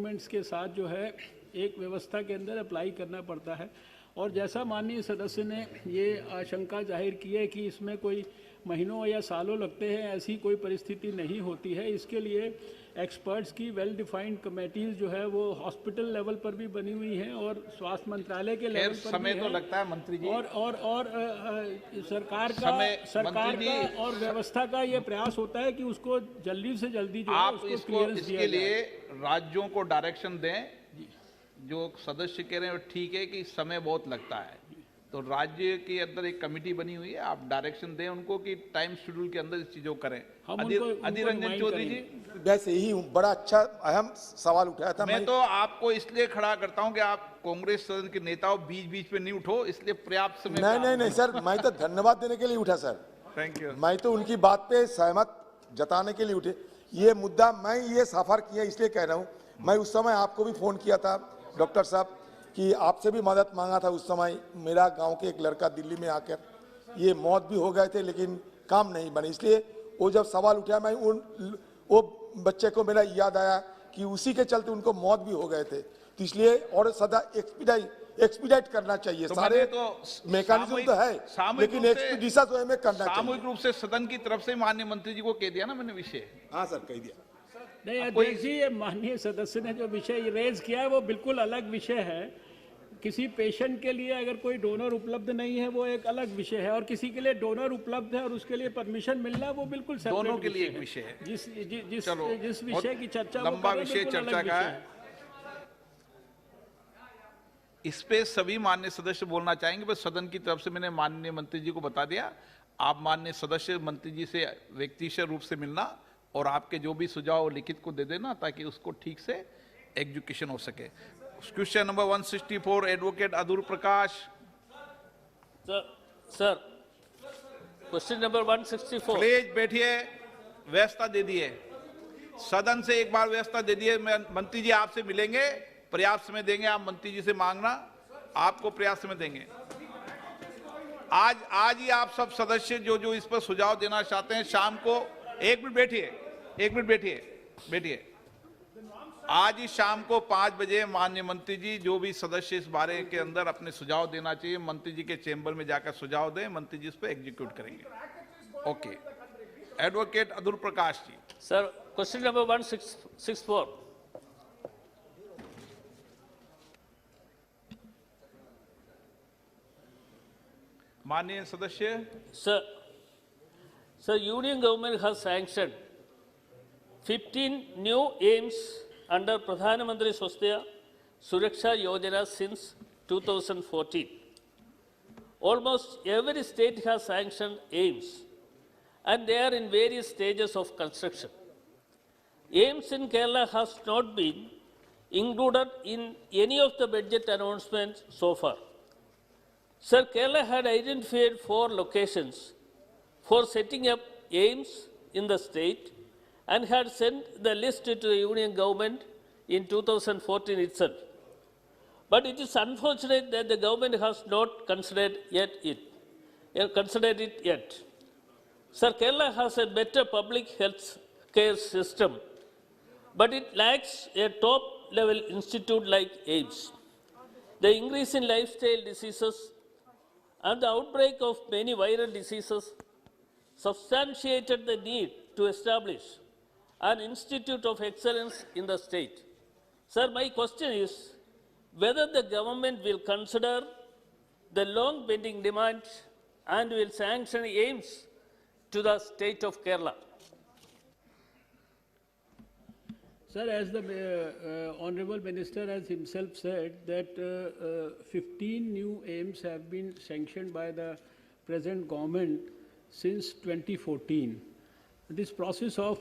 Documents के साथ जो है एक व्यवस्था के अंदर अप्लाई करना पड़ता है। और जैसा माननीय सदस्य ने ये आशंका जाहिर की है कि इसमें कोई महीनों या सालों लगते हैं, ऐसी कोई परिस्थिति नहीं होती है। इसके लिए एक्सपर्ट्स की वेल डिफाइंड कमेटीज जो है वो हॉस्पिटल लेवल पर भी बनी हुई हैं और स्वास्थ्य मंत्रालय के लेवल पर समय भी तो लगता है मंत्री जी, और सरकार का और व्यवस्था का ये प्रयास होता है कि उसको जल्दी से जल्दी जो आप है उसको इसको क्लियरेंस इसके दिया लिए जाए। राज्यों को डायरेक्शन दें। जो सदस्य कह रहे हैं वो ठीक है कि समय बहुत लगता है, तो राज्य के अंदर एक कमेटी बनी हुई है, आप डायरेक्शन दें उनको कि टाइम शेड्यूल के अंदर इस चीजों करें। अधीर रंजन चौधरी जी, वैसे ही बड़ा अच्छा अहम सवाल उठाया था। मैं तो आपको इसलिए खड़ा करता हूं कि आप कांग्रेस सदन के नेता हो, बीच बीच में नहीं उठो, इसलिए पर्याप्त समय। नहीं सर, मैं तो धन्यवाद देने के लिए उठा सर। Thank you. मैं तो उनकी बात पे सहमत जताने के लिए उठे। ये मुद्दा मैं ये सफर किया इसलिए कह रहा हूँ, मैं उस समय आपको भी फोन किया था डॉक्टर साहब कि आपसे भी मदद मांगा था। उस समय मेरा गांव के एक लड़का दिल्ली में आकर ये मौत भी हो गए थे, लेकिन काम नहीं बने। इसलिए वो जब सवाल उठाया, मैं वो बच्चे को मेरा याद आया कि उसी के चलते उनको मौत भी हो गए थे। तो इसलिए और सदा एक्सपीडाइट करना चाहिए। तो सारे तो मैकेनिज्म तो है, लेकिन एक्सपीडिशन तो हमें करना चाहिए। सामूहिक रूप से सदन की तरफ से माननीय मंत्री जी को कह दिया ना मैंने विषय। हाँ सर, कह दिया। नहीं अध्यक्ष जी, ये माननीय सदस्य ने जो विषय रेज किया है वो बिल्कुल अलग विषय है। किसी पेशेंट के लिए अगर कोई डोनर उपलब्ध नहीं है वो एक अलग विषय है, और किसी के लिए डोनर उपलब्ध है और उसके लिए परमिशन मिलना वो बिल्कुल दोनों के लिए एक विषय है। जिस विषय की चर्चा लंबा विषय चर्चा का है, इस पे सभी माननीय सदस्य बोलना चाहेंगे। बस सदन की तरफ से मैंने माननीय मंत्री जी को बता दिया, आप माननीय सदस्य मंत्री जी से व्यक्तिगत रूप से मिलना और आपके जो भी सुझाव लिखित को दे देना ताकि उसको ठीक से एग्जीक्यूशन हो सके। Question number 164 advocate Adoor Prakash. Sir question number 164। Please बैठिए, व्यवस्था दे दिए सदन से, एक बार व्यवस्था दे दिए। मंत्री जी आपसे मिलेंगे, पर्याप्त समय देंगे। आप मंत्री जी से मांगना, आपको पर्याप्त समय देंगे। आज ही आप सब सदस्य जो इस पर सुझाव देना चाहते हैं, शाम को 1 मिनट बैठिए। आज ही शाम को 5 बजे माननीय मंत्री जी जो भी सदस्य इस बारे के अंदर अपने सुझाव देना चाहिए, मंत्री जी के चेंबर में जाकर सुझाव दें, मंत्री जी इस पर एग्जीक्यूट करेंगे। Okay, advocate Adoor Prakash ji. Sir question number 164। माननीय सदस्य। Sir, Union government has sanctioned 15 new aims under Pradhan Mantri Swasthya Suraksha Yojana since 2014. Almost every state has sanctioned aims, and they are in various stages of construction. Aims in Kerala has not been included in any of the budget announcements so far. Sir, Kerala had identified 4 locations for setting up aims in the state and had sent the list to the union government in 2014 itself. But it is unfortunate that the government has not considered it yet. Sir, Kerala has a better public health care system, but it lacks a top-level institute like AIMS. The increase in lifestyle diseases and the outbreak of many viral diseases substantiated the need to establish an institute of excellence in the state. Sir, my question is whether the government will consider the long pending demand and will sanction aims to the state of Kerala. Sir, as the Honorable Minister has himself said that 15 new aims have been sanctioned by the present government since 2014. This process of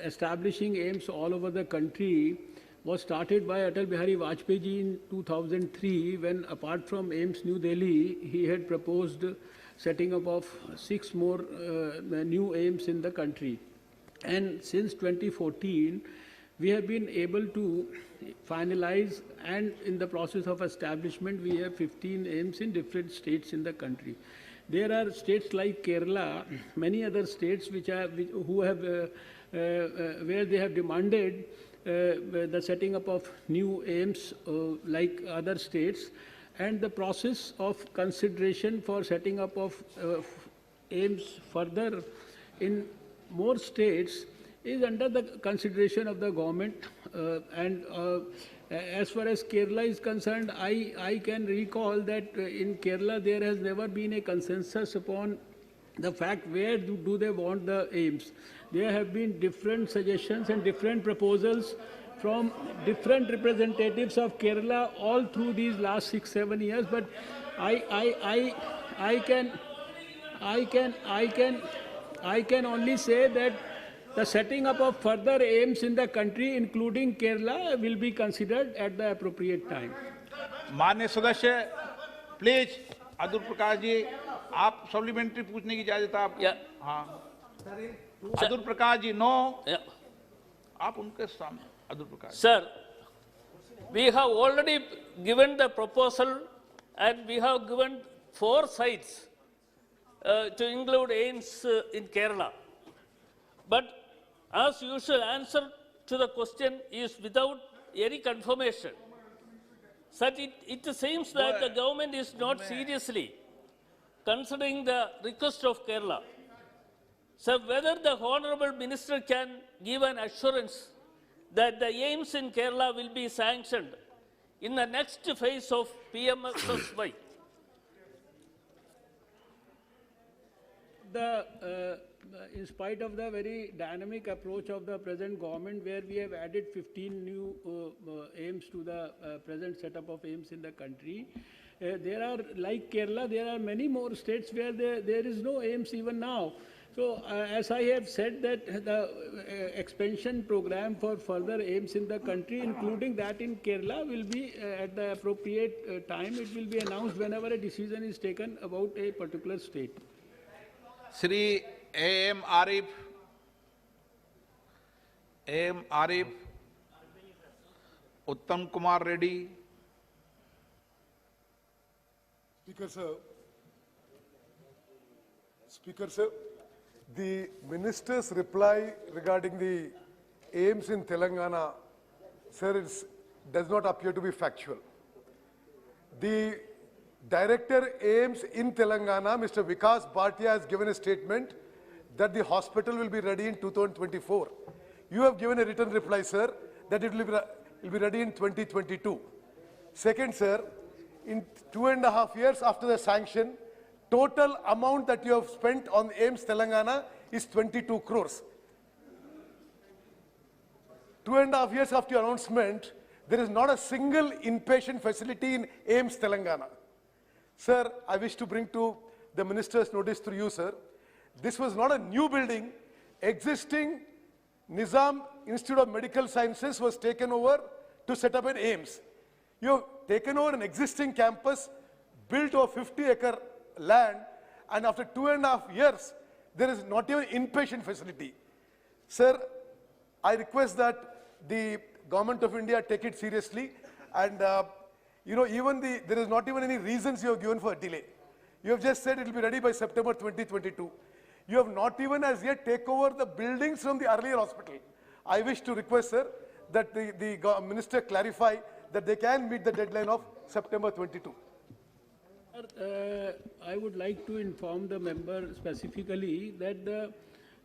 establishing aims all over the country was started by Atal Bihari Vajpayee ji in 2003, when apart from aims New Delhi, he had proposed setting up of 6 more new aims in the country. And since 2014, we have been able to finalize, and in the process of establishment, we have 15 aims in different states in the country. There are states like Kerala, many other states where they have demanded the setting up of new AIIMS like other states, and the process of consideration for setting up of AIIMS further in more states is under the consideration of the government. As far as Kerala is concerned, I can recall that in Kerala there has never been a consensus upon the fact where do they want the AIIMS. There have been different suggestions and different proposals from different representatives of Kerala all through these last 6-7 years. But I can only say that the setting up of further AIIMS in the country, including Kerala, will be considered at the appropriate time. माननीय सदस्य, please अदुल Prakash ji, आप supplementary पूछने की इजाजत आप? हाँ, अदुल Prakash ji, no, आप उनके सामने, अदुल प्रकाश. Sir, we have already given the proposal and we have given 4 sites to include AIIMS in Kerala. But as usual, answer to the question is without any confirmation. Such it seems that the government is not seriously considering the request of Kerala. So whether the Honorable Minister can give an assurance that the AIIMS in Kerala will be sanctioned in the next phase of PMSSY. In spite of the very dynamic approach of the present government, where we have added 15 new AIIMS to the present setup of AIIMS in the country, there are, like Kerala, there are many more states where there is no AIIMS even now. So, as I have said, that the expansion program for further AIIMS in the country, including that in Kerala, will be at the appropriate time. It will be announced whenever a decision is taken about a particular state. Shri AM Arif, उत्तम Kumar Reddy. Speaker sir, the minister's reply regarding the AIIMS in Telangana, sir, does not appear to be factual. The Director AIIMS in Telangana, Mr. Vikas Bhatia, has given a statement that the hospital will be ready in 2024. You have given a written reply, sir, that it will be ready in 2022. Second, sir, in 2.5 years after the sanction, total amount that you have spent on AIIMS Telangana is 22 crores. 2.5 years after your announcement, there is not a single inpatient facility in AIIMS Telangana. Sir, I wish to bring to the minister's notice through you, sir. This was not a new building. Existing Nizam Institute of Medical Sciences was taken over to set up an AIIMS. You have taken over an existing campus, built over 50-acre land, and after 2.5 years, there is not even inpatient facility. Sir, I request that the Government of India take it seriously, and there is not even any reasons you have given for a delay. You have just said it will be ready by September 2022. You have not even as yet taken over the buildings from the earlier hospital. I wish to request, sir, that the minister clarify that they can meet the deadline of September 22. I would like to inform the member specifically that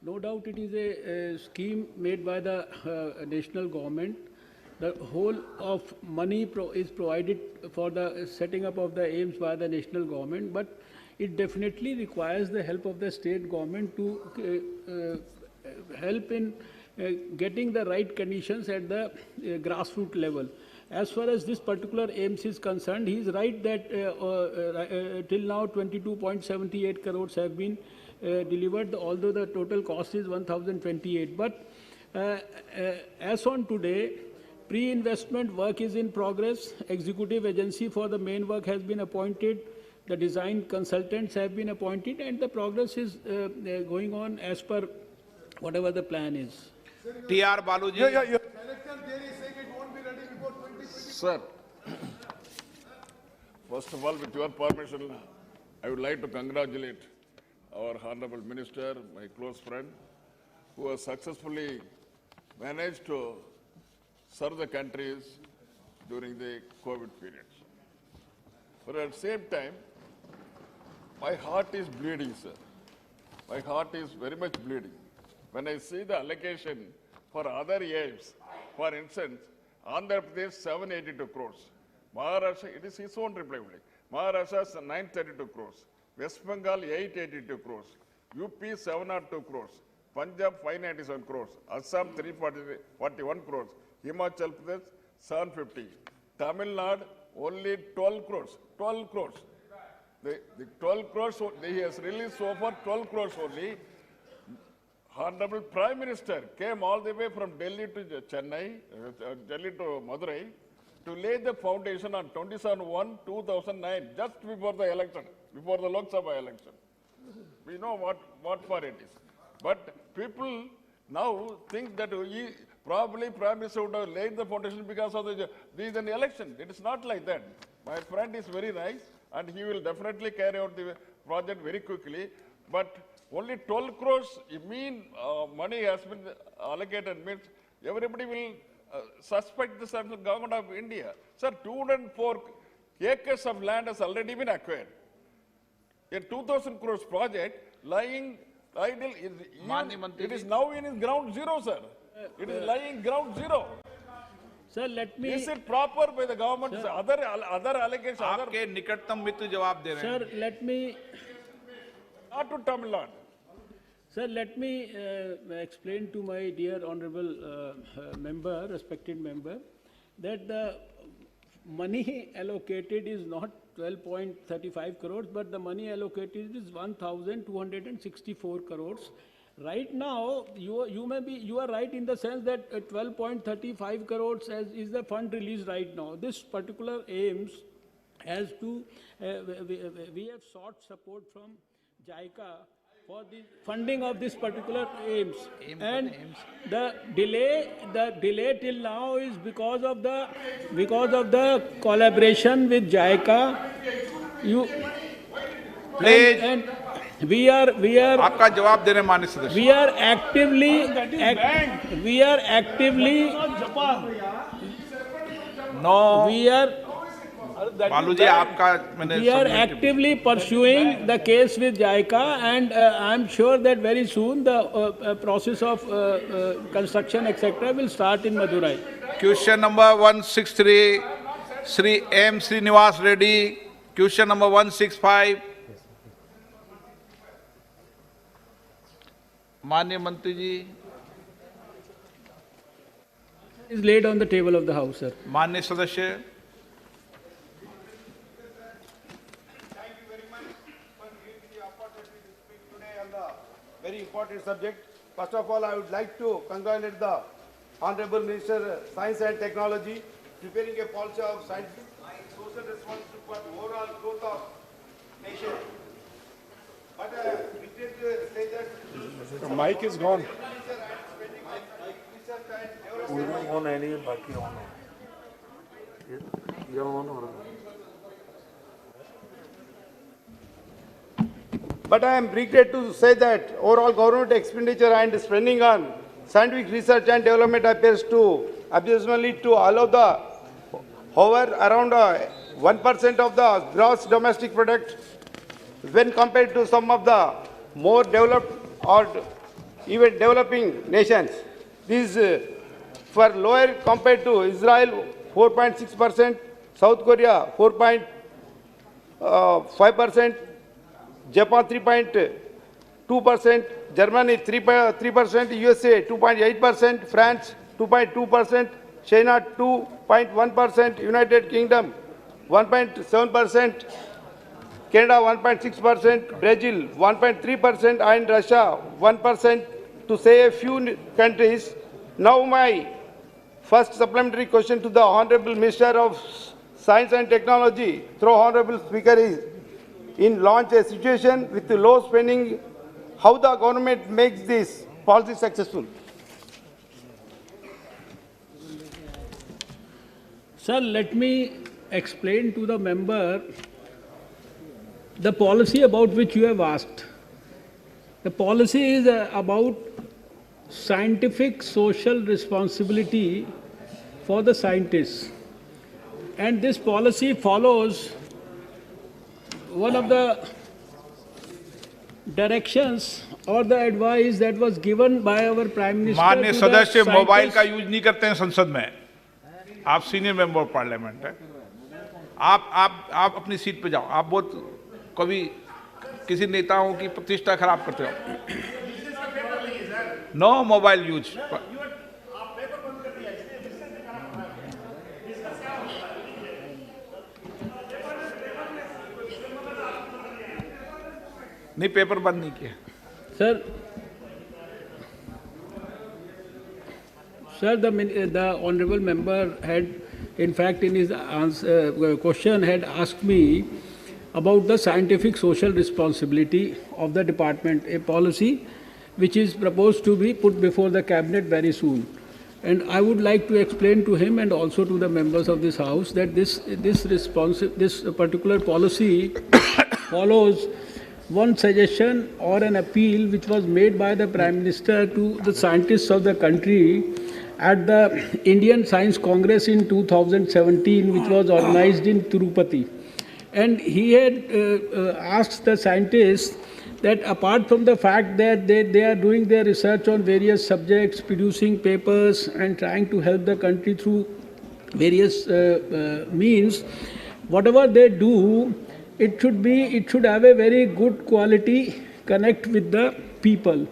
no doubt it is a scheme made by the national government. The whole of money is provided for the setting up of the AIIMS by the national government, but it definitely requires the help of the state government to help in getting the right conditions at the grassroots level. As far as this particular AIIMS is concerned, he is right that till now 22.78 crores have been delivered, although the total cost is 1,028. But as on today, pre-investment work is in progress. Executive agency for the main work has been appointed. The design consultants have been appointed, and the progress is going on as per whatever the plan is. TR Baluji. Yeah. Director there is saying it won't be ready before 2022. Sir, first of all, with your permission, I would like to congratulate our Honorable Minister, my close friend, who has successfully managed to serve the countries during the COVID periods. But at the same time, my heart is bleeding, sir. My heart is very much bleeding. When I see the allocation for other aims, for instance, Andhra Pradesh 782 crores, Maharashtra, it is his own reply. Maharashtra 932 crores, West Bengal 882 crores, UP 702 crores, Punjab 597 crores, Assam 341 crores, Himachal Pradesh 750, Tamil Nadu only 12 crores, 12 crores. The 12 crores, he has released so far 12 crores only. Honorable Prime Minister came all the way from Delhi to Chennai, Delhi to Madurai, to lay the foundation on 27/1/2009, just before the election, before the Lok Sabha election. We know what for it is. But people now think that probably Prime Minister would have laid the foundation because of these an election. It is not like that. My friend is very nice, and he will definitely carry out the project very quickly. But only 12 crores, money has been allocated, means everybody will suspect the central government of India. Sir, 204 acres of land has already been acquired. A 2,000 crores project lying idle, it is now in ground zero, sir. It is lying ground zero. Sir, let me... Is it proper by the government? Other allocations, आपके निकटतम मित्र जवाब दे रहे हैं. Sir, let me... Not to Tamil Nadu. Sir, let me explain to my dear honorable member, respected member, that the money allocated is not 12.35 crores, but the money allocated is 1,264 crores. Right now, you are right in the sense that 12.35 crores is the fund release right now. This particular aims has to, we have sought support from JICA for the funding of this particular aims. And the delay till now is because of the collaboration with JICA. Please. And we are आपका जवाब देने माननीय सदस्य. we are actively No. We जी आपका मैंने are actively pursuing the case with JICA, and I am sure that very soon the process of construction etc. will start in Madurai. Question number 163, Sri M. Srinivas Reddy. Question number 165. माननीय मंत्री जी. Is laid on the table of the House, sir. माननीय सदस्य. Very important subject. First of all, I would like to congratulate the Honorable Minister Science and Technology preparing a policy of scientific social responsibility for the overall growth of nation. But we did say that The mic is gone. on any baki on. ये on हो रहा है. But I am regret to say that overall government expenditure and spending on scientific research and development appears to abysmally to allow the hover around 1% of the gross domestic product when compared to some of the more developed or even developing nations. This for lower compared to Israel 4.6%, South Korea 4.5%, Japan 3.2%, Germany 3%, USA 2.8%, France 2.2%, China 2.1%, United Kingdom 1.7%, Canada 1.6%, Brazil 1.3%, and Russia 1%, to say a few countries. Now my first supplementary question to the Honorable Minister of Science and Technology, through Honorable Speaker, is in launch a situation with low spending, how the government makes this policy successful? Sir, let me explain to the member the policy about which you have asked. The policy is about scientific social responsibility for the scientists. And this policy follows one of the directions or the advice that was given by our Prime Minister. माननीय to the सदस्य mobile scientists. का use नहीं करते हैं संसद में। आप senior member of parliament है। आप अपनी सीट पे जाओ। आप बहुत कभी किसी नेताओं की प्रतिष्ठा खराब करते हो। No mobile use. नहीं, पेपर बंद नहीं किया। Sir, the honorable member had, in fact, in his question, had asked me about the scientific social responsibility of the department, a policy which is proposed to be put before the cabinet very soon. And I would like to explain to him and also to the members of this house that this particular policy follows one suggestion or an appeal which was made by the Prime Minister to the scientists of the country at the Indian Science Congress in 2017, which was organized in Tirupati. And he had asked the scientists that apart from the fact that they are doing their research on various subjects, producing papers and trying to help the country through various means, whatever they do, it should have a very good quality connect with the people.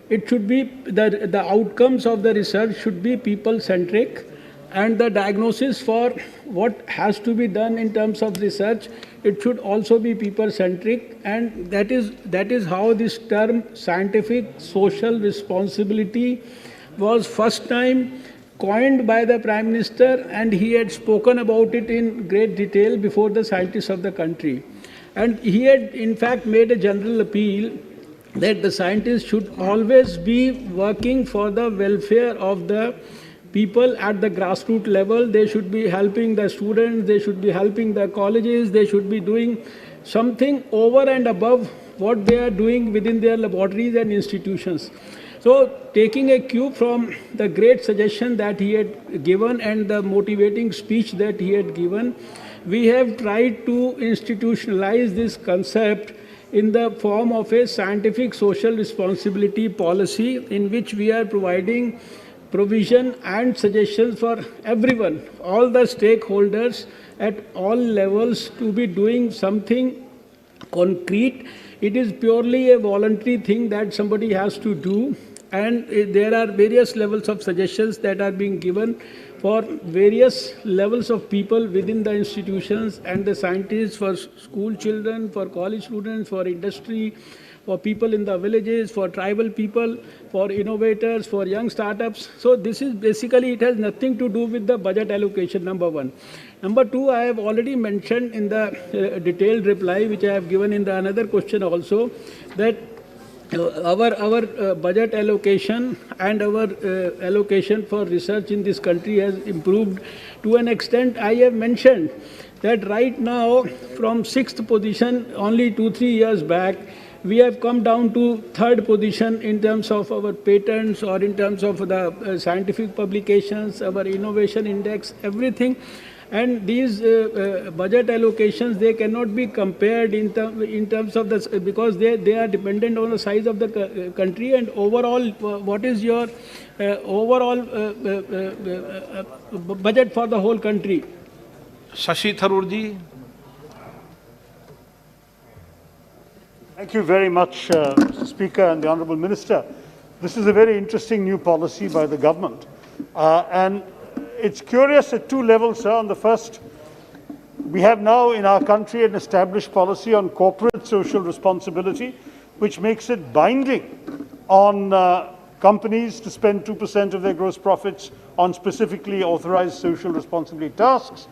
It should be, the outcomes of the research should be people-centric, and the diagnosis for what has to be done in terms of research, it should also be people-centric, and that is how this term scientific social responsibility was first time coined by the Prime Minister, and he had spoken about it in great detail before the scientists of the country. And he had in fact made a general appeal that the scientists should always be working for the welfare of the people at the grassroots level. They should be helping the students, they should be helping the colleges, they should be doing something over and above what they are doing within their laboratories and institutions. So, taking a cue from the great suggestion that he had given and the motivating speech that he had given, we have tried to institutionalize this concept in the form of a scientific social responsibility policy in which we are providing provision and suggestions for everyone, all the stakeholders at all levels to be doing something concrete. It is purely a voluntary thing that somebody has to do, and there are various levels of suggestions that are being given for various levels of people within the institutions and the scientists, for school children, for college students, for industry, for people in the villages, for tribal people, for innovators, for young startups. So this is basically, it has nothing to do with the budget allocation, number one. Number two, I have already mentioned in the detailed reply, which I have given in the another question also, that our budget allocation and our allocation for research in this country has improved to an extent. I have mentioned that right now, from 6th position only 2-3 years back, we have come down to 3rd position in terms of our patents or in terms of the scientific publications, our innovation index, everything. And these budget allocations, they cannot be compared in terms of the, because they are dependent on the size of the country and overall, what is your overall budget for the whole country? Shashi Tharoor ji. Thank you very much, Mr. Speaker and the Honourable Minister. This is a very interesting new policy by the government. And it's curious at two levels, sir. On the first, we have now in our country an established policy on corporate social responsibility, which makes it binding on companies to spend 2% of their gross profits on specifically authorized social responsibility tasks.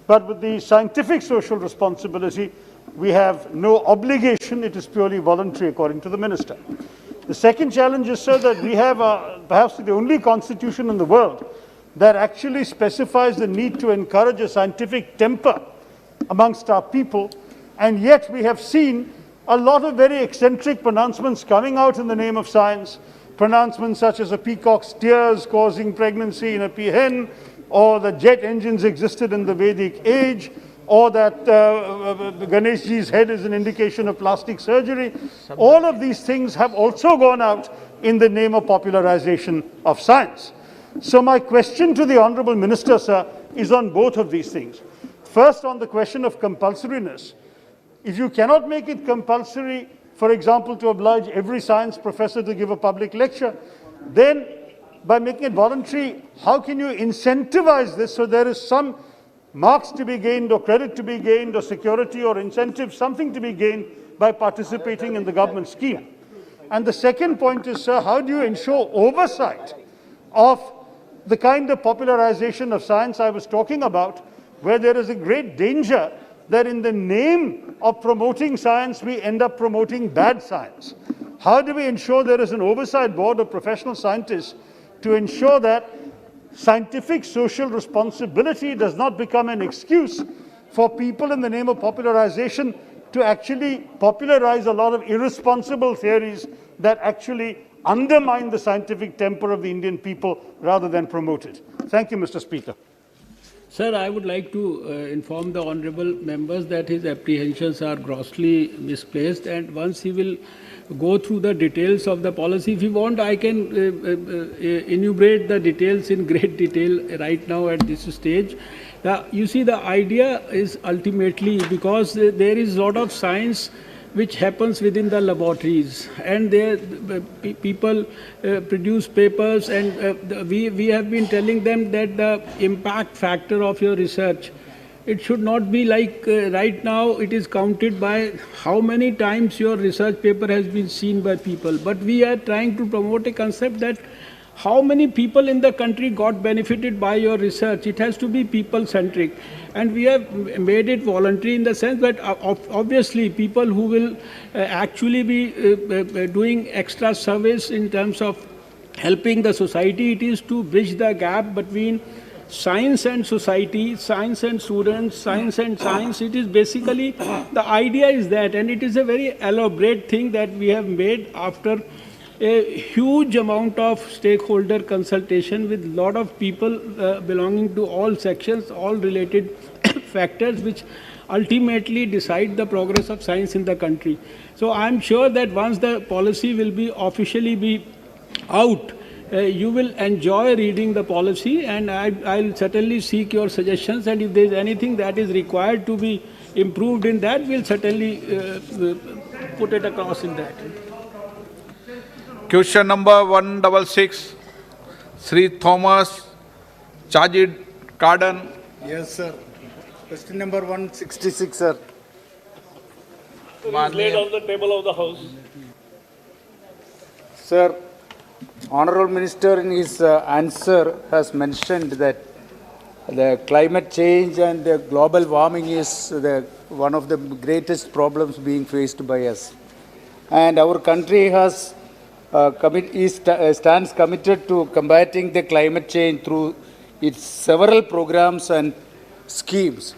But with the scientific social responsibility, we have no obligation. It is purely voluntary, according to the Minister. The second challenge is, sir, that we have perhaps the only constitution in the world that actually specifies the need to encourage a scientific temper amongst our people, and yet we have seen a lot of very eccentric pronouncements coming out in the name of science, pronouncements such as a peacock's tears causing pregnancy in a peahen, or that jet engines existed in the Vedic age, or that Ganeshji's head is an indication of plastic surgery. All of these things have also gone out in the name of popularization of science. So my question to the Honorable Minister, sir, is on both of these things. First, on the question of compulsoriness. If you cannot make it compulsory, for example, to oblige every science professor to give a public lecture, then by making it voluntary, how can you incentivize this so there is some marks to be gained or credit to be gained or security or incentive, something to be gained by participating in the government scheme? And the second point is, sir, how do you ensure oversight of the kind of popularization of science I was talking about, where there is a great danger that in the name of promoting science, we end up promoting bad science? How do we ensure there is an oversight board of professional scientists to ensure that scientific social responsibility does not become an excuse for people in the name of popularization to actually popularize a lot of irresponsible theories that actually undermine the scientific temper of the Indian people rather than promote it? Thank you, Mr. Speaker. Sir, I would like to inform the honorable members that his apprehensions are grossly misplaced, and once he will go through the details of the policy, if you want, I can enumerate the details in great detail right now at this stage. You see, the idea is ultimately because there is a lot of science which happens within the laboratories, and there people produce papers, and we have been telling them that the impact factor of your research, it should not be like right now it is counted by how many times your research paper has been seen by people, but we are trying to promote a concept that how many people in the country got benefited by your research. It has to be people-centric. And we have made it voluntary in the sense that obviously people who will actually be doing extra service in terms of helping the society, it is to bridge the gap between science and society, science and students, science and science. It is basically, the idea is that, and it is a very elaborate thing that we have made after a huge amount of stakeholder consultation with a lot of people belonging to all sections, all related factors which ultimately decide the progress of science in the country. So I am sure that once the policy will be officially be out, you will enjoy reading the policy, and I'll certainly seek your suggestions, and if there is anything that is required to be improved in that, we'll certainly put it across in that. Question number 166, Sri Thomas Chajid Carden. Yes, sir. Question number 166, sir. It is laid on the table of the House. Sir, Honorable Minister in his answer has mentioned that the climate change and the global warming is one of the greatest problems being faced by us. And our country has stands committed to combating the climate change through its several programs and schemes.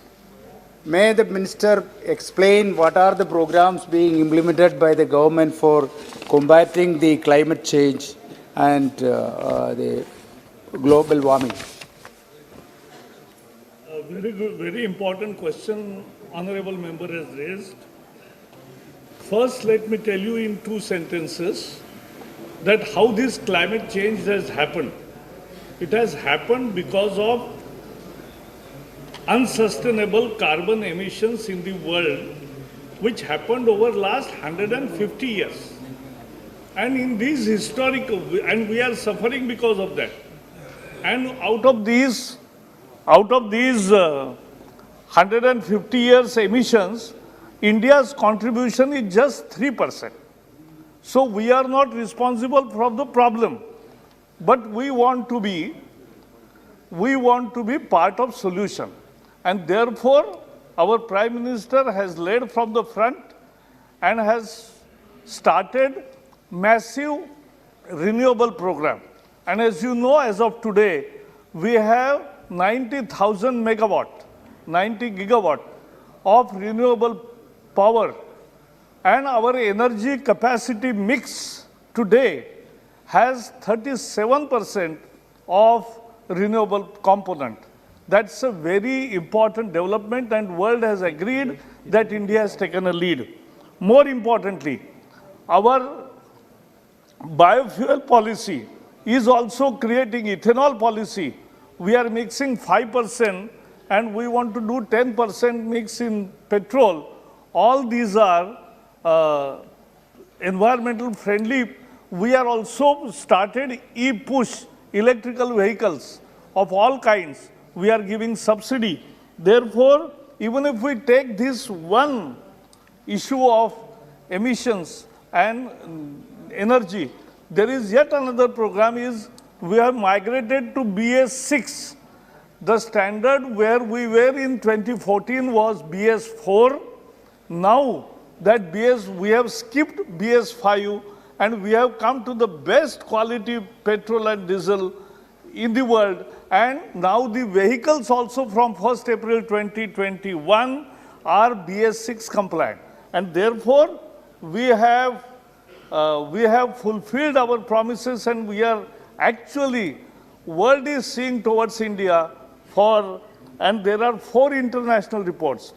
May the Minister explain what are the programs being implemented by the government for combating the climate change and the global warming? A very good, very important question honorable member has raised. First, let me tell you in 2 sentences that how this climate change has happened. It has happened because of unsustainable carbon emissions in the world, which happened over last 150 years. And in these and we are suffering because of that. And out of these 150 years emissions, India's contribution is just 3%. So we are not responsible for the problem, but we want to be part of solution. And therefore, our Prime Minister has led from the front and has started massive renewable program. And as you know, as of today, we have 90,000 megawatt, 90 gigawatt of renewable power. And our energy capacity mix today has 37% of renewable component. That's a very important development, and world has agreed that India has taken a lead. More importantly, our biofuel policy is also creating ethanol policy. We are mixing 5% and we want to do 10% mix in petrol. All these are environmental friendly. We are also started e-push, electrical vehicles of all kinds. We are giving subsidy. Therefore, even if we take this one issue of emissions and energy, there is yet another program is we have migrated to BS6. The standard where we were in 2014 was BS4. Now that we have skipped BS5 and we have come to the best quality petrol and diesel in the world. And now the vehicles also from 1st April 2021 are BS6 compliant. And therefore, we have fulfilled our promises, and we are actually, world is seeing towards India and there are 4 international reports: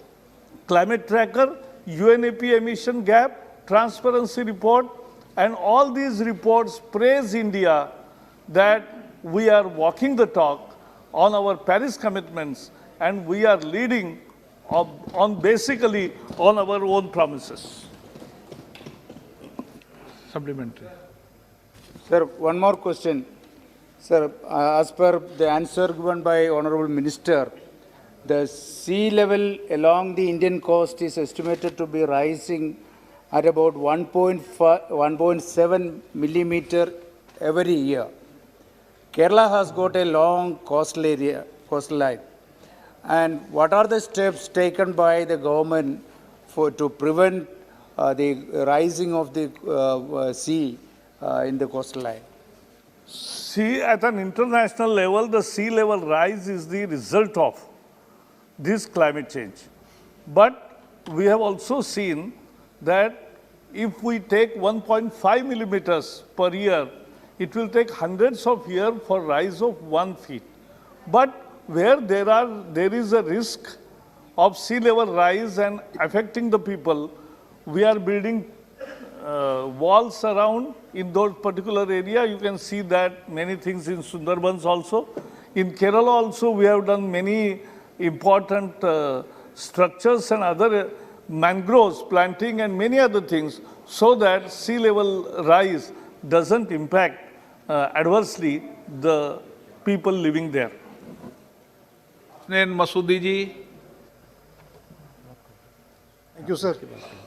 Climate Tracker, UNEP Emission Gap, Transparency Report, and all these reports praise India that we are walking the talk on our Paris commitments, and we are leading basically on our own promises. Supplementary. Sir, one more question. Sir, as per the answer given by Honorable Minister, the sea level along the Indian coast is estimated to be rising at about 1.7 millimeter every year. Kerala has got a long coastline. And what are the steps taken by the government to prevent the rising of the sea in the coastline? See, at an international level, the sea level rise is the result of this climate change. But we have also seen that if we take 1.5 millimeters per year, it will take hundreds of years for rise of 1 feet. But where there is a risk of sea level rise and affecting the people, we are building walls around in those particular area. You can see that many things in Sundarbans also. In Kerala also, we have done many important structures and other mangroves planting and many other things, so that sea level rise doesn't impact adversely the people living there. Masoodi ji. Thank you, sir.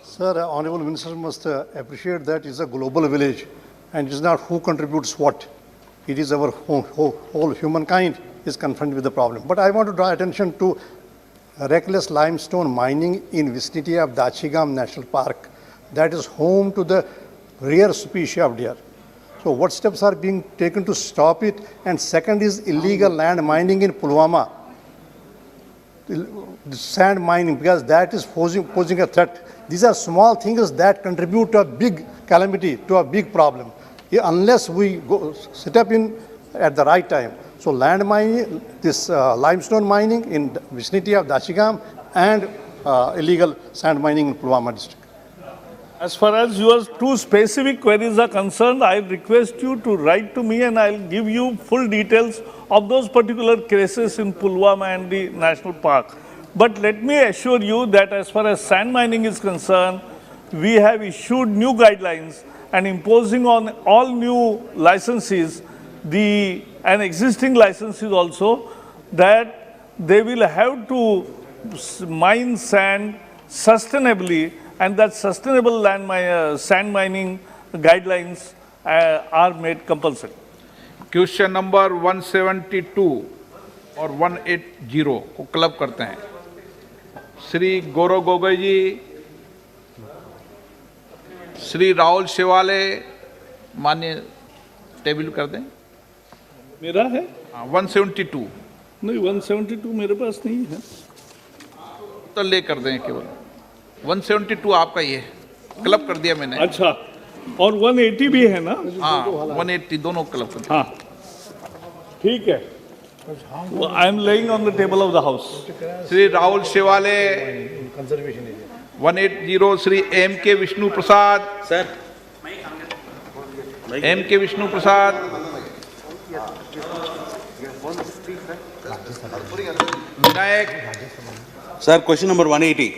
Sir, Honorable Minister must appreciate that it's a global village, and it is not who contributes what. It is our whole humankind is confronted with the problem. But I want to draw attention to reckless limestone mining in vicinity of Dachigam National Park that is home to the rare species of deer. So what steps are being taken to stop it? And second is illegal land mining in Pulwama. The sand mining, because that is posing a threat. These are small things that contribute to a big calamity, to a big problem, unless we go set up in at the right time. So land mining, this limestone mining in the vicinity of Dachigam, and illegal sand mining in Pulwama district. As far as your 2 specific queries are concerned, I request you to write to me and I'll give you full details of those particular cases in Pulwama and the national park. But let me assure you that as far as sand mining is concerned, we have issued new guidelines and imposing on all new licenses and existing licenses also, that they will have to mine sand sustainably, and that sustainable sand mining guidelines are made compulsory. Question number 172 और 180 को club करते हैं। श्री गौरव गोगोई जी, श्री राहुल शेवाले, मान्य table कर दें। मेरा है 172 नहीं, 172 मेरे पास नहीं है, तो ले कर दें केवल 172 आपका ये क्लब कर दिया मैंने। अच्छा, और 180 भी है ना? हाँ, 180 दोनों क्लब कर दिया। हाँ, ठीक है। I am laying on the table of the House. Shri Rahul Shewale 180, Shri M K Vishnu Prasad sir M K Vishnu Prasad Vinayak sir question number 180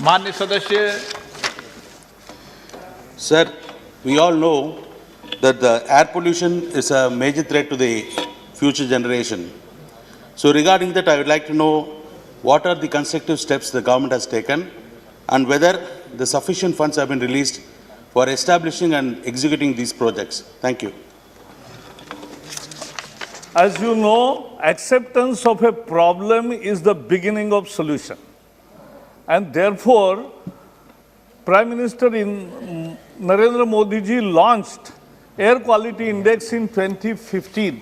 मान्य सदस्य Sir, we all know that the air pollution is a major threat to the future generation. So regarding that, I would like to know what are the constructive steps the government has taken and whether the sufficient funds have been released for establishing and executing these projects. Thank you. As you know, acceptance of a problem is the beginning of solution. And therefore, Prime Minister Narendra Modi ji launched Air Quality Index in 2015.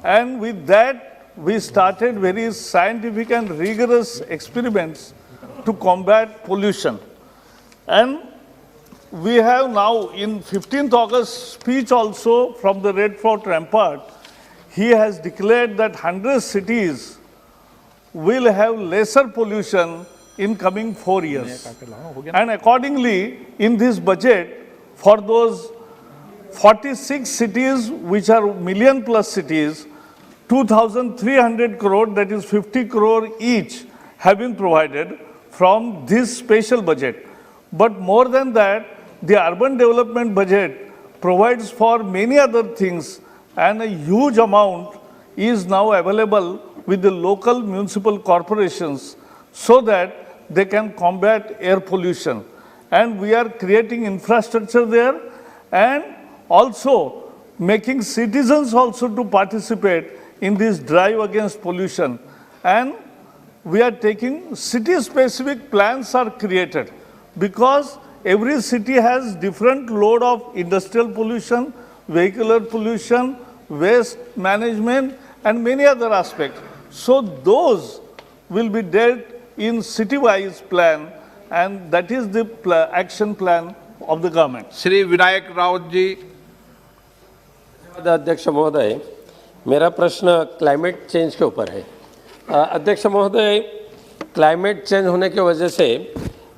And with that, we started very scientific and rigorous experiments to combat pollution. And we have now, in 15th August speech also from the Red Fort Rampart, he has declared that 100 cities will have lesser pollution in coming 4 years. And accordingly, in this budget, for those 46 cities which are million plus cities, 2,300 crore, that is 50 crore each, have been provided from this special budget. But more than that, the urban development budget provides for many other things, and a huge amount is now available with the local municipal corporations so that they can combat air pollution. And we are creating infrastructure there and also making citizens also to participate in this drive against pollution. And we are taking city-specific plans are created because every city has different load of industrial pollution, vehicular pollution, waste management, and many other aspects. So those will be dealt in city-wise plan, and that is the action plan of the government. Shri Vinayak Raut जी अध्यक्ष महोदय, मेरा प्रश्न climate change के ऊपर है। अध्यक्ष महोदय, climate change होने की वजह से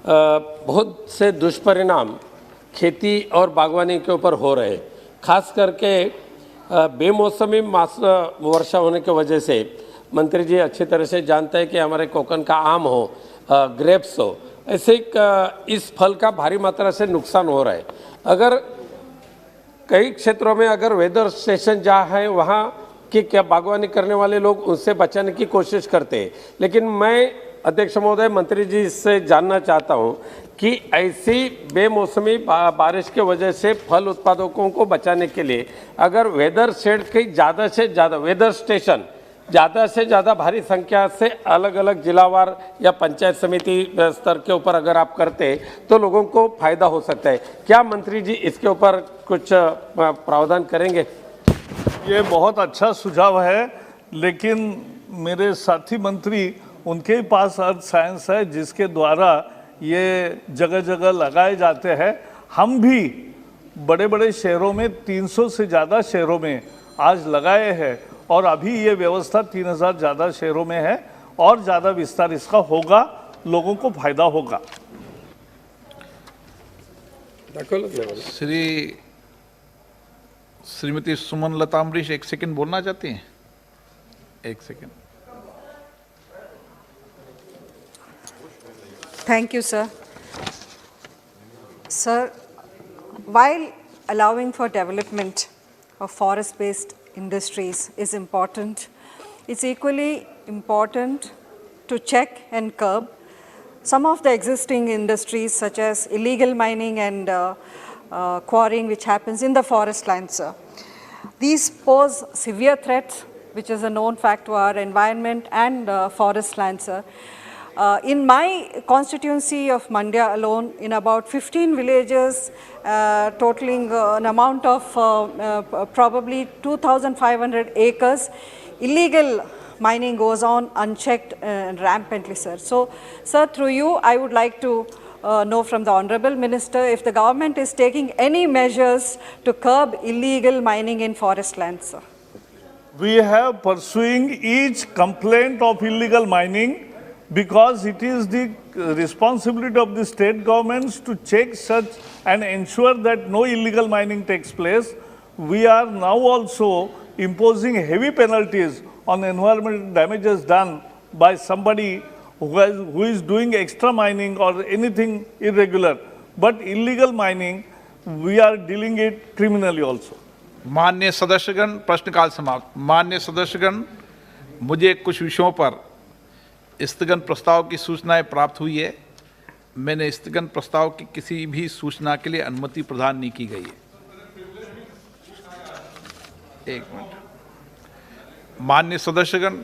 बहुत से दुष्परिणाम खेती और बागवानी के ऊपर हो रहे, खास करके बेमौसमी वर्षा होने की वजह से मंत्री जी अच्छी तरह से जानते हैं कि हमारे कोकन का आम हो, ग्रेप्स हो, ऐसे इस फल का भारी मात्रा से नुकसान हो रहा है। अगर कई क्षेत्रों में अगर वेदर स्टेशन जहाँ है वहाँ की क्या बागवानी करने वाले लोग उनसे बचाने की कोशिश करते हैं, लेकिन मैं अध्यक्ष महोदय मंत्री जी से जानना चाहता हूँ कि ऐसी बेमौसमी बारिश के वजह से फल उत्पादकों को बचाने के लिए अगर वेदर शेड की ज़्यादा से ज़्यादा वेदर स्टेशन ज़्यादा से ज़्यादा भारी संख्या से अलग अलग जिलावार या पंचायत समिति स्तर के ऊपर अगर आप करते तो लोगों को फायदा हो सकता है। क्या मंत्री जी इसके ऊपर कुछ प्रावधान करेंगे? ये बहुत अच्छा सुझाव है, लेकिन मेरे साथी मंत्री उनके ही पास अर्थ साइंस है जिसके द्वारा ये जगह जगह लगाए जाते हैं। हम भी बड़े बड़े शहरों में 300 से ज़्यादा शहरों में आज लगाए हैं और अभी ये व्यवस्था 3000 ज़्यादा शहरों में है और ज़्यादा विस्तार इसका होगा, लोगों को फायदा होगा। श्रीमती सुमन लता अम्बरीश एक सेकंड बोलना चाहती हैं? एक second. Thank you, sir. Sir, while allowing for development of forest-based industries is important, it's equally important to check and curb some of the existing industries such as illegal mining and quarrying which happens in the forest land, sir. These pose severe threats, which is a known fact to our environment and forest land, sir. In my constituency of Mandya alone, in about 15 villages, totaling an amount of probably 2,500 acres, illegal mining goes on unchecked and rampantly, sir. So, sir, through you, I would like to know from the Honorable Minister if the government is taking any measures to curb illegal mining in forest lands, sir. We have pursuing each complaint of illegal mining because it is the responsibility of the state governments to check such and ensure that no illegal mining takes place. We are now also imposing heavy penalties on environmental damages done by somebody who is doing extra mining or anything irregular. But illegal mining, we are dealing it criminally also. माननीय सदस्यगण, प्रश्नकाल समाप्त। माननीय सदस्यगण, मुझे कुछ विषयों पर स्थगन प्रस्ताव की सूचनाएं प्राप्त हुई है। मैंने स्थगन प्रस्ताव की किसी भी सूचना के लिए अनुमति प्रदान नहीं की गई है। एक मिनट। माननीय सदस्यगण,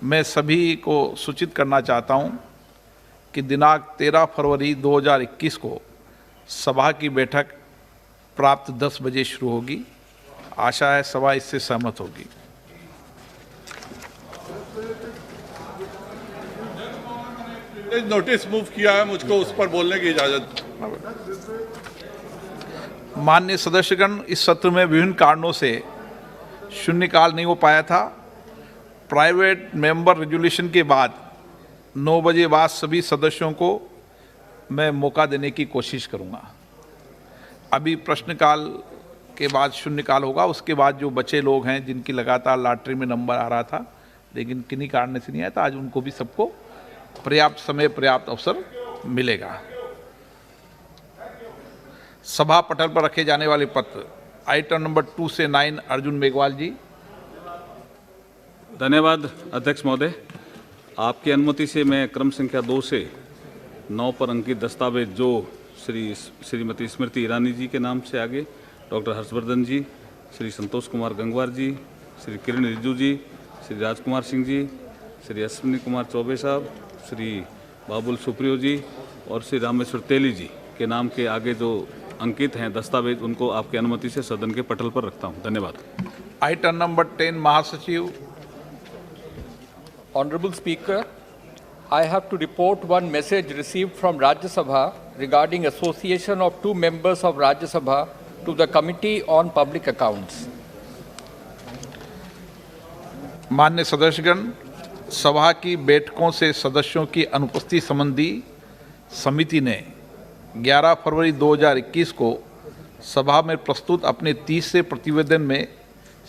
मैं सभी को सूचित करना चाहता हूं कि दिनांक 13 फरवरी 2021 को सभा की बैठक प्राप्त 10 बजे शुरू होगी। आशा है सभा इससे सहमत होगी। नोटिस मूव किया है, मुझको उस पर बोलने की इजाजत। माननीय सदस्यगण, इस सत्र में विभिन्न कारणों से शून्यकाल नहीं हो पाया था। प्राइवेट मेंबर रेजोल्यूशन के बाद 9 बजे बाद सभी सदस्यों को मैं मौका देने की कोशिश करूंगा। अभी प्रश्नकाल के बाद शून्यकाल होगा, उसके बाद जो बचे लोग हैं जिनकी लगातार लॉटरी में नंबर आ रहा था लेकिन किन्हीं कारण से नहीं आया था, आज उनको भी सबको पर्याप्त समय पर्याप्त अवसर मिलेगा। सभा पटल पर रखे जाने वाले पत्र आइटम नंबर 2 से 9, अर्जुन मेघवाल जी। धन्यवाद अध्यक्ष महोदय। आपकी अनुमति से मैं क्रम संख्या 2 से 9 पर अंकित दस्तावेज जो श्रीमती स्मृति ईरानी जी के नाम से आगे डॉक्टर हर्षवर्धन जी, श्री संतोष कुमार गंगवार जी, श्री किरण रिजिजू जी, श्री राजकुमार सिंह जी, श्री अश्विनी कुमार चौबे साहब, श्री बाबुल सुप्रियो जी और श्री रामेश्वर तेली जी के नाम के आगे जो अंकित हैं दस्तावेज, उनको आपकी अनुमति से सदन के पटल पर रखता हूं। धन्यवाद। आइटम नंबर 10, महासचिव। Honorable Speaker, I have to report one message received from Rajya Sabha regarding association of 2 members of Rajya Sabha to the Committee on Public Accounts. माननीय सदस्यगण, सभा की बैठकों से सदस्यों की अनुपस्थिति संबंधी समिति ने 11 फरवरी 2021 को सभा में प्रस्तुत अपने 30 प्रतिवेदन में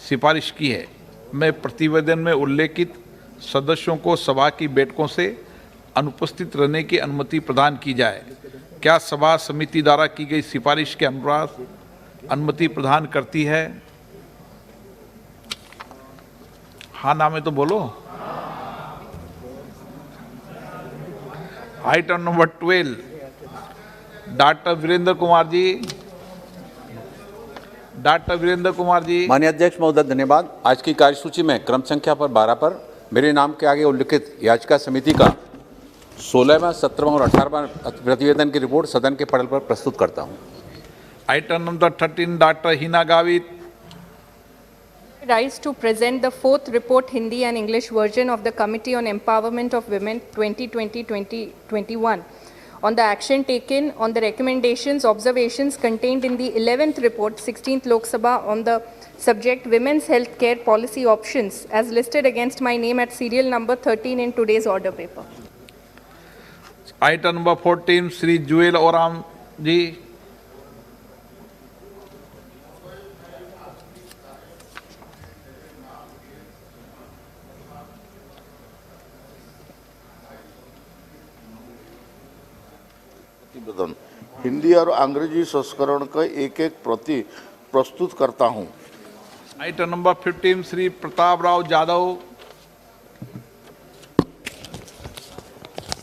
सिफारिश की है। मैं प्रतिवेदन में उल्लेखित सदस्यों को सभा की बैठकों से अनुपस्थित रहने की अनुमति प्रदान की जाए। क्या सभा समिति द्वारा की गई सिफारिश के अनुसार अनुमति प्रदान करती है? हाँ ना में तो बोलो। Item number 12, doctor Virendra Kumar ji. Doctor Virendra Kumar ji. माननीय अध्यक्ष महोदय, धन्यवाद। आज की कार्यसूची में क्रम संख्या पर 12 पर मेरे नाम के आगे उल्लिखित याचिका समिति का 16वां, 17वां और 18वां प्रतिवेदन की रिपोर्ट सदन के पटल पर प्रस्तुत करता हूं। Item number 13, doctor Hina Gavit. Rise to present the 4th report Hindi and English version of the Committee on Empowerment of Women 2020-2021 on the action taken on the recommendations, observations contained in the 11th report, 16th Lok Sabha on the subject Women's Health Care Policy Options as listed against my name at serial number 13 in today's order paper. Item number 14, Shri Jual Oram ji. Hindi और अंग्रेजी संस्करण का एक प्रति प्रस्तुत करता हूं। Item number 15, Shri Pratap Rao Jadhav.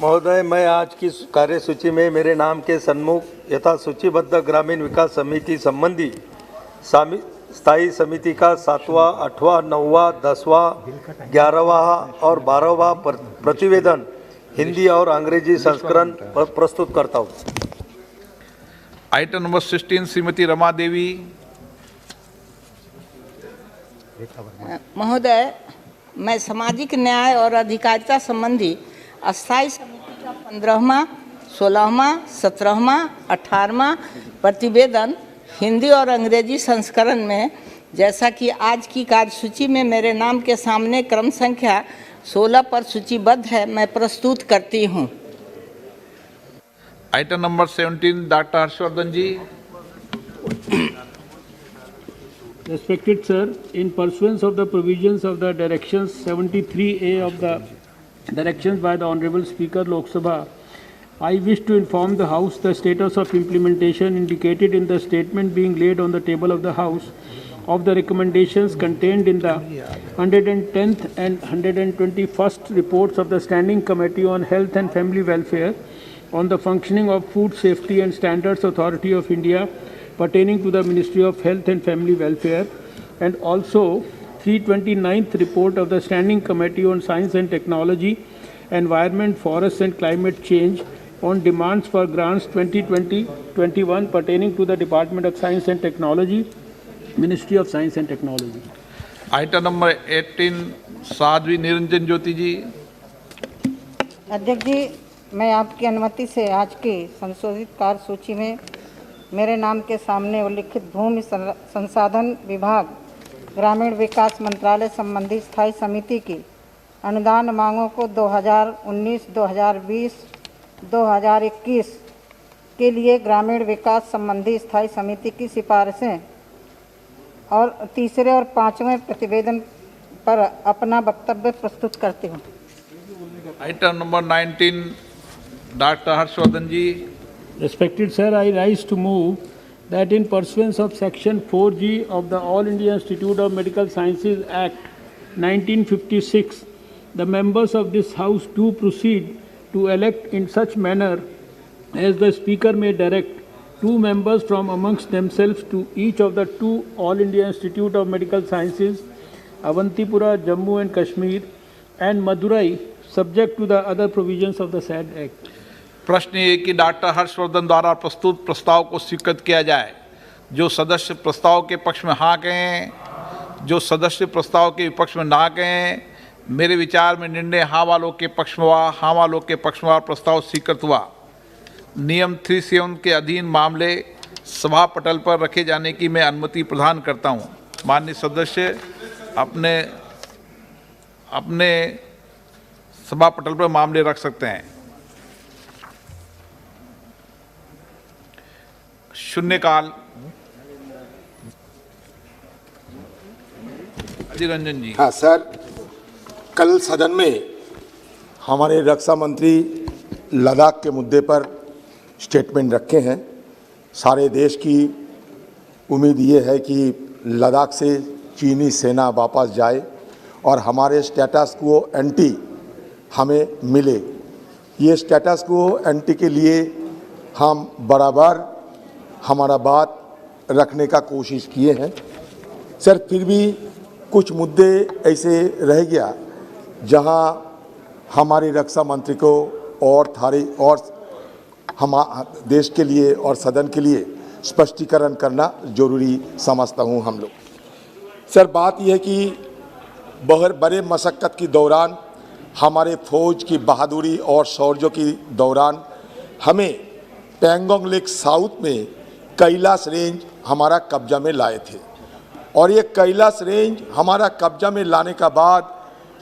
महोदय, मैं आज की कार्यसूची में मेरे नाम के सन्मुख यथा सूचीबद्ध ग्रामीण विकास समिति संबंधी स्थायी समिति का 7वां, 8वां, 9वां, 10वां, 11वां और 12वां प्रतिवेदन हिंदी और अंग्रेजी संस्करण प्रस्तुत करता हूँ। Item number 16, Shrimati Rama Devi. महोदय, मैं सामाजिक न्याय और अधिकारिता संबंधी अस्थायी समिति का 15वां, 16वां, 17वां, 18वां प्रतिवेदन हिंदी और अंग्रेजी संस्करण में, जैसा कि आज की कार्यसूची में मेरे नाम के सामने क्रम संख्या 16 पर सूचीबद्ध है, मैं प्रस्तुत करती हूँ। Item number 17, doctor Harshvardhan ji. Respected sir, in pursuance of the provisions of the directions 73A of the directions by the Honorable Speaker Lok Sabha, I wish to inform the House the status of implementation indicated in the statement being laid on the table of the House of the recommendations contained in the 110th and 121st reports of the Standing Committee on Health and Family Welfare on the functioning of Food Safety and Standards Authority of India pertaining to the Ministry of Health and Family Welfare, and also 329th report of the Standing Committee on Science and Technology, Environment, Forests and Climate Change on demands for grants 2020-21 pertaining to the Department of Science and Technology, Ministry of Science and Technology. Item number 18, Sadhvi Niranjan Jyoti ji. अध्यक्ष जी, मैं आपकी अनुमति से आज की संशोधित कार्यसूची में मेरे नाम के सामने उल्लिखित भूमि संसाधन विभाग, ग्रामीण विकास मंत्रालय संबंधी स्थायी समिति की अनुदान मांगों को 2019, 2020, 2021 के लिए ग्रामीण विकास संबंधी स्थायी समिति की सिफारिशें और तीसरे और पांचवें प्रतिवेदन पर अपना वक्तव्य प्रस्तुत करती हूँ। Item number 19, doctor Harshvardhan ji. Respected sir, I rise to move that in pursuance of Section 4G of the All India Institute of Medical Sciences Act 1956, the members of this House do proceed to elect in such manner as the Speaker may direct 2 members from amongst themselves to each of the 2 All India Institute of Medical Sciences, Avantipura, Jammu and Kashmir, and Madurai, subject to the other provisions of the said Act. प्रश्न ये कि doctor Harshvardhan द्वारा प्रस्तुत प्रस्ताव को स्वीकृत किया जाए। जो सदस्य प्रस्ताव के पक्ष में हाँ कहें, जो सदस्य प्रस्ताव के विपक्ष में ना कहें। मेरे विचार में निर्णय हाँ वालों के पक्ष में हुआ, हाँ वालों के पक्ष में प्रस्ताव स्वीकृत हुआ। नियम 37 के अधीन मामले सभा पटल पर रखे जाने की मैं अनुमति प्रदान करता हूँ। माननीय सदस्य अपने सभा पटल पर मामले रख सकते हैं। शून्यकाल। अधीर रंजन जी। हाँ सर, कल सदन में हमारे रक्षा मंत्री लद्दाख के मुद्दे पर स्टेटमेंट रखे हैं। सारे देश की उम्मीद ये है कि लद्दाख से चीनी सेना वापस जाए और हमारे स्टेटस को एंटी हमें मिले। ये स्टेटस को एंटी के लिए हम बराबर हमारा बात रखने का कोशिश किए हैं सर। फिर भी कुछ मुद्दे ऐसे रह गया जहां हमारे रक्षा मंत्री को और हम देश के लिए और सदन के लिए स्पष्टीकरण करना जरूरी समझता हूं हम लोग। सर बात यह है कि बहुत बड़े मशक्क़त के दौरान हमारे फौज की बहादुरी और शौर्य की दौरान हमें पैंगोंग लेक साउथ में कैलाश रेंज हमारा कब्जा में लाए थे और ये कैलाश रेंज हमारा कब्जा में लाने का बाद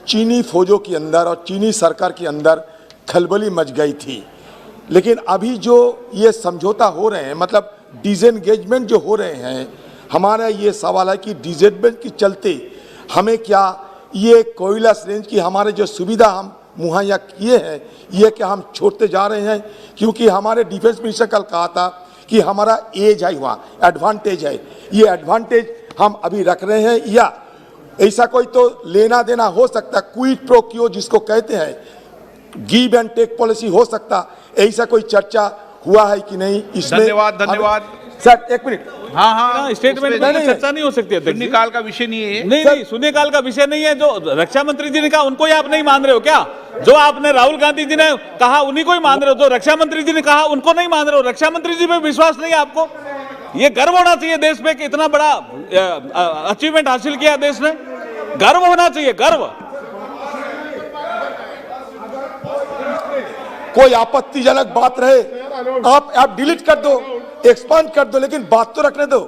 चीनी फौजों के अंदर और चीनी सरकार के अंदर खलबली मच गई थी। लेकिन अभी जो ये समझौता हो रहे हैं, मतलब डिसएंगेजमेंट जो हो रहे हैं, हमारा ये सवाल है कि डिसएंगेजमेंट के चलते हमें क्या ये कैलाश रेंज की हमारे जो सुविधा हम मुहैया किए हैं ये क्या हम छोड़ते जा रहे हैं? क्योंकि हमारे डिफेंस मिनिस्टर कल कहा था कि हमारा एज है, वहाँ एडवांटेज है, ये एडवांटेज हम अभी रख रहे हैं या ऐसा कोई तो लेना देना हो सकता, क्विड प्रो क्यो जिसको कहते हैं, गिव एंड टेक पॉलिसी हो सकता, ऐसा कोई चर्चा हुआ है कि नहीं? इसमें धन्यवाद सर एक मिनट। हाँ स्टेटमेंट में चर्चा नहीं हो सकती है। शून्यकाल का विषय नहीं है। नहीं शून्यकाल का विषय नहीं है। जो रक्षा मंत्री जी ने कहा उनको ही आप नहीं मान रहे हो क्या? जो आपने राहुल गांधी जी ने कहा उन्हीं को ही मान रहे हो। जो रक्षा मंत्री जी ने कहा उनको नहीं मान रहे हो। रक्षा मंत्री जी पे विश्वास नहीं है आपको? ये गर्व होना चाहिए देश पे कि इतना बड़ा अचीवमेंट हासिल किया देश ने। गर्व होना चाहिए, गर्व। कोई आपत्तिजनक बात रहे आप डिलीट कर दो, एक्सपांड कर दो, लेकिन बात तो रखने दो।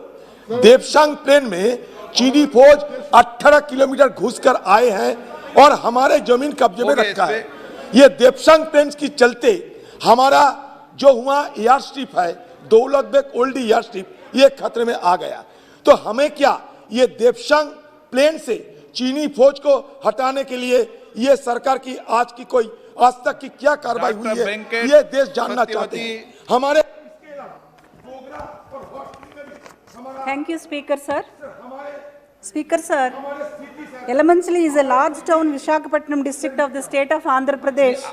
देवशांग प्लेन में चीनी फौज 18 किलोमीटर घुसकर आए हैं और हमारे जमीन कब्जे में रखा है। ये देवशांग प्लेन की चलते हमारा जो हुआ एयर स्ट्रिप है, Daulat Beg old air strip, ये खतरे में आ गया। तो हमें क्या ये देवशांग प्लेन से चीनी फौज को हटाने के लिए ये सरकार की आज की कोई आज तक की क्या कार्रवाई हुई है, ये देश जानना चाहते हैं। हमारे Thank you, Speaker sir. Speaker sir, Yalamanchali is a large town, Visakhapatnam district of the state of Andhra Pradesh.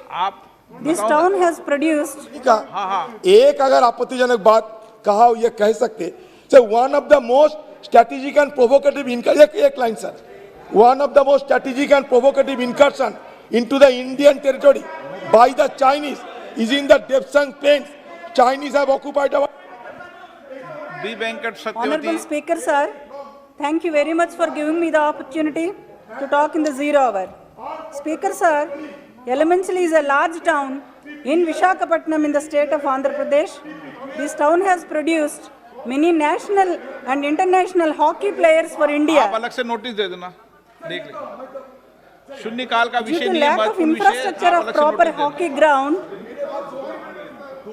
This town has produced. एक अगर आपत्तिजनक बात कहा ये कह सकते, so one of the most strategic and provocative एक line sir, one of the most strategic and provocative incursion into the Indian territory by the Chinese is in the Devsang Plains. Chinese have occupied our. Honorable Speaker sir, thank you very much for giving me the opportunity to talk in the 0 hour. Speaker sir, Yalamanchali is a large town in Visakhapatnam in the state of Andhra Pradesh. This town has produced many national and international hockey players for India. आप अलग से notice दे देना, देख ले। शून्यकाल का विषय नहीं है, lack of infrastructure of proper hockey ground,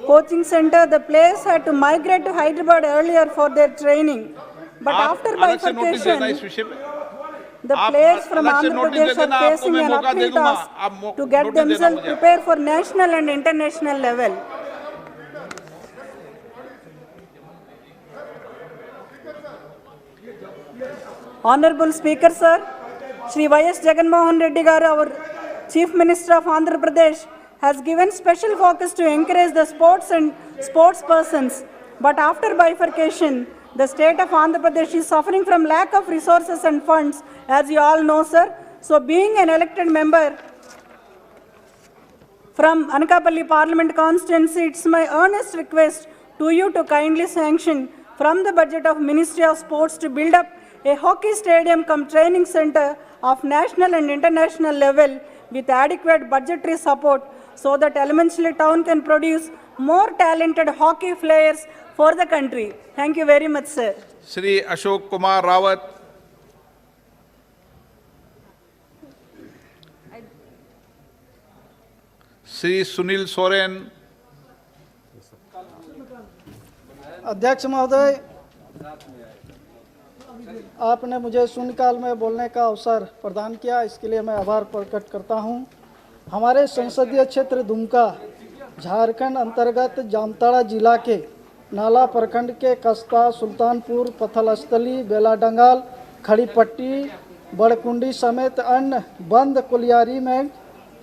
coaching center, the players had to migrate to Hyderabad earlier for their training. But after bifurcation, the players from Andhra Pradesh are facing an uphill task to get themselves prepared for national and international level. Honorable Speaker sir, Shri Y.S. Jagan Mohan Reddy garu, our Chief Minister of Andhra Pradesh, has given special focus to encourage the sports and sports persons. But after bifurcation, the state of Andhra Pradesh is suffering from lack of resources and funds, as you all know, sir. So being an elected member from Anakapalli Parliament constituency, it's my earnest request to you to kindly sanction from the budget of Ministry of Sports to build up a hockey stadium cum training center of national and international level with adequate budgetary support so that Yalamanchali town can produce more talented hockey players for the country. Thank you very much, sir. Shri Ashok Kumar Rawat. Shri Sunil Soren. अध्यक्ष महोदय, आपने मुझे शून्यकाल में बोलने का अवसर प्रदान किया, इसके लिए मैं आभार प्रकट करता हूं। हमारे संसदीय क्षेत्र दुमका झारखंड अंतर्गत जामताड़ा जिला के नाला प्रखंड के कस्ता, सुल्तानपुर, पथलस्थली, बेलाडंगाल, खड़ीपट्टी, बड़कुंडी समेत अन्य बंद कुलियारी में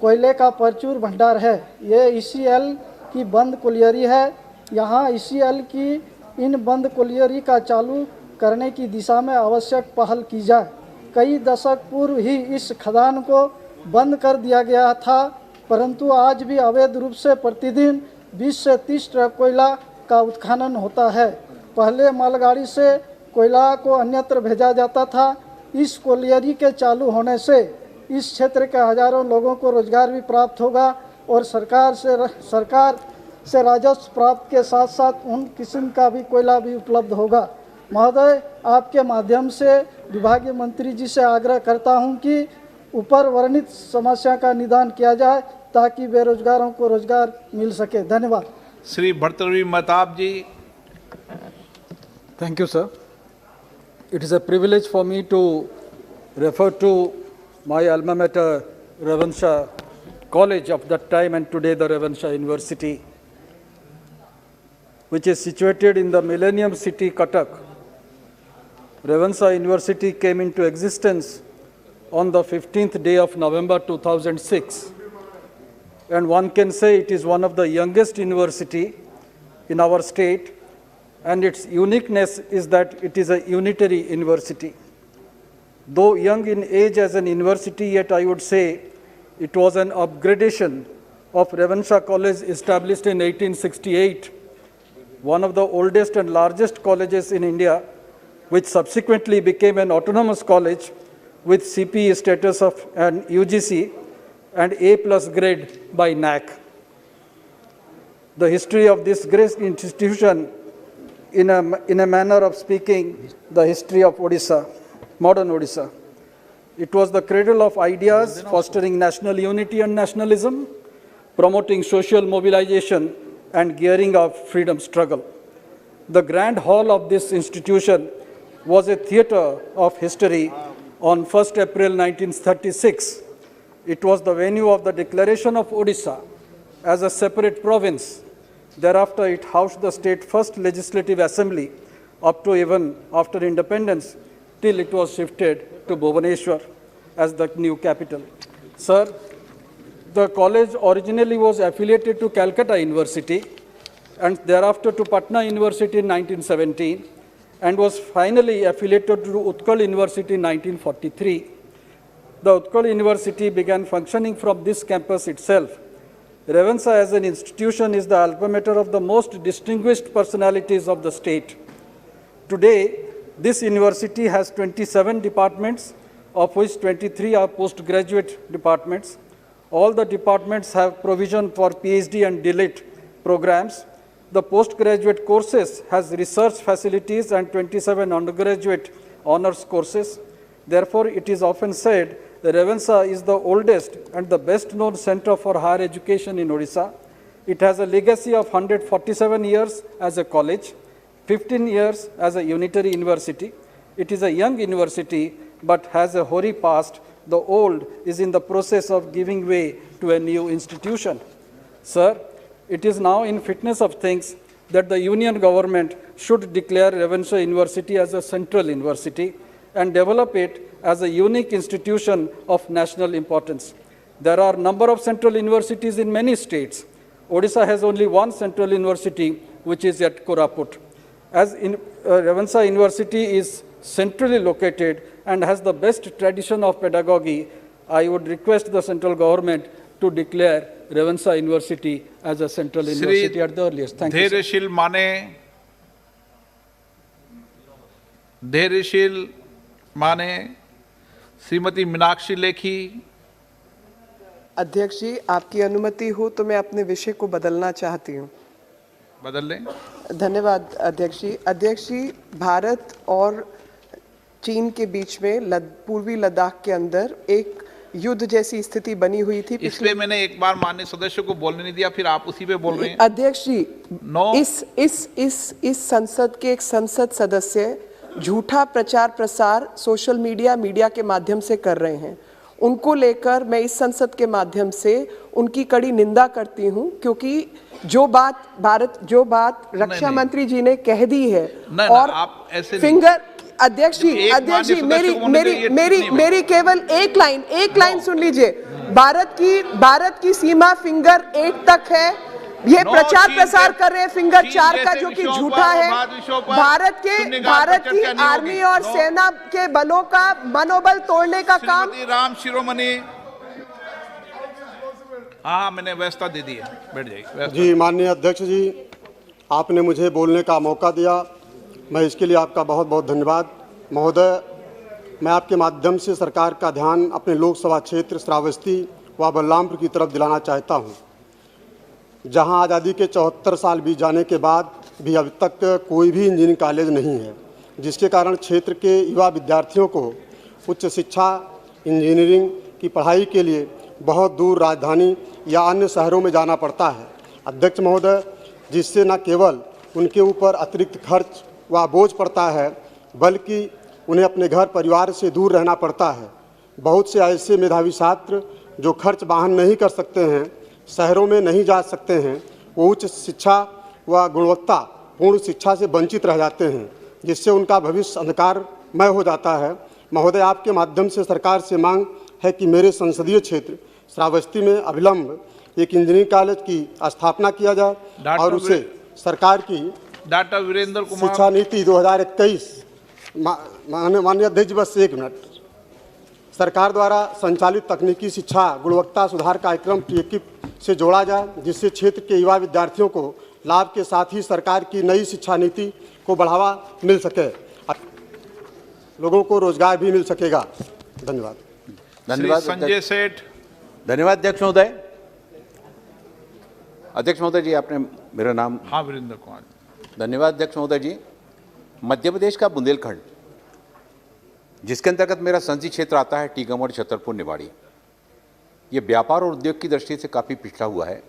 कोयले का प्रचुर भंडार है। ये ECL की बंद कुलियरी है। यहाँ ECL की इन बंद कुलियरी का चालू करने की दिशा में आवश्यक पहल की जाए। कई दशक पूर्व ही इस खदान को बंद कर दिया गया था, परंतु आज भी अवैध रूप से प्रतिदिन 20 से 30 ट्रक कोयला का उत्खनन होता है। पहले मालगाड़ी से कोयला को अन्यत्र भेजा जाता था। इस कोयलियरी के चालू होने से इस क्षेत्र के हजारों लोगों को रोजगार भी प्राप्त होगा और सरकार से राजस्व प्राप्त के साथ साथ उन किस्म का भी कोयला भी उपलब्ध होगा। महोदय, आपके माध्यम से विभागीय मंत्री जी से आग्रह करता हूं कि ऊपर वर्णित समस्या का निदान किया जाए ताकि बेरोजगारों को रोजगार मिल सके। धन्यवाद। श्री भर्तृहरि महताब जी। Thank you, sir. It is a privilege for me to refer to my alma mater, Ravansa College of that time and today the Ravansa University, which is situated in the Millennium City, Cuttack. Ravansa University came into existence on the 15th day of November 2006. And one can say it is one of the youngest university in our state, and its uniqueness is that it is a unitary university. Though young in age as an university, yet I would say it was an upgradation of Ravansa College established in 1868, one of the oldest and largest colleges in India, which subsequently became an autonomous college with CPE status of an UGC and A+ grade by NAC. the history of this great institution, in a manner of speaking, the history of Odisha, modern Odisha. It was the cradle of ideas, fostering national unity and nationalism, promoting social mobilization, and gearing up freedom struggle. The grand hall of this institution was a theatre of history on 1st April 1936. It was the venue of the declaration of Odisha as a separate province. Thereafter, it housed the state's first legislative assembly up to even after independence, till it was shifted to Bhubaneswar as the new capital. Sir, the college originally was affiliated to Calcutta University and thereafter to Patna University in 1917, and was finally affiliated to Utkal University in 1943. The Utkal University began functioning from this campus itself. Revensa as an institution is the alma mater of the most distinguished personalities of the state. Today, this university has 27 departments, of which 23 are postgraduate departments. All the departments have provision for PhD and DLit programs. The postgraduate courses has research facilities and 27 undergraduate honors courses. Therefore, it is often said that Revensa is the oldest and the best known center for higher education in Odisha. It has a legacy of 147 years as a college, 15 years as a unitary university. It is a young university but has a hoary past. The old is in the process of giving way to a new institution. Sir, it is now in fitness of things that the union government should declare Revensa University as a central university and develop it as a unique institution of national importance. There are a number of central universities in many states. Odisha has only one central university, which is at Koraput. As Revensa University is centrally located and has the best tradition of pedagogy, I would request the central government to declare Revensa University as a central university at the earliest. Thank you, sir. धैर्यशील माने श्रीमती मीनाक्षी लेखी। अध्यक्ष जी, आपकी अनुमति हो तो मैं अपने विषय को बदलना चाहती हूँ। बदल लें। धन्यवाद अध्यक्ष जी। अध्यक्ष जी, भारत और चीन के बीच में पूर्वी लद्दाख के अंदर एक युद्ध जैसी स्थिति बनी हुई थी। इसलिए मैंने एक बार माननीय सदस्य को बोलने नहीं दिया, फिर आप उसी पे बोल रहे हैं। अध्यक्ष जी, इस संसद के एक संसद सदस्य झूठा प्रचार प्रसार सोशल मीडिया के माध्यम से कर रहे हैं। उनको लेकर मैं इस संसद के माध्यम से उनकी कड़ी निंदा करती हूं, क्योंकि जो बात रक्षा मंत्री जी ने कह दी है और आप ऐसे फिंगर अध्यक्ष जी मेरी केवल एक लाइन सुन लीजिए। भारत की सीमा फिंगर 8 तक है। ये प्रचार प्रसार कर रहे हैं फिंगर 4 का, जो कि झूठा है। भारत की आर्मी और सेना के बलों का मनोबल तोड़ने का काम। राम शिरोमणि, हाँ मैंने व्यवस्था दे दी है, बैठ जाइए। जी माननीय अध्यक्ष जी, आपने मुझे बोलने का मौका दिया, मैं इसके लिए आपका बहुत बहुत धन्यवाद। महोदय, मैं आपके माध्यम से सरकार का ध्यान अपने लोकसभा क्षेत्र श्रावस्ती व बलरामपुर की तरफ दिलाना चाहता हूं, जहां आज़ादी के 74 साल बीत जाने के बाद भी अभी तक कोई भी इंजीनियरिंग कॉलेज नहीं है, जिसके कारण क्षेत्र के युवा विद्यार्थियों को उच्च शिक्षा इंजीनियरिंग की पढ़ाई के लिए बहुत दूर राजधानी या अन्य शहरों में जाना पड़ता है। अध्यक्ष महोदय, जिससे न केवल उनके ऊपर अतिरिक्त खर्च व बोझ पड़ता है, बल्कि उन्हें अपने घर परिवार से दूर रहना पड़ता है। बहुत से ऐसे मेधावी छात्र जो खर्च वहन नहीं कर सकते हैं, शहरों में नहीं जा सकते हैं, वो उच्च शिक्षा व गुणवत्तापूर्ण शिक्षा से वंचित रह जाते हैं, जिससे उनका भविष्य अंधकारमय हो जाता है। महोदय, आपके माध्यम से सरकार से मांग है कि मेरे संसदीय क्षेत्र श्रावस्ती में अविलंब एक इंजीनियरिंग कॉलेज की स्थापना किया जाए और उसे सरकार की डॉक्टर वीरेंद्र कुमार शिक्षा नीति 2021 माननीय अध्यक्ष जी, बस 1 मिनट, सरकार द्वारा संचालित तकनीकी शिक्षा गुणवत्ता सुधार कार्यक्रम प्रीकिप से जोड़ा जाए, जिससे क्षेत्र के युवा विद्यार्थियों को लाभ के साथ ही सरकार की नई शिक्षा नीति को बढ़ावा मिल सके, लोगों को रोजगार भी मिल सकेगा। धन्यवाद। धन्यवाद संजय सेठ। धन्यवाद अध्यक्ष महोदय। अध्यक्ष महोदय जी, आपने मेरा नाम। हाँ, वीरेंद्र कुमार। धन्यवाद अध्यक्ष महोदय जी। मध्य प्रदेश का बुंदेलखंड, जिसके अंतर्गत मेरा संसदीय क्षेत्र आता है, टीकमगढ़, छतरपुर, निवाड़ी, ये व्यापार और उद्योग की दृष्टि से काफ़ी पिछड़ा हुआ है।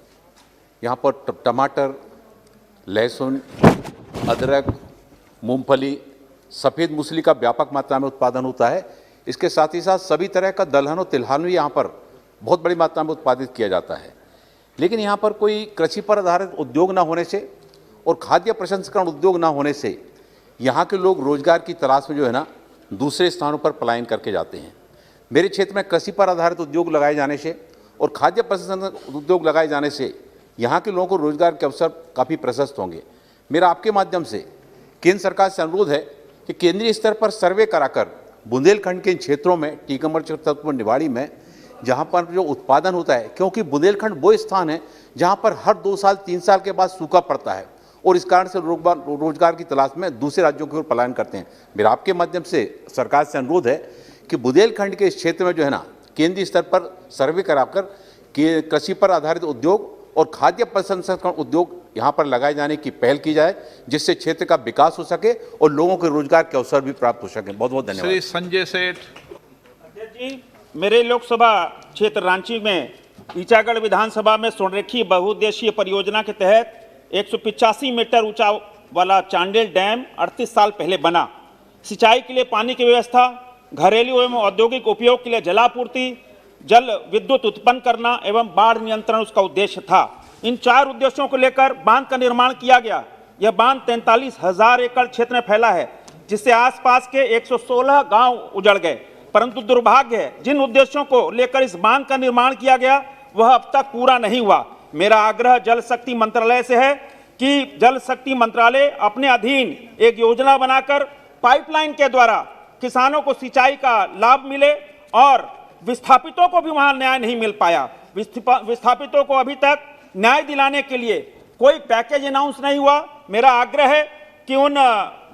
यहाँ पर टमाटर, लहसुन, अदरक, मूंगफली, सफ़ेद मूसली का व्यापक मात्रा में उत्पादन होता है। इसके साथ ही साथ सभी तरह का दलहन और तिलहन भी यहाँ पर बहुत बड़ी मात्रा में उत्पादित किया जाता है। लेकिन यहाँ पर कोई कृषि पर आधारित उद्योग न होने से और खाद्य प्रसंस्करण उद्योग न होने से यहाँ के लोग रोजगार की तलाश में जो है ना दूसरे स्थानों पर पलायन करके जाते हैं। मेरे क्षेत्र में कृषि पर आधारित उद्योग लगाए जाने से और खाद्य प्रसंस्करण उद्योग लगाए जाने से यहाँ के लोगों को रोजगार के अवसर काफ़ी प्रशस्त होंगे। मेरा आपके माध्यम से केंद्र सरकार से अनुरोध है कि केंद्रीय स्तर पर सर्वे कराकर बुंदेलखंड के इन क्षेत्रों में, टीकमगढ़, छतरपुर, निवाड़ी में, जहाँ पर जो उत्पादन होता है, क्योंकि बुंदेलखंड वो स्थान है जहाँ पर हर 2 साल 3 साल के बाद सूखा पड़ता है और इस कारण से रोजगार की तलाश में दूसरे राज्यों की ओर पलायन करते हैं। मेरा आपके माध्यम से सरकार से अनुरोध है कि बुंदेलखंड के इस क्षेत्र में जो है ना केंद्रीय स्तर पर सर्वे कराकर कृषि पर आधारित उद्योग और खाद्य प्रसंस्करण उद्योग यहाँ पर लगाए जाने की पहल की जाए, जिससे क्षेत्र का विकास हो सके और लोगों को रोजगार के अवसर भी प्राप्त हो सके। बहुत बहुत धन्यवाद। श्री संजय सेठ। अध्यक्ष जी, मेरे लोकसभा क्षेत्र रांची में ईचागढ़ विधानसभा में स्वर्णरेखी बहुउद्देशीय परियोजना के तहत 185 मीटर ऊंचा वाला चांडेल डैम 38 साल पहले बना। सिंचाई के लिए पानी की व्यवस्था, घरेलू एवं औद्योगिक उपयोग के लिए जलापूर्ति, जल विद्युत उत्पन्न करना एवं बाढ़ नियंत्रण उसका उद्देश्य था। इन 4 उद्देश्यों को लेकर बांध का निर्माण किया गया। यह बांध 43,000 एकड़ क्षेत्र में फैला है, जिससे आसपास के 116 गांव उजड़ गए। परंतु दुर्भाग्य है, जिन उद्देश्यों को लेकर इस बांध का निर्माण किया गया वह अब तक पूरा नहीं हुआ। मेरा आग्रह जल शक्ति मंत्रालय से है कि जल शक्ति मंत्रालय अपने अधीन एक योजना बनाकर पाइपलाइन के द्वारा किसानों को सिंचाई का लाभ मिले और विस्थापितों को भी वहां न्याय नहीं मिल पाया। विस्थापितों को अभी तक न्याय दिलाने के लिए कोई पैकेज अनाउंस नहीं हुआ। मेरा आग्रह है कि उन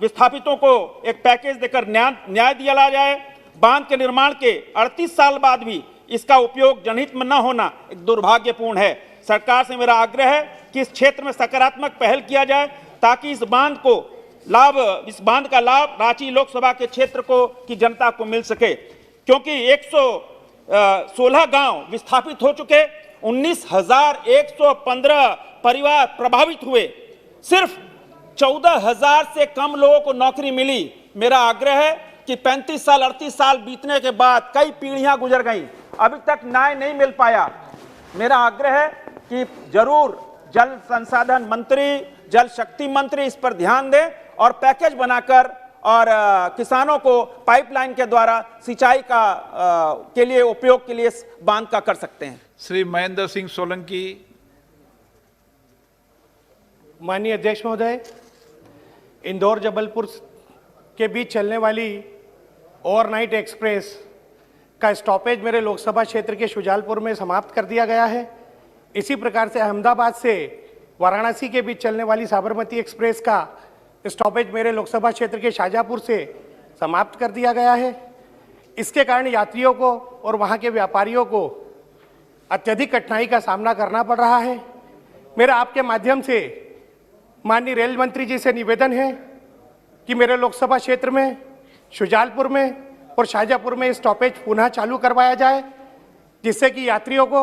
विस्थापितों को एक पैकेज देकर न्याय दिया जाए। बांध के निर्माण के 38 साल बाद भी इसका उपयोग जनहित में न होना एक दुर्भाग्यपूर्ण है। सरकार से मेरा आग्रह है कि इस क्षेत्र में सकारात्मक पहल किया जाए ताकि इस बांध का लाभ रांची लोकसभा के क्षेत्र की जनता को मिल सके, क्योंकि 116 गांव विस्थापित हो चुके, 19,115 परिवार प्रभावित हुए, सिर्फ 14,000 से कम लोगों को नौकरी मिली। मेरा आग्रह है कि 35 साल 38 साल बीतने के बाद कई पीढ़ियां गुजर गईं, अभी तक न्याय नहीं मिल पाया। मेरा आग्रह है कि जरूर जल संसाधन मंत्री, जल शक्ति मंत्री इस पर ध्यान दें और पैकेज बनाकर और किसानों को पाइपलाइन के द्वारा सिंचाई के लिए उपयोग के लिए इस बांध का कर सकते हैं। श्री महेंद्र सिंह सोलंकी। माननीय अध्यक्ष महोदय, इंदौर जबलपुर के बीच चलने वाली ओवरनाइट एक्सप्रेस का स्टॉपेज मेरे लोकसभा क्षेत्र के शुजालपुर में समाप्त कर दिया गया है। इसी प्रकार से अहमदाबाद से वाराणसी के बीच चलने वाली साबरमती एक्सप्रेस का स्टॉपेज मेरे लोकसभा क्षेत्र के शाहजहाँपुर से समाप्त कर दिया गया है। इसके कारण यात्रियों को और वहाँ के व्यापारियों को अत्यधिक कठिनाई का सामना करना पड़ रहा है। मेरा आपके माध्यम से माननीय रेल मंत्री जी से निवेदन है कि मेरे लोकसभा क्षेत्र में शुजालपुर में और शाहजहाँपुर में स्टॉपेज पुनः चालू करवाया जाए, जिससे कि यात्रियों को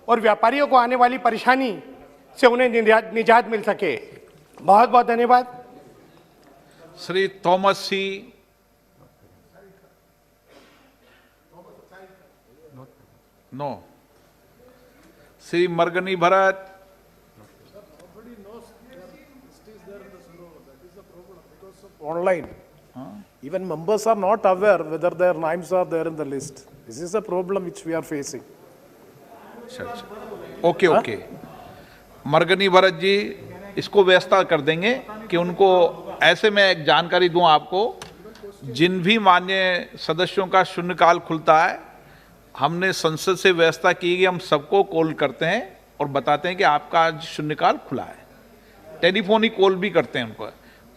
और व्यापारियों को आने वाली परेशानी से उन्हें निजात मिल सके। बहुत बहुत धन्यवाद। Shri Thomas C. No. Shri Margani Bharat. Online. Even members are not aware whether their names are there in the list. This is a problem which we are facing. Okay. Margani Bharat ji, इसको व्यवस्था कर देंगे कि उनको ऐसे में एक जानकारी दूं आपको, जिन भी माननीय सदस्यों का शून्यकाल खुलता है, हमने संसद से व्यवस्था की कि हम सबको कॉल करते हैं और बताते हैं कि आपका आज शून्यकाल खुला है। टेलीफोनिक कॉल भी करते हैं उनको।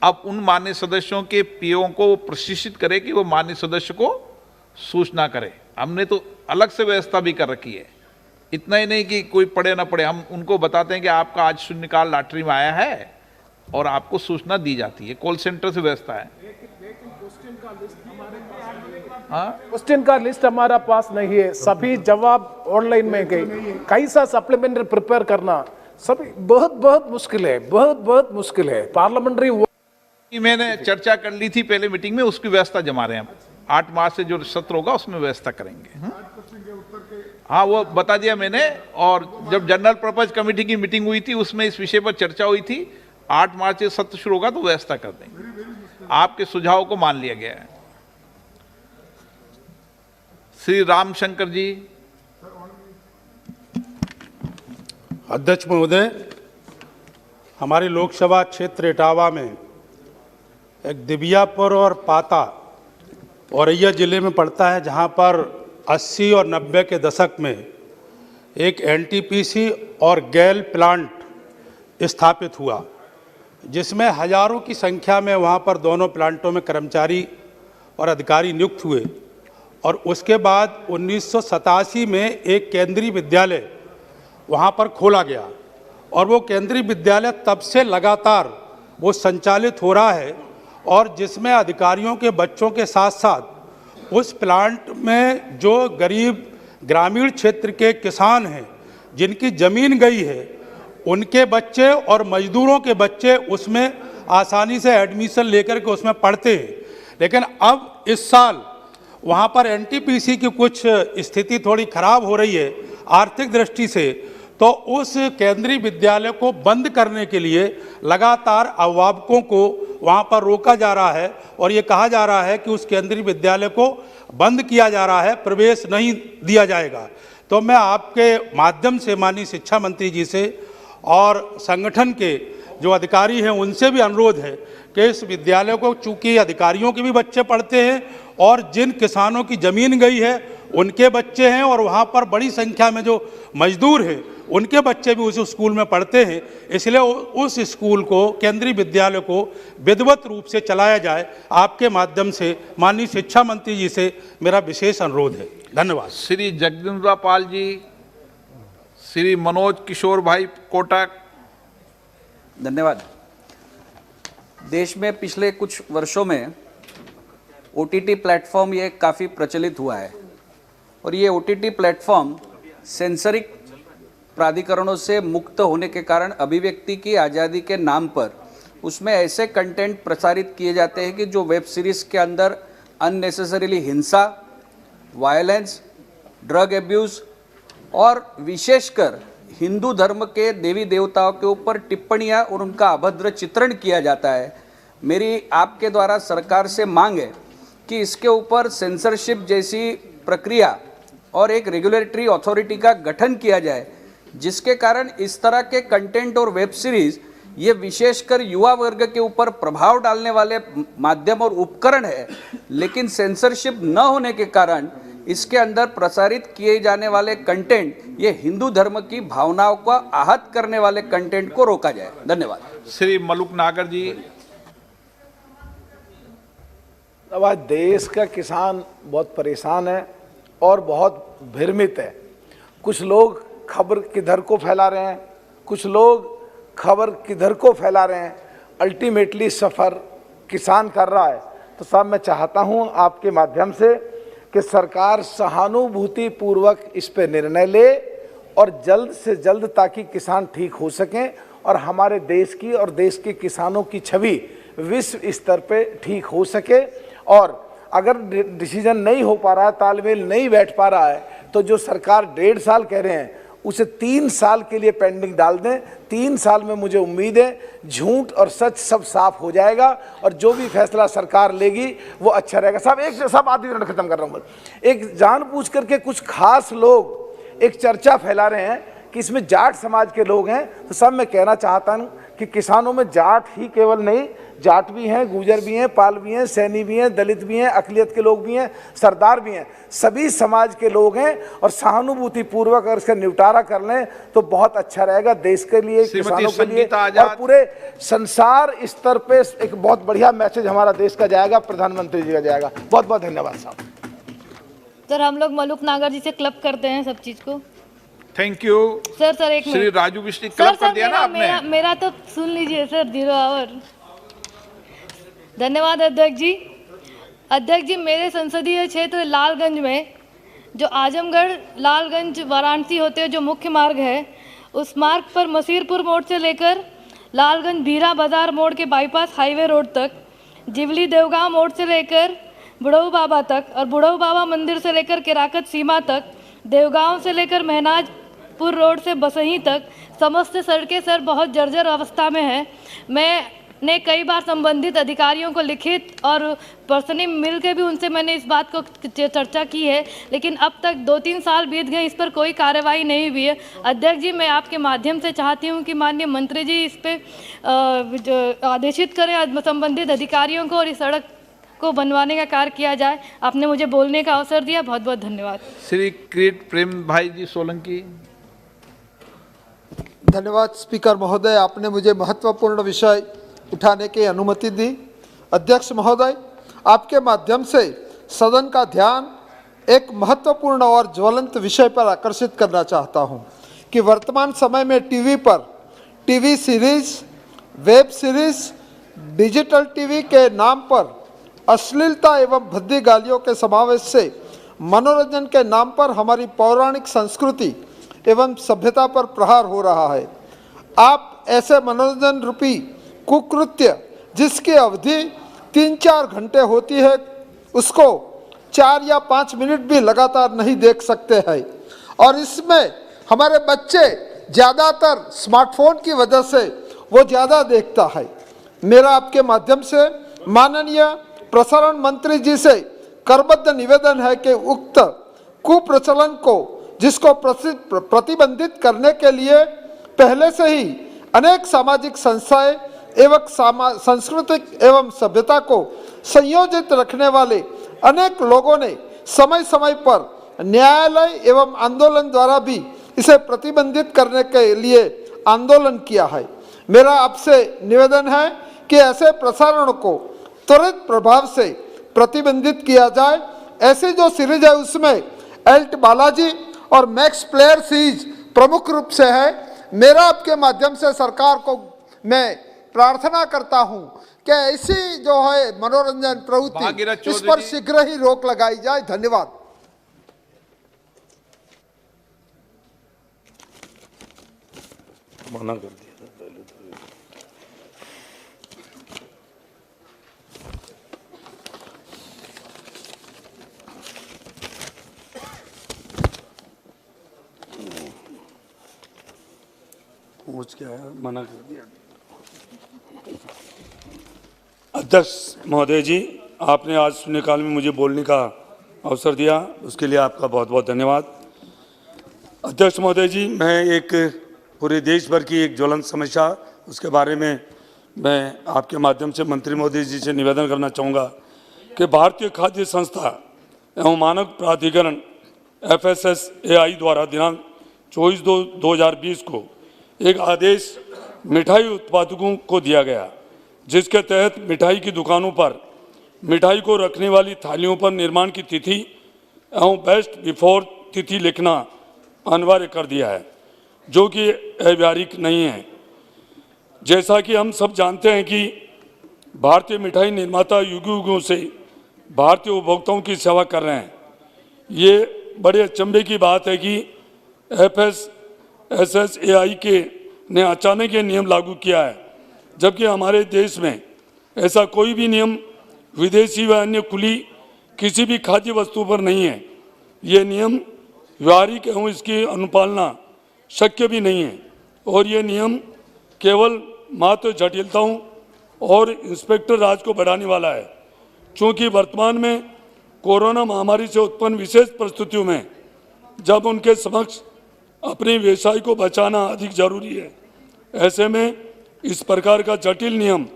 अब उन मान्य सदस्यों के पीओ को प्रशिक्षित करें कि वो मान्य सदस्य को सूचना करें। हमने तो अलग से व्यवस्था भी कर रखी है। इतना ही नहीं कि कोई पढ़े ना पढ़े, हम उनको बताते हैं कि आपका आज शून्यकाल लॉटरी में आया है और आपको सूचना दी जाती है। कॉल सेंटर से व्यवस्था है। क्वेश्चन का लिस्ट हमारा पास नहीं है, सभी जवाब ऑनलाइन में गए। कैसा सप्लीमेंट्री प्रिपेयर करना सभी बहुत मुश्किल है, बहुत मुश्किल है। पार्लियामेंट्री मैंने चर्चा कर ली थी पहले मीटिंग में, उसकी व्यवस्था जमा रहे हैं। 8 मार्च से जो सत्र होगा उसमें व्यवस्था करेंगे। हाँ, वो बता दिया मैंने। और जब जनरल पर्पज कमेटी की मीटिंग हुई थी उसमें इस विषय पर चर्चा हुई थी। 8 मार्च से सत्र शुरू होगा तो व्यवस्था कर देंगे। आपके सुझाव को मान लिया गया है। श्री रामशंकर जी। अध्यक्ष महोदय, हमारी लोकसभा क्षेत्र इटावा में एक दिव्यापुर और पाता औरैया जिले में पड़ता है, जहां पर 80 और 90 के दशक में एक एनटीपीसी और गैल प्लांट स्थापित हुआ, जिसमें हजारों की संख्या में वहां पर दोनों प्लांटों में कर्मचारी और अधिकारी नियुक्त हुए। और उसके बाद 1987 में एक केंद्रीय विद्यालय वहाँ पर खोला गया और वो केंद्रीय विद्यालय तब से लगातार वो संचालित हो रहा है, और जिसमें अधिकारियों के बच्चों के साथ साथ उस प्लांट में जो गरीब ग्रामीण क्षेत्र के किसान हैं जिनकी ज़मीन गई है, उनके बच्चे और मजदूरों के बच्चे उसमें आसानी से एडमिशन लेकर के उसमें पढ़ते हैं। लेकिन अब इस साल वहाँ पर एनटीपीसी की कुछ स्थिति थोड़ी खराब हो रही है आर्थिक दृष्टि से, तो उस केंद्रीय विद्यालय को बंद करने के लिए लगातार अभिभावकों को वहाँ पर रोका जा रहा है और ये कहा जा रहा है कि उस केंद्रीय विद्यालय को बंद किया जा रहा है, प्रवेश नहीं दिया जाएगा। तो मैं आपके माध्यम से माननीय शिक्षा मंत्री जी से और संगठन के जो अधिकारी हैं उनसे भी अनुरोध है कि इस विद्यालय को, चूँकि अधिकारियों के भी बच्चे पढ़ते हैं और जिन किसानों की ज़मीन गई है उनके बच्चे हैं और वहाँ पर बड़ी संख्या में जो मजदूर हैं उनके बच्चे भी उस स्कूल में पढ़ते हैं, इसलिए उस स्कूल को, केंद्रीय विद्यालय को विधिवत रूप से चलाया जाए। आपके माध्यम से माननीय शिक्षा मंत्री जी से मेरा विशेष अनुरोध है। धन्यवाद। श्री जगदम्बा पाल जी। श्री मनोज किशोर भाई कोटक। धन्यवाद। देश में पिछले कुछ वर्षों में ओटीटी प्लेटफॉर्म ये काफ़ी प्रचलित हुआ है और ये ओटीटी प्लेटफॉर्म सेंसरिक प्राधिकरणों से मुक्त होने के कारण अभिव्यक्ति की आज़ादी के नाम पर उसमें ऐसे कंटेंट प्रसारित किए जाते हैं कि जो वेब सीरीज़ के अंदर अननेसेसरीली हिंसा, वायलेंस, ड्रग एब्यूज़ और विशेषकर हिंदू धर्म के देवी देवताओं के ऊपर टिप्पणियां और उनका अभद्र चित्रण किया जाता है। मेरी आपके द्वारा सरकार से मांग है कि इसके ऊपर सेंसरशिप जैसी प्रक्रिया और एक रेगुलेटरी अथॉरिटी का गठन किया जाए, जिसके कारण इस तरह के कंटेंट और वेब सीरीज़ ये विशेषकर युवा वर्ग के ऊपर प्रभाव डालने वाले माध्यम और उपकरण है, लेकिन सेंसरशिप न होने के कारण इसके अंदर प्रसारित किए जाने वाले कंटेंट ये हिंदू धर्म की भावनाओं को आहत करने वाले कंटेंट को रोका जाए। धन्यवाद। श्री मलुक नागर जी। अब आज देश का किसान बहुत परेशान है और बहुत भ्रमित है। कुछ लोग खबर किधर को फैला रहे हैं, कुछ लोग खबर किधर को फैला रहे हैं। अल्टीमेटली सफ़र किसान कर रहा है। तो साहब, मैं चाहता हूं आपके माध्यम से कि सरकार सहानुभूति पूर्वक इस पे निर्णय ले और जल्द से जल्द, ताकि किसान ठीक हो सकें और हमारे देश की और देश के किसानों की छवि विश्व स्तर पे ठीक हो सके। और अगर डिसीजन नहीं हो पा रहा है, तालमेल नहीं बैठ पा रहा है, तो जो सरकार 1.5 साल कह रहे हैं उसे 3 साल के लिए पेंडिंग डाल दें। 3 साल में मुझे उम्मीद है झूठ और सच सब साफ हो जाएगा और जो भी फैसला सरकार लेगी वो अच्छा रहेगा। साहब, एक सब आधी मिनट खत्म कर रहा हूँ। एक जानबूझ करके कुछ खास लोग एक चर्चा फैला रहे हैं कि इसमें जाट समाज के लोग हैं। तो सब मैं कहना चाहता हूँ कि किसानों में जाट ही केवल नहीं, जाट भी हैं, गुजर भी हैं, पाल भी हैं, सैनी भी हैं, दलित भी हैं, अकलियत के लोग भी हैं, सरदार भी हैं, सभी समाज के लोग हैं। और सहानुभूति पूर्वक अगर इसका निपटारा कर लें तो बहुत अच्छा रहेगा देश के लिए, किसानों के लिए और पूरे संसार स्तर पे एक बहुत बढ़िया मैसेज हमारा देश का जाएगा, प्रधानमंत्री जी का जाएगा। बहुत बहुत धन्यवाद साहब। सर, हम लोग मलुक नागर जी से क्लब करते हैं सब चीज़ को। थैंक यू सर एक श्री मिनट। राजू बिष्ट क्लब कर दिया ना आपने। मेरा तो सुन लीजिए सर, 0 आवर। धन्यवाद अध्यक्ष जी। अध्यक्ष जी, मेरे संसदीय क्षेत्र लालगंज में जो आजमगढ़ लालगंज वाराणसी होते हुए जो मुख्य मार्ग है, उस मार्ग पर मसीरपुर मोड़ से लेकर लालगंज भीरा बाजार मोड़ के बाईपास हाईवे रोड तक, जिवली देवगांव मोड़ से लेकर बुढ़ऊ बाबा तक और बुढ़ऊ बाबा मंदिर से लेकर केराकत सीमा तक, देवगांव से लेकर महनाजपुर रोड से बसही तक समस्त सड़कें सर बहुत जर्जर अवस्था में है। मैंने कई बार संबंधित अधिकारियों को लिखित और पर्सनली मिल के भी उनसे मैंने इस बात को चर्चा की है, लेकिन अब तक 2-3 साल बीत गए, इस पर कोई कार्रवाई नहीं हुई है। अध्यक्ष जी, मैं आपके माध्यम से चाहती हूं कि माननीय मंत्री जी इस पे आदेशित करें संबंधित अधिकारियों को और इस सड़क को बनवाने का कार्य किया जाए। आपने मुझे बोलने का अवसर दिया, बहुत बहुत धन्यवाद। श्री क्रीट प्रेम भाई जी सोलंकी। धन्यवाद स्पीकर महोदय, आपने मुझे महत्वपूर्ण विषय उठाने की अनुमति दी। अध्यक्ष महोदय, आपके माध्यम से सदन का ध्यान एक महत्वपूर्ण और ज्वलंत विषय पर आकर्षित करना चाहता हूं कि वर्तमान समय में टीवी पर TV series, web series, digital TV के नाम पर अश्लीलता एवं भद्दी गालियों के समावेश से मनोरंजन के नाम पर हमारी पौराणिक संस्कृति एवं सभ्यता पर प्रहार हो रहा है। आप ऐसे मनोरंजन रूपी कुकृत्य जिसकी अवधि 3-4 घंटे होती है, उसको 4 या 5 मिनट भी लगातार नहीं देख सकते हैं, और इसमें हमारे बच्चे ज़्यादातर स्मार्टफोन की वजह से वो ज़्यादा देखता है। मेरा आपके माध्यम से माननीय प्रसारण मंत्री जी से करबद्ध निवेदन है कि उक्त कुप्रचलन को जिसको प्रतिबंधित करने के लिए पहले से ही अनेक सामाजिक संस्थाएं एवं सांस्कृतिक एवं सभ्यता को संयोजित रखने वाले अनेक लोगों ने समय समय पर न्यायालय एवं आंदोलन द्वारा भी इसे प्रतिबंधित करने के लिए आंदोलन किया है। मेरा आपसे निवेदन है कि ऐसे प्रसारण को त्वरित प्रभाव से प्रतिबंधित किया जाए। ऐसे जो सीरीज है उसमें एल्ट बालाजी और मैक्स प्लेयर सीरीज प्रमुख रूप से है। मेरा आपके माध्यम से सरकार को मैं प्रार्थना करता हूं कि ऐसी जो है मनोरंजन प्रवृत्ति इस पर शीघ्र ही रोक लगाई जाए। धन्यवाद। मना कर दिया। क्या है, मना कर दिया। अध्यक्ष महोदय जी, आपने आज शून्यकाल में मुझे बोलने का अवसर दिया, उसके लिए आपका बहुत बहुत धन्यवाद। अध्यक्ष महोदय जी, मैं एक पूरे देश भर की एक ज्वलंत समस्या उसके बारे में मैं आपके माध्यम से मंत्री महोदय जी से निवेदन करना चाहूँगा कि भारतीय खाद्य संस्था एवं मानक प्राधिकरण FSSAI द्वारा दिनांक 24/2/2020 को एक आदेश मिठाई उत्पादकों को दिया गया, जिसके तहत मिठाई की दुकानों पर मिठाई को रखने वाली थालियों पर निर्माण की तिथि एवं बेस्ट बिफोर तिथि लिखना अनिवार्य कर दिया है, जो कि अव्यवहारिक नहीं है। जैसा कि हम सब जानते हैं कि भारतीय मिठाई निर्माता युगों से भारतीय उपभोक्ताओं की सेवा कर रहे हैं। ये बड़े अचंभे की बात है कि FSSAI ने अचानक ये नियम लागू किया है, जबकि हमारे देश में ऐसा कोई भी नियम विदेशी व अन्य खुली किसी भी खाद्य वस्तु पर नहीं है। ये नियम व्यवहारिक एवं इसकी अनुपालना शक्य भी नहीं है, और ये नियम केवल मात्र जटिलताओं और इंस्पेक्टर राज को बढ़ाने वाला है। चूँकि वर्तमान में कोरोना महामारी से उत्पन्न विशेष परिस्थितियों में जब उनके समक्ष अपने व्यवसाय को बचाना अधिक जरूरी है, ऐसे में इस प्रकार का जटिल नियम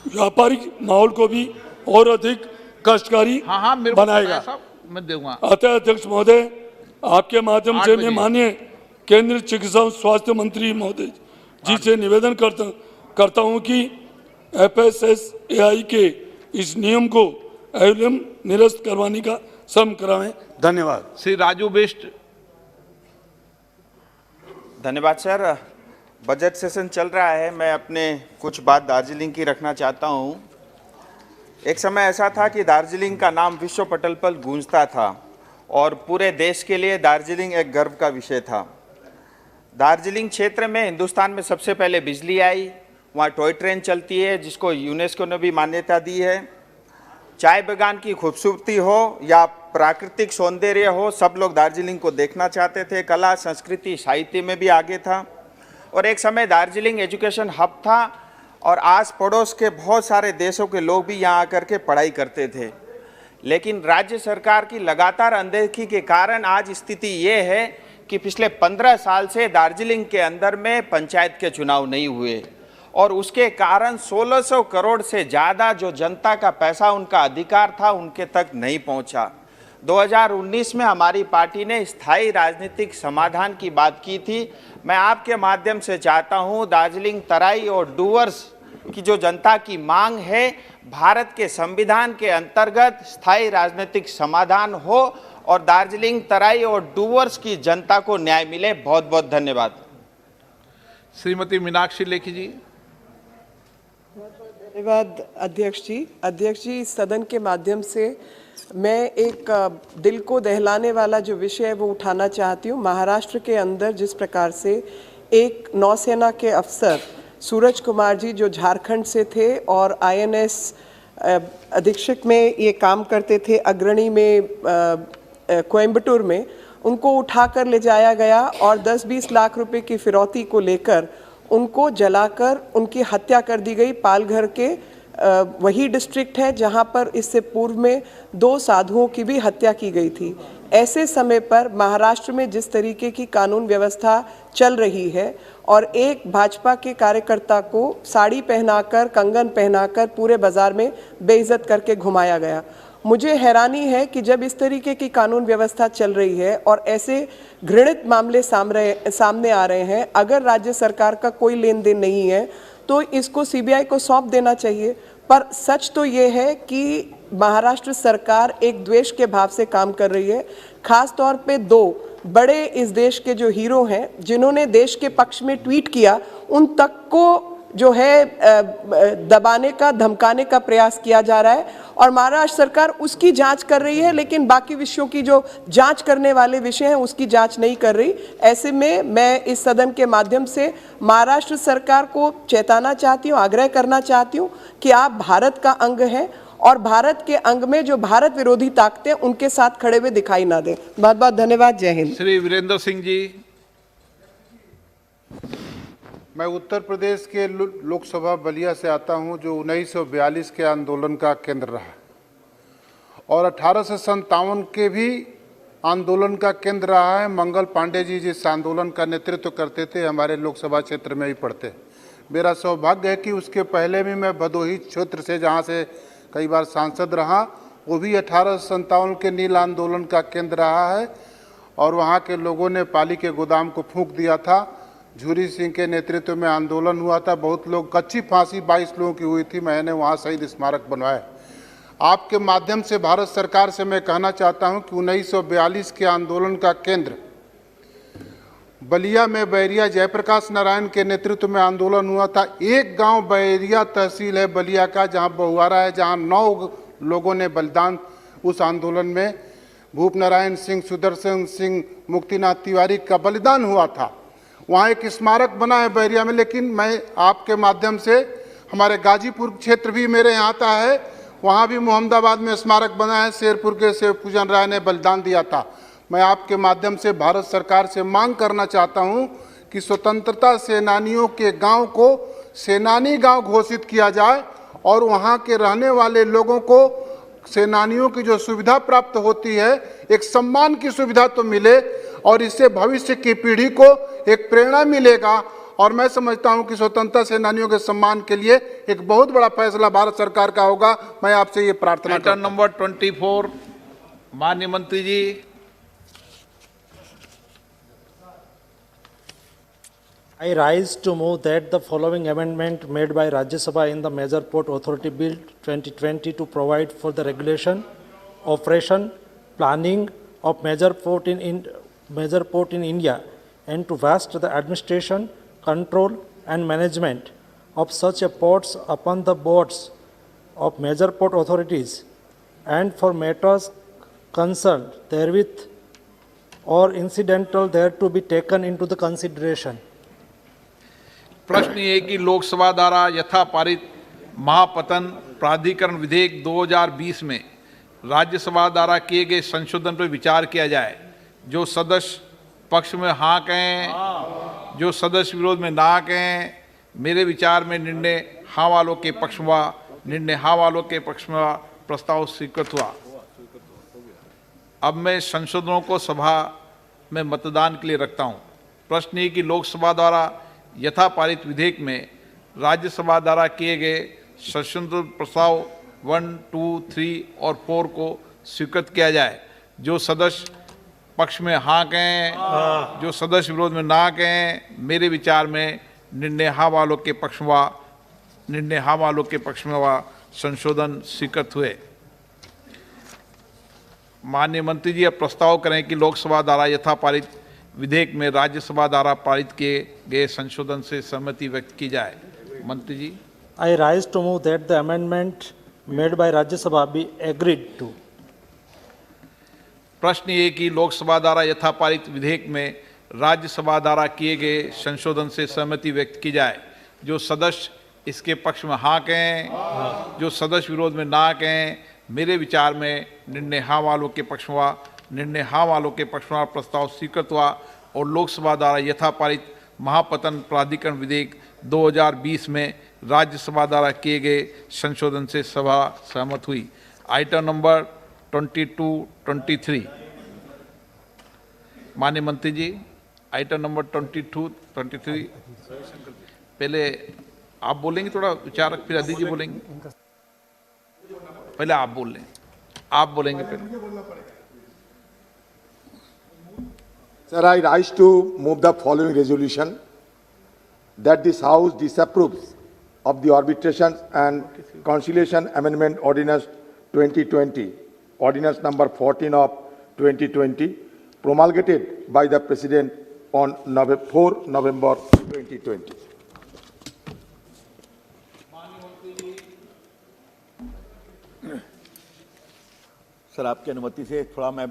व्यापारिक माहौल को भी और अधिक कष्टकारी बनाएगा। अतः अध्यक्ष महोदय, आपके माध्यम से मैं माननीय केंद्रीय चिकित्सा और स्वास्थ्य मंत्री महोदय जी से निवेदन करता हूं कि FSSAI के इस नियम को अविलंब निरस्त करवाने का श्रम कराएं। धन्यवाद। श्री राजू बिष्ट। धन्यवाद सर। बजट सेशन चल रहा है, मैं अपने कुछ बात दार्जिलिंग की रखना चाहता हूं। एक समय ऐसा था कि दार्जिलिंग का नाम विश्व पटल पर गूंजता था और पूरे देश के लिए दार्जिलिंग एक गर्व का विषय था। दार्जिलिंग क्षेत्र में हिंदुस्तान में सबसे पहले बिजली आई, वहाँ टॉय ट्रेन चलती है जिसको यूनेस्को ने भी मान्यता दी है। चाय बागान की खूबसूरती हो या प्राकृतिक सौंदर्य हो, सब लोग दार्जिलिंग को देखना चाहते थे। कला, संस्कृति, साहित्य में भी आगे था और एक समय दार्जिलिंग एजुकेशन हब था और आस पड़ोस के बहुत सारे देशों के लोग भी यहाँ आकर के पढ़ाई करते थे। लेकिन राज्य सरकार की लगातार अनदेखी के कारण आज स्थिति ये है कि पिछले 15 साल से दार्जिलिंग के अंदर में पंचायत के चुनाव नहीं हुए और उसके कारण 1600 करोड़ से ज़्यादा जो जनता का पैसा, उनका अधिकार था, उनके तक नहीं पहुंचा। 2019 में हमारी पार्टी ने स्थायी राजनीतिक समाधान की बात की थी। मैं आपके माध्यम से चाहता हूं दार्जिलिंग तराई और डूवर्स की जो जनता की मांग है, भारत के संविधान के अंतर्गत स्थायी राजनीतिक समाधान हो और दार्जिलिंग तराई और डूवर्स की जनता को न्याय मिले। बहुत बहुत धन्यवाद। श्रीमती मीनाक्षी लेखी जी। धन्यवाद अध्यक्ष जी। अध्यक्ष जी, सदन के माध्यम से मैं एक दिल को दहलाने वाला जो विषय है वो उठाना चाहती हूँ। महाराष्ट्र के अंदर जिस प्रकार से एक नौसेना के अफसर सूरज कुमार जी जो झारखंड से थे और INS अधीक्षक में ये काम करते थे, अग्रणी में कोयम्बटूर में, उनको उठाकर ले जाया गया और 10-20 लाख रुपए की फिरौती को लेकर उनको जलाकर उनकी हत्या कर दी गई। पालघर के वही डिस्ट्रिक्ट है जहां पर इससे पूर्व में 2 साधुओं की भी हत्या की गई थी। ऐसे समय पर महाराष्ट्र में जिस तरीके की कानून व्यवस्था चल रही है और एक भाजपा के कार्यकर्ता को साड़ी पहनाकर, कंगन पहनाकर पूरे बाजार में बेइज्जत करके घुमाया गया। मुझे हैरानी है कि जब इस तरीके की कानून व्यवस्था चल रही है और ऐसे घृणित मामले सामने आ रहे हैं, अगर राज्य सरकार का कोई लेन देन नहीं है तो इसको CBI को सौंप देना चाहिए। पर सच तो ये है कि महाराष्ट्र सरकार एक द्वेष के भाव से काम कर रही है। खास तौर पे 2 बड़े इस देश के जो हीरो हैं जिन्होंने देश के पक्ष में ट्वीट किया, उन तक को जो है दबाने का, धमकाने का प्रयास किया जा रहा है और महाराष्ट्र सरकार उसकी जांच कर रही है, लेकिन बाकी विषयों की जो जांच करने वाले विषय हैं उसकी जांच नहीं कर रही। ऐसे में मैं इस सदन के माध्यम से महाराष्ट्र सरकार को चेताना चाहती हूँ, आग्रह करना चाहती हूँ कि आप भारत का अंग हैं और भारत के अंग में जो भारत विरोधी ताकतें उनके साथ खड़े हुए दिखाई ना दें। बहुत बहुत धन्यवाद। जय हिंद। श्री वीरेंद्र सिंह जी। मैं उत्तर प्रदेश के लोकसभा बलिया से आता हूं, जो 1942 के आंदोलन का केंद्र रहा और 1857 के भी आंदोलन का केंद्र रहा है। मंगल पांडे जी जिस आंदोलन का नेतृत्व करते थे, हमारे लोकसभा क्षेत्र में ही पड़ते। मेरा सौभाग्य है कि उसके पहले भी मैं भदोही क्षेत्र से, जहां से कई बार सांसद रहा, वो भी 1857 के नील आंदोलन का केंद्र रहा है और वहाँ के लोगों ने पाली के गोदाम को फूंक दिया था। झूरी सिंह के नेतृत्व में आंदोलन हुआ था। बहुत लोग, कच्ची फांसी 22 लोगों की हुई थी। मैंने वहाँ शहीद स्मारक बनवाए। आपके माध्यम से भारत सरकार से मैं कहना चाहता हूँ कि 1942 के आंदोलन का केंद्र बलिया में बैरिया जयप्रकाश नारायण के नेतृत्व में आंदोलन हुआ था। एक गांव बैरिया तहसील है बलिया का, जहां बहुआरा है, जहां 9 लोगों ने बलिदान उस आंदोलन में भूप नारायण सिंह, सुदर्शन सिंह, मुक्तिनाथ तिवारी का बलिदान हुआ था। वहाँ एक स्मारक बना है बैरिया में। लेकिन मैं आपके माध्यम से, हमारे गाजीपुर क्षेत्र भी मेरे यहाँ आता है, वहाँ भी मोहम्मदाबाद में स्मारक बना है। शेरपुर के शिव पूजन राय ने बलिदान दिया था। मैं आपके माध्यम से भारत सरकार से मांग करना चाहता हूँ कि स्वतंत्रता सेनानियों के गांव को सेनानी गांव घोषित किया जाए और वहाँ के रहने वाले लोगों को सेनानियों की जो सुविधा प्राप्त होती है, एक सम्मान की सुविधा तो मिले और इससे भविष्य की पीढ़ी को एक प्रेरणा मिलेगा। और मैं समझता हूं कि स्वतंत्रता सेनानियों के सम्मान के लिए एक बहुत बड़ा फैसला भारत सरकार का होगा। मैं आपसे ये प्रार्थना करता हूं। नंबर 24 माननीय मंत्री जी। I rise to move that the following amendment made by Rajya Sabha in the Major Port Authority Bill 2020 to provide for the regulation, operation, planning of major port in India and to vest the administration, control and management of such ports upon the boards of major port authorities, and for matters concerned therewith or incidental thereto be taken into the consideration. प्रश्न ये कि लोकसभा द्वारा यथा पारित महापतन प्राधिकरण विधेयक 2020 में राज्यसभा द्वारा किए गए संशोधन पर विचार किया जाए। जो सदस्य पक्ष में हाँ कहें, जो सदस्य विरोध में ना कहें। मेरे विचार में निर्णय हाँ वालों के पक्ष में हुआ, निर्णय हाँ वालों के पक्ष में हुआ, प्रस्ताव स्वीकृत हुआ। अब मैं संशोधनों को सभा में मतदान के लिए रखता हूं। प्रश्न ये कि लोकसभा द्वारा यथा पारित विधेयक में राज्यसभा द्वारा किए गए संशोधन प्रस्ताव 1, 2, 3 और 4 को स्वीकृत किया जाए। जो सदस्य पक्ष में हाँ कहें, जो सदस्य विरोध में ना कहें। मेरे विचार में निर्णय हाँ वालों के पक्ष में हुआ, निर्णय हाँ वालों के पक्ष में हुआ, संशोधन स्वीकृत हुए। माननीय मंत्री जी अब प्रस्ताव करें कि लोकसभा द्वारा यथा पारित विधेयक में राज्यसभा द्वारा पारित किए गए संशोधन से सहमति व्यक्त की जाए। मंत्री जी। I rise to move that the amendment made by Rajya Sabha be agreed to. प्रश्न ये कि लोकसभा द्वारा यथा पारित विधेयक में राज्यसभा द्वारा किए गए संशोधन से सहमति व्यक्त की जाए। जो सदस्य इसके पक्ष में हाँ कहें, जो सदस्य विरोध में ना कहें। मेरे विचार में निर्णय हाँ वालों के पक्ष में हुआ, निर्णय हाँ वालों के पक्ष में प्रस्ताव स्वीकृत हुआ और लोकसभा द्वारा यथा पारित महापतन प्राधिकरण विधेयक 2020 में राज्यसभा द्वारा किए गए संशोधन से सभा सहमत हुई। Item number 22, 23। माननीय मंत्री जी, आइटम नंबर 22, 23। पहले आप बोलेंगे, थोड़ा विचारक, फिर अदिति जी बोलेंगे। पहले आप बोल लें, आप बोलेंगे पहले। Sir, I rise to move the following resolution that this House disapproves of the Arbitration and Conciliation Amendment Ordinance 2020, Ordinance number 14 of 2020, promulgated by the President on 4 November 2020. Sir, आपकी अनुमति से थोड़ा मैं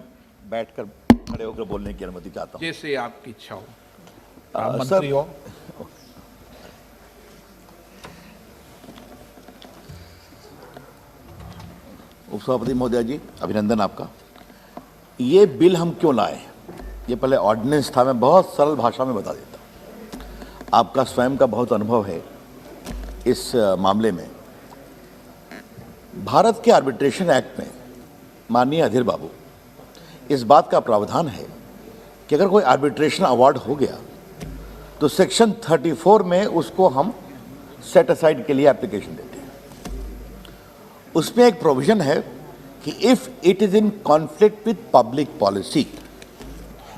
बैठकर खड़े होकर बोलने की अनुमति चाहता हूँ। जैसे आपकी इच्छा हो। आप मंत्री हो। उपसभापति महोदय जी, अभिनंदन आपका। ये बिल हम क्यों लाए, ये पहले ऑर्डिनेंस था। मैं बहुत सरल भाषा में बता देता हूँ। आपका स्वयं का बहुत अनुभव है इस मामले में। भारत के आर्बिट्रेशन एक्ट में माननीय अधीर बाबू, इस बात का प्रावधान है कि अगर कोई आर्बिट्रेशन अवार्ड हो गया तो सेक्शन 34 में उसको हम सेट असाइड के लिए एप्लीकेशन देते हैं। उसमें एक प्रोविजन है कि if it is in conflict with public policy,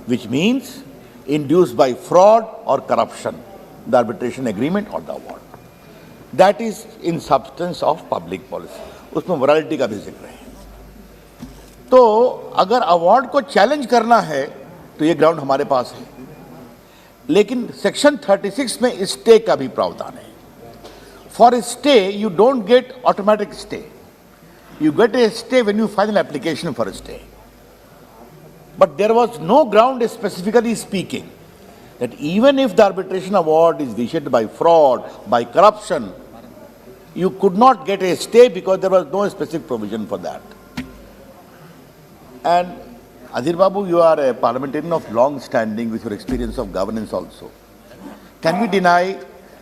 which means induced by fraud और करप्शन, द आर्बिट्रेशन एग्रीमेंट और the award, that is in substance of public policy. उसमें मोरालिटी का भी जिक्र है। तो अगर अवार्ड को चैलेंज करना है तो ये ग्राउंड हमारे पास है, लेकिन सेक्शन 36 में स्टे का भी प्रावधान है। For stay you don't get automatic stay, you get a stay when you file an application for a stay. But there was no ground specifically speaking that even if the arbitration award is vitiated by fraud, by corruption, you could not get a stay because there was no specific provision for that. And Adhir Babu, you are a parliamentarian of long standing with your experience of governance also. Can we deny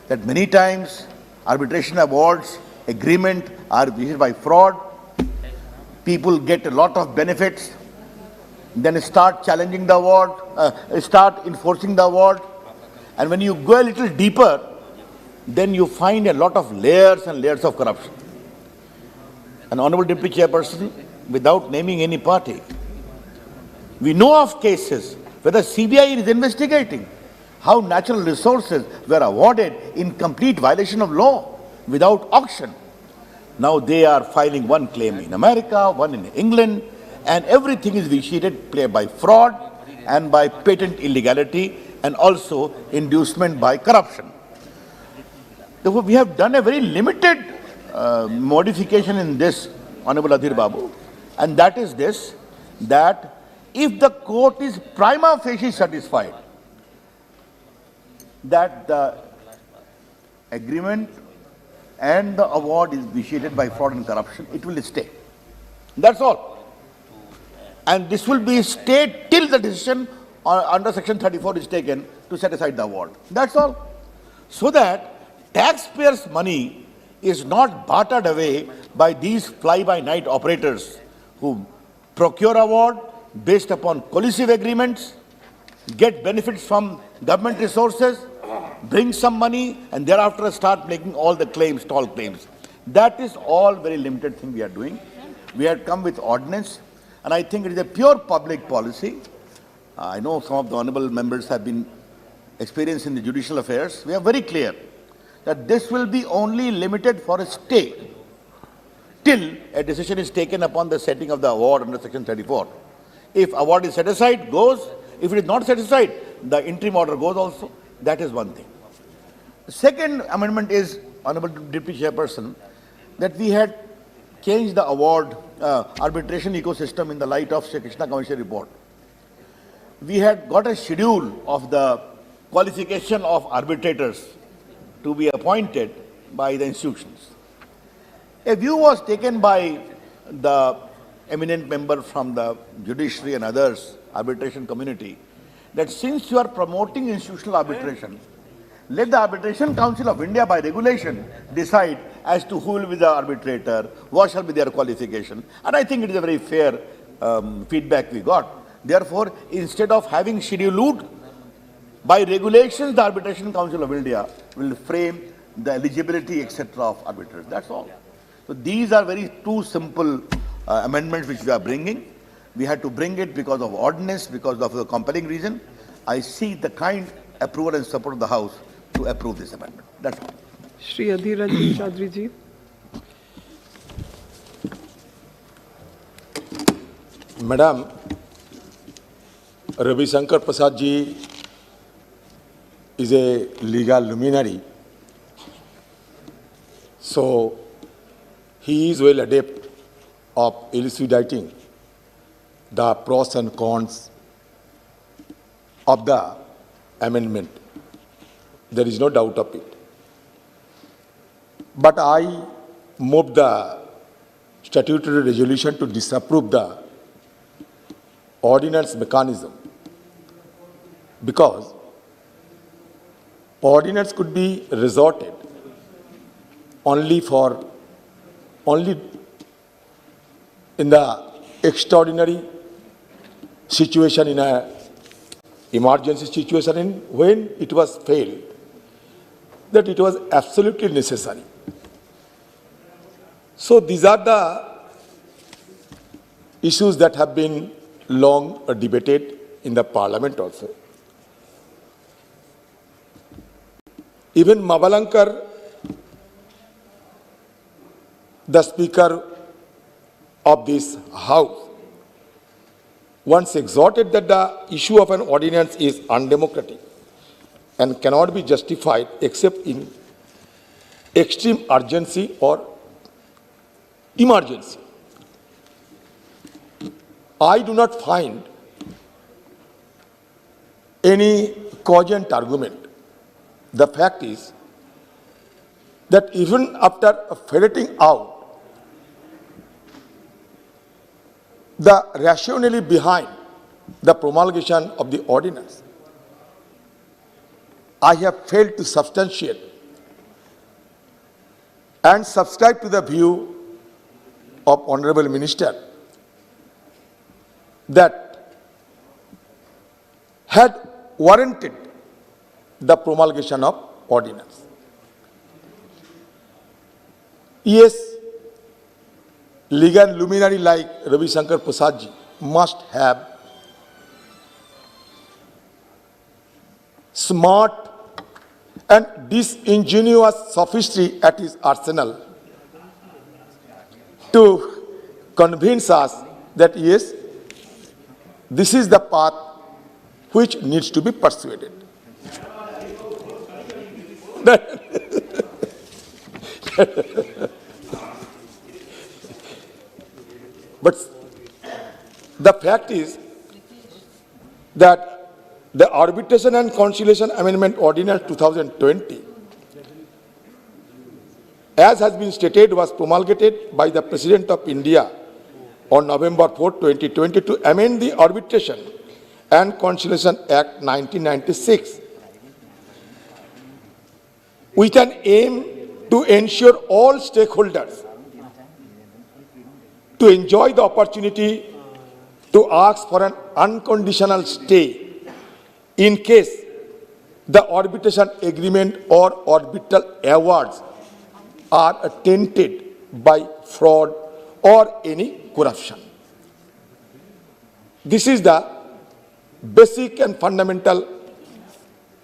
that many times arbitration awards, agreement are vitiated by fraud? People get a lot of benefits, then start challenging the award, start enforcing the award. And when you go a little deeper, then you find a lot of layers and layers of corruption. An Honorable Deputy Chairperson, without naming any party, we know of cases where the CBI is investigating how natural resources were awarded in complete violation of law without auction. Now they are filing one claim in America, one in England, and everything is vitiated by fraud and by patent illegality, and also inducement by corruption. Therefore, we have done a very limited modification in this, Honorable Adhir Babu, and that is this, that if the court is prima facie satisfied that the agreement and the award is vitiated by fraud and corruption, it will stay. That's all. And this will be stayed till the decision under Section 34 is taken to set aside the award. That's all. So that taxpayers' money is not bartered away by these fly-by-night operators who procure award based upon collusive agreements, get benefits from government resources, bring some money, and thereafter start making all the claims, tall claims. That is all very limited thing we are doing. We had come with ordinance, and I think it is a pure public policy. I know some of the honorable members have been experienced in the judicial affairs. We are very clear that this will be only limited for a stay till a decision is taken upon the setting of the award under Section 34. If award is set aside, goes. If it is not set aside, the interim order goes also. That is one thing. The second amendment is, Honorable Deputy Chairperson, that we had changed the award arbitration ecosystem in the light of Shri Krishna Commission report. We had got a schedule of the qualification of arbitrators to be appointed by the institutions. A view was taken by the eminent member from the judiciary and others, arbitration community, that since you are promoting institutional arbitration, let the Arbitration Council of India by regulation decide as to who will be the arbitrator, what shall be their qualification. And I think it is a very fair feedback we got. Therefore, instead of having scheduled by regulations, the Arbitration Council of India will frame the eligibility, etc. of arbitrators. That's all. So these are very two simple amendments which we are bringing. We had to bring it because of ordinance, because of a compelling reason. I seek the kind approval and support of the House to approve this amendment. That's all. Shri Adhir Ranjan Chaudhary ji. Madam, Ravi Shankar Prasad ji is a legal luminary. So he is well adept of elucidating the pros and cons of the amendment. There is no doubt of it. But I move the statutory resolution to disapprove the ordinance mechanism, because ordinance could be resorted only in the extraordinary situation, in a emergency situation, in when it was failed, that it was absolutely necessary. So these are the issues that have been long debated in the parliament also. Even Mavalankar, the speaker of this house, once exhorted that the issue of an ordinance is undemocratic and cannot be justified except in extreme urgency or emergency. I do not find any cogent argument. The fact is that even after ferreting out the rationale behind the promulgation of the ordinance, I have failed to substantiate and subscribe to the view of Honorable Minister that had warranted the promulgation of ordinance. Yes, legal luminary like Ravi Shankar Prasad ji must have smart and disingenuous sophistry at his arsenal to convince us that yes, this is the path which needs to be persuaded. But the fact is that the Arbitration and Conciliation Amendment Ordinance 2020, as has been stated, was promulgated by the President of India on November 4, 2020 to amend the Arbitration and Conciliation Act 1996 with an aim to ensure all stakeholders to enjoy the opportunity to ask for an unconditional stay in case the arbitration agreement or arbitral awards are tainted by fraud or any corruption. This is the basic and fundamental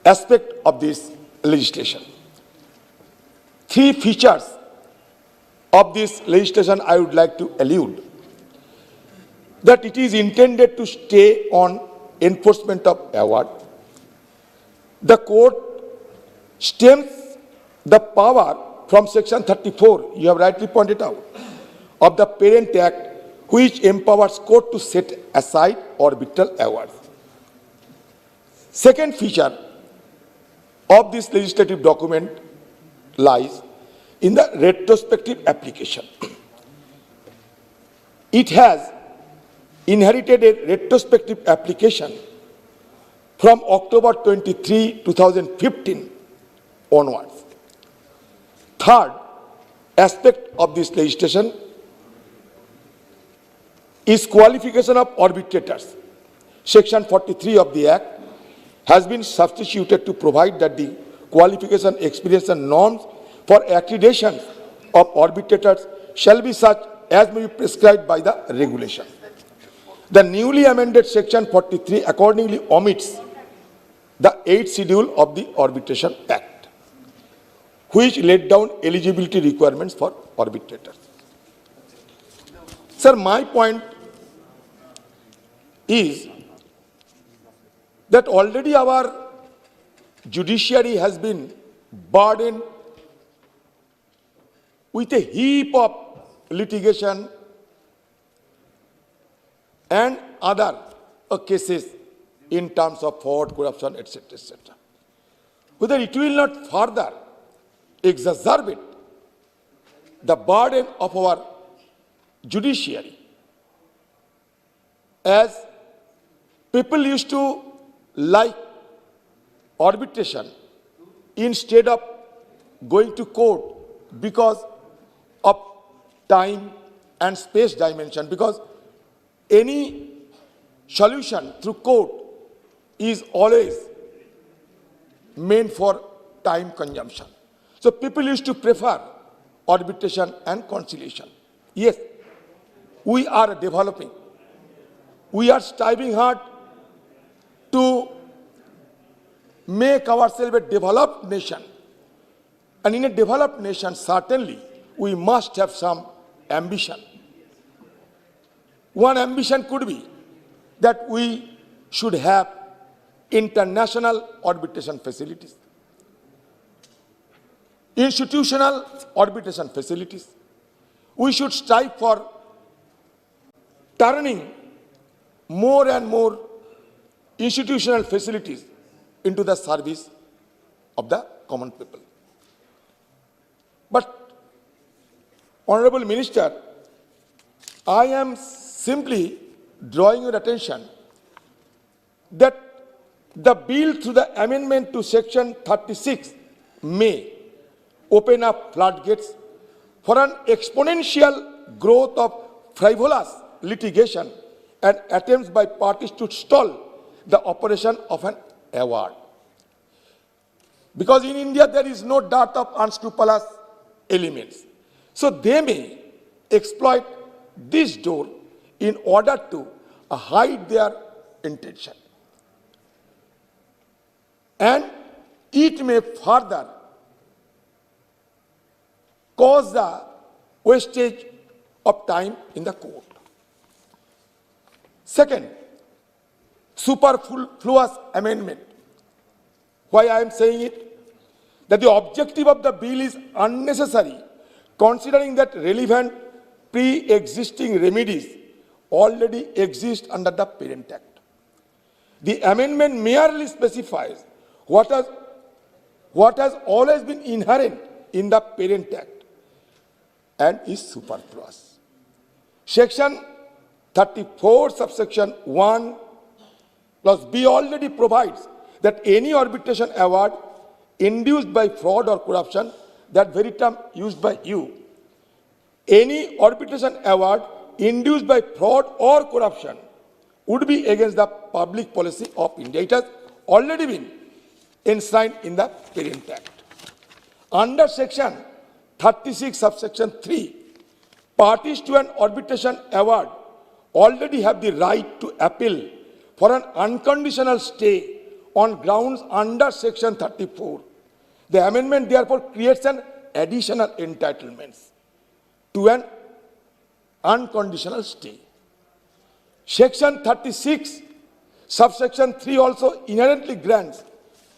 aspect of this legislation. Three features of this legislation I would like to allude. That it is intended to stay on enforcement of award. The court stems the power from section 34, you have rightly pointed out, of the Parent Act, which empowers court to set aside arbitral awards. Second feature of this legislative document lies in the retrospective application. It has inherited a retrospective application from October 23, 2015 onwards. Third aspect of this legislation is qualification of arbitrators. Section 43 of the Act has been substituted to provide that the qualification, experience and norms for accreditation of arbitrators shall be such as may be prescribed by the regulation. The newly amended Section 43 accordingly omits the 8th schedule of the Arbitration Act, which laid down eligibility requirements for arbitrators. Sir, my point is that already our judiciary has been burdened with a heap of litigation and other cases in terms of fraud, corruption, etc., etc. Whether it will not further exacerbate the burden of our judiciary, as people used to like arbitration instead of going to court because of time and space dimension, because any solution through court is always meant for time consumption. So people used to prefer arbitration and conciliation. Yes, we are developing. We are striving hard to make ourselves a developed nation. And in a developed nation, certainly, we must have some ambition. One ambition could be that we should have international arbitration facilities, institutional arbitration facilities. We should strive for turning more and more institutional facilities into the service of the common people. But, Honorable Minister, I am simply drawing your attention that the bill through the amendment to Section 36 may open up floodgates for an exponential growth of frivolous litigation and attempts by parties to stall the operation of an award. Because in India there is no dearth of unscrupulous elements. So they may exploit this door in order to hide their intention. And it may further cause the wastage of time in the court. Second, superfluous amendment Why I am saying it? That the objective of the bill is unnecessary, considering that relevant pre-existing remedies already exist under the Parent Act. The amendment merely specifies what has always been inherent in the Parent Act and is superfluous. Section 34 subsection 1 plus B already provides that any arbitration award induced by fraud or corruption, that very term used by you, any arbitration award induced by fraud or corruption would be against the public policy of India. It has already been enshrined in the Parent Act. Under section 36 subsection 3, parties to an arbitration award already have the right to appeal for an unconditional stay on grounds under section 34. The amendment therefore creates an additional entitlement to an unconditional stay. Section 36 subsection 3 also inherently grants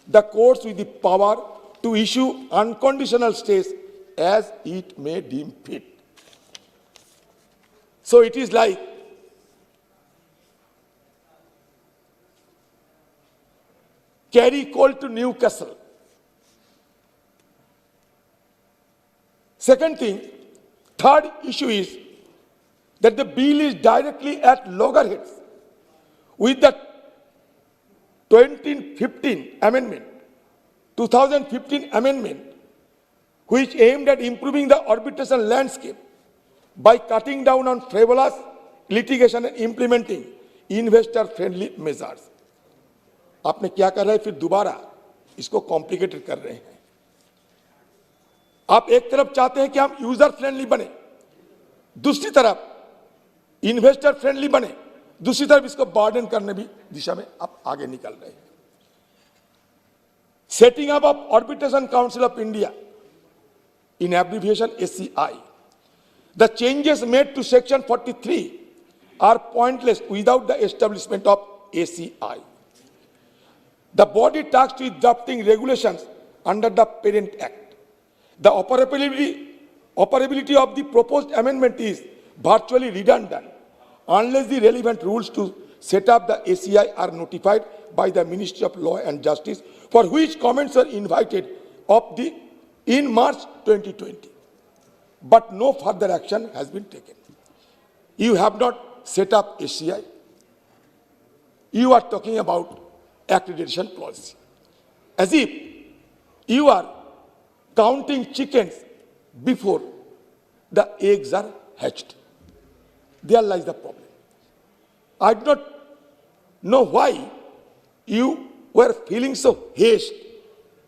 the courts with the power to issue unconditional stays as it may deem fit. So it is like carry coal to Newcastle. Second thing, third issue is that the bill is directly at loggerheads with the 2015 amendment, which aimed at improving the arbitration landscape by cutting down on frivolous litigation and implementing investor-friendly measures. आपने क्या कर रहे हैं, फिर दोबारा इसको complicated कर रहे हैं. आप एक तरफ चाहते हैं कि हम यूजर फ्रेंडली बने, दूसरी तरफ इन्वेस्टर फ्रेंडली बने, दूसरी तरफ इसको बर्डन करने भी दिशा में आप आगे निकल रहे हैं. Setting up of arbitration council of India, in abbreviation ACI. The changes made to section 43 are pointless without the establishment of ACI. The body tasked with drafting regulations under the Parent Act. The operability of the proposed amendment is virtually redundant unless the relevant rules to set up the ACI are notified by the Ministry of Law and Justice, for which comments were invited in March 2020. But no further action has been taken. You have not set up ACI. You are talking about accreditation policy, as if you are counting chickens before the eggs are hatched. There lies the problem. I do not know why you were feeling so haste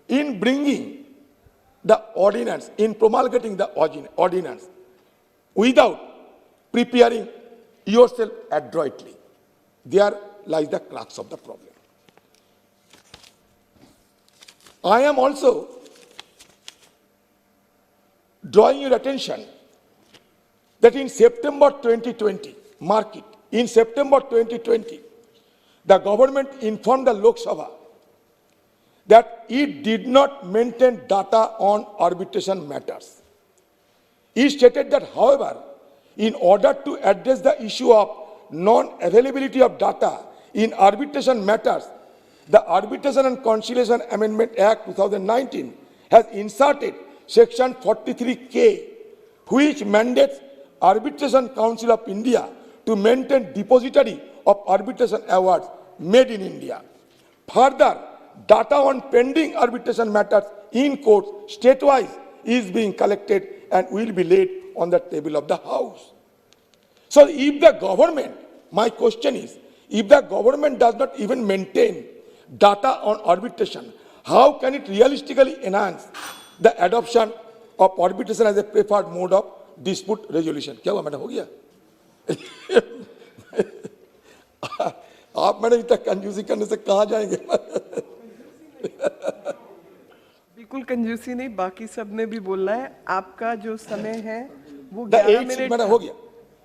in bringing the ordinance, in promulgating the ordinance, without preparing yourself adroitly. There lies the crux of the problem. I am also drawing your attention that in September 2020, mark it, in September 2020, the government informed the Lok Sabha that it did not maintain data on arbitration matters. It stated that, however, in order to address the issue of non-availability of data in arbitration matters, the Arbitration and Conciliation Amendment Act 2019 has inserted Section 43K, which mandates Arbitration Council of India to maintain depository of arbitration awards made in India. Further, data on pending arbitration matters in courts statewise is being collected and will be laid on the table of the House. So if the government, my question is, if the government does not even maintain data on arbitration, how can it realistically enhance the adoption of arbitration as a preferred mode of dispute resolution? क्या हुआ madam, हो गया? आप madam इतना कंजूसी करने से कहाँ जाएंगे? बिल्कुल कंजूसी नहीं, बाकी सब ने भी बोलना है. आपका जो समय है वो 11 मिनट मैडम हो गया.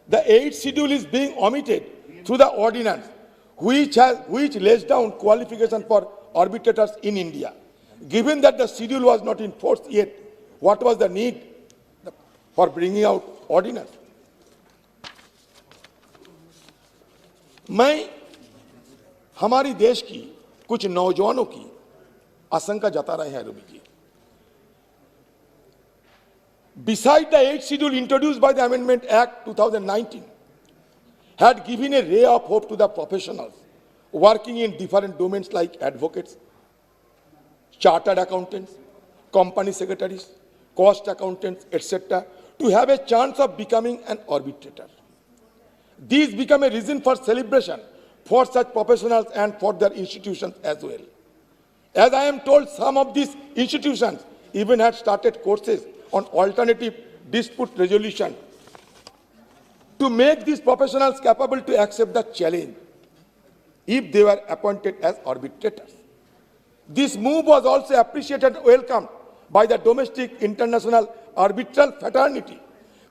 The 8th schedule is being omitted through the ordinance, which lays down qualification for arbitrators in India. Given that the schedule was not in force yet, what was the need for bringing out ordinance? मैं हमारी देश की कुछ नौजवानों की आशंका जता रहे हैं Ravi ji. Beside the 8th schedule introduced by the Amendment Act 2019 had given a ray of hope to the professionals working in different domains like advocates, chartered accountants, company secretaries, cost accountants, etc., to have a chance of becoming an arbitrator. These become a reason for celebration for such professionals and for their institutions as well. As I am told, some of these institutions even had started courses on alternative dispute resolution to make these professionals capable to accept the challenge if they were appointed as arbitrators. This move was also appreciated and welcomed by the domestic international arbitral fraternity,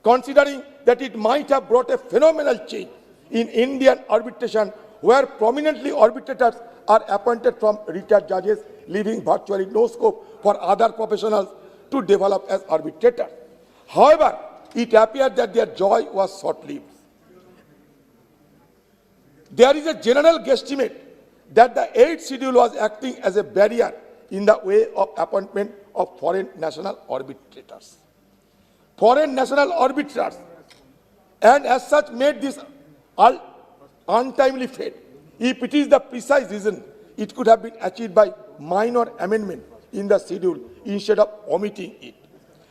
considering that it might have brought a phenomenal change in Indian arbitration, where prominently arbitrators are appointed from retired judges, leaving virtually no scope for other professionals to develop as arbitrators. However, it appeared that their joy was short-lived. There is a general guesstimate that the 8th schedule was acting as a barrier in the way of appointment of foreign national arbitrators. Foreign national arbitrators, and as such made this untimely fate. If it is the precise reason, it could have been achieved by minor amendment in the schedule instead of omitting it.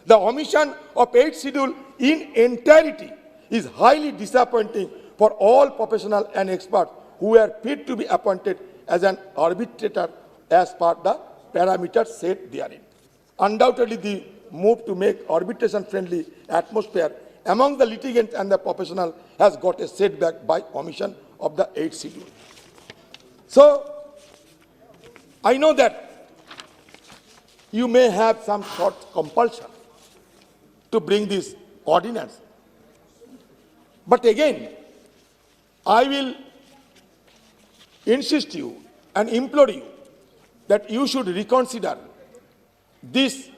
The omission of 8th schedule in entirety is highly disappointing for all professionals and experts who are fit to be appointed as an arbitrator as per the parameters set therein. Undoubtedly, the move to make arbitration-friendly atmosphere among the litigants and the professional has got a setback by omission of the 8th schedule. So, I know that you may have some sort of compulsion to bring this ordinance. But again, I will insist you and implore you that you should reconsider this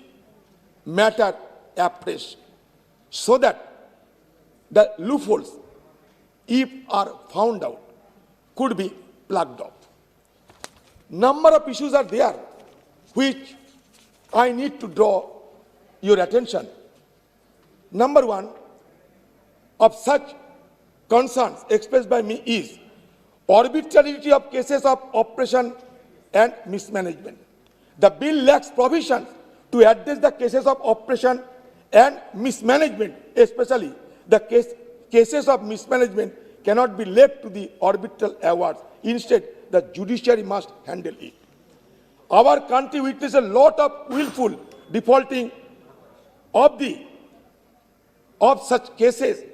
matter afresh, so that the loopholes, if are found out, could be plugged up. Number of issues are there which I need to draw your attention. Number one of such concerns expressed by me is arbitrarity of cases of oppression and mismanagement. The bill lacks provisions to address the cases of oppression and mismanagement, especially the cases of mismanagement cannot be left to the arbitral awards. Instead, the judiciary must handle it. Our country witnesses a lot of willful defaulting of such cases.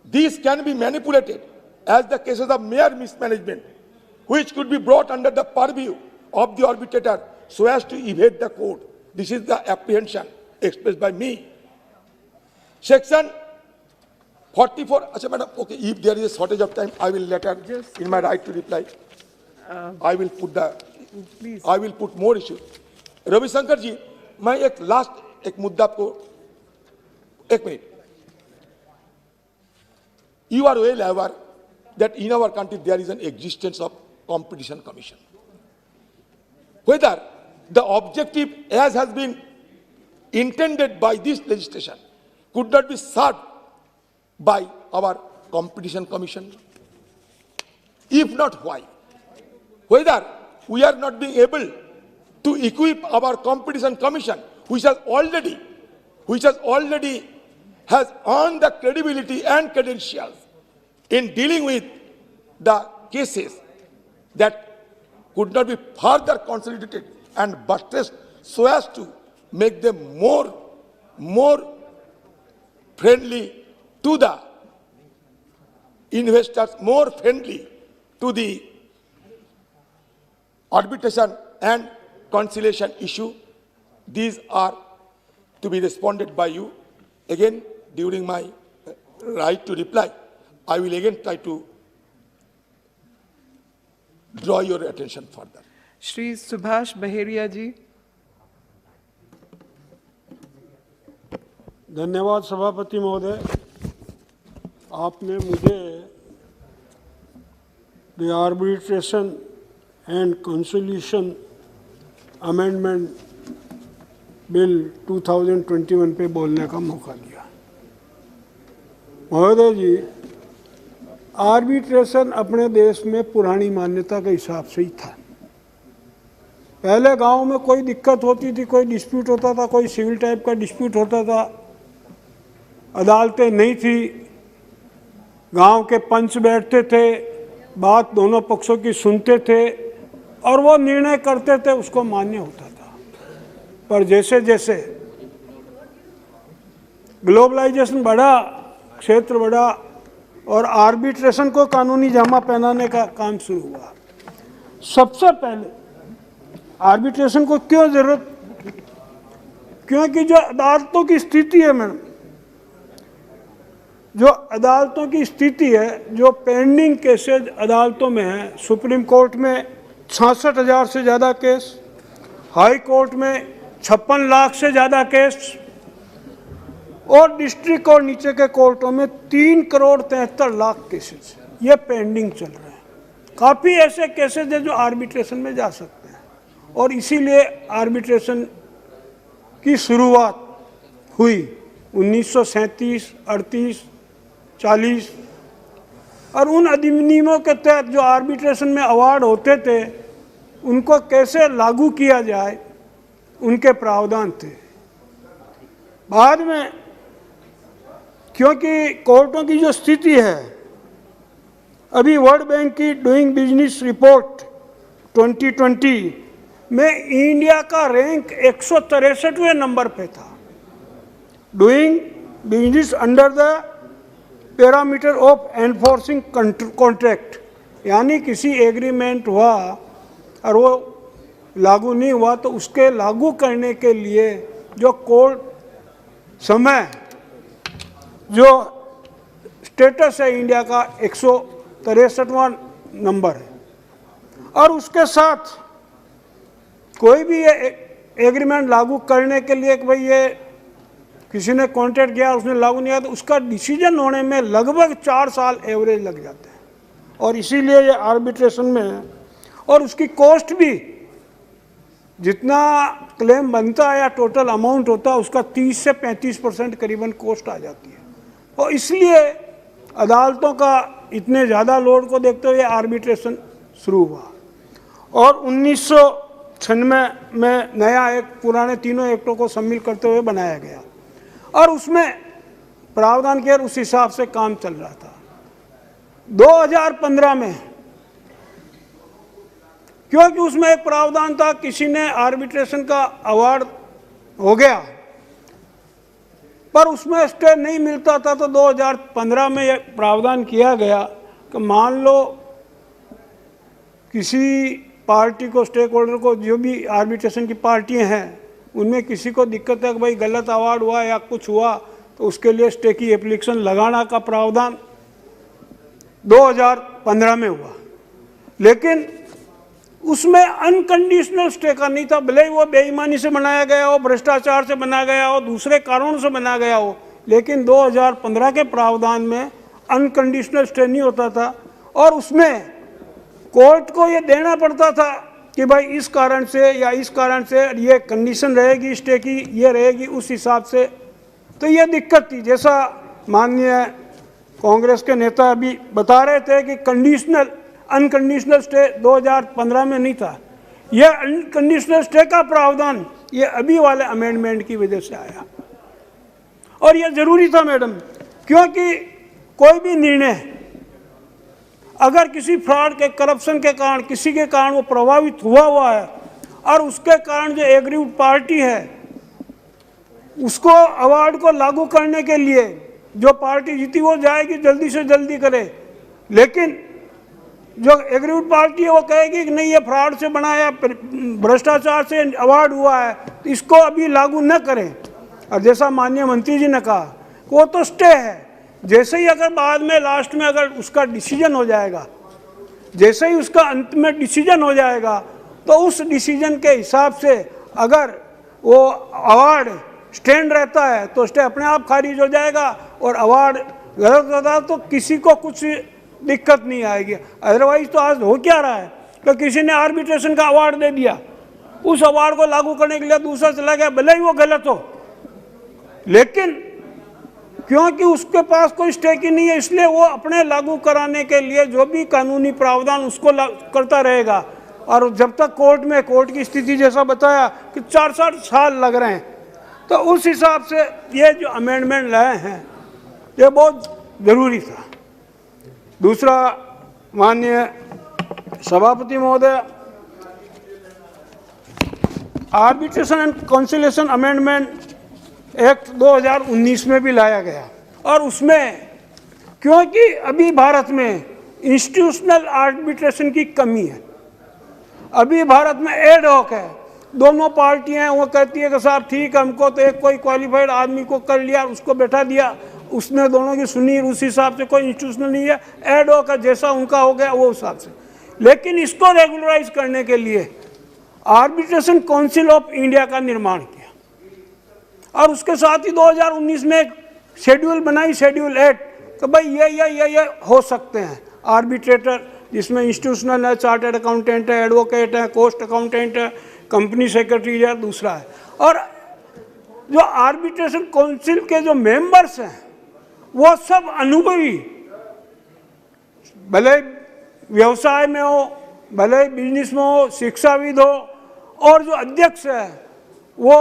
These can be manipulated as the cases of mere mismanagement, which could be brought under the purview of the arbitrator so as to evade the court. This is the apprehension expressed by me. Section 44, madam, okay, if there is a shortage of time, I will later, in my right to reply, I will put more issues. Ravi Shankar ji, मैं एक last एक मुद्दा आपको एक minute. You are well aware that in our country there is an existence of competition commission. Whether the objective as has been intended by this legislation could not be served by our competition commission. If not, why? Whether we are not being able to equip our competition commission, which has already has earned the credibility and credentials in dealing with the cases that could not be further consolidated and buttressed so as to make them more friendly to the investors, more friendly to the arbitration and conciliation issue. These are to be responded by you. Again, during my right to reply, I will again try to draw your attention further. Shri Subhash Baheria ji. धन्यवाद सभापति महोदय। आपने मुझे the arbitration and consolidation amendment bill 2021 पे बोलने का मौका दिया। महोदय जी, आर्बिट्रेशन अपने देश में पुरानी मान्यता के हिसाब से ही था। पहले गांव में कोई दिक्कत होती थी, कोई डिस्प्यूट होता था, कोई सिविल टाइप का डिस्प्यूट होता था, अदालतें नहीं थी, गांव के पंच बैठते थे, बात दोनों पक्षों की सुनते थे और वो निर्णय करते थे, उसको मान्य होता था। पर जैसे जैसे ग्लोबलाइजेशन बढ़ा, क्षेत्र बढ़ा और आर्बिट्रेशन को कानूनी जामा पहनाने का काम शुरू हुआ। सबसे पहले आर्बिट्रेशन को क्यों जरूरत? क्योंकि जो अदालतों की स्थिति है मैडम, जो अदालतों की स्थिति है, जो पेंडिंग केसेज अदालतों में है, सुप्रीम कोर्ट में 66,000 से ज़्यादा केस, हाई कोर्ट में 56 लाख से ज़्यादा केस और डिस्ट्रिक्ट और नीचे के कोर्टों में 3,73,00,000 केसेस ये पेंडिंग चल रहे हैं। काफ़ी ऐसे केसेज हैं जो आर्बिट्रेशन में जा सकते हैं और इसीलिए आर्बिट्रेशन की शुरुआत हुई 1937, 38, 40 और उन अधिनियमों के तहत जो आर्बिट्रेशन में अवार्ड होते थे उनको कैसे लागू किया जाए, उनके प्रावधान थे। बाद में क्योंकि कोर्टों की जो स्थिति है, अभी वर्ल्ड बैंक की डूइंग बिजनेस रिपोर्ट 2020 में इंडिया का रैंक 163वें नंबर पे था। Doing business under the parameter of enforcing contract, यानी किसी एग्रीमेंट हुआ और वो लागू नहीं हुआ तो उसके लागू करने के लिए जो कोर्ट समय जो स्टेटस है इंडिया का 163वां नंबर है। और उसके साथ कोई भी ये एग्रीमेंट लागू करने के लिए कि भाई ये किसी ने कॉन्ट्रैक्ट किया उसने लागू नहीं किया तो उसका डिसीजन होने में लगभग 4 साल एवरेज लग जाते हैं। और इसीलिए ये आर्बिट्रेशन में और उसकी कॉस्ट भी जितना क्लेम बनता है या टोटल अमाउंट होता है उसका 30 से 35% करीबन कॉस्ट आ जाती है। और इसलिए अदालतों का इतने ज़्यादा लोड को देखते हुए आर्बिट्रेशन शुरू हुआ और 1996 में नया एक पुराने तीनों एक्टों को सम्मिलित करते हुए बनाया गया और उसमें प्रावधान किया, उस हिसाब से काम चल रहा था। 2015 में क्योंकि उसमें एक प्रावधान था, किसी ने आर्बिट्रेशन का अवार्ड हो गया पर उसमें स्टे नहीं मिलता था तो 2015 में यह प्रावधान किया गया कि मान लो किसी पार्टी को, स्टेक होल्डर को, जो भी आर्बिट्रेशन की पार्टियां हैं उनमें किसी को दिक्कत है कि भाई गलत अवार्ड हुआ या कुछ हुआ तो उसके लिए स्टे की एप्लीकेशन लगाना का प्रावधान 2015 में हुआ। लेकिन उसमें अनकंडीशनल स्टे का नहीं था, भले ही वो बेईमानी से बनाया गया हो, भ्रष्टाचार से बनाया गया हो, दूसरे कारणों से बनाया गया हो, लेकिन 2015 के प्रावधान में अनकंडीशनल स्टे नहीं होता था और उसमें कोर्ट को ये देना पड़ता था कि भाई इस कारण से या इस कारण से ये कंडीशन रहेगी स्टे की, ये रहेगी, उस हिसाब से। तो ये दिक्कत थी। जैसा माननीय कांग्रेस के नेता अभी बता रहे थे कि कंडीशनल अनकंडीशनल स्टे 2015 में नहीं था, यह अनकंडीशनल स्टे का प्रावधान ये अभी वाले अमेंडमेंट की वजह से आया और यह जरूरी था मैडम, क्योंकि कोई भी निर्णय अगर किसी फ्रॉड के, करप्शन के कारण, किसी के कारण वो प्रभावित हुआ है और उसके कारण जो एग्रीव्ड पार्टी है उसको अवार्ड को लागू करने के लिए जो पार्टी जीती वो जाएगी जल्दी से जल्दी करे, लेकिन जो एग्रीव्ड पार्टी है वो कहेगी कि नहीं ये फ्रॉड से बनाया, भ्रष्टाचार से अवार्ड हुआ है, तो इसको अभी लागू न करें। और जैसा माननीय मंत्री जी ने कहा वो तो स्टे है, जैसे ही अगर बाद में लास्ट में अगर उसका डिसीजन हो जाएगा, जैसे ही उसका अंत में डिसीजन हो जाएगा तो उस डिसीजन के हिसाब से अगर वो अवार्ड स्टैंड रहता है तो स्टे अपने आप खारिज हो जाएगा, और अवार्ड गलत होता तो किसी को कुछ दिक्कत नहीं आएगी। अदरवाइज तो आज हो क्या रहा है कि किसी ने आर्बिट्रेशन का अवार्ड दे दिया, उस अवार्ड को लागू करने के लिए दूसरा चला गया, भले ही वो गलत हो, लेकिन क्योंकि उसके पास कोई स्टेक ही नहीं है, इसलिए वो अपने लागू कराने के लिए जो भी कानूनी प्रावधान उसको करता रहेगा। और जब तक कोर्ट की स्थिति जैसा बताया कि 4-4 साल लग रहे हैं, तो उस हिसाब से ये जो अमेंडमेंट लाए हैं ये बहुत जरूरी था। दूसरा, माननीय सभापति महोदय, arbitration and conciliation amendment act 2019 में भी लाया गया, और उसमें क्योंकि अभी भारत में इंस्टीट्यूशनल आर्बिट्रेशन की कमी है, अभी भारत में एड हॉक है, दोनों पार्टियां वो कहती है कि साहब ठीक है, हमको तो एक कोई क्वालिफाइड आदमी को कर लिया, उसको बैठा दिया, उसने दोनों की सुनी, उस हिसाब से कोई इंस्टीट्यूशनल नहीं है, एड हॉक है, जैसा उनका हो गया वो हिसाब से। लेकिन इसको रेगुलराइज करने के लिए आर्बिट्रेशन काउंसिल ऑफ इंडिया का निर्माण किया, और उसके साथ ही 2019 में एक शेड्यूल बनाई, शेड्यूल 8, कि भाई ये हो सकते हैं आर्बिट्रेटर, जिसमें इंस्टीट्यूशनल है, चार्टर्ड अकाउंटेंट है, एडवोकेट है, कोस्ट अकाउंटेंट है, कंपनी सेक्रेटरी है, दूसरा है। और जो आर्बिट्रेशन काउंसिल के जो मेंबर्स हैं वो सब अनुभवी, भले व्यवसाय में हो, भले बिजनेस में हो, शिक्षाविद हो, और जो अध्यक्ष है वो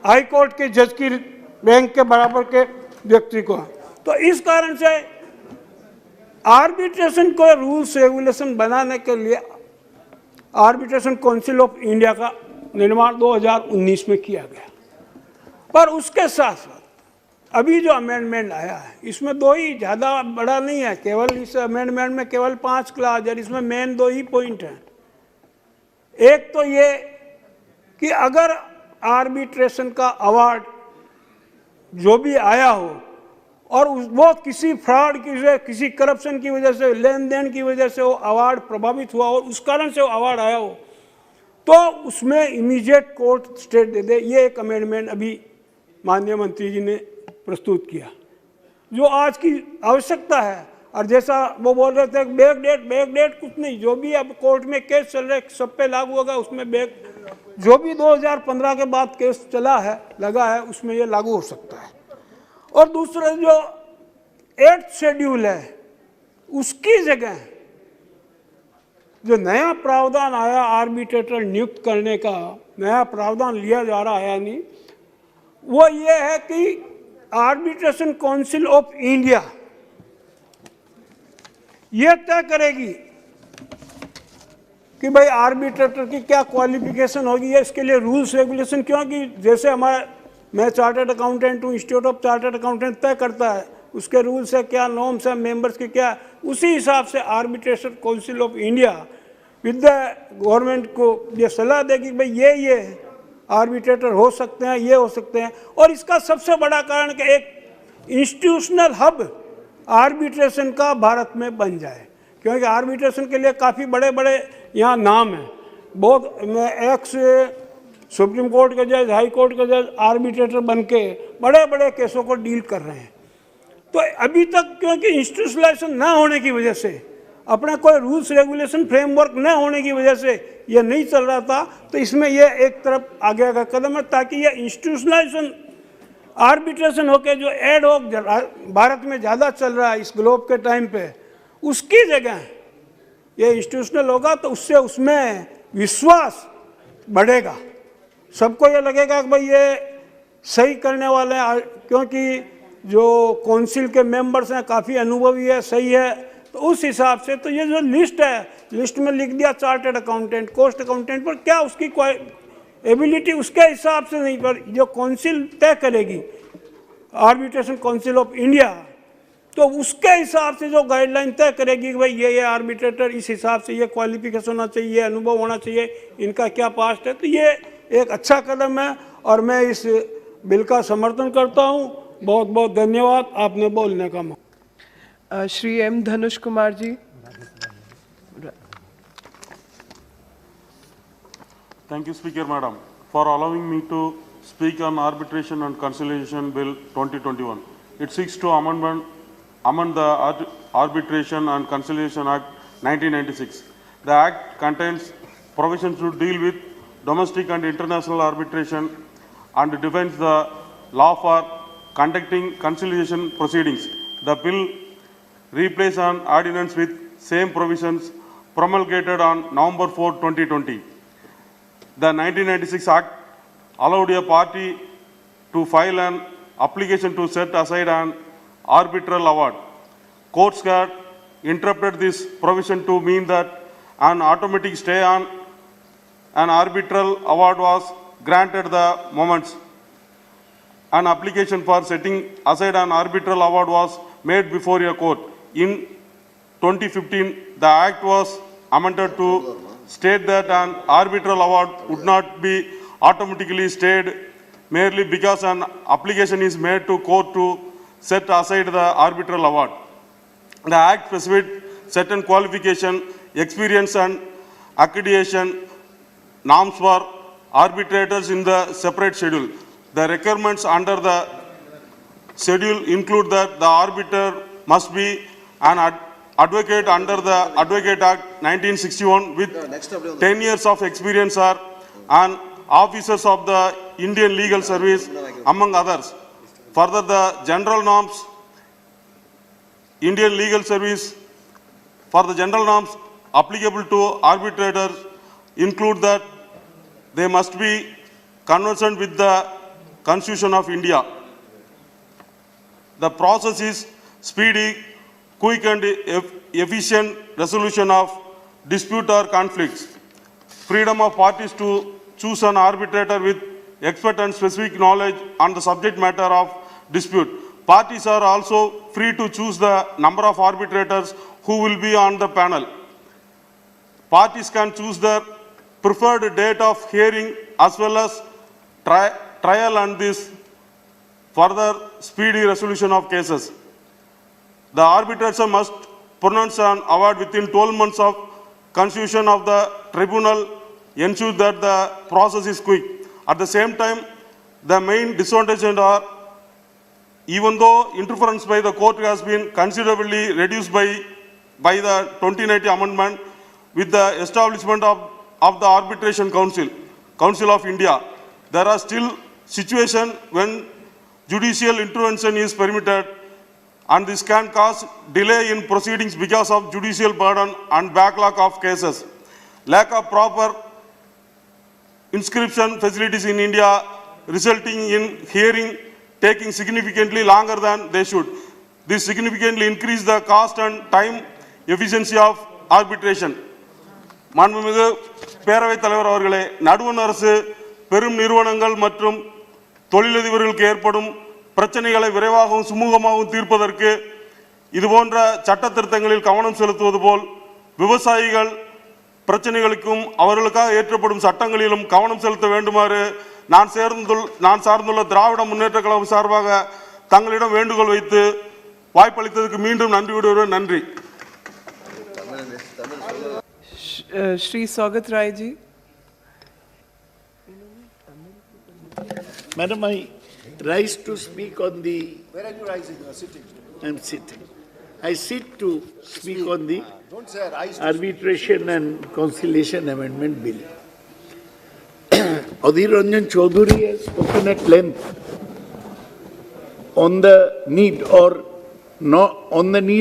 हाई कोर्ट के जज की रैंक के बराबर के व्यक्ति को। तो इस कारण से आर्बिट्रेशन को रूल्स रेगुलेशन बनाने के लिए आर्बिट्रेशन काउंसिल ऑफ इंडिया का निर्माण 2019 में किया गया। पर उसके साथ साथ अभी जो अमेंडमेंट आया है, इसमें दो ही, ज़्यादा बड़ा नहीं है, केवल इस अमेंडमेंट में केवल 5 क्लास है, इसमें मेन 2 ही पॉइंट हैं। एक तो ये कि अगर आर्बिट्रेशन का अवार्ड जो भी आया हो और वो किसी फ्रॉड की वजह, किसी करप्शन की वजह से, लेन देन की वजह से वो अवार्ड प्रभावित हुआ और उस कारण से वो अवार्ड आया हो, तो उसमें इमीडिएट कोर्ट स्टे दे दे। ये एक अमेंडमेंट अभी माननीय मंत्री जी ने प्रस्तुत किया, जो आज की आवश्यकता है। और जैसा वो बोल रहे थे बैक डेट कुछ नहीं, जो भी अब कोर्ट में केस चल रहे सब पे लागू होगा, उसमें जो भी 2015 के बाद केस चला है, लगा है, उसमें ये लागू हो सकता है। और दूसरा जो 8th शेड्यूल है, उसकी जगह जो नया प्रावधान आया आर्बिट्रेटर नियुक्त करने का, नया प्रावधान लिया जा रहा है, यानी वो ये है कि आर्बिट्रेशन काउंसिल ऑफ इंडिया ये तय करेगी कि भाई आर्बिट्रेटर की क्या क्वालिफिकेशन होगी, है इसके लिए रूल्स रेगुलेशन। क्योंकि जैसे मैं चार्टर्ड अकाउंटेंट हूँ, इंस्टीट्यूट ऑफ चार्टर्ड अकाउंटेंट तय करता है उसके रूल्स है, क्या नॉर्म्स है, मेंबर्स के क्या, उसी हिसाब से arbitration council of India with the government को ये सलाह देगी भाई ये आर्बिट्रेटर हो सकते हैं, ये हो सकते हैं। और इसका सबसे बड़ा कारण कि एक इंस्टीट्यूशनल हब आर्बिट्रेशन का भारत में बन जाए, क्योंकि आर्बिट्रेशन के लिए काफ़ी बड़े बड़े यहाँ नाम हैं, बहुत एक्स सुप्रीम कोर्ट के जज, हाई कोर्ट के जज आर्बिट्रेटर बन के बड़े बड़े केसों को डील कर रहे हैं। तो अभी तक क्योंकि इंस्टीट्यूशनलाइजेशन ना होने की वजह से, अपना कोई रूल्स रेगुलेशन फ्रेमवर्क न होने की वजह से ये नहीं चल रहा था। तो इसमें ये एक तरफ आगे का कदम है, ताकि ये इंस्टीट्यूशनलाइजेशन आर्बिट्रेशन होके जो एड हॉक भारत में ज़्यादा चल रहा है इस ग्लोब के टाइम पे, उसकी जगह ये इंस्टीट्यूशनल होगा, तो उससे उसमें विश्वास बढ़ेगा, सबको ये लगेगा कि भाई ये सही करने वाले हैं, क्योंकि जो काउंसिल के मेंबर्स हैं काफ़ी अनुभवी है, सही है। तो उस हिसाब से तो ये जो लिस्ट है, लिस्ट में लिख दिया चार्टर्ड अकाउंटेंट, कोस्ट अकाउंटेंट, पर क्या उसकी एबिलिटी उसके हिसाब से नहीं, पर जो काउंसिल तय करेगी आर्बिट्रेशन काउंसिल ऑफ इंडिया, तो उसके हिसाब से जो गाइडलाइन तय करेगी कि भाई ये आर्बिट्रेटर इस हिसाब से ये क्वालिफिकेशन होना चाहिए, ये अनुभव होना चाहिए, इनका क्या पास्ट है। तो ये एक अच्छा कदम है और मैं इस बिल का समर्थन करता हूँ। बहुत बहुत धन्यवाद आपने बोलने का मौका। Shri M Dhanush Kumar ji. Thank you, Speaker Madam, for allowing me to speak on Arbitration and Conciliation Bill 2021. It seeks to amend the Arbitration and Conciliation Act 1996. The Act contains provisions to deal with domestic and international arbitration and defines the law for conducting conciliation proceedings. The bill replaces an ordinance with same provisions promulgated on November 4, 2020. The 1996 Act allowed a party to file an application to set aside an arbitral award. Courts had interpreted this provision to mean that an automatic stay on an arbitral award was granted the moment an application for setting aside an arbitral award was made before a court. In 2015, the Act was amended to state that an arbitral award would not be automatically stayed merely because an application is made to court to set aside the arbitral award. The Act specified certain qualification, experience and accreditation norms for arbitrators in the separate schedule. The requirements under the schedule include that the arbiter must be an advocate under the Advocate Act 1961 with 10 years of experience or an officers of the Indian Legal Service, among others. Further, the general norms, Indian Legal Service, for the general norms applicable to arbitrators include that they must be conversant with the Constitution of India. The process is speedy, quick and efficient resolution of dispute or conflicts. Freedom of parties to choose an arbitrator with expert and specific knowledge on the subject matter of dispute. Parties are also free to choose the number of arbitrators who will be on the panel. Parties can choose their preferred date of hearing as well as trial and this further speedy resolution of cases. The arbitrator must pronounce an award within 12 months of constitution of the tribunal, ensure that the process is quick. At the same time, the main disadvantages are, even though interference by the court has been considerably reduced by the 2090 amendment with the establishment of the Arbitration Council of India, there are still situations when judicial intervention is permitted, and this can cause delay in proceedings because of judicial burden and backlog of cases. Lack of proper inscription facilities in India resulting in hearing taking significantly longer than they should. This significantly increase the cost and time efficiency of arbitration. மாண்புமிகு பேரவைத் தலைவர் அவர்களே, நடுவண் அரசு பெரும் நிறுவனங்கள் மற்றும் தொழிலதிபர்களுக்கு ஏற்படும் பிரச்சனைகளை விரைவாகவும் சுமூகமாகவும் தீர்ப்பதற்கு இதுபோன்ற சட்ட திருத்தங்களில் கவனம் செலுத்துவது போல் விவசாயிகள் பிரச்சனைகளுக்கும் அவர்களுக்காக ஏற்றப்படும் சட்டங்களிலும் கவனம் செலுத்த வேண்டுமாறு நான் சார்ந்துள்ள திராவிட முன்னேற்றக் கழகம் சார்பாக தங்களிடம் வேண்டுகோள் வைத்து வாய்ப்பளித்ததற்கு மீண்டும் நன்றி விடுகிறேன். நன்றி. Shri Swagat Rai ji. Madam, I rise to speak on the... Where are you rising? You are sitting. I am sitting. I sit to speak on the Arbitration and Conciliation Amendment Bill. Adhir Ranjan Chaudhary has spoken at length on the need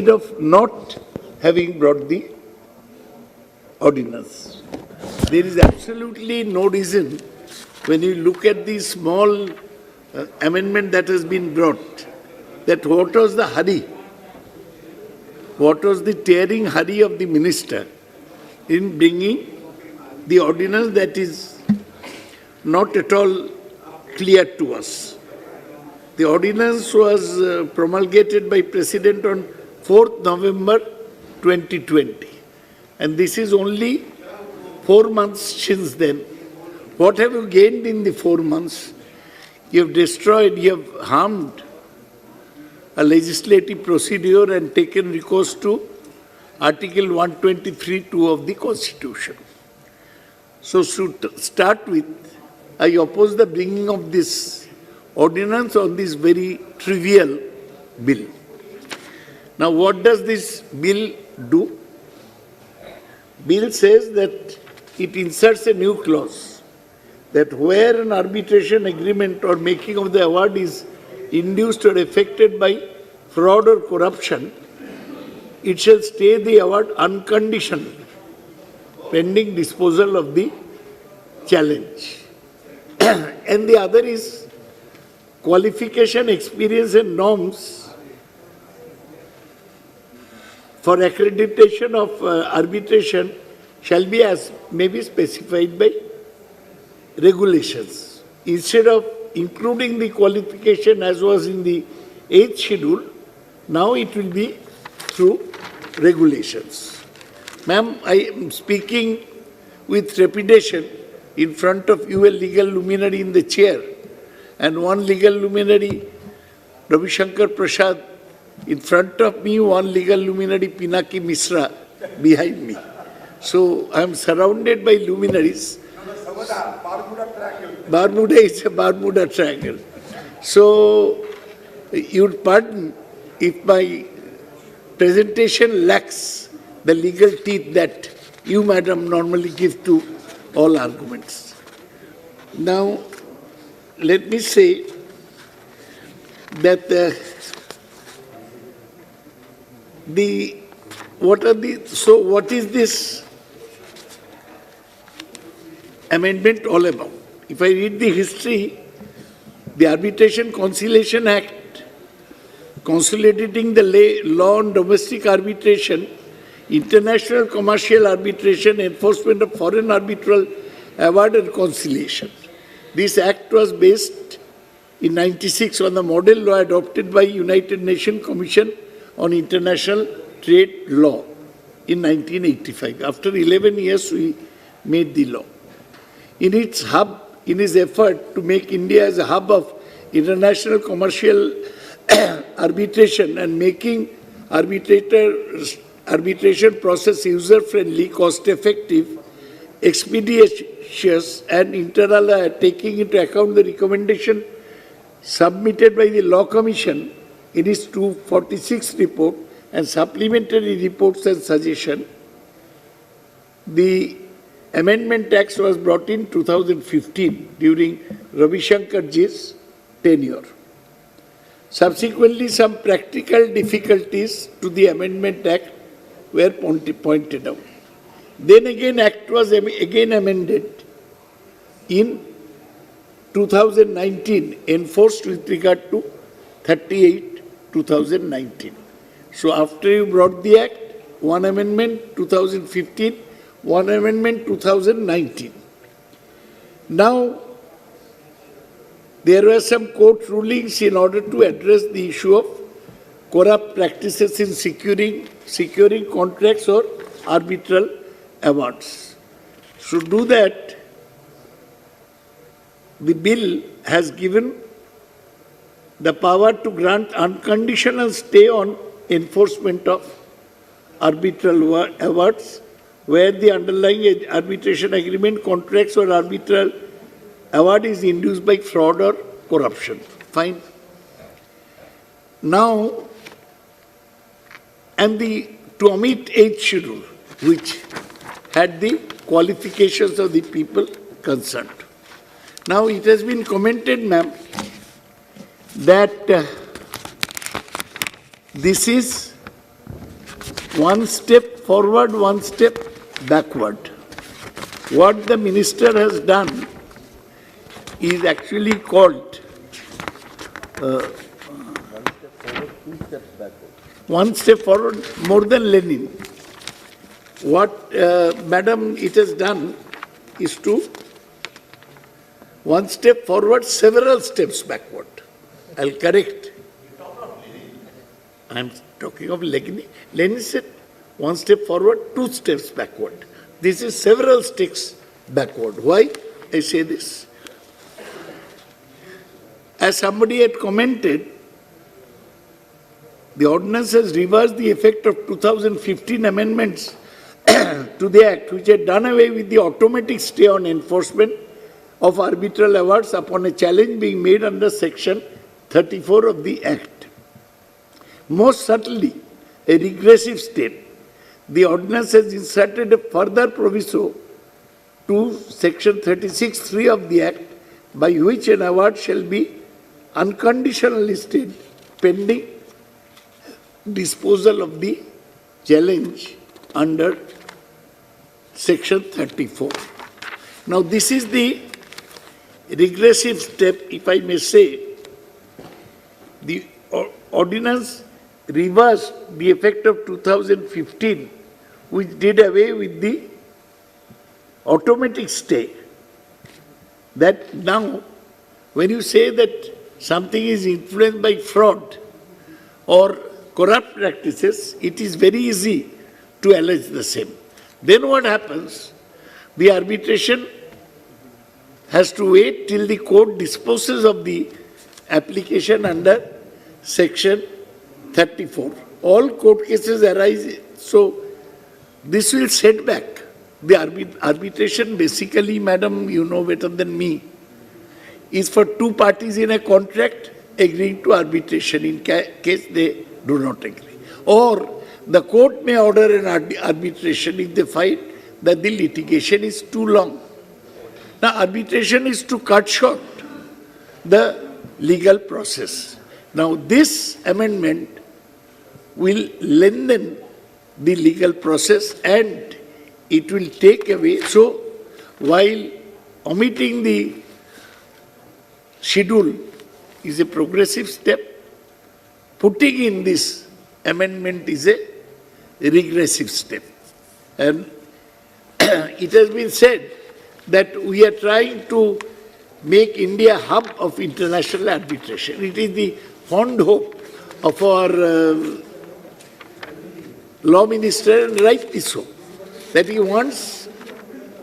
of not having brought the ordinance. There is absolutely no reason, when you look at the small amendment that has been brought, that what was the hurry? What was the tearing hurry of the minister in bringing the ordinance that is not at all clear to us? The ordinance was promulgated by President on 4th November 2020. And this is only 4 months since then. What have you gained in the 4 months? You have destroyed, you have harmed a legislative procedure and taken recourse to Article 123(2) of the Constitution. So to start with, I oppose the bringing of this ordinance on this very trivial bill. Now, what does this bill do? Bill says that it inserts a new clause that where an arbitration agreement or making of the award is induced or affected by fraud or corruption, it shall stay the award unconditionally, pending disposal of the challenge. And the other is qualification, experience and norms for accreditation of arbitration shall be as may be specified by regulations. Instead of including the qualification as was in the 8th schedule, now it will be through regulations. Ma'am, I am speaking with trepidation in front of you, a legal luminary in the chair, and one legal luminary, Ravi Shankar Prasad, in front of me, one legal luminary, Pinaki Misra, behind me. So I am surrounded by luminaries. Bermuda is a Bermuda Triangle. So you'd pardon if my presentation lacks the legal teeth that you, madam, normally give to all arguments. Now, let me say that what is this amendment all about? If I read the history, the Arbitration Conciliation Act, consolidating the law on domestic arbitration, international commercial arbitration, enforcement of foreign arbitral award and conciliation. This act was based in 96 on the model law adopted by United Nations Commission on International Trade Law in 1985. After 11 years, we made the law. In its effort to make India as a hub of international commercial arbitration and making arbitration process user-friendly, cost-effective, expeditious and inter-alia, taking into account the recommendation submitted by the Law Commission in its 246 report and supplementary reports and suggestions, the Amendment Act was brought in 2015 during Ravi Shankar ji's tenure. Subsequently, some practical difficulties to the Amendment Act were pointed out. Then again, Act was again amended in 2019, enforced with regard to 38/2019. So after you brought the Act, one amendment 2015, one amendment 2019. Now, there were some court rulings in order to address the issue of corrupt practices in securing contracts or arbitral awards. To do that, the bill has given the power to grant unconditional stay on enforcement of arbitral awards where the underlying arbitration agreement, contracts or arbitral award is induced by fraud or corruption. Fine. Now, and to omit 8th schedule, which had the qualifications of the people concerned. Now, it has been commented, ma'am, that this is one step forward, one step backward. What the minister has done is actually called one step forward, more than Lenin. What, madam, it has done is to one step forward, several steps backward. I'll correct. I'm talking of Lenin. Lenin said one step forward, two steps backward. This is several steps backward. Why I say this? As somebody had commented, the ordinance has reversed the effect of 2015 amendments to the Act, which had done away with the automatic stay on enforcement of arbitral awards upon a challenge being made under Section 34 of the Act. Most certainly, a regressive step, the ordinance has inserted a further proviso to Section 36(3) of the Act, by which an award shall be unconditionally stayed pending disposal of the challenge under Section 34. Now, this is the regressive step, if I may say. The ordinance reversed the effect of 2015, which did away with the automatic stay. That now, when you say that something is influenced by fraud or corrupt practices, it is very easy to allege the same. Then what happens? The arbitration has to wait till the court disposes of the application under Section 34. All court cases arise, so this will set back. The arbitration basically, madam, you know better than me, is for two parties in a contract agreeing to arbitration in case they do not agree. Or the court may order an arbitration if they find that the litigation is too long. Now, arbitration is to cut short the legal process. Now, this amendment will lengthen the legal process and it will take away. So, while omitting the schedule is a progressive step, putting in this amendment is a regressive step. And it has been said that we are trying to make India a hub of international arbitration. It is the fond hope of our law minister, and rightly so, that he wants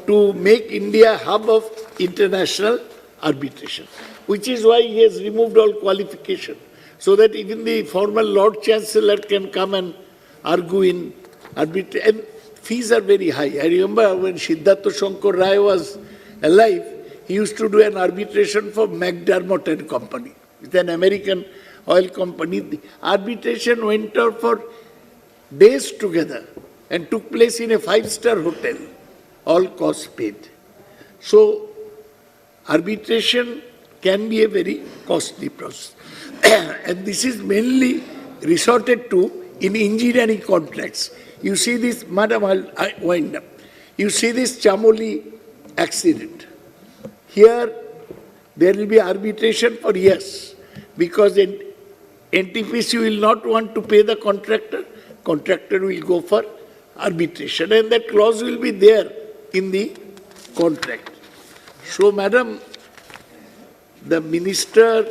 to make India a hub of international arbitration, which is why he has removed all qualification, so that even the former Lord Chancellor can come and argue in arbitration. And fees are very high. I remember when Siddhartha Shankar Rai was alive, he used to do an arbitration for McDermott and Company. It's an American oil company. The arbitration went out for days together and took place in a 5-star hotel, all costs paid. So, arbitration can be a very costly process. And this is mainly resorted to in engineering contracts. You see this, madam, I'll wind up. You see this Chamoli accident. Here, there will be arbitration for years, because NTPC will not want to pay the contractor. Contractor will go for arbitration, and that clause will be there in the contract. So, madam, the minister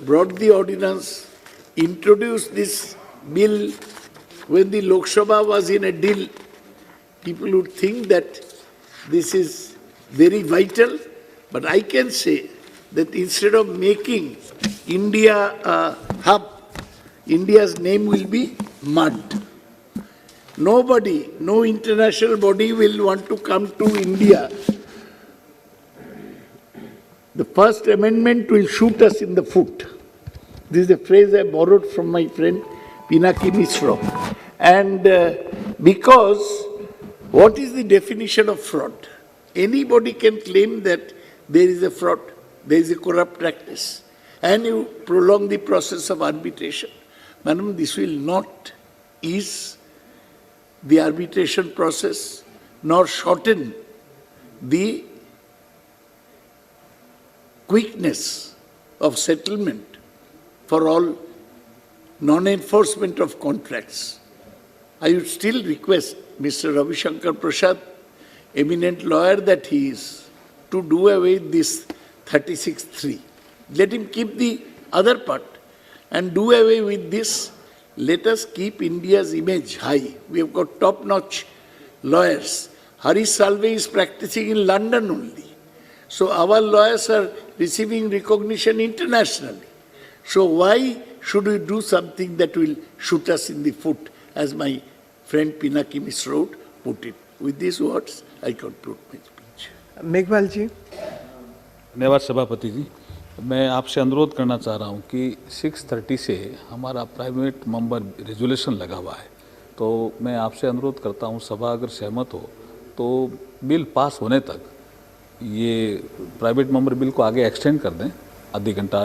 brought the ordinance, introduced this bill. When the Lok Sabha was in a deal, people would think that this is very vital, but I can say that instead of making India a hub, India's name will be mud. Nobody, no international body will want to come to India. The First Amendment will shoot us in the foot. This is a phrase I borrowed from my friend Pinaki Misra. And because what is the definition of fraud? Anybody can claim that there is a fraud, there is a corrupt practice, and you prolong the process of arbitration. Madam, this will not ease the arbitration process nor shorten the quickness of settlement for all non-enforcement of contracts. I would still request Mr. Ravi Shankar Prasad, eminent lawyer that he is, to do away with this 36(3). Let him keep the other part and do away with this. Let us keep India's image high. We have got top-notch lawyers. Harish Salve is practicing in London only. So our lawyers are receiving recognition internationally. So why should we do something that will shoot us in the foot, as my friend Pinaki Misra put it? With these words, I conclude my speech. Meghwal ji. धन्यवाद सभापति जी। मैं आपसे अनुरोध करना चाह रहा हूं कि 6:30 से हमारा प्राइवेट मेंबर रेजोल्यूशन लगा हुआ है, तो मैं आपसे अनुरोध करता हूं सभा अगर सहमत हो तो बिल पास होने तक ये प्राइवेट मेंबर बिल को आगे एक्सटेंड कर दें, आधी घंटा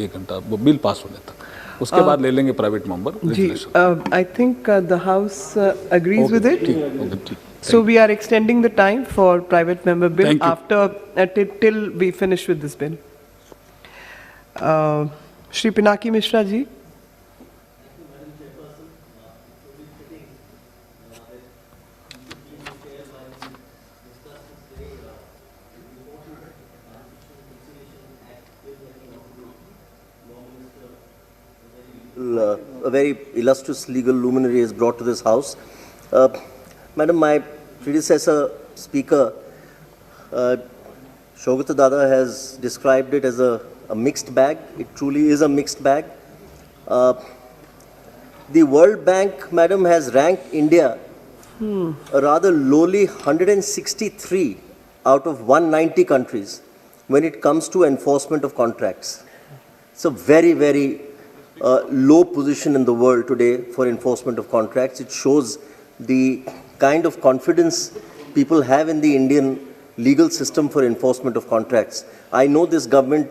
1 घंटा, वो बिल पास होने तक, उसके बाद ले लेंगे private member resolution. I think the House agrees with it. ठीक। So we are extending the time for private member bill Thank you. after till we finish with this bill. Shri Pinaki Mishra ji. A very illustrious legal luminary is brought to this House. Madam, my predecessor speaker, Shogata Dada, has described it as a mixed bag. It truly is a mixed bag. The World Bank, Madam, has ranked India a rather lowly 163 out of 190 countries when it comes to enforcement of contracts. It's a very, very low position in the world today for enforcement of contracts. It shows the kind of confidence people have in the Indian legal system for enforcement of contracts. I know this government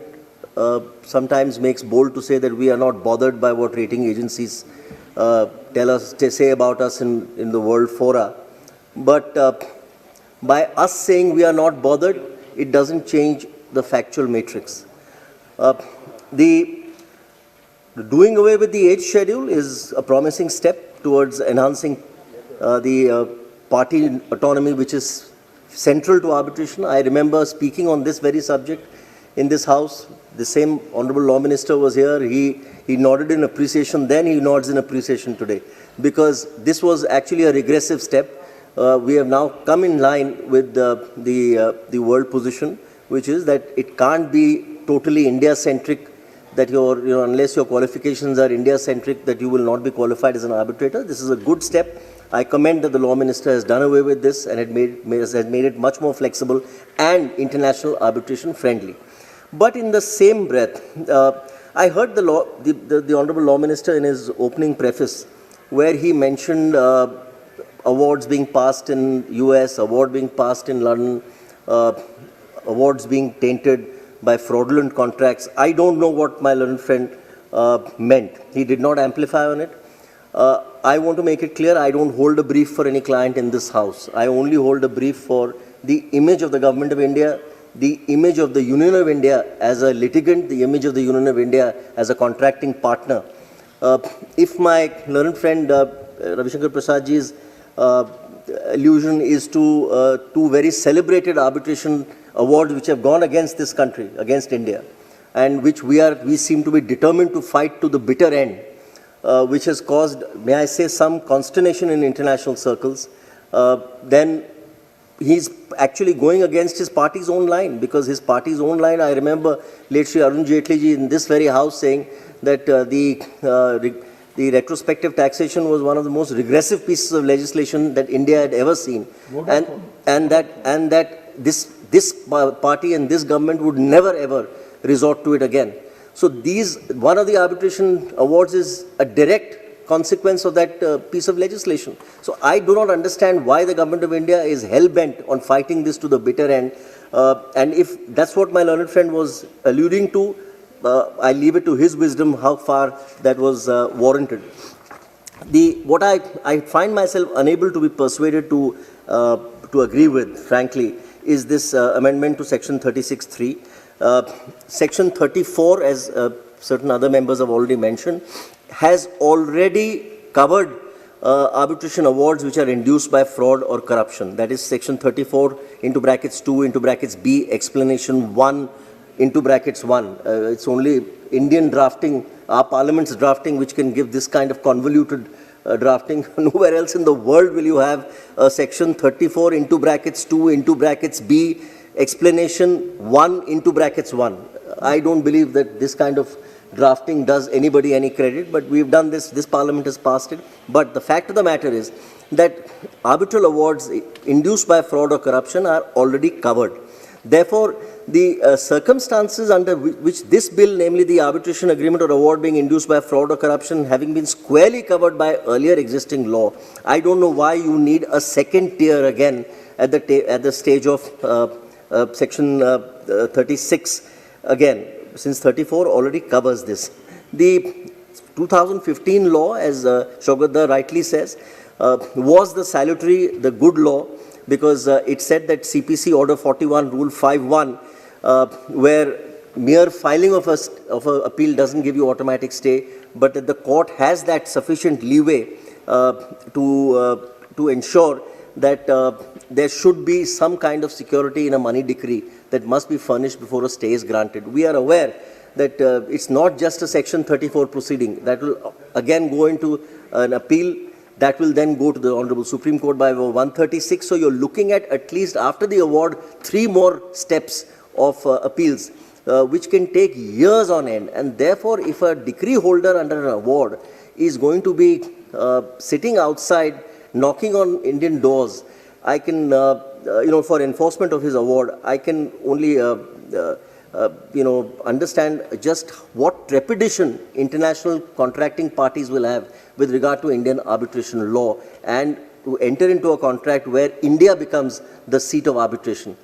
sometimes makes bold to say that we are not bothered by what rating agencies say about us in the world fora. But by us saying we are not bothered, it doesn't change the factual matrix. Doing away with the age schedule is a promising step towards enhancing the party autonomy, which is central to arbitration. I remember speaking on this very subject in this House. The same Honorable Law Minister was here. He nodded in appreciation then, he nods in appreciation today, because this was actually a regressive step. We have now come in line with the world position, which is that it can't be totally India-centric, that unless your qualifications are India-centric, that you will not be qualified as an arbitrator. This is a good step. I commend that the Law Minister has done away with this and has made it much more flexible and international arbitration friendly. But in the same breath, I heard the Honorable Law Minister in his opening preface, where he mentioned awards being passed in US, award being passed in London, awards being tainted by fraudulent contracts. I don't know what my learned friend meant. He did not amplify on it. I want to make it clear, I don't hold a brief for any client in this House. I only hold a brief for the image of the Government of India, the image of the Union of India as a litigant, the image of the Union of India as a contracting partner. If my learned friend Ravi Shankar Prasad ji's allusion is to two very celebrated arbitration awards which have gone against this country, against India, and which we seem to be determined to fight to the bitter end, which has caused, may I say, some consternation in international circles, then he's actually going against his party's own line, because his party's own line, I remember late Shri Arun Jaitley ji in this very House saying that the retrospective taxation was one of the most regressive pieces of legislation that India had ever seen, and that this party and this government would never ever resort to it again. So one of the arbitration awards is a direct consequence of that piece of legislation. So I do not understand why the Government of India is hell-bent on fighting this to the bitter end. And if that's what my learned friend was alluding to, I leave it to his wisdom how far that was warranted. What I find myself unable to be persuaded to agree with, frankly, is this amendment to Section 36(3). Section 34, as certain other members have already mentioned, has already covered arbitration awards which are induced by fraud or corruption. That is Section 34 into brackets 2 into brackets B, explanation 1 into brackets 1. It's only Indian drafting, our parliament's drafting, which can give this kind of convoluted drafting. Nowhere else in the world will you have Section 34 into brackets 2 into brackets B, explanation 1 into brackets 1. I don't believe that this kind of drafting does anybody any credit, but we've done this parliament has passed it. But the fact of the matter is that arbitral awards induced by fraud or corruption are already covered. Therefore, the circumstances under which this bill, namely the arbitration agreement or award being induced by fraud or corruption, having been squarely covered by earlier existing law, I don't know why you need a second tier again at the stage of section 36 again, since 34 already covers this. The 2015 law, as Shogadda rightly says, was the salutary, the good law, because it said that CPC Order 41, Rule 5.1, where mere filing of a appeal doesn't give you automatic stay, but that the court has that sufficient leeway to ensure that there should be some kind of security in a money decree that must be furnished before a stay is granted. We are aware that it's not just a Section 34 proceeding. That will again go into an appeal that will then go to the Honorable Supreme Court by 136. So you're looking at least after the award, 3 more steps of appeals, which can take years on end. And therefore, if a decree holder under an award is going to be sitting outside, knocking on Indian doors, I can, for enforcement of his award, I can only, understand just what trepidation international contracting parties will have with regard to Indian arbitration law, and to enter into a contract where India becomes the seat of arbitration.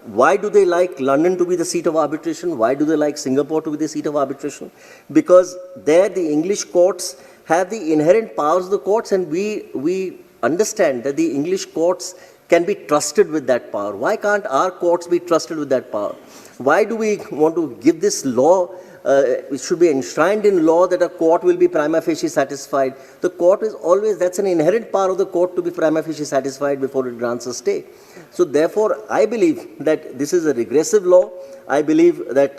Why do they like London to be the seat of arbitration? Why do they like Singapore to be the seat of arbitration? Because there the English courts have the inherent powers of the courts, and we understand that the English courts can be trusted with that power. Why can't our courts be trusted with that power? Why do we want to give this law, it should be enshrined in law that a court will be prima facie satisfied? The court is always, that's an inherent power of the court to be prima facie satisfied before it grants a stay. So therefore, I believe that this is a regressive law. I believe that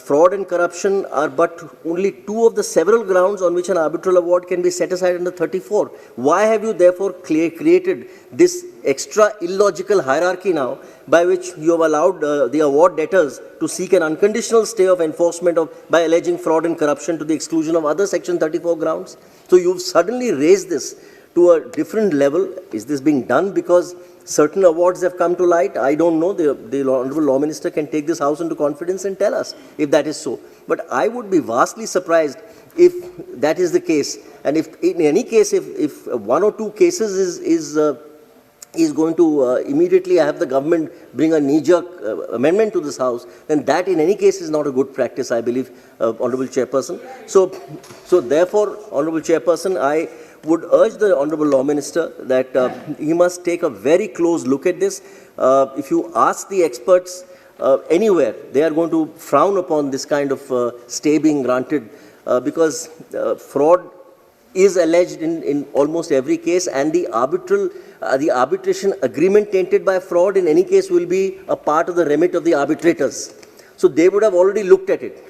fraud and corruption are but only 2 of the several grounds on which an arbitral award can be set aside under 34. Why have you therefore created this extra illogical hierarchy now, by which you have allowed the award debtors to seek an unconditional stay of enforcement by alleging fraud and corruption to the exclusion of other Section 34 grounds? So you've suddenly raised this to a different level. Is this being done because certain awards have come to light? I don't know. The Honorable Law Minister can take this House into confidence and tell us if that is so. But I would be vastly surprised if that is the case. And if in any case, if 1 or 2 cases is going to immediately have the government bring a knee-jerk amendment to this House, then that in any case is not a good practice, I believe, Honorable Chairperson. So therefore, Honorable Chairperson, I would urge the Honorable Law Minister that he must take a very close look at this. If you ask the experts anywhere, they are going to frown upon this kind of stay being granted because fraud is alleged in almost every case, and the arbitration agreement tainted by fraud in any case will be a part of the remit of the arbitrators. So they would have already looked at it.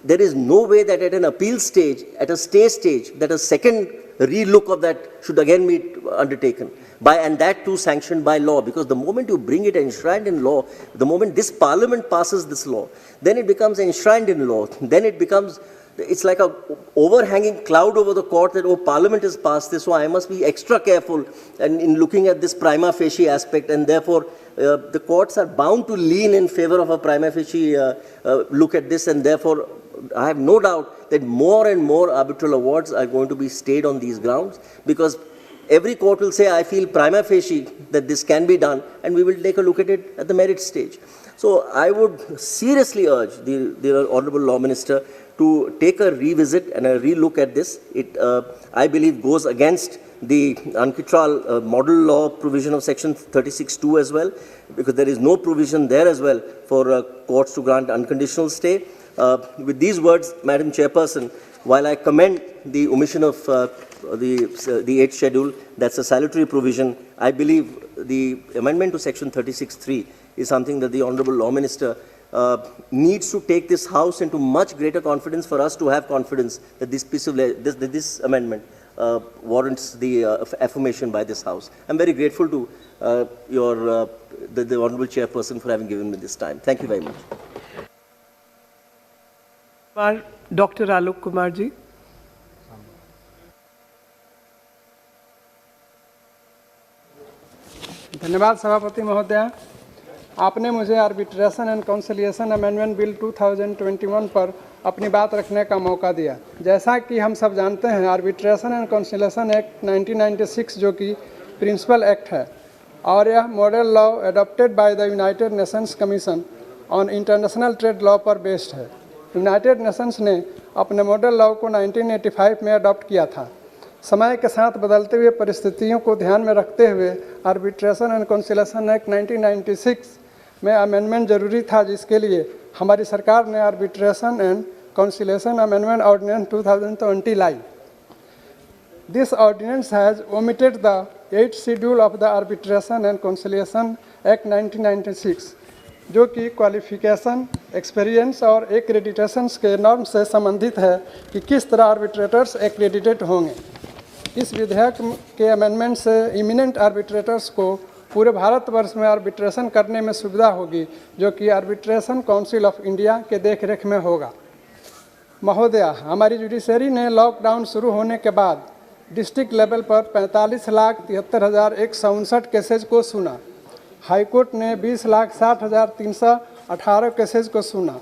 There is no way that at an appeal stage, at a stay stage, that a second re-look of that should again be undertaken, and that too sanctioned by law, because the moment you bring it enshrined in law, the moment this Parliament passes this law, then it becomes enshrined in law. Then it becomes, it's like a overhanging cloud over the court that, oh, Parliament has passed this, so I must be extra careful in looking at this prima facie aspect, and therefore the courts are bound to lean in favor of a prima facie look at this, and therefore I have no doubt that more and more arbitral awards are going to be stayed on these grounds, because every court will say, I feel prima facie that this can be done, and we will take a look at it at the merit stage. So I would seriously urge the Honorable Law Minister to take a revisit and a re-look at this. It, I believe, goes against the Ankitral model law provision of Section 36(2) as well, because there is no provision there as well for courts to grant unconditional stay. With these words, Madam Chairperson, while I commend the omission of the 8th schedule, that's a salutary provision, I believe the amendment to Section 36(3) is something that the Honorable Law Minister needs to take this House into much greater confidence for us to have confidence that this piece of this amendment warrants the affirmation by this House. I'm very grateful to the Honorable Chairperson for having given me this time. Thank you very much. Dr. Alok Kumar ji. धन्यवाद सभापति महोदय। आपने मुझे arbitration and conciliation amendment bill 2021 पर अपनी बात रखने का मौका दिया। जैसा कि हम सब जानते हैं, आर्बिट्रेशन एंड कंसिलिएशन एक्ट 1996 जो कि प्रिंसिपल एक्ट है और यह model law adopted by the United Nations commission on international trade law पर बेस्ड है। यूनाइटेड नेशंस ने अपने मॉडल लॉ को 1985 में अडॉप्ट किया था। समय के साथ बदलते हुए परिस्थितियों को ध्यान में रखते हुए आर्बिट्रेशन एंड कंसिलिएशन एक्ट 1996 में अमेंडमेंट जरूरी था, जिसके लिए हमारी सरकार ने arbitration and conciliation amendment ordinance 2020 लाई। This ordinance has omitted the 8th schedule of the arbitration and conciliation act 1996 जो कि क्वालिफिकेशन, एक्सपीरियंस और एक्रेडिटेशंस के नॉर्म से संबंधित है कि किस तरह आर्बिट्रेटर्स एक्रेडिटेट होंगे। इस विधेयक के अमेंडमेंट से इमिनेंट आर्बिट्रेटर्स को पूरे भारतवर्ष में आर्बिट्रेशन करने में सुविधा होगी, जो कि आर्बिट्रेशन काउंसिल ऑफ इंडिया के देखरेख में होगा। महोदया, हमारी जुडिशरी ने लॉकडाउन शुरू होने के बाद डिस्ट्रिक्ट लेवल पर 45,73,159 केसेज को सुना। हाईकोर्ट ने 20,60,318 केसेज को सुना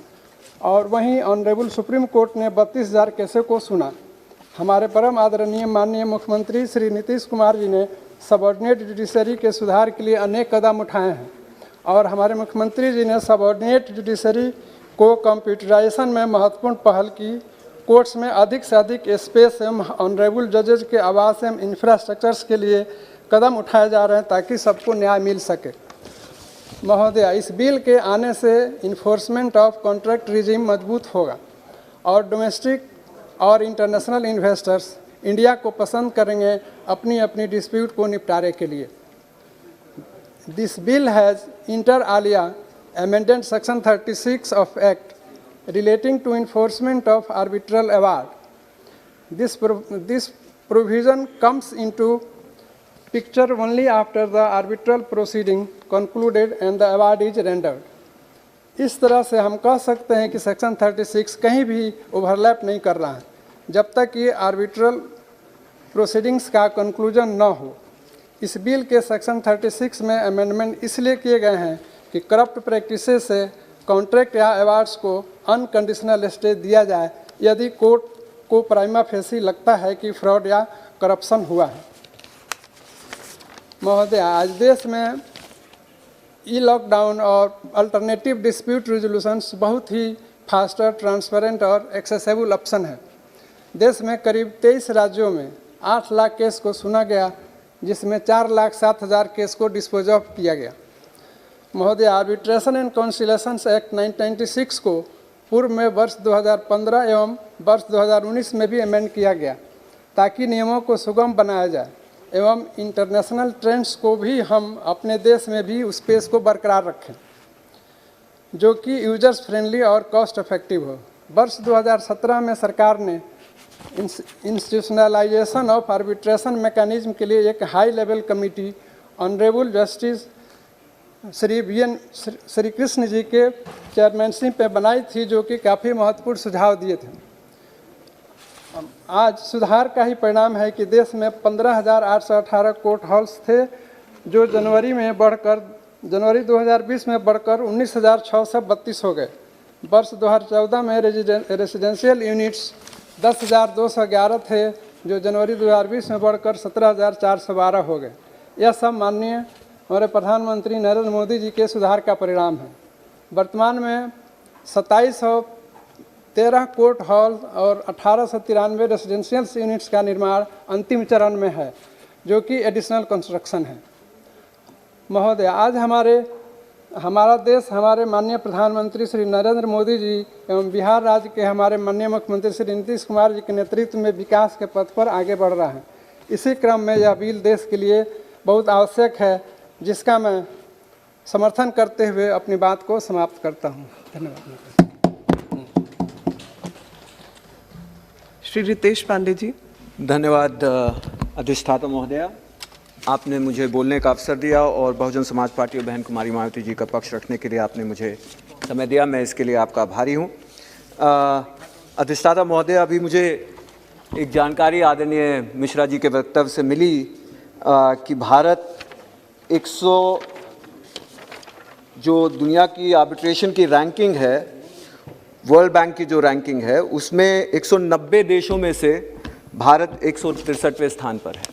और वहीं ऑनरेबल सुप्रीम कोर्ट ने 32,000 केसेज को सुना। हमारे परम आदरणीय माननीय मुख्यमंत्री श्री नीतीश कुमार जी ने सबऑर्डिनेट जुडिशरी के सुधार के लिए अनेक कदम उठाए हैं और हमारे मुख्यमंत्री जी ने सबऑर्डिनेट जुडिशरी को कंप्यूटराइजेशन में महत्वपूर्ण पहल की। कोर्ट्स में अधिक से अधिक स्पेस एवं ऑनरेबल जजेज के आवास एवं इंफ्रास्ट्रक्चर्स के लिए कदम उठाए जा रहे हैं ताकि सबको न्याय मिल सके। महोदया, इस बिल के आने से इन्फोर्समेंट ऑफ कॉन्ट्रैक्ट रिजीम मजबूत होगा और डोमेस्टिक और इंटरनेशनल इन्वेस्टर्स इंडिया को पसंद करेंगे अपनी अपनी डिस्प्यूट को निपटारे के लिए। This bill has inter Alia amended section 36 of act relating to enforcement of arbitral award. This provision comes into picture only after the arbitral proceeding concluded and the award is rendered. इस तरह से हम कह सकते हैं कि सेक्शन 36 कहीं भी ओवरलैप नहीं कर रहा है जब तक ये आर्बिट्रल प्रोसीडिंग्स का कंक्लूजन न हो। इस बिल के सेक्शन 36 में अमेंडमेंट इसलिए किए गए हैं कि करप्ट प्रैक्टिसेस से कॉन्ट्रैक्ट या अवार्ड्स को अनकंडीशनल स्टे दिया जाए यदि कोर्ट को प्राइमा फेसी लगता है कि फ्रॉड या करप्शन हुआ है। महोदय, आज देश में ई लॉकडाउन और अल्टरनेटिव डिस्प्यूट रिजोल्यूशंस बहुत ही फास्टर, ट्रांसपेरेंट और एक्सेसिबल ऑप्शन है। देश में करीब 23 राज्यों में 8 लाख केस को सुना गया, जिसमें 4,07,000 केस को डिस्पोज ऑफ किया गया। महोदय, आर्बिट्रेशन एंड कंसिलिएशन एक्ट 1996 को पूर्व में वर्ष 2015 एवं वर्ष 2019 में भी अमेंड किया गया ताकि नियमों को सुगम बनाया जाए एवं इंटरनेशनल ट्रेंड्स को भी हम अपने देश में भी उस पेस को बरकरार रखें जो कि यूजर्स फ्रेंडली और कॉस्ट इफेक्टिव हो। वर्ष 2017 में सरकार ने इंस्टीट्यूशनलाइजेशन ऑफ आर्बिट्रेशन मैकेनिज्म के लिए एक high level committee honourable justice Shri Krishna ji के चेयरमैनशिप पे बनाई थी, जो कि काफ़ी महत्वपूर्ण सुझाव दिए थे। आज सुधार का ही परिणाम है कि देश में 15,818 कोर्ट हॉल्स थे, जो जनवरी 2020 में बढ़कर 19,632 हो गए। वर्ष 2014 में रेजिडेंशियल यूनिट्स 10,211 थे, जो जनवरी 2020 में बढ़कर 17,412 हो गए। यह सब माननीय हमारे प्रधानमंत्री नरेंद्र मोदी जी के सुधार का परिणाम है। वर्तमान में 2713 कोर्ट हॉल और 1893 रेजिडेंशियल यूनिट्स का निर्माण अंतिम चरण में है, जो कि एडिशनल कंस्ट्रक्शन है। महोदय, आज हमारा देश हमारे माननीय प्रधानमंत्री श्री नरेंद्र मोदी जी एवं बिहार राज्य के हमारे माननीय मुख्यमंत्री श्री नीतीश कुमार जी के नेतृत्व में विकास के पथ पर आगे बढ़ रहा है। इसी क्रम में यह बिल देश के लिए बहुत आवश्यक है, जिसका मैं समर्थन करते हुए अपनी बात को समाप्त करता हूँ। धन्यवाद। श्री रितेश पांडे जी। धन्यवाद अधिष्ठाता महोदया, आपने मुझे बोलने का अवसर दिया और बहुजन समाज पार्टी और बहन कुमारी मायावती जी का पक्ष रखने के लिए आपने मुझे समय दिया, मैं इसके लिए आपका आभारी हूँ। अधिष्ठाता महोदया, अभी मुझे एक जानकारी आदरणीय मिश्रा जी के वक्तव्य से मिली कि भारत जो दुनिया की आर्बिट्रेशन की रैंकिंग है, वर्ल्ड बैंक की जो रैंकिंग है, उसमें 190 देशों में से भारत 163वें स्थान पर है।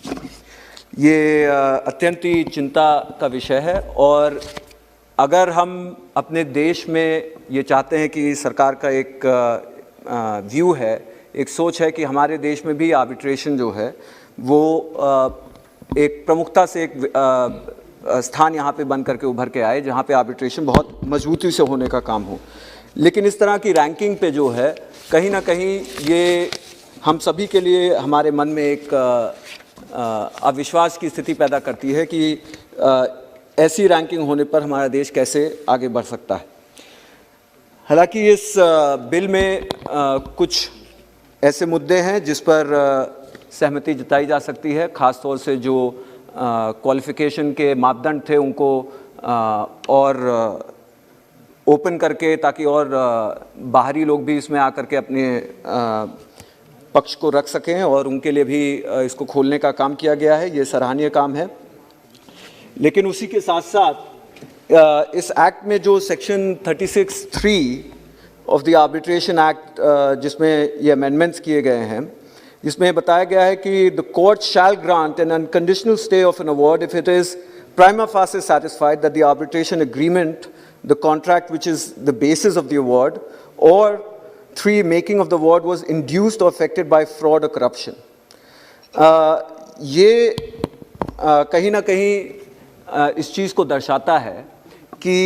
ये अत्यंत ही चिंता का विषय है और अगर हम अपने देश में ये चाहते हैं कि सरकार का एक व्यू है, एक सोच है कि हमारे देश में भी आर्बिट्रेशन जो है वो एक प्रमुखता से एक स्थान यहाँ पे बन करके उभर के आए, जहाँ पे आर्बिट्रेशन बहुत मजबूती से होने का काम हो। लेकिन इस तरह की रैंकिंग पे जो है कहीं ना कहीं ये हम सभी के लिए हमारे मन में एक अविश्वास की स्थिति पैदा करती है कि ऐसी रैंकिंग होने पर हमारा देश कैसे आगे बढ़ सकता है। हालांकि इस बिल में कुछ ऐसे मुद्दे हैं जिस पर सहमति जताई जा सकती है, ख़ास तौर से जो क्वालिफ़िकेशन के मापदंड थे उनको और ओपन करके, ताकि और बाहरी लोग भी इसमें आकर के अपने पक्ष को रख सकें और उनके लिए भी इसको खोलने का काम किया गया है। ये सराहनीय काम है। लेकिन उसी के साथ साथ इस एक्ट में जो section 36(3) of the arbitration act जिसमें ये अमेंडमेंट्स किए गए हैं, इसमें बताया गया है कि the court shell grant N unconditional stay of an award if it is prima facie satisfied that the arbitration agreement, the contract which is the basis of the award, or 3, making of the award was induced or affected by fraud or corruption. ये कहीं ना कहीं इस चीज़ को दर्शाता है कि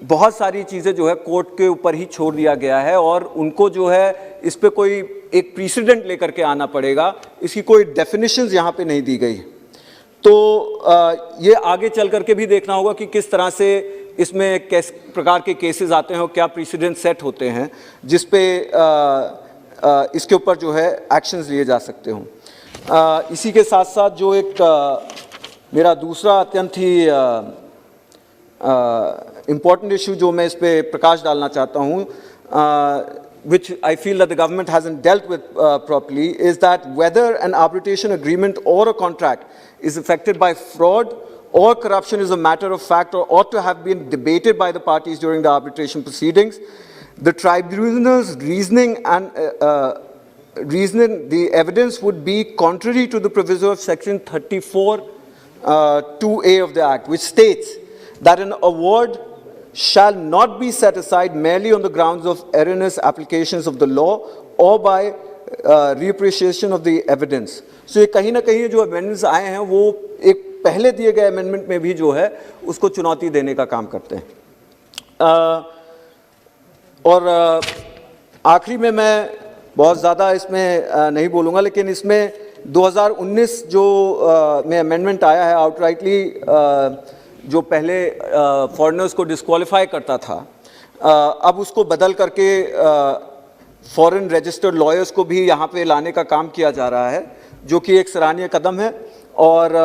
बहुत सारी चीज़ें जो है कोर्ट के ऊपर ही छोड़ दिया गया है और उनको जो है इस पे कोई एक प्रीसिडेंट लेकर के आना पड़ेगा, इसकी कोई डेफिनेशंस यहाँ पे नहीं दी गई। तो ये आगे चल करके भी देखना होगा कि किस तरह से इसमें किस प्रकार के केसेस आते हैं और क्या प्रीसिडेंट सेट होते हैं जिस पे इसके ऊपर जो है एक्शंस लिए जा सकते हों। इसी के साथ साथ जो एक मेरा दूसरा अत्यंत ही इम्पॉर्टेंट इशू जो मैं इस पे प्रकाश डालना चाहता हूँ, which I feel that the government hasn't dealt with properly, is that whether an arbitration agreement or a contract is affected by fraud or corruption is a matter of fact or ought to have been debated by the parties during the arbitration proceedings. The tribunal's reasoning and the evidence would be contrary to the proviso of section 34(2)(a) of the Act, which states that an award shall not be set aside merely on the grounds of erroneous applications of the law or by reappreciation of the evidence. So ये कहीं ना कहीं जो amendments आए हैं वो एक पहले दिए गए amendment में भी जो है उसको चुनौती देने का काम करते हैं। और आखिरी में मैं बहुत ज़्यादा इसमें नहीं बोलूँगा, लेकिन इसमें 2019 जो में amendment आया है outrightly जो पहले फॉरेनर्स को डिस्क्वालीफाई करता था, अब उसको बदल करके फॉरेन रजिस्टर्ड लॉयर्स को भी यहाँ पे लाने का काम किया जा रहा है, जो कि एक सराहनीय कदम है। और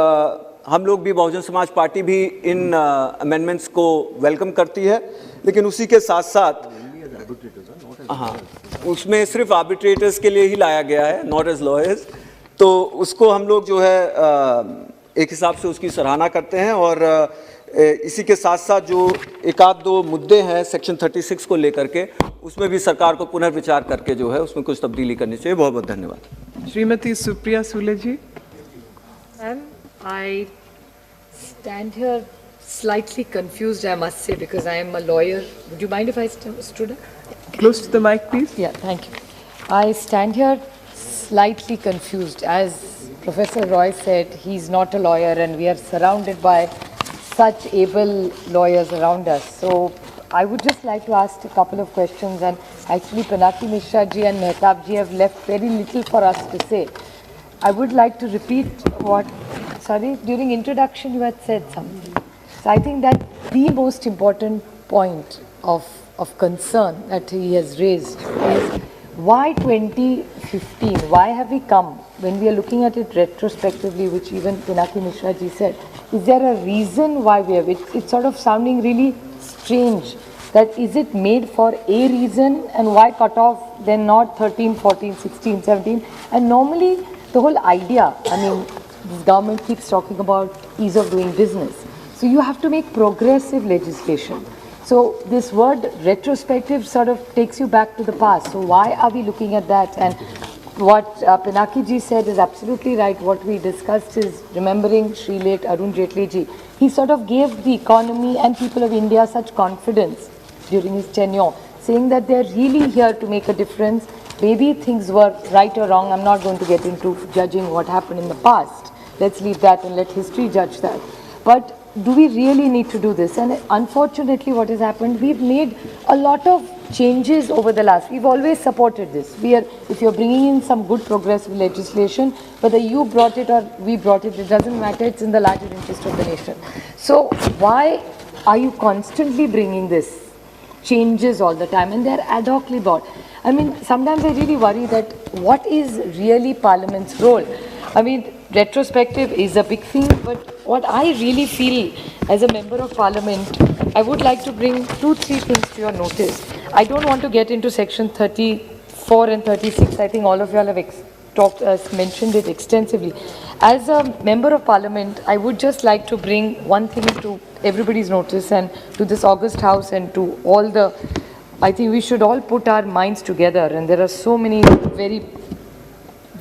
हम लोग भी, बहुजन समाज पार्टी भी इन अमेंडमेंट्स को वेलकम करती है। लेकिन उसी के साथ साथ हाँ, उसमें सिर्फ आर्बिट्रेटर्स के लिए ही लाया गया है, नॉट एज लॉयर्स। तो उसको हम लोग जो है एक हिसाब से उसकी सराहना करते हैं। और इसी के साथ साथ जो एक आध दो मुद्दे हैं सेक्शन 36 को लेकर के, उसमें भी सरकार को पुनर्विचार करके जो है उसमें कुछ तब्दीली करनी चाहिए। बहुत बहुत धन्यवाद। श्रीमती सुप्रिया सुले जी। Ma'am, I stand here slightly confused, I must say, because I am a lawyer. Would you mind if I stood up? Close to the mic, please. Yeah, thank you. I stand here slightly confused. As Professor Roy said, he's not a lawyer and we are surrounded by such able lawyers around us. So I would just like to ask a couple of questions, and actually Pinaki Mishra ji and Mehtab ji have left very little for us to say. I would like to repeat what, during introduction you had said something. So I think that the most important point of concern that he has raised is why 2015? Why have we come? When we are looking at it retrospectively, which even Pinaki Mishra ji said, is there a reason why we have it? It's sort of sounding really strange. That is it made for a reason, and why cut off then not 13, 14, 16, 17? And normally the whole idea, I mean, this government keeps talking about ease of doing business. So you have to make progressive legislation. So this word retrospective sort of takes you back to the past. So why are we looking at that? And what Pinaki ji said is absolutely right. What we discussed is remembering Shri late Arun Jaitley ji. He sort of gave the economy and people of India such confidence during his tenure, saying that they're really here to make a difference. Maybe things were right or wrong. I'm not going to get into judging what happened in the past. Let's leave that and let history judge that. But do we really need to do this? And unfortunately what has happened, we've made a lot of changes over the last. We've always supported this. If you're bringing in some good progressive legislation, whether you brought it or we brought it, it doesn't matter. It's in the larger interest of the nation. So why are you constantly bringing this changes all the time? And they're ad hocly brought. I mean, sometimes I really worry that what is really Parliament's role? I mean, retrospective is a big thing, but what I really feel as a member of Parliament, I would like to bring 2-3 things to your notice. I don't want to get into section 34 and 36. I think all of you all have mentioned it extensively. As a member of Parliament, I would just like to bring one thing to everybody's notice and to this August House and to all the, I think we should all put our minds together, and there are so many very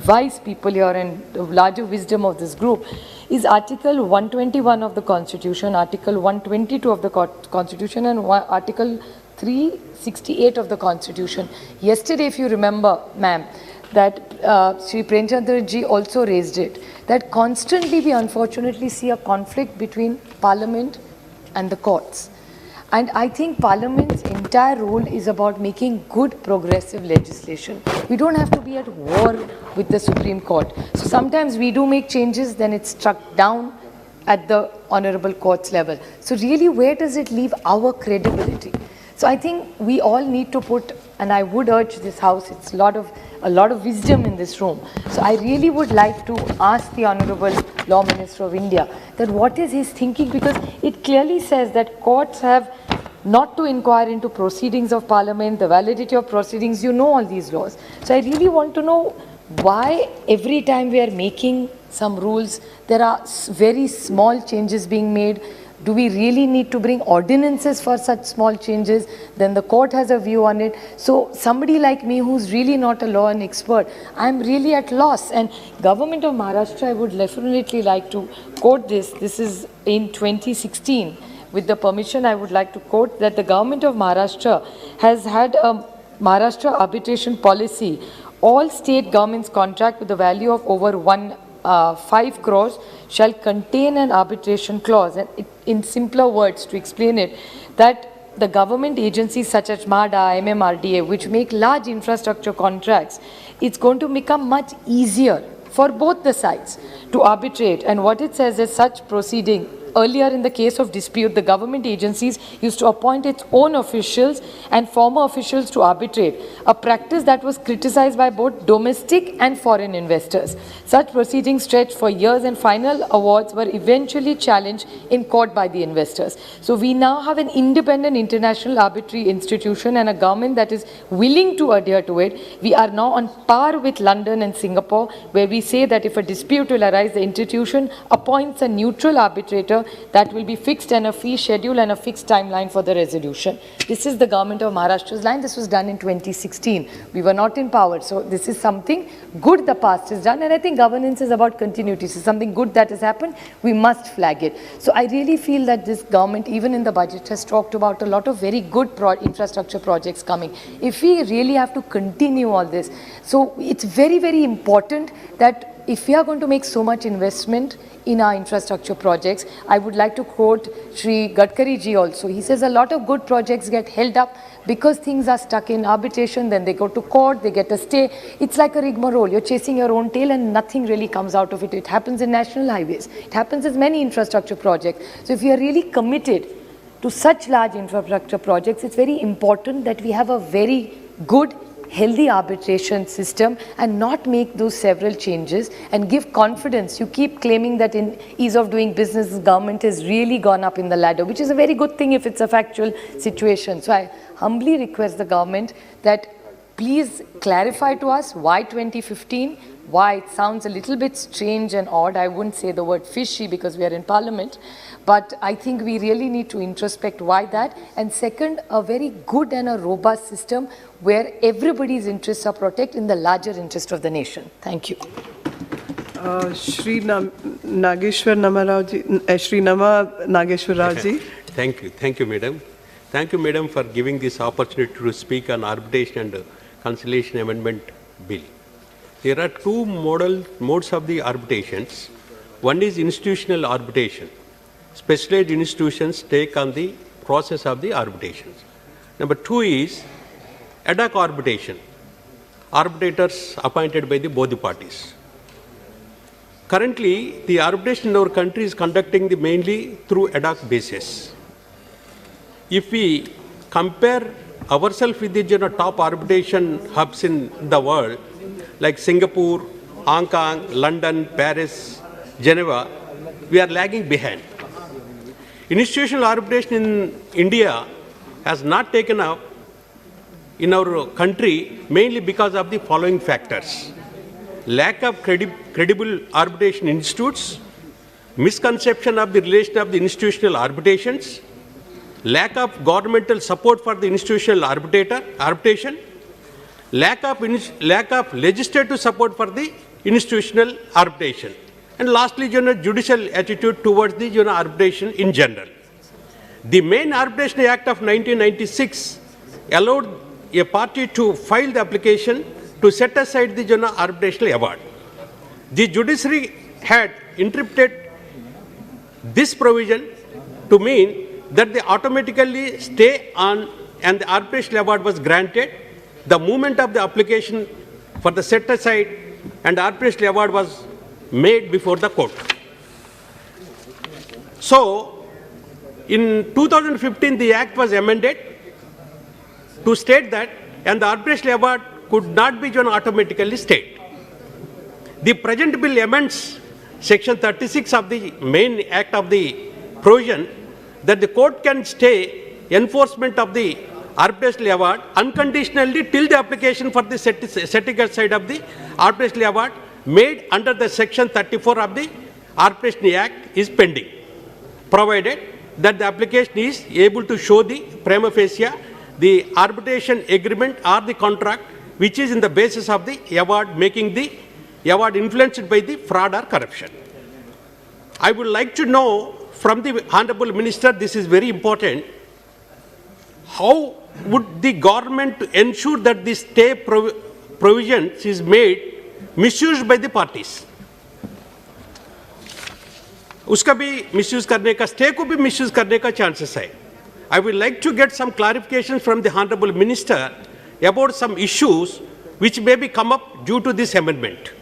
wise people here and the larger wisdom of this group, is Article 121 of the Constitution, Article 122 of the Constitution and Article 368 of the Constitution. Yesterday, if you remember, ma'am, that Sri Premchandra ji also raised it, that constantly we unfortunately see a conflict between Parliament and the courts. And I think Parliament's entire role is about making good progressive legislation. We don't have to be at war with the Supreme Court. So sometimes we do make changes, then it's struck down at the Honorable Court's level. So really, where does it leave our credibility? So I think we all need to put, and I would urge this House, it's a lot of wisdom in this room. So I really would like to ask the Honorable Law Minister of India that what is his thinking, because it clearly says that courts have not to inquire into proceedings of Parliament, the validity of proceedings, you know all these laws. So I really want to know why every time we are making some rules, there are very small changes being made. Do we really need to bring ordinances for such small changes? Then the court has a view on it. So somebody like me who's really not a law and expert, I'm really at loss. And Government of Maharashtra, I would definitely like to quote this. This is in 2016. With the permission, I would like to quote that the Government of Maharashtra has had a Maharashtra arbitration policy. All state governments contract with a value of over 5 crores shall contain an arbitration clause. And in simpler words, to explain it, that the government agencies such as MHADA, MMRDA, which make large infrastructure contracts, it's going to become much easier for both the sides to arbitrate. And what it says is such proceeding. Earlier in the case of dispute, the government agencies used to appoint its own officials and former officials to arbitrate, a practice that was criticized by both domestic and foreign investors. Such proceedings stretched for years and final awards were eventually challenged in court by the investors. So we now have an independent international arbitrary institution and a government that is willing to adhere to it. We are now on par with London and Singapore, where we say that if a dispute will arise, the institution appoints a neutral arbitrator that will be fixed and a fee schedule and a fixed timeline for the resolution. This is the Government of Maharashtra's line. This was done in 2016. We were not in power. So this is something good the past has done. And I think governance is about continuity. So something good that has happened, we must flag it. So I really feel that this government, even in the budget, has talked about a lot of very good infrastructure projects coming. If we really have to continue all this, so it's very, very important that if we are going to make so much investment in our infrastructure projects, I would like to quote Shri Gadkari ji also. He says a lot of good projects get held up because things are stuck in arbitration, then they go to court, they get a stay. It's like a rigmarole. You're chasing your own tail and nothing really comes out of it. It happens in national highways. It happens in many infrastructure projects. So if we are really committed to such large infrastructure projects, it's very important that we have a very good, healthy arbitration system and not make those several changes and give confidence. You keep claiming that in ease of doing business, the government has really gone up in the ladder, which is a very good thing if it's a factual situation. So I humbly request the government that please clarify to us why 2015, why it sounds a little bit strange and odd. I wouldn't say the word fishy because we are in Parliament, but I think we really need to introspect why that. And second, a very good and a robust system where everybody's interests are protected in the larger interest of the nation. Thank you. Shri Nageshwar Namarao Shri Nama Nageshwar Rao ji. Thank you, madam. Thank you, madam, for giving this opportunity to speak on arbitration and conciliation amendment bill. There are two modes of the arbitrations. One is institutional arbitration. Specialized institutions take on the process of the arbitrations. Number two is ad hoc arbitration. Arbitrators appointed by both the parties. Currently, the arbitration in our country is conducting mainly through ad hoc basis. If we compare ourselves with the top arbitration hubs in the world, like Singapore, Hong Kong, London, Paris, Geneva, we are lagging behind. Institutional arbitration in India has not taken up in our country mainly because of the following factors: lack of credible arbitration institutes, misconception of the relation of the institutional arbitrations, lack of governmental support for the institutional arbitration, lack of legislative support for the institutional arbitration, and lastly, judicial attitude towards the arbitration in general. The main Arbitration Act of 1996 allowed a party to file the application to set aside the arbitration award. The judiciary had interpreted this provision to mean that they automatically stay on and the arbitration award was granted the moment of the application for the set aside and arbitration award was made before the court. So, in 2015, the Act was amended to state that and the arbitration award could not be automatically stayed. The present bill amends Section 36 of the main Act of the provision that the court can stay enforcement of the arbitration award unconditionally till the application for the setting aside of the arbitration award made under the Section 34 of the Arbitration Act is pending, provided that the application is able to show the prima facie the arbitration agreement or the contract which is in the basis of the award, making the award influenced by the fraud or corruption. I would like to know from the Honorable Minister, this is very important, how would the government ensure that this stay provisions is made misused by the parties? उसका भी misuse करने का, stay को भी misuse करने का chances है. I would like to get some clarifications from the Honorable Minister about some issues which may be come up due to this amendment.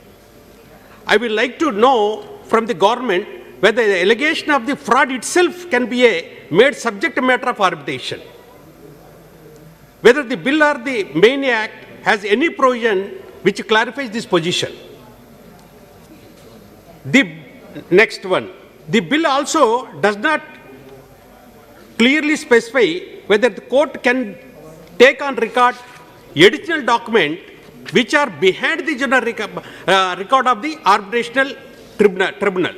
I would like to know from the government whether the allegation of the fraud itself can be made subject matter of arbitration. Whether the bill or the main act has any provision which clarifies this position. The next one, the bill also does not clearly specify whether the court can take on record additional document which are behind the general record of the arbitrational tribunal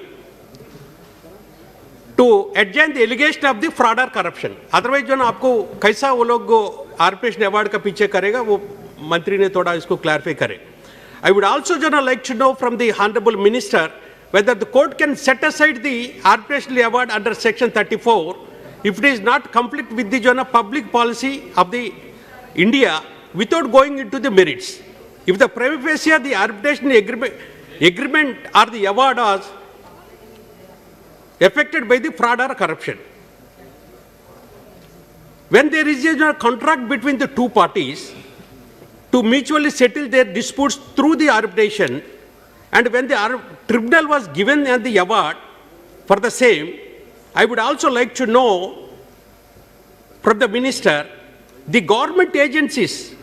to adjourn the allegation of the fraud or corruption. Otherwise आपको कैसा वो लोग arbitration award का पीछे करेगा, वो मंत्री ने थोड़ा इसको clarify करे. I would also like to know from the Honorable Minister whether the court can set aside the arbitration award under Section 34 if it is not conflict with the public policy of the India without going into the merits. If the prima facie the arbitration agreement or the award was affected by the fraud or corruption. When there is a contract between the two parties to mutually settle their disputes through the arbitration, and when the tribunal was given the award for the same, I would also like to know from the minister, the government agencies,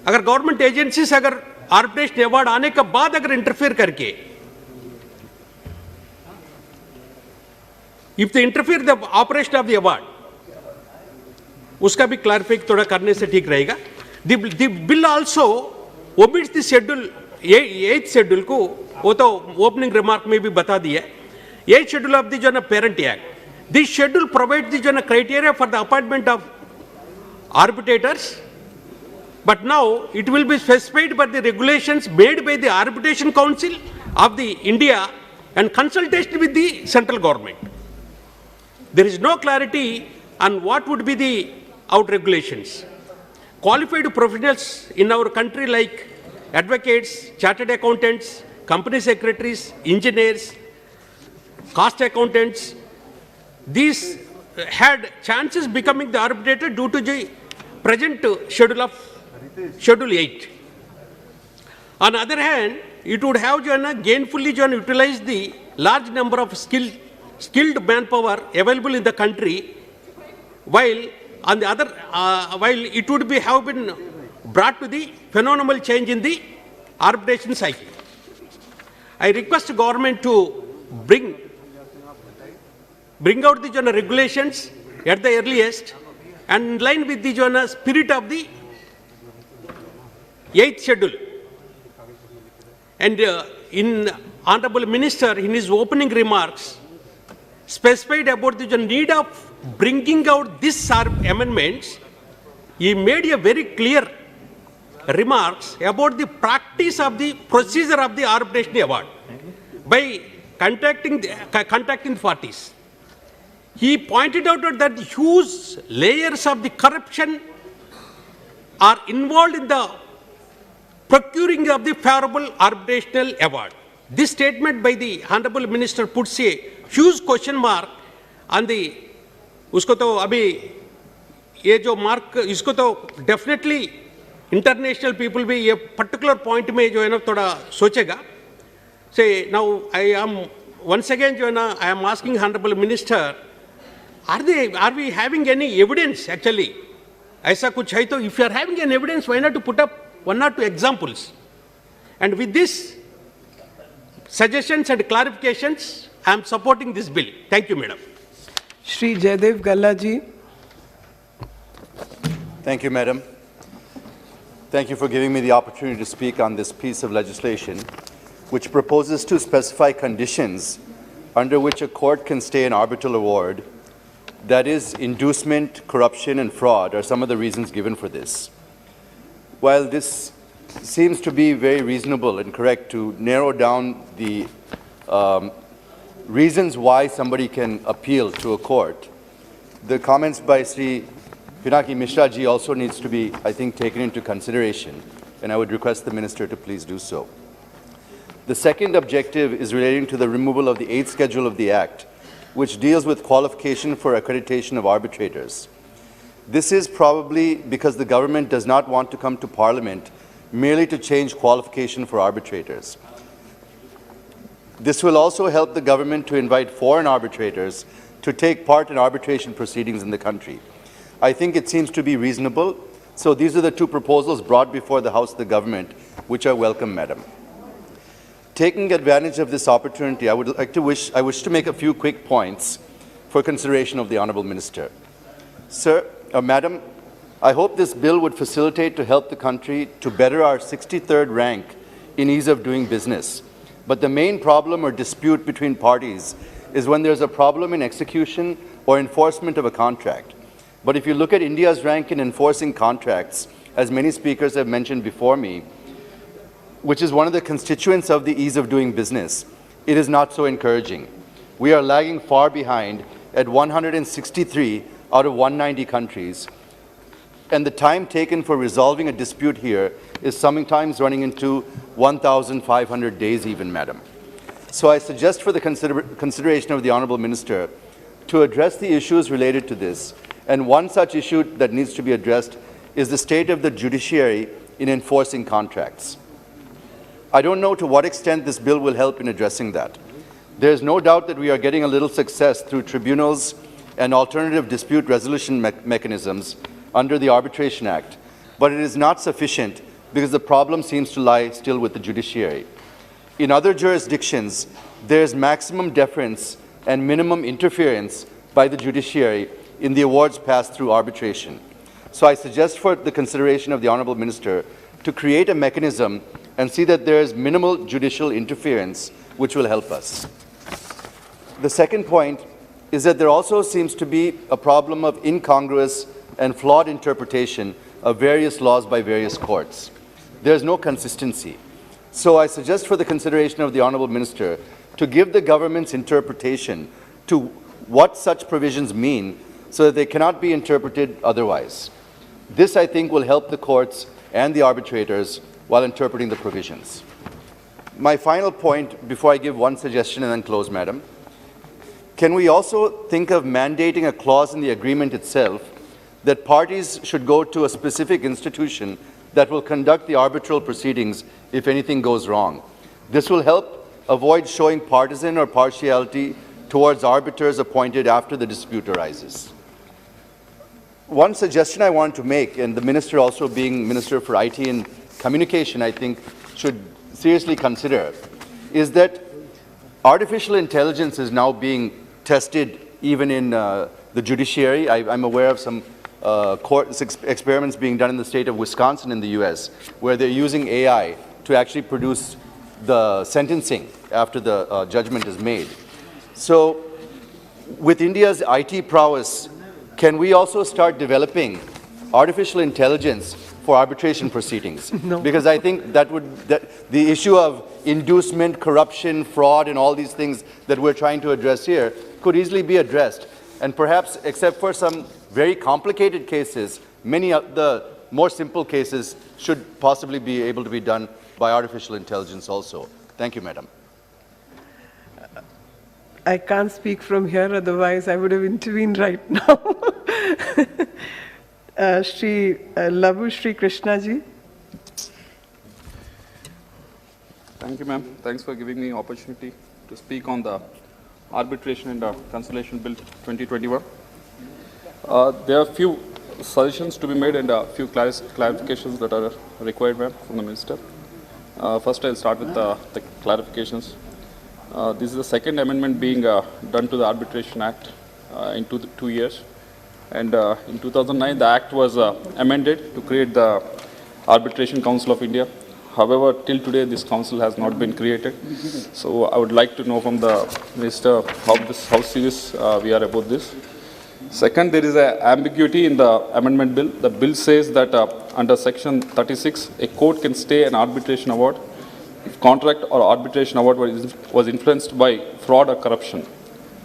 अगर government agencies अगर arbitration award आने के बाद अगर interfere करके, if they interfere the operation of the award, उसका भी clarify थोड़ा करने से ठीक रहेगा. The bill also omits the schedule, 8th schedule को, वो तो opening remark में भी बता दिया, 8th schedule of the जो ना Parent Act. This schedule provides the जो ना criteria for the appointment of arbitrators, but now it will be specified by the regulations made by the Arbitration Council of the India and consultation with the central government. There is no clarity on what would be the out regulations. Qualified professionals in our country like advocates, chartered accountants, company secretaries, engineers, cost accountants, these had chances becoming the arbitrator due to the present schedule of Schedule 8. On the other hand, it would have gainfully utilized the large number of skilled manpower available in the country, while on the other, while it would have been brought to the phenomenal change in the arbitration cycle. I request the government to bring out the regulations at the earliest and in line with the spirit of the 8th schedule. And in Honorable Minister, in his opening remarks, specified about the need of bringing out these amendments. He made a very clear remarks about the practice of the procedure of the arbitration award by contacting parties. He pointed out that huge layers of the corruption are involved in the procuring of the favorable arbitrational award. This statement by the Honorable Minister puts a huge question mark on the उसको तो अभी ये जो mark इसको तो definitely international people भी ये particular point में जो है ना थोड़ा सोचेगा से now I am once again जो है ना I am asking honourable minister are we having any evidence actually ऐसा कुछ है तो if you are having an evidence why not to put up 1 or 2 examples and with this suggestions and clarifications I am supporting this bill. Thank you, madam. Shri Jaydev Galla ji. Thank you, madam. Thank you for giving me the opportunity to speak on this piece of legislation, which proposes to specify conditions under which a court can stay an arbitral award. That is, inducement, corruption, and fraud are some of the reasons given for this. While this seems to be very reasonable and correct to narrow down the reasons why somebody can appeal to a court, the comments by Sri Pinaki Mishra ji also needs to be, I think, taken into consideration, and I would request the Minister to please do so. The second objective is relating to the removal of the 8th schedule of the Act, which deals with qualification for accreditation of arbitrators. This is probably because the government does not want to come to Parliament merely to change qualification for arbitrators. This will also help the government to invite foreign arbitrators to take part in arbitration proceedings in the country. I think it seems to be reasonable. So these are the two proposals brought before the House of the Government, which are welcome, madam. Taking advantage of this opportunity, I wish to make a few quick points for consideration of the Honourable Minister. Sir, Madam, I hope this bill would facilitate to help the country to better our 63rd rank in ease of doing business. But the main problem or dispute between parties is when there's a problem in execution or enforcement of a contract. But if you look at India's rank in enforcing contracts, as many speakers have mentioned before me, which is one of the constituents of the ease of doing business, it is not so encouraging. We are lagging far behind at 163 out of 190 countries, and the time taken for resolving a dispute here is sometimes running into 1,500 days even, madam. So I suggest for the consideration of the Honourable Minister to address the issues related to this, and one such issue that needs to be addressed is the state of the judiciary in enforcing contracts. I don't know to what extent this bill will help in addressing that. There is no doubt that we are getting a little success through tribunals and alternative dispute resolution mechanisms under the Arbitration Act, but it is not sufficient because the problem seems to lie still with the judiciary. In other jurisdictions, there is maximum deference and minimum interference by the judiciary in the awards passed through arbitration. So I suggest for the consideration of the Honorable Minister to create a mechanism and see that there is minimal judicial interference, which will help us. The second point is that there also seems to be a problem of incongruous and flawed interpretation of various laws by various courts. There is no consistency. So I suggest for the consideration of the Honorable Minister to give the government's interpretation to what such provisions mean so that they cannot be interpreted otherwise. This, I think, will help the courts and the arbitrators while interpreting the provisions. My final point, before I give one suggestion and then close, Madam, can we also think of mandating a clause in the agreement itself that parties should go to a specific institution that will conduct the arbitral proceedings if anything goes wrong? This will help avoid showing partisan or partiality towards arbiters appointed after the dispute arises. One suggestion I want to make, and the Minister also being Minister for IT and Communication, I think, should seriously consider, is that artificial intelligence is now being tested even in the judiciary. I'm aware of some court experiments being done in the state of Wisconsin in the US, where they're using AI to actually produce the sentencing after the judgment is made. So with India's IT prowess, can we also start developing artificial intelligence for arbitration proceedings? No. Because I think that the issue of inducement, corruption, fraud, and all these things that we're trying to address here could easily be addressed. And perhaps, except for some very complicated cases, many of the more simple cases should possibly be able to be done by artificial intelligence also. Thank you, Madam. I can't speak from here, otherwise I would have intervened right now. Shri Labu Shri Krishna ji. Thank you, ma'am. Thanks for giving me opportunity to speak on the Arbitration and Conciliation Bill 2021. There are a few suggestions to be made and a few clarifications that are required, ma'am, from the Minister. First, I'll start with the clarifications. This is the second amendment being done to the Arbitration Act in 2 years. And in 2009, the Act was amended to create the Arbitration Council of India. However, till today, this council has not been created. So I would like to know from the Minister how serious we are about this. Second, there is an ambiguity in the amendment bill. The bill says that under Section 36, a court can stay an arbitration award if contract or arbitration award was influenced by fraud or corruption.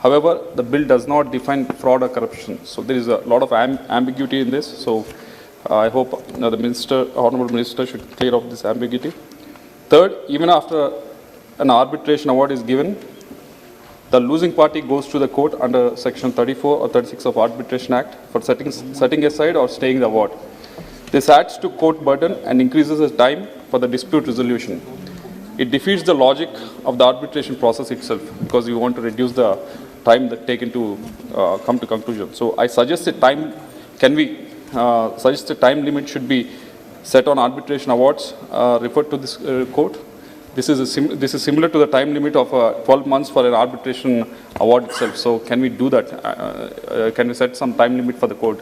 However, the bill does not define fraud or corruption. So there is a lot of ambiguity in this. So I hope the Minister, Honourable Minister, should clear up this ambiguity. Third, even after an arbitration award is given, the losing party goes to the court under Section 34 or 36 of Arbitration Act for setting aside or staying the award. This adds to court burden and increases the time for the dispute resolution. It defeats the logic of the arbitration process itself because you want to reduce the time that taken to come to conclusion. So I suggest suggest the time limit should be set on arbitration awards referred to this court. This is similar to the time limit of 12 months for an arbitration award itself. So can we do that? Can we set some time limit for the court?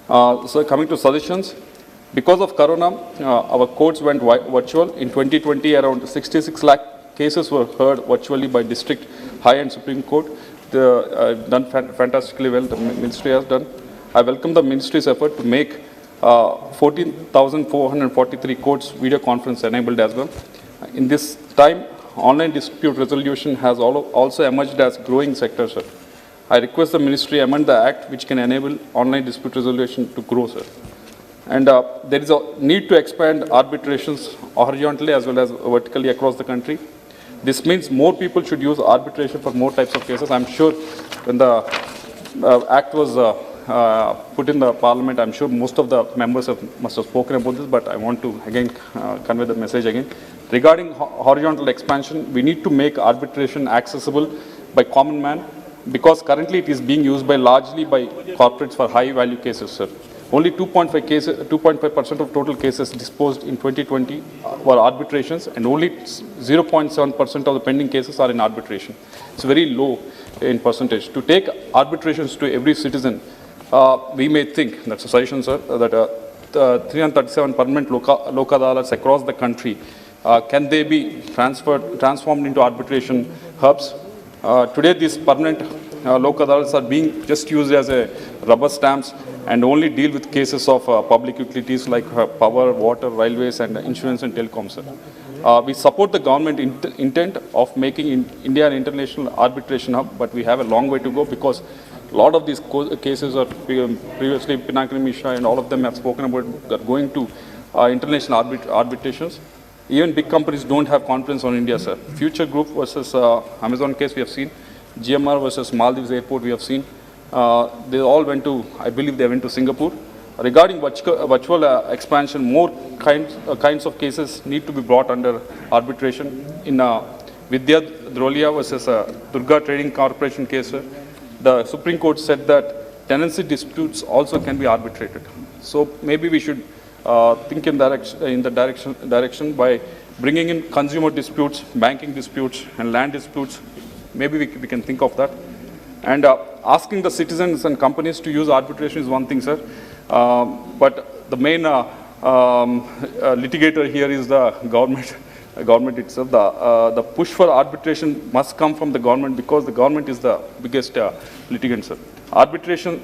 So coming to suggestions, because of Corona, our courts went virtual. In 2020, around 66 lakh cases were heard virtually by district, high and Supreme Court. They've done fantastically well, the ministry has done. I welcome the ministry's effort to make 14,443 courts video conference enabled as well. In this time, online dispute resolution has also emerged as a growing sector, sir. I request the ministry amend the act which can enable online dispute resolution to grow, sir. And there is a need to expand arbitrations horizontally as well as vertically across the country. This means more people should use arbitration for more types of cases. I'm sure when the act was put in the parliament, I'm sure most of the members must have spoken about this, but I want to again convey the message again. Regarding horizontal expansion, we need to make arbitration accessible by common man because currently it is being used largely by corporates for high value cases, sir. Only 2.5% of total cases disposed in 2020 were arbitrations, and only 0.7% of the pending cases are in arbitration. It's very low in percentage. To take arbitrations to every citizen we may think, that's a suggestion, sir, that 337 permanent Lok Adalats across the country, can they be transformed into arbitration hubs? Today, these permanent Lok Adalats are being just used as a rubber stamps and only deal with cases of public utilities like power, water, railways, and insurance and telecoms. We support the government intent of making India an international arbitration hub, but we have a long way to go because a lot of these cases are previously Pinaki Mishra and all of them have spoken about going to international arbitrations. Even big companies don't have confidence on India, sir. Future Group versus Amazon case we have seen. GMR versus Maldives Airport we have seen. They all went to, I believe they went to Singapore. Regarding virtual expansion, more kinds of cases need to be brought under arbitration. In Vidya Drolia versus Durga Trading Corporation case, the Supreme Court said that tenancy disputes also can be arbitrated. So maybe we should think in the direction by bringing in consumer disputes, banking disputes, and land disputes. Maybe we can think of that. And asking the citizens and companies to use arbitration is one thing, sir. But the main litigator here is the government itself. The push for arbitration must come from the government because the government is the biggest litigant, sir. Arbitration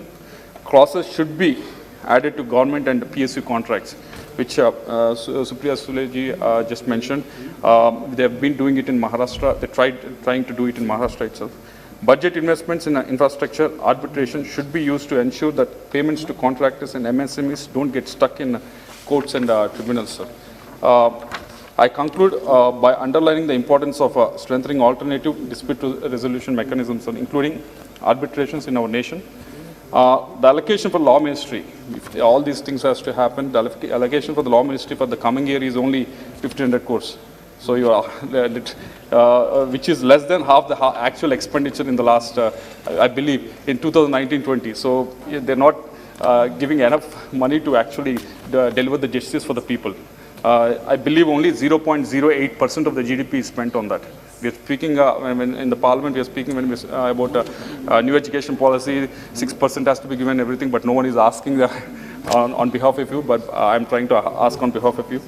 clauses should be added to government and PSU contracts, which Supriya Suleji just mentioned. They have been doing it in Maharashtra. They trying to do it in Maharashtra itself. Budget investments in infrastructure arbitration should be used to ensure that payments to contractors and MSMEs don't get stuck in courts and tribunals, sir. I conclude by underlining the importance of strengthening alternative dispute resolution mechanisms, including arbitrations in our nation. The allocation for law ministry, if all these things has to happen, the allocation for the law ministry for the coming year is only 1,500 crores. So you are, which is less than half the actual expenditure in the last, I believe, in 2019-20. So they're not giving enough money to actually deliver the justice for the people. I believe only 0.08% of the GDP is spent on that. We are speaking in the parliament. We are speaking about new education policy. 6% has to be given everything, but no one is asking on behalf of you. But I am trying to ask on behalf of you.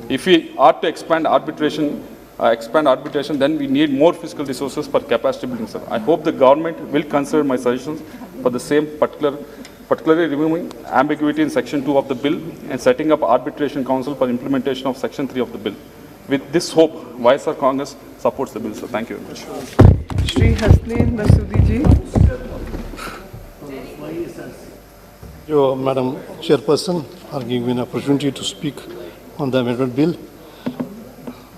If we are to expand arbitration, then we need more fiscal resources for capacity building, sir. I hope the government will consider my suggestions for the same particularly removing ambiguity in Section 2 of the bill and setting up arbitration council for implementation of Section 3 of the bill. With this hope, YSR Congress supports the bill, sir. Thank you very much. Shri Hasnain Masudi ji. Madam Chairperson, for giving me an opportunity to speak on the amendment bill.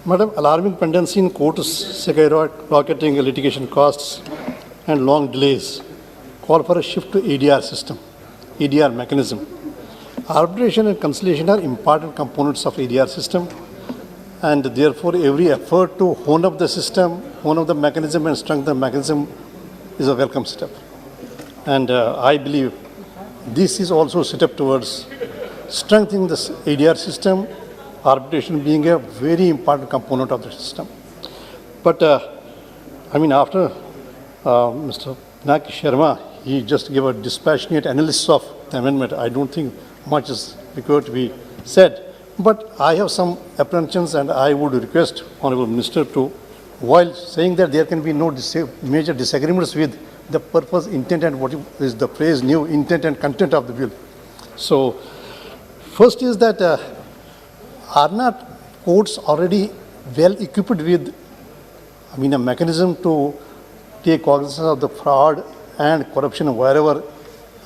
Madam, alarming pendency in courts, skyrocketing litigation costs and long delays call for a shift to ADR system, ADR mechanism. Arbitration and conciliation are important components of ADR system, and therefore every effort to hone up the system, hone up the mechanism and strengthen the mechanism is a welcome step. And I believe this is also a step towards strengthening this ADR system, arbitration being a very important component of the system. But I mean, after Mr. Pinaki Sharma, he just gave a dispassionate analysis of the amendment. I don't think much is required to be said. But I have some apprehensions, and I would request Honorable Minister to, while saying that there can be no major disagreements with the purpose, intent, and what is the phrase new intent and content of the bill. So, first is that are not courts already well equipped with, a mechanism to take cognizance of the fraud and corruption wherever,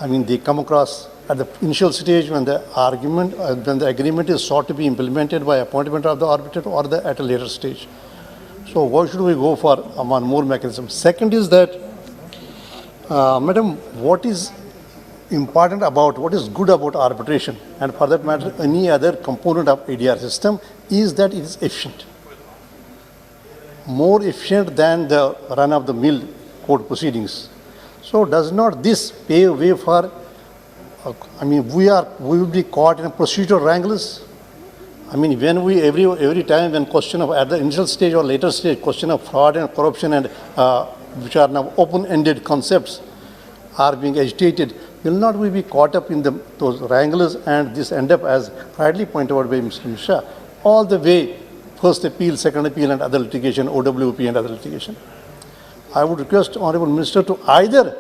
they come across at the initial stage when the agreement is sought to be implemented by appointment of the arbitrator or at a later stage. So why should we go for one more mechanism? Second is that, Madam, what is important about, what is good about arbitration, and for that matter, any other component of ADR system, is that it is efficient. More efficient than the run-of-the-mill court proceedings. So does not this pave way for, we will be caught in a procedural wrangles? When we, every time when question of, at the initial stage or later stage, question of fraud and corruption and which are now open-ended concepts are being agitated, will not we be caught up in those wranglers and this end up, as rightly pointed out by Mr. Mishra, all the way, first appeal, second appeal and other litigation, OWP and other litigation. I would request Honorable Minister to either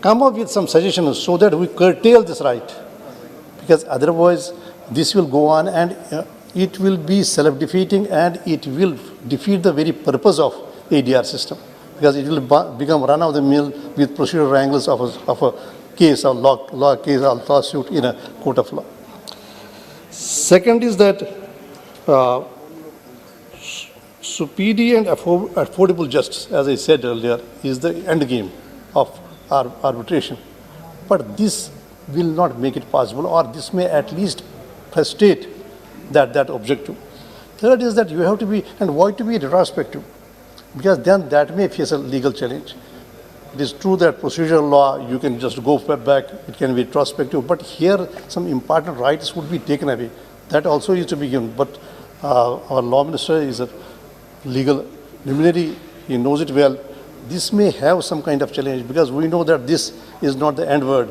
come up with some suggestions so that we curtail this right, because otherwise this will go on and it will be self-defeating and it will defeat the very purpose of ADR system, because it will become run-of-the-mill with procedural wrangles of a case or case or lawsuit in a court of law. Second is that speedy and affordable justice, as I said earlier, is the end game of arbitration. But this will not make it possible, or this may at least frustrate that objective. Third is that you have to be, and why to be retrospective? Because then that may face a legal challenge. It is true that procedural law, you can just go back, it can be retrospective, but here some important rights would be taken away. That also is to be given. But our law minister is a legal luminary, he knows it well. This may have some kind of challenge, because we know that this is not the end word.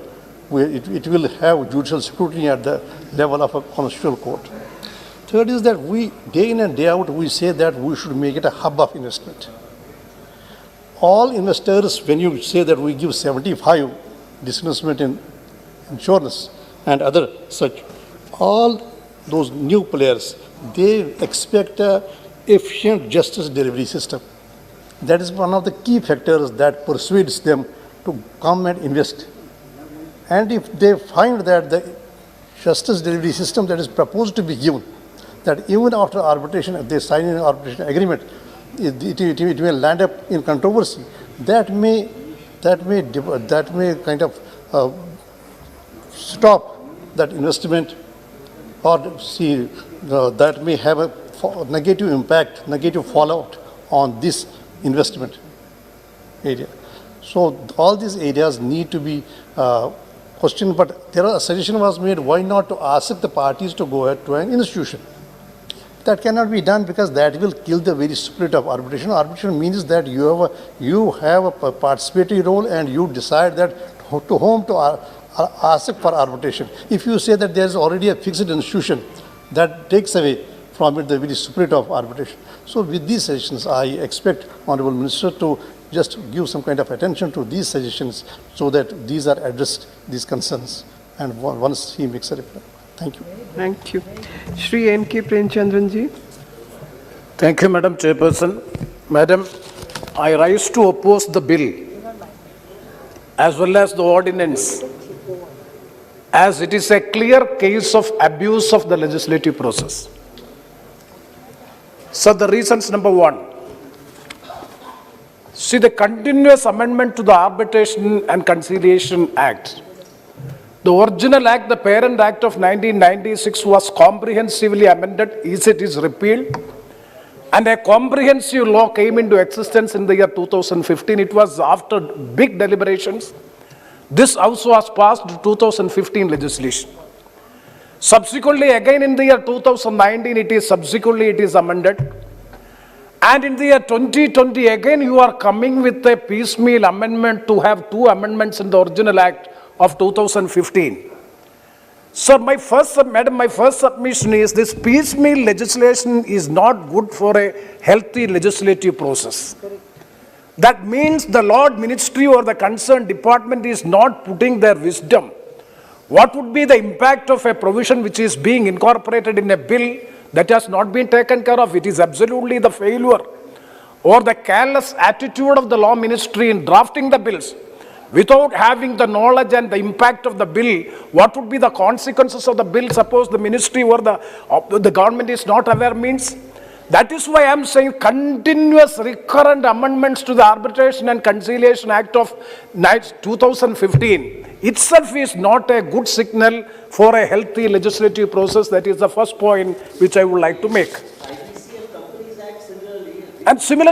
It will have judicial scrutiny at the level of a constitutional court. Third is that we, day in and day out, we say that we should make it a hub of investment. All investors, when you say that we give 75 disinvestment in insurance and other such, all those new players, they expect a efficient justice delivery system. That is one of the key factors that persuades them to come and invest. And if they find that the justice delivery system that is proposed to be given, that even after arbitration, if they sign an arbitration agreement, it may land up in controversy. That may kind of stop that investment, or see that may have a negative impact, negative fallout on this investment area. So all these areas need to be questioned. But there a suggestion was made: why not to ask the parties to go ahead to an institution? That cannot be done, because that will kill the very spirit of arbitration. Arbitration means that you have a participatory role and you decide that to whom to ask for arbitration. If you say that there is already a fixed institution, that takes away from it the very spirit of arbitration. So with these suggestions, I expect Honorable Minister to just give some kind of attention to these suggestions so that these are addressed, these concerns, and once he makes a reply. Thank you. Thank you. Shri N.K. Premchandran ji. Thank you, Madam Chairperson. Madam, I rise to oppose the bill as well as the ordinance, as it is a clear case of abuse of the legislative process. So the reasons: number one, see the continuous amendment to the Arbitration and Conciliation Act. The original act, the Parent Act of 1996, was comprehensively amended, it is repealed, and a comprehensive law came into existence in the year 2015. It was after big deliberations. This House was passed 2015 legislation. Subsequently, again in the year 2019, it is amended. And in the year 2020, again you are coming with a piecemeal amendment to have two amendments in the original act of 2015. So my first submission is this piecemeal legislation is not good for a healthy legislative process. That means the Lord Ministry or the concerned department is not putting their wisdom. What would be the impact of a provision which is being incorporated in a bill that has not been taken care of? It is absolutely the failure or the careless attitude of the Law Ministry in drafting the bills. Without having the knowledge and the impact of the bill, what would be the consequences of the bill? Suppose the ministry or the government is not aware, means. That is why I am saying continuous recurrent amendments to the Arbitration and Conciliation Act of 2015 itself is not a good signal for a healthy legislative process. That is the first point which I would like to make. And similar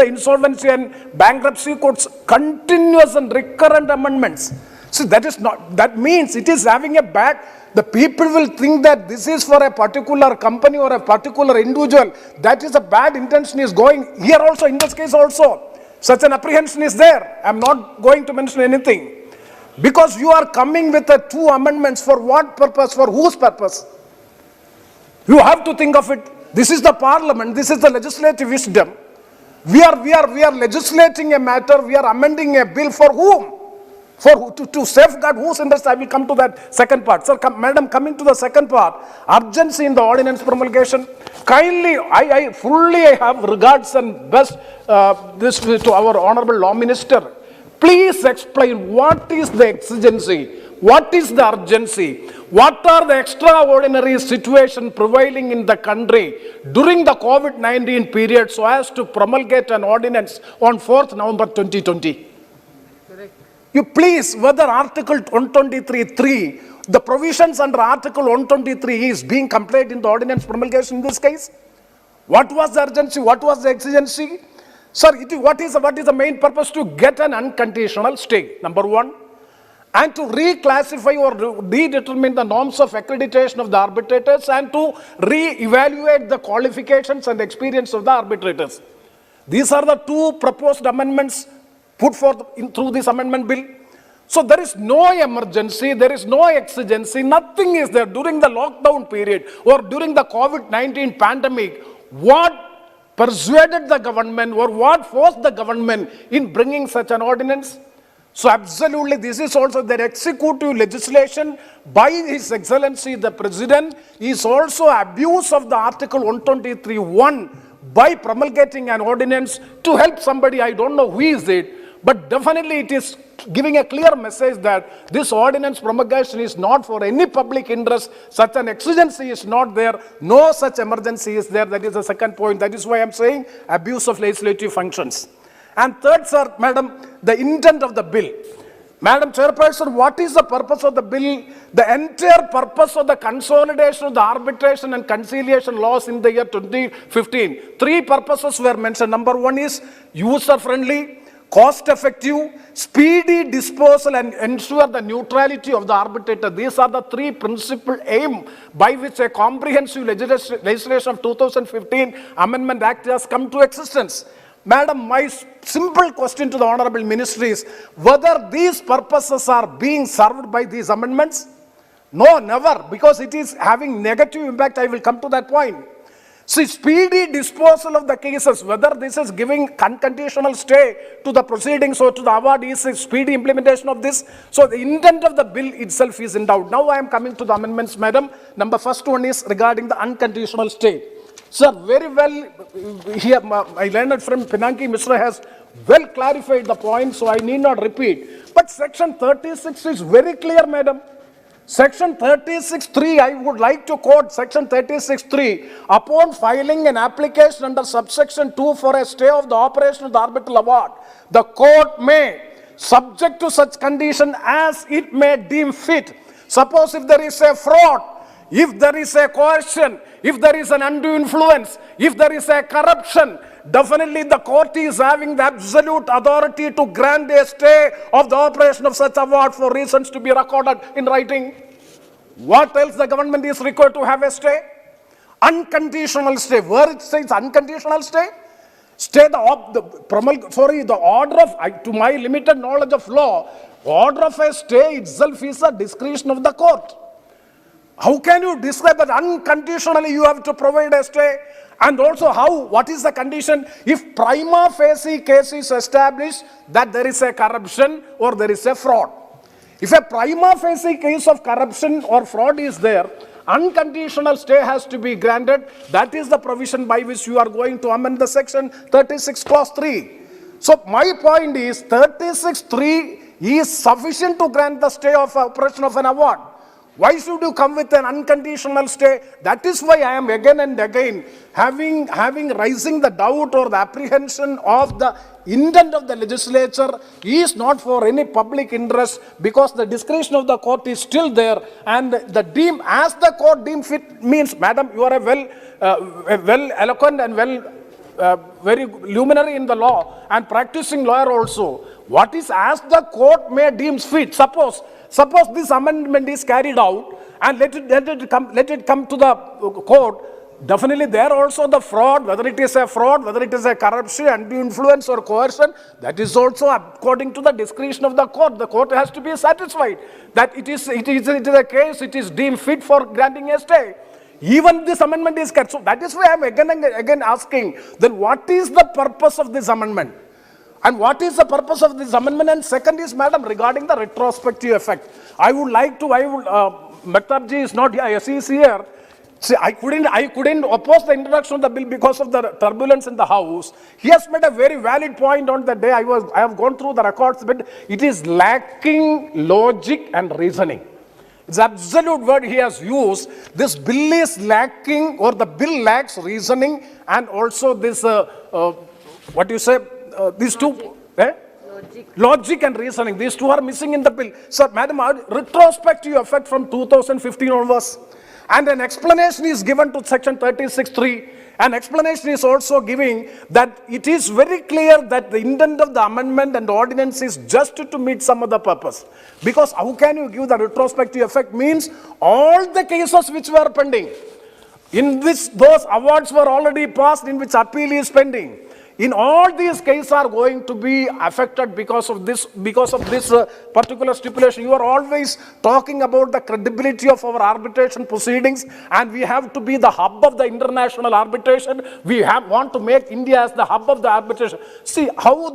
insolvency and bankruptcy courts, continuous and recurrent amendments. See, that means it is having a bad, the people will think that this is for a particular company or a particular individual. That is a bad intention is going here also, in this case also. Such an apprehension is there. I am not going to mention anything. Because you are coming with two amendments. For what purpose? For whose purpose? You have to think of it. This is the parliament. This is the legislative wisdom. We are legislating a matter. We are amending a bill for whom? To safeguard whose interest? I will come to that second part. Sir, madam, coming to the second part, urgency in the ordinance promulgation. Kindly, I fully have regards and best this to our honorable law minister. Please explain what is the exigency, what is the urgency, what are the extraordinary situation prevailing in the country during the COVID-19 period so as to promulgate an ordinance on 4th November 2020. You please, whether Article 123.3, the provisions under Article 123 is being complied in the ordinance promulgation in this case? What was the urgency? What was the exigency? Sir, what is the main purpose? To get an unconditional stay, number one, and to reclassify or redetermine the norms of accreditation of the arbitrators and to re-evaluate the qualifications and experience of the arbitrators. These are the two proposed amendments put forth through this amendment bill. So there is no emergency, there is no exigency, nothing is there during the lockdown period or during the COVID-19 pandemic. What persuaded the government or what forced the government in bringing such an ordinance? So absolutely, this is also the executive legislation by His Excellency the President is also abuse of the Article 123.1 by promulgating an ordinance to help somebody. I don't know who is it, but definitely it is giving a clear message that this ordinance promulgation is not for any public interest. Such an exigency is not there. No such emergency is there. That is the second point. That is why I am saying abuse of legislative functions. And third, sir, madam, the intent of the bill. Madam Chairperson, what is the purpose of the bill? The entire purpose of the consolidation of the arbitration and conciliation laws in the year 2015. Three purposes were mentioned. Number one is user-friendly, cost-effective, speedy disposal, and ensure the neutrality of the arbitrator. These are the three principal aims by which a comprehensive legislation of 2015 Amendment Act has come to existence. Madam, my simple question to the Honorable Ministry is whether these purposes are being served by these amendments? No, never, because it is having negative impact. I will come to that point. See, speedy disposal of the cases, whether this is giving unconditional stay to the proceedings or to the award, is a speedy implementation of this. So the intent of the bill itself is in doubt. Now I am coming to the amendments, madam. First one is regarding the unconditional stay. Sir, very well, here I learned from Pinaki Mishra has well clarified the point, so I need not repeat. But section 36 is very clear, madam. Section 36.3, I would like to quote section 36.3. Upon filing an application under subsection 2 for a stay of the operation of the arbitral award, the court may, subject to such condition as it may deem fit. Suppose if there is a fraud, if there is a coercion, if there is an undue influence, if there is a corruption, definitely the court is having the absolute authority to grant a stay of the operation of such award for reasons to be recorded in writing. What else the government is required to have a stay? Unconditional stay. Where it says unconditional stay? Stay the order of, to my limited knowledge of law, order of a stay itself is a discretion of the court. How can you describe that unconditionally you have to provide a stay? And also what is the condition? If prima facie case is established that there is a corruption or there is a fraud. If a prima facie case of corruption or fraud is there, unconditional stay has to be granted. That is the provision by which you are going to amend the section 36 clause 3. So my point is 36.3 is sufficient to grant the stay of operation of an award. Why should you come with an unconditional stay? That is why I am again and again raising the doubt or the apprehension of the intent of the legislature is not for any public interest, because the discretion of the court is still there, and as the court deem fit means, madam, you are a well eloquent and very luminary in the law and practicing lawyer also. What is as the court may deem fit? Suppose this amendment is carried out and let it come to the court. definitely there also the fraud, whether it is a fraud, whether it is a corruption, undue influence or coercion, that is also according to the discretion of the court. The court has to be satisfied that it is a case, it is deemed fit for granting a stay. Even this amendment is cut. So that is why I am again asking, then what is the purpose of this amendment? And what is the purpose of this amendment? And second is, madam, regarding the retrospective effect. Mehtabji is not here, he is here. See, I couldn't oppose the introduction of the bill because of the turbulence in the House. He has made a very valid point on the day I have gone through the records, but it is lacking logic and reasoning. It's absolute word he has used. This bill is lacking, or the bill lacks reasoning, and also this, what do you say, these two, logic and reasoning, these two are missing in the bill. So, madam, retrospective effect from 2015 onwards. And an explanation is given to section 36(3). An explanation is also giving that it is very clear that the intent of the amendment and ordinance is just to meet some other purpose. Because how can you give the retrospective effect? Means all the cases which were pending, in which those awards were already passed, in which appeal is pending, in all these cases are going to be affected because of this particular stipulation. You are always talking about the credibility of our arbitration proceedings, and we have to be the hub of the international arbitration. We want to make India as the hub of the arbitration. See how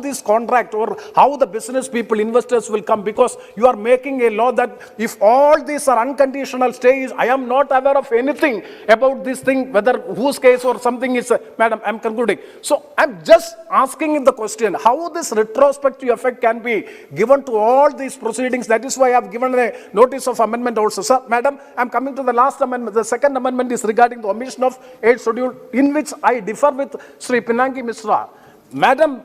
this contract, or how the business people, investors will come, because you are making a law that if all these are unconditional stays, I am not aware of anything about this thing, whether whose case or something is, madam, I am concluding. So I am just asking the question, how this retrospective effect can be given to all these proceedings. That is why I have given a notice of amendment also. Sir, madam, I am coming to the last amendment. The second amendment is regarding the omission of 8th schedule, in which I differ with Sri Pinaki Mishra. Madam,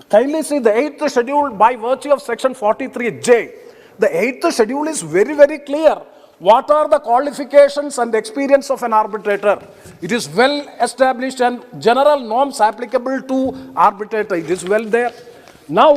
kindly see the 8th schedule by virtue of section 43J. The 8th schedule is very, very clear. What are the qualifications and experience of an arbitrator? It is well established, and general norms applicable to arbitrator. It is well there. Now,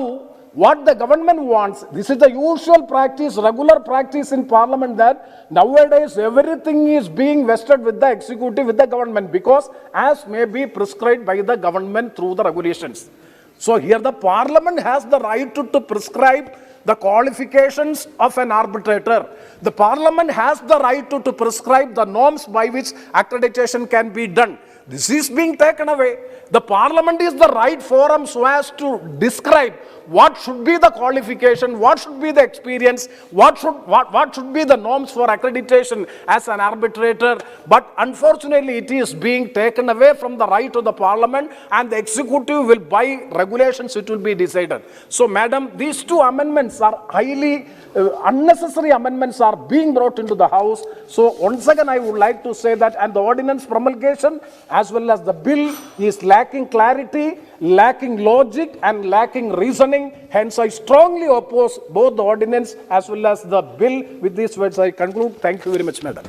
what the government wants, this is the usual practice, regular practice in parliament, that nowadays everything is being vested with the executive, with the government, because as may be prescribed by the government through the regulations. So here the parliament has the right to prescribe the qualifications of an arbitrator. The parliament has the right to prescribe the norms by which accreditation can be done. This is being taken away. The parliament is the right forum so as to describe what should be the qualification, what should be the experience, what should be the norms for accreditation as an arbitrator. But unfortunately, it is being taken away from the right of the parliament, and the executive will, by regulations, it will be decided. So, madam, these two amendments are highly unnecessary amendments are being brought into the House. So once again, I would like to say that, and the ordinance promulgation as well as the bill is lacking clarity, lacking logic, and lacking reasoning. Hence, I strongly oppose both the ordinance as well as the bill. With these words, I conclude. Thank you very much, madam.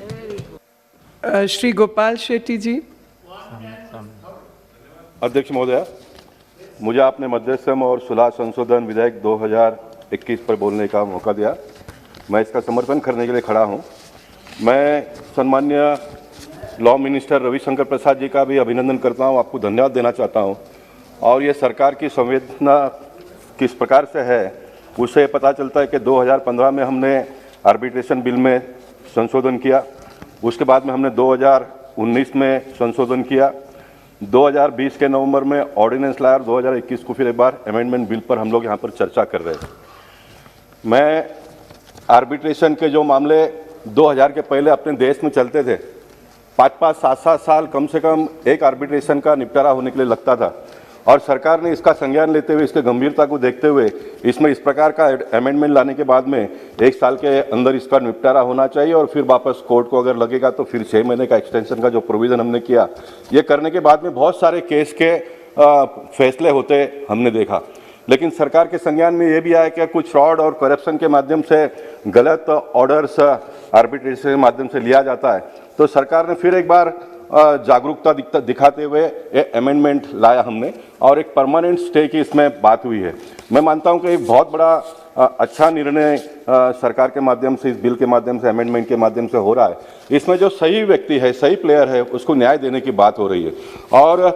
Shri Gopal Shetty ji. अध्यक्ष महोदय, मुझे आपने मध्यस्थम और सुलह संशोधन विधेयक 2021 पर बोलने का मौका दिया। मैं इसका समर्थन करने के लिए खड़ा हूं। मैं सम्माननीय लॉ मिनिस्टर रविशंकर प्रसाद जी का भी अभिनंदन करता हूं, आपको धन्यवाद देना चाहता हूं। और ये सरकार की संवेदना किस प्रकार से है, उससे पता चलता है कि 2015 में हमने आर्बिट्रेशन बिल में संशोधन किया, उसके बाद में हमने 2019 में संशोधन किया, 2020 के नवंबर में ऑर्डिनेंस लाया, 2021 को फिर एक बार अमेंडमेंट बिल पर हम लोग यहाँ पर चर्चा कर रहे हैं। मैं आर्बिट्रेशन के जो मामले 2000 के पहले अपने देश में चलते थे, 5-5, 7-7 साल कम से कम एक आर्बिट्रेशन का निपटारा होने के लिए लगता था, और सरकार ने इसका संज्ञान लेते हुए, इसके गंभीरता को देखते हुए इसमें इस प्रकार का अमेंडमेंट लाने के बाद में 1 साल के अंदर इसका निपटारा होना चाहिए, और फिर वापस कोर्ट को अगर लगेगा तो फिर 6 महीने का एक्सटेंशन का जो प्रोविज़न हमने किया, ये करने के बाद में बहुत सारे केस के फैसले होते हमने देखा। लेकिन सरकार के संज्ञान में ये भी आया कि कुछ फ्रॉड और करप्शन के माध्यम से गलत ऑर्डर्स आर्बिट्रेशन के माध्यम से लिया जाता है, तो सरकार ने फिर एक बार जागरूकता दिखाते हुए ये अमेंडमेंट लाया हमने और एक परमानेंट स्टे की इसमें बात हुई है। मैं मानता हूं कि एक बहुत बड़ा अच्छा निर्णय सरकार के माध्यम से, इस बिल के माध्यम से, अमेंडमेंट के माध्यम से हो रहा है। इसमें जो सही व्यक्ति है, सही प्लेयर है, उसको न्याय देने की बात हो रही है और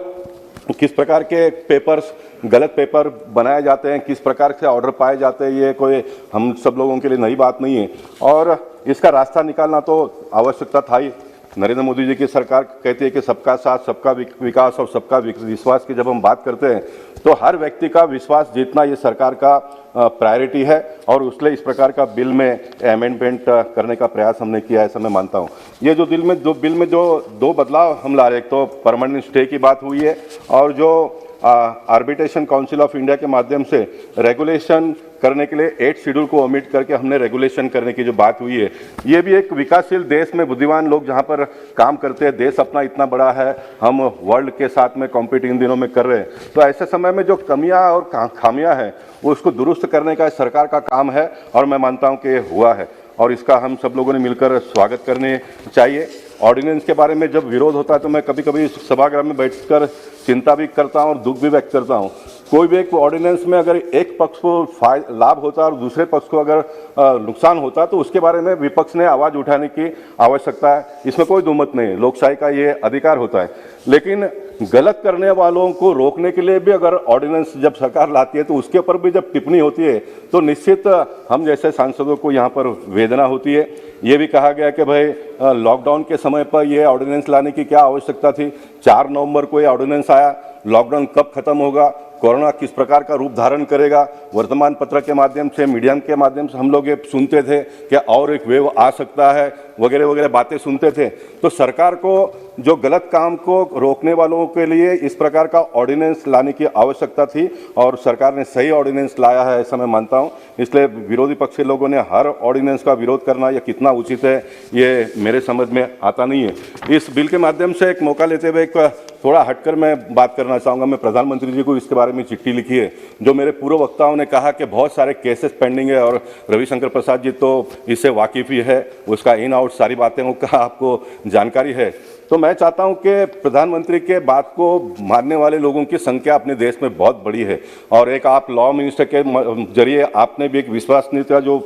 किस प्रकार के पेपर्स, गलत पेपर बनाए जाते हैं, किस प्रकार से ऑर्डर पाए जाते हैं, ये कोई हम सब लोगों के लिए नई बात नहीं है और इसका रास्ता निकालना तो आवश्यकता था ही। नरेंद्र मोदी जी की सरकार कहती है कि सबका साथ, सबका विकास और सबका विश्वास की जब हम बात करते हैं तो हर व्यक्ति का विश्वास जीतना ये सरकार का प्रायोरिटी है और उसलिए इस प्रकार का बिल में अमेंडमेंट करने का प्रयास हमने किया है, ऐसा मैं मानता हूँ। ये जो बिल में जो दो बदलाव हम ला रहे हैं, एक तो परमानेंट स्टे की बात हुई है और जो आर्बिट्रेशन काउंसिल ऑफ इंडिया के माध्यम से रेगुलेशन करने के लिए 8 शेड्यूल को ओमिट करके हमने रेगुलेशन करने की जो बात हुई है, ये भी एक विकासशील देश में बुद्धिमान लोग जहां पर काम करते हैं, देश अपना इतना बड़ा है, हम वर्ल्ड के साथ में कॉम्पीट इन दिनों में कर रहे हैं, तो ऐसे समय में जो कमियां और खामियां हैं वो उसको दुरुस्त करने का सरकार का काम है और मैं मानता हूं कि ये हुआ है और इसका हम सब लोगों ने मिलकर स्वागत करने चाहिए। ऑर्डिनेंस के बारे में जब विरोध होता है तो मैं कभी कभी सभागृह में बैठकर चिंता भी करता हूं और दुख भी व्यक्त करता हूं। कोई भी एक ऑर्डिनेंस में अगर एक पक्ष को लाभ होता है और दूसरे पक्ष को अगर नुकसान होता है तो उसके बारे में विपक्ष ने आवाज़ उठाने की आवश्यकता है, इसमें कोई दुमत नहीं है, लोकशाही का ये अधिकार होता है। लेकिन गलत करने वालों को रोकने के लिए भी अगर ऑर्डिनेंस जब सरकार लाती है तो उसके ऊपर भी जब टिप्पणी होती है तो निश्चित हम जैसे सांसदों को यहाँ पर वेदना होती है। ये भी कहा गया कि भाई लॉकडाउन के समय पर ये ऑर्डिनेंस लाने की क्या आवश्यकता थी, 4 नवंबर को ये ऑर्डिनेंस आया, लॉकडाउन कब खत्म होगा, कोरोना किस प्रकार का रूप धारण करेगा। वर्तमान पत्र के माध्यम से, मीडिया के माध्यम से हम लोग ये सुनते थे कि और एक वेव आ सकता है, वगैरह वगैरह बातें सुनते थे। तो सरकार को जो गलत काम को रोकने वालों के लिए इस प्रकार का ऑर्डिनेंस लाने की आवश्यकता थी और सरकार ने सही ऑर्डिनेंस लाया है, ऐसा मैं मानता हूं। इसलिए विरोधी पक्ष के लोगों ने हर ऑर्डिनेंस का विरोध करना यह कितना उचित है ये मेरे समझ में आता नहीं है। इस बिल के माध्यम से एक मौका लेते हुए एक थोड़ा हटकर मैं बात करना चाहूँगा। मैं प्रधानमंत्री जी को इसके बारे में चिट्ठी लिखी है। जो मेरे पूर्व वक्ताओं ने कहा कि बहुत सारे केसेस पेंडिंग है और रविशंकर प्रसाद जी तो इससे वाकिफ ही है, उसका इन आउट सारी बातें का आपको जानकारी है। तो मैं चाहता हूं कि प्रधानमंत्री के बात को मानने वाले लोगों की संख्या अपने देश में बहुत बड़ी है और एक आप लॉ मिनिस्टर के जरिए आपने भी एक विश्वसनीयता जो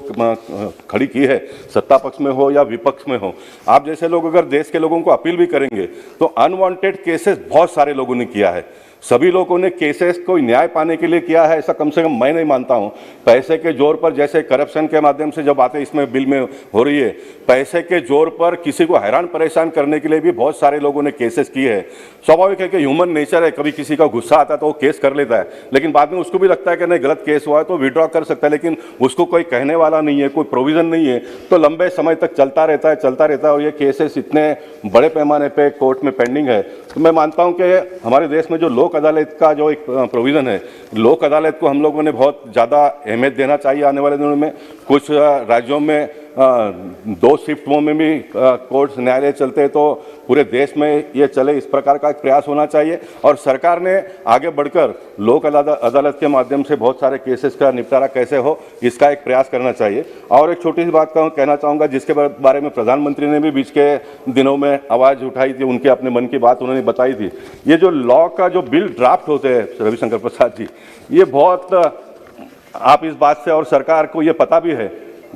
खड़ी की है, सत्ता पक्ष में हो या विपक्ष में हो, आप जैसे लोग अगर देश के लोगों को अपील भी करेंगे तो अनवांटेड केसेस बहुत सारे लोगों ने किया है। सभी लोगों ने केसेस को न्याय पाने के लिए किया है, ऐसा कम से कम मैं नहीं मानता हूं। पैसे के जोर पर, जैसे करप्शन के माध्यम से जो बातें इसमें बिल में हो रही है, पैसे के जोर पर किसी को हैरान परेशान करने के लिए भी बहुत सारे लोगों ने केसेस किए हैं। स्वाभाविक है कि ह्यूमन नेचर है, कभी किसी का गुस्सा आता है तो वो केस कर लेता है, लेकिन बाद में उसको भी लगता है कि नहीं गलत केस हुआ है तो विड्रॉ कर सकता है, लेकिन उसको कोई कहने वाला नहीं है, कोई प्रोविजन नहीं है, तो लंबे समय तक चलता रहता है और ये केसेस इतने बड़े पैमाने पर कोर्ट में पेंडिंग है। तो मैं मानता हूँ कि हमारे देश में जो लोक अदालत का जो एक प्रोविजन है, लोक अदालत को हम लोगों ने बहुत ज़्यादा अहमियत देना चाहिए आने वाले दिनों में। कुछ राज्यों में 2 शिफ्टों में भी कोर्ट न्यायालय चलते हैं, तो पूरे देश में ये चले, इस प्रकार का एक प्रयास होना चाहिए और सरकार ने आगे बढ़कर लोक अदालत के माध्यम से बहुत सारे केसेस का निपटारा कैसे हो इसका एक प्रयास करना चाहिए। और एक छोटी सी बात कहना चाहूँगा जिसके बारे में प्रधानमंत्री ने भी बीच के दिनों में आवाज़ उठाई थी, उनके अपने मन की बात उन्होंने बताई थी। ये जो लॉ का जो बिल ड्राफ्ट होते हैं रविशंकर प्रसाद जी, ये बहुत आप इस बात से और सरकार को ये पता भी है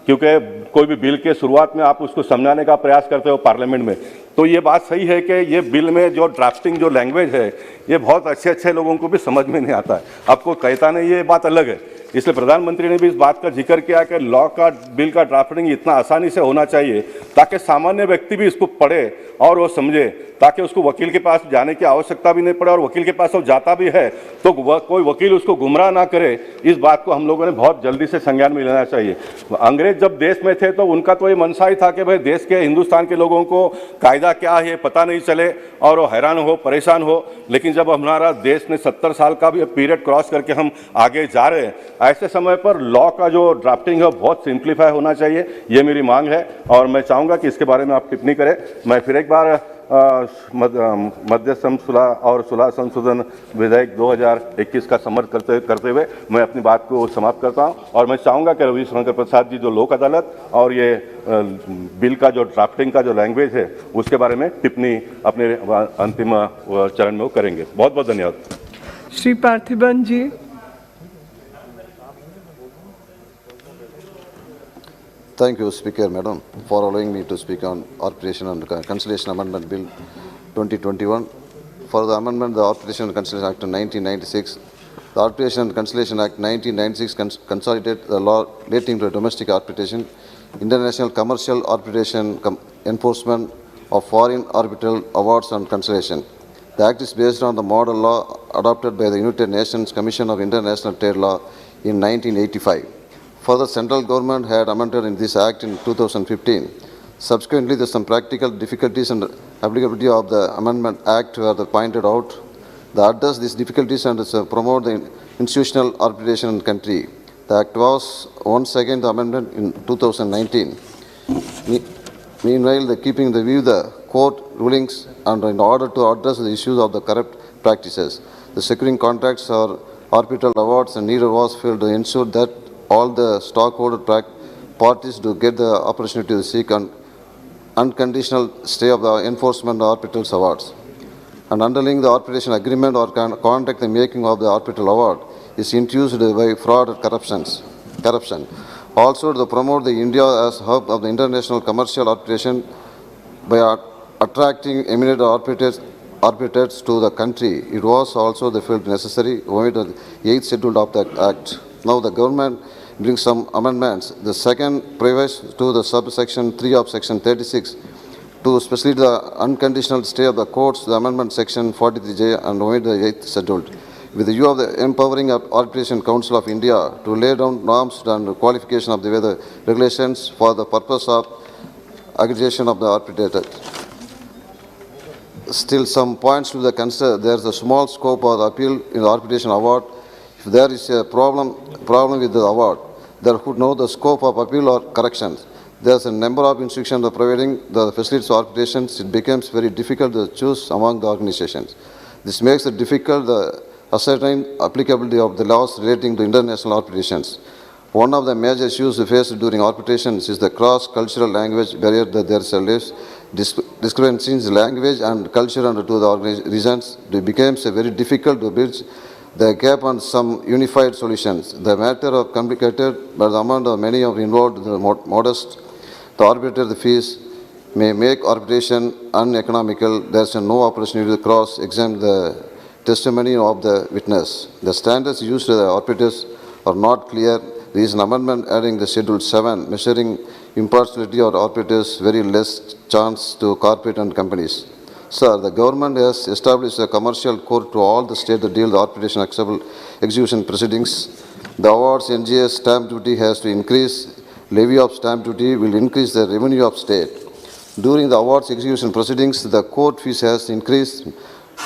क्योंकि कोई भी बिल के शुरुआत में आप उसको समझाने का प्रयास करते हो पार्लियामेंट में, तो ये बात सही है कि ये बिल में जो ड्राफ्टिंग जो लैंग्वेज है ये बहुत अच्छे लोगों को भी समझ में नहीं आता है, आपको कहता नहीं, ये बात अलग है। इसलिए प्रधानमंत्री ने भी इस बात का जिक्र किया कि लॉ का बिल का ड्राफ्टिंग इतना आसानी से होना चाहिए ताकि सामान्य व्यक्ति भी इसको पढ़े और वो समझे, ताकि उसको वकील के पास जाने की आवश्यकता भी नहीं पड़े और वकील के पास वो जाता भी है तो कोई वकील उसको गुमराह ना करे। इस बात को हम लोगों ने बहुत जल्दी से संज्ञान में लेना चाहिए। अंग्रेज जब देश में थे तो उनका तो ये मनसा ही था कि भाई देश के हिंदुस्तान के लोगों को कायदा क्या है पता नहीं चले और वो हैरान हो, परेशान हो। लेकिन जब हमारा देश ने 70 साल का भी पीरियड क्रॉस करके हम आगे जा रहे हैं, ऐसे समय पर लॉ का जो ड्राफ्टिंग है बहुत सिंप्लीफाई होना चाहिए, ये मेरी मांग है और मैं चाहूँगा कि इसके बारे में आप टिप्पणी करें। मैं फिर एक बार मध्यस्थम सुलह और सुलह संशोधन विधेयक 2021 का समर्थन करते हुए मैं अपनी बात को समाप्त करता हूं और मैं चाहूँगा कि रविशंकर प्रसाद जी जो लोक अदालत और ये बिल का जो ड्राफ्टिंग का जो लैंग्वेज है उसके बारे में टिप्पणी अपने अंतिम चरण में वो करेंगे। बहुत बहुत धन्यवाद। श्री पार्थिबन जी। Thank you, Speaker, Madam, for allowing me to speak on Arbitration and Conciliation Amendment Bill 2021. For the amendment, the Arbitration and Conciliation Act of 1996, the Arbitration and Conciliation Act 1996 consolidated the law relating to domestic arbitration, international commercial arbitration, enforcement of foreign arbitral awards and conciliation. The Act is based on the model law adopted by the United Nations Commission of International Trade Law in 1985. Further, central government had amended in this Act in 2015. Subsequently, there are some practical difficulties and applicability of the Amendment Act were pointed out. To address these difficulties and promote the institutional arbitration in the country, the Act was once again the amendment in 2019. Meanwhile, keeping the view the court rulings and in order to address the issues of the corrupt practices, the securing contracts or arbitral awards and needed was filled to ensure that all the stockholder parties do get the opportunity to seek an unconditional stay of the enforcement of arbitral awards. And underlying the arbitration agreement or contract, the making of the arbitral award is induced by fraud and corruption. Also, to promote the India as hub of the international commercial arbitration by attracting eminent arbitrators to the country, it was also felt necessary to omit the 8th schedule of the Act. Now the government brings some amendments. The second provides to the subsection 3 of section 36 to specifically the unconditional stay of the courts, the amendment section 43J and omit the 8th schedule. With the view of the empowering of Arbitration Council of India to lay down norms and qualification of the regulations for the purpose of aggregation of the arbitrator. Still some points to the consider. There is a small scope of the appeal in the arbitration award. If there is a problem with the award, there could know the scope of appeal or corrections. There is a number of institutions providing the facilities of arbitrations. It becomes very difficult to choose among the organizations. This makes it difficult to ascertain applicability of the laws relating to international arbitrations. One of the major issues faced during arbitrations is the cross-cultural language barrier that there is a discrepancies in language and culture and to the reasons. It becomes very difficult to bridge the gap on some unified solutions. The matter of complicated, but the amount of many of involved modest. The arbitrator fees may make arbitration uneconomical. There is no opportunity to cross-examine the testimony of the witness. The standards used by the arbitrators are not clear. There is an amendment adding the Schedule 7, measuring impartiality of arbitrators, very less chance to corporate and companies. Sir, the government has established a commercial court to all the states that deal with arbitration acceptable execution proceedings. The awards NGS stamp duty has to increase. Levy of stamp duty will increase the revenue of state. During the awards execution proceedings, the court fees has increased.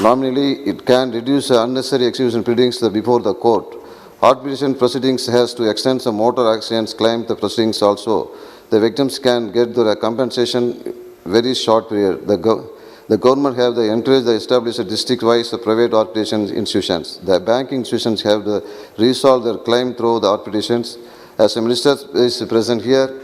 Nominally, it can reduce unnecessary execution proceedings before the court. Arbitration proceedings has to extend some motor accidents claim the proceedings also. The victims can get their compensation very short period. The government have encouraged the established district-wise private arbitration institutions. The banking institutions have resolved their claim through the arbitrations. As a minister is present here,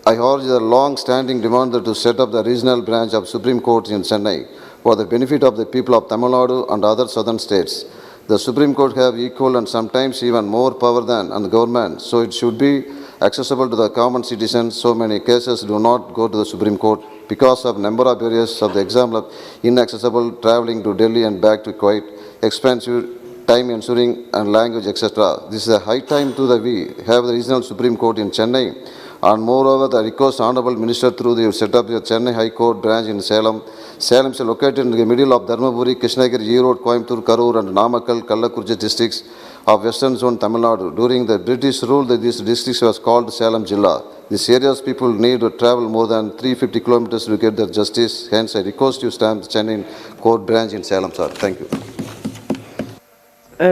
I urge the long-standing demand to set up the regional branch of Supreme Court in Chennai for the benefit of the people of Tamil Nadu and other southern states. The Supreme Court have equal and sometimes even more power than the government, so it should be accessible to the common citizens. So many cases do not go to the Supreme Court because of number of barriers of the example of inaccessible traveling to Delhi and back to Kuwait, expensive time ensuring and language, etc. This is a high time we have the regional Supreme Court in Chennai. And moreover, the request Honorable Minister through the set up the Chennai High Court branch in Salem. Salem is located in the middle of Dharmaburi, Krishnagiri, Erode, Coimbatore, Karur and Namakkal, Kallakurchi districts of Western Zone, Tamil Nadu. During the British rule, these districts was called Salem Jilla. These areas people need to travel more than 350 kilometers to get their justice. Hence, I request you stamp the Chennai Court branch in Salem, sir. Thank you.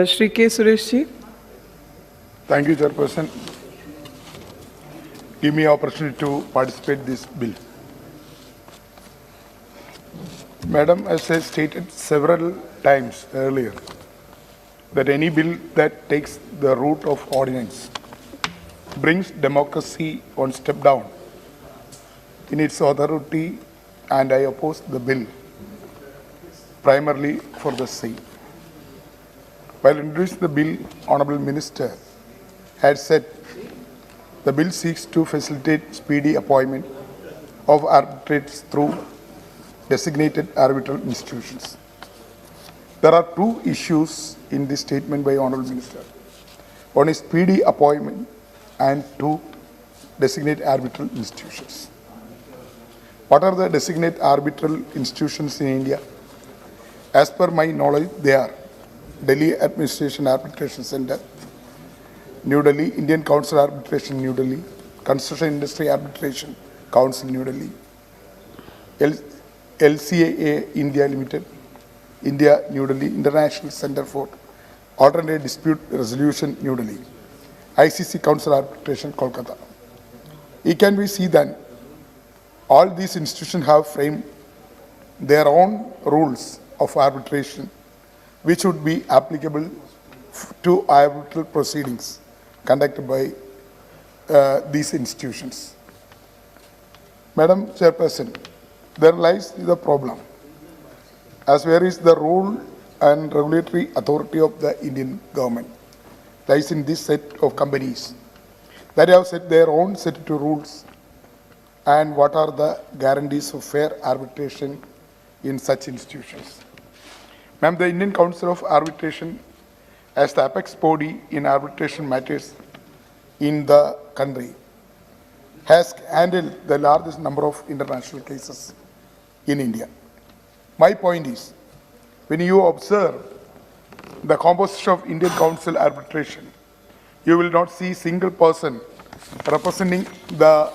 Shri K. Sureshji. Thank you, Chairperson. Give me opportunity to participate in this bill. Madam, as I stated several times earlier, that any bill that takes the route of ordinance brings democracy one step down in its authority, and I oppose the bill primarily for the same. While introducing the bill, Honourable Minister had said the bill seeks to facilitate speedy appointment of arbitrators through designated arbitral institutions. There are two issues in this statement by Honourable Minister. One is speedy appointment and two, designate arbitral institutions. What are the designated arbitral institutions in India? As per my knowledge, they are Delhi Administration Arbitration Center, New Delhi, Indian Council Arbitration, New Delhi, Construction Industry Arbitration Council, New Delhi, LCAA India Limited, India, New Delhi, International Center for Alternate Dispute Resolution, New Delhi, ICC Council Arbitration, Kolkata. It can be seen that all these institutions have framed their own rules of arbitration, which would be applicable to arbitral proceedings conducted by these institutions. Madam Chairperson, there lies the problem. As where is the rule and regulatory authority of the Indian government lies in this set of companies that have set their own set of rules, and what are the guarantees of fair arbitration in such institutions. Ma'am, the Indian Council of Arbitration, as the apex body in arbitration matters in the country, has handled the largest number of international cases in India. My point is, when you observe the composition of Indian Council Arbitration, you will not see a single person representing the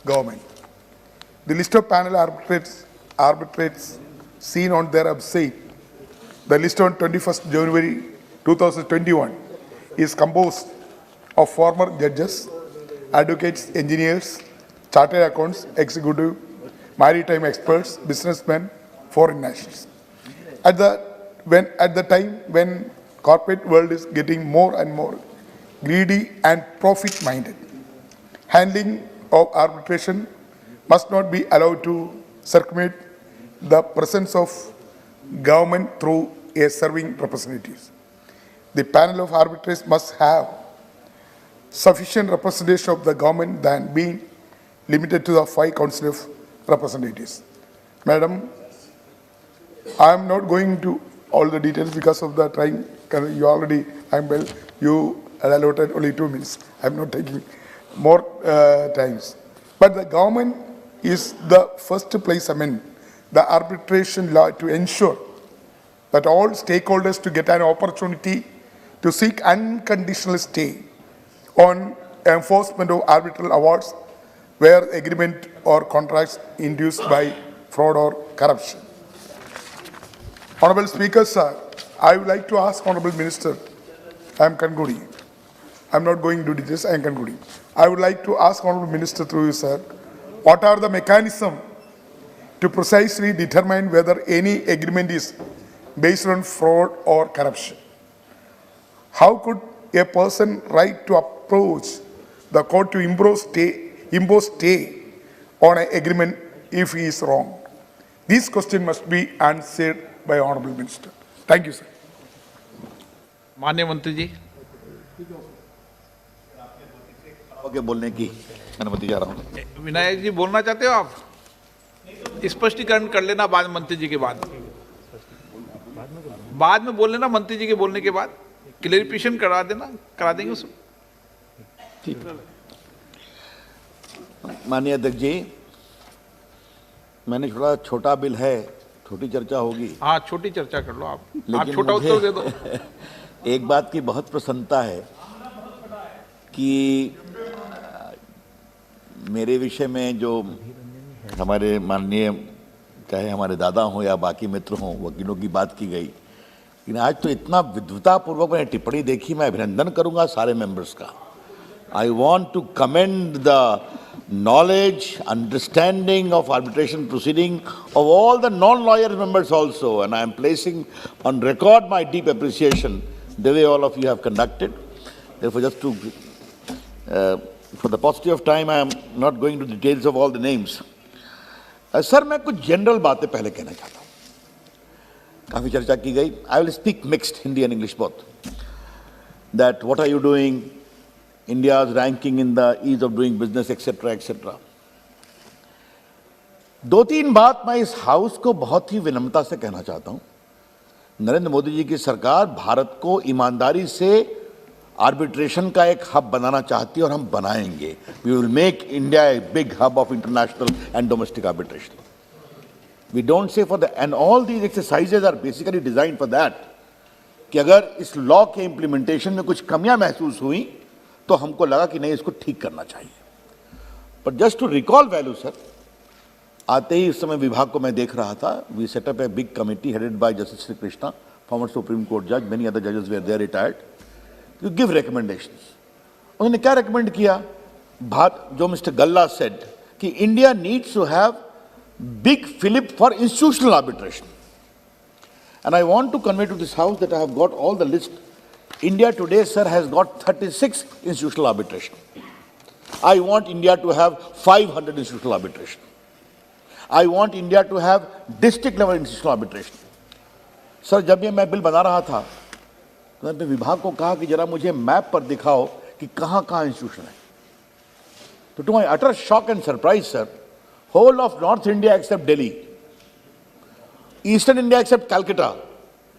government. The list of panel arbitrates seen on their website, the list on 21st January 2021, is composed of former judges, advocates, engineers, chartered accountants, executive, maritime experts, businessmen, foreign nationals. At the time when corporate world is getting more and more greedy and profit-minded, handling of arbitration must not be allowed to circumvent the presence of government through a serving representatives. The panel of arbitrators must have sufficient representation of the government than being limited to the 5 council of representatives. Madam, I am not going into all the details because of the time. You already, you allotted only 2 minutes. I am not taking more times. But the government is the first to place the arbitration law to ensure that all stakeholders to get an opportunity to seek unconditional stay on enforcement of arbitral awards where agreement or contracts induced by fraud or corruption. Honorable Speaker, sir, I would like to ask Honorable Minister, I am concluding. I am not going into details, I am concluding. I would like to ask Honorable Minister through you, sir, what are the mechanisms to precisely determine whether any agreement is based on fraud or corruption? How could a person right to approach the court to impose stay on an agreement if he is wrong? This question must be answered by Honorable Minister. Thank you, sir. माननीय मंत्री जी, आगे बोलने की अनुमति जा रहा हूँ। विनायक जी बोलना चाहते हो आप? स्पष्टीकरण कर लेना बाद मंत्री जी के बाद में बोल लेना, मंत्री जी के बोलने के बाद क्लेरिफिकेशन करा देंगे उसको। माननीय अध्यक्ष जी, मैंने छोटा बिल है, छोटी चर्चा होगी। हाँ, छोटी चर्चा कर लो आप छोटा उत्तर दे दो। एक बात की बहुत प्रसन्नता है कि मेरे विषय में जो हमारे माननीय चाहे हमारे दादा हों या बाकी मित्र हों, वकीलों की बात की गई, लेकिन आज तो इतना विद्वतापूर्वक मैंने टिप्पणी देखी, मैं अभिनंदन करूंगा सारे मेंबर्स का। I want to commend the knowledge, understanding of arbitration proceeding of all the non-lawyer members also. And I am placing on record my deep appreciation the way all of you have conducted. Therefore, just to, for the paucity of time, I am not going to details of all the names. Sir मैं कुछ general बातें पहले कहना चाहता हूँ. काफ़ी चर्चा की गई. I will speak mixed, Hindi and English both. That what are you doing? India's ranking in the ease of doing business, etc., etc. दो तीन बात मैं इस हाउस को बहुत ही विनम्रता से कहना चाहता हूँ. नरेंद्र मोदी जी की सरकार भारत को ईमानदारी से आर्बिट्रेशन का एक हब बनाना चाहती है और हम बनाएंगे. We will make India a big hub of international and domestic arbitration. We don't say for the, and all these exercises are basically designed for that. कि अगर इस लॉ के इम्प्लीमेंटेशन में कुछ कमियां महसूस हुई तो हमको लगा कि नहीं इसको ठीक करना चाहिए. But just to recall value, sir, आते ही इस समय विभाग को मैं देख रहा था. We set up a big committee headed by Justice Sri Krishna, former Supreme Court judge. Many other judges were there retired. You give recommendations. उन्होंने क्या recommend किया? बात जो Mr. Galla said कि India needs to have big fillip for institutional arbitration. And I want to convey to this house that I have got all the list. India today, sir, has got 36 institutional arbitration. I want India to have 500 institutional arbitration. I want India to have district level institutional arbitration. Sir, जब ये मैं bill बना रहा था तो मैंने विभाग को कहा कि जरा मुझे मैप पर दिखाओ कि कहाँ-कहाँ इंस्टीट्यूशन है. तो to my utter shock and surprise, sir, whole of North India except Delhi, Eastern India except Calcutta,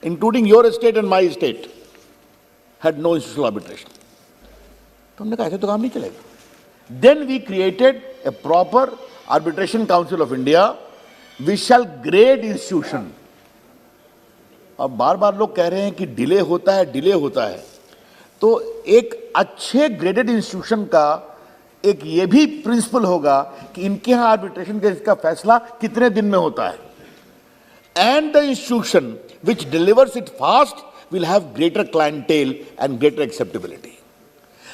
including your state and my state, had no institutional arbitration. तो हमने कहा ऐसे तो काम नहीं चलेगा. Then we created a proper Arbitration Council of India, which shall grade institution. अब बार बार लोग कह रहे हैं कि डिले होता है, तो एक अच्छे ग्रेडेड इंस्टीट्यूशन का एक ये भी प्रिंसिपल होगा कि इनके यहाँ आर्बिट्रेशन केस का फैसला कितने दिन में होता है. And the institution which delivers it fast will have greater clientele and greater acceptability.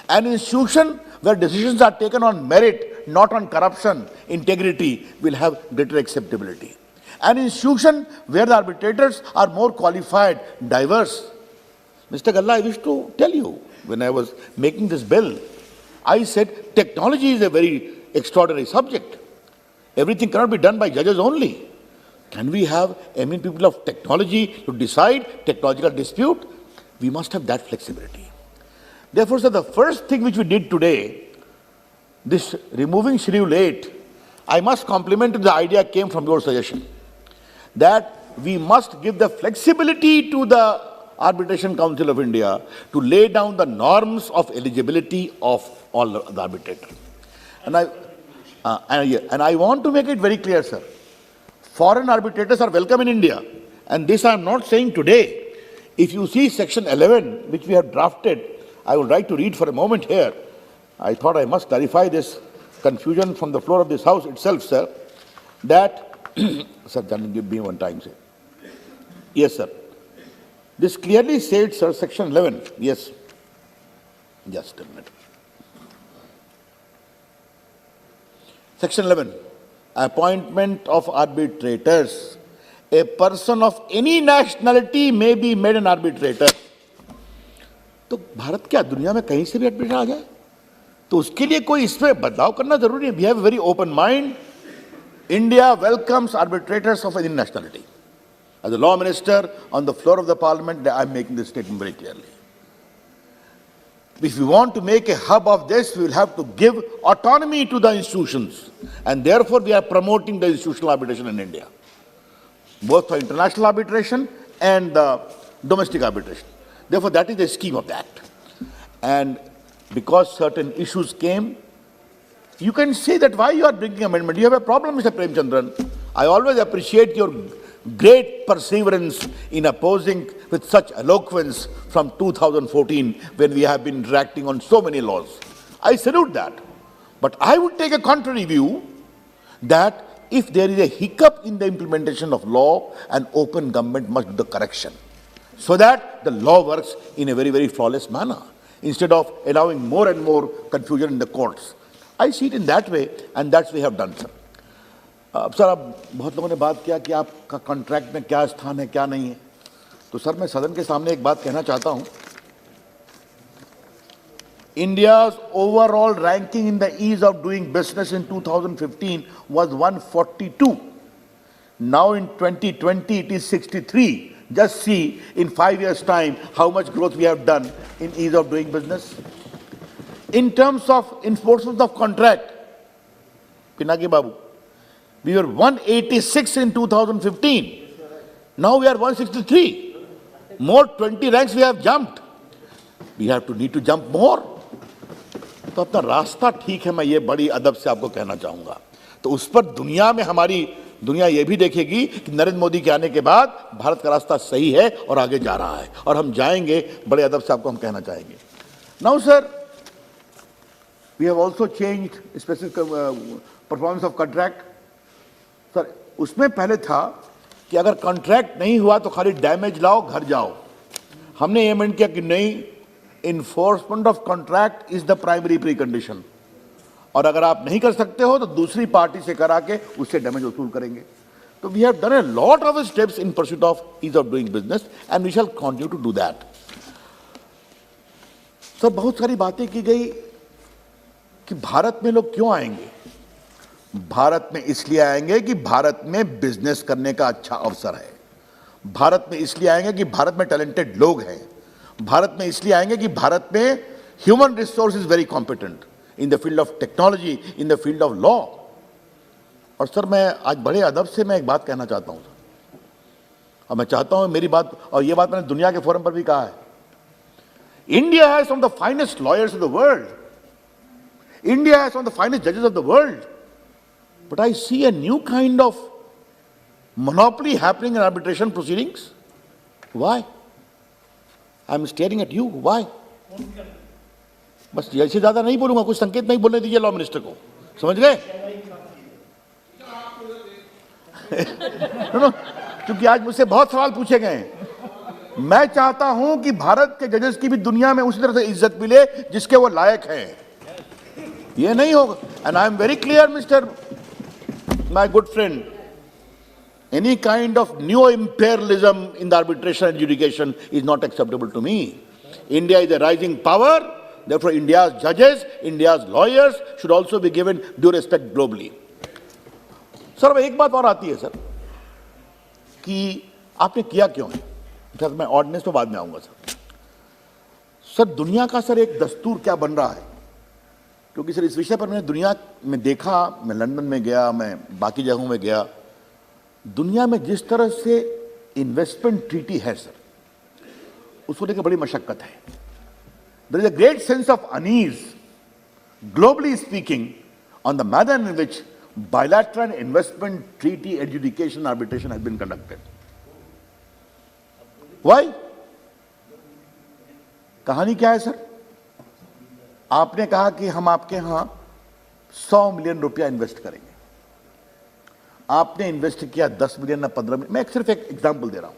An institution where decisions are taken on merit, not on corruption, integrity, will have greater acceptability. An institution where the arbitrators are more qualified, diverse. Mr. Galla, I wish to tell you, when I was making this bill, I said technology is a very extraordinary subject. Everything cannot be done by judges only. Can we have people of technology to decide technological dispute? We must have that flexibility. Therefore, sir, the first thing which we did today, this removing Schedule 8, I must compliment the idea came from your suggestion, that we must give the flexibility to the Arbitration Council of India to lay down the norms of eligibility of all the arbitrators. And I want to make it very clear, sir. Foreign arbitrators are welcome in India. And this I am not saying today. If you see section 11, which we have drafted, I would like to read for a moment here. I thought I must clarify this confusion from the floor of this house itself, sir. That, sir, give me one time, sir. Yes, sir. This clearly said, sir, section 11. Yes. Just a minute. Section 11. Appointment of arbitrators. A person of any nationality may be made an arbitrator. तो भारत क्या दुनिया में कहीं से भी arbitrator आ जाए? तो उसके लिए कोई इसमें बदलाव करना जरूरी है. We have a very open mind. India welcomes arbitrators of any nationality. As a law minister on the floor of the parliament, I am making this statement very clearly. If we want to make a hub of this, we will have to give autonomy to the institutions. And therefore, we are promoting the institutional arbitration in India, both for international arbitration and domestic arbitration. Therefore, that is the scheme of that. And because certain issues came, you can say that why you are bringing amendment. You have a problem, Mr. Premchandran. I always appreciate your great perseverance in opposing with such eloquence from 2014 when we have been interacting on so many laws. I salute that. But I would take a contrary view that if there is a hiccup in the implementation of law, an open government must do the correction so that the law works in a very, very flawless manner instead of allowing more and more confusion in the courts. I see it in that way, and that's we have done, sir. Sir, अब बहुत लोगों ने बात किया कि आपका contract में क्या स्थान है, क्या नहीं है। तो सर, मैं सदन के सामने एक बात कहना चाहता हूं। India's overall ranking in the ease of doing business in 2015 was 142. Now in 2020 it is 63. Just see in 5 years' time how much growth we have done in ease of doing business. In terms of enforcement of contract, Pinaki Babu, we were 186 in 2015. Now we are 163. More 20 ranks we have jumped. We have to need to jump more. तो अपना रास्ता ठीक है, मैं ये बड़ी अदब से आपको कहना चाहूंगा। तो उस पर दुनिया में हमारी दुनिया ये भी देखेगी कि नरेंद्र मोदी के आने के बाद भारत का रास्ता सही है और आगे जा रहा है, और हम जाएंगे, बड़े अदब से आपको हम कहना चाहेंगे। Now sir, we have also changed specific performance of contract. Sir, उसमें पहले था कि अगर कॉन्ट्रैक्ट नहीं हुआ तो खाली डैमेज लाओ, घर जाओ। हमने ये अमेंड किया कि नहीं, enforcement of contract is the primary pre condition, और अगर आप नहीं कर सकते हो तो दूसरी पार्टी से करा के उससे डैमेज वसूल करेंगे। तो we have done a lot of steps in pursuit of ease of doing business, and we shall continue to do that. Sir, बहुत सारी बातें की गई कि भारत में लोग क्यों आएंगे। भारत में इसलिए आएंगे कि भारत में बिजनेस करने का अच्छा अवसर है। भारत में इसलिए आएंगे कि भारत में टैलेंटेड लोग हैं। भारत में इसलिए आएंगे कि भारत में human resource is very competent in the field of technology, in the field of law. और सर, मैं आज बड़े अदब से मैं एक बात कहना चाहता हूं सर, और मैं चाहता हूं मेरी बात, और ये बात मैंने दुनिया के फोरम पर भी कहा है, India has some of the finest lawyers of the world, India has some of the finest जजेस of the world, but I see a new kind of monopoly happening in arbitration proceedings. Why? I'm staring at you. Why? बस ऐसे ज्यादा नहीं बोलूंगा, कुछ संकेत नहीं बोलने दीजिए लॉ मिनिस्टर को, समझ गए? क्योंकि आज मुझसे बहुत सवाल पूछे गए हैं। मैं चाहता हूं कि भारत के जजेस की भी दुनिया में उसी तरह से इज्जत मिले जिसके वो लायक हैं। ये नहीं होगा। And I am very clear, mister my good friend, any kind of neo-imperialism in the arbitration adjudication is not acceptable to me. India is a rising power, therefore India's judges, India's lawyers should also be given due respect globally. Sir, एक बात और आती है sir, कि आपने किया क्यों है। सर, मैं ऑर्डिनेंस पे बाद में आऊंगा सर। सर, दुनिया का सर एक दस्तूर क्या बन रहा है, क्योंकि सर इस विषय पर मैंने दुनिया में देखा, मैं लंदन में गया, मैं बाकी जगहों में गया, दुनिया में जिस तरह से इन्वेस्टमेंट ट्रीटी है सर, उसको लेकर बड़ी मशक्कत है। There is a great sense of unease globally speaking on the manner in which bilateral investment treaty adjudication arbitration has been conducted. Why? कहानी क्या है सर? आपने कहा कि हम आपके यहां 100 मिलियन रुपया इन्वेस्ट करेंगे। आपने इन्वेस्ट किया 10 मिलियन ना 15 मिलियन। मैं सिर्फ एक एग्जांपल दे रहा हूं।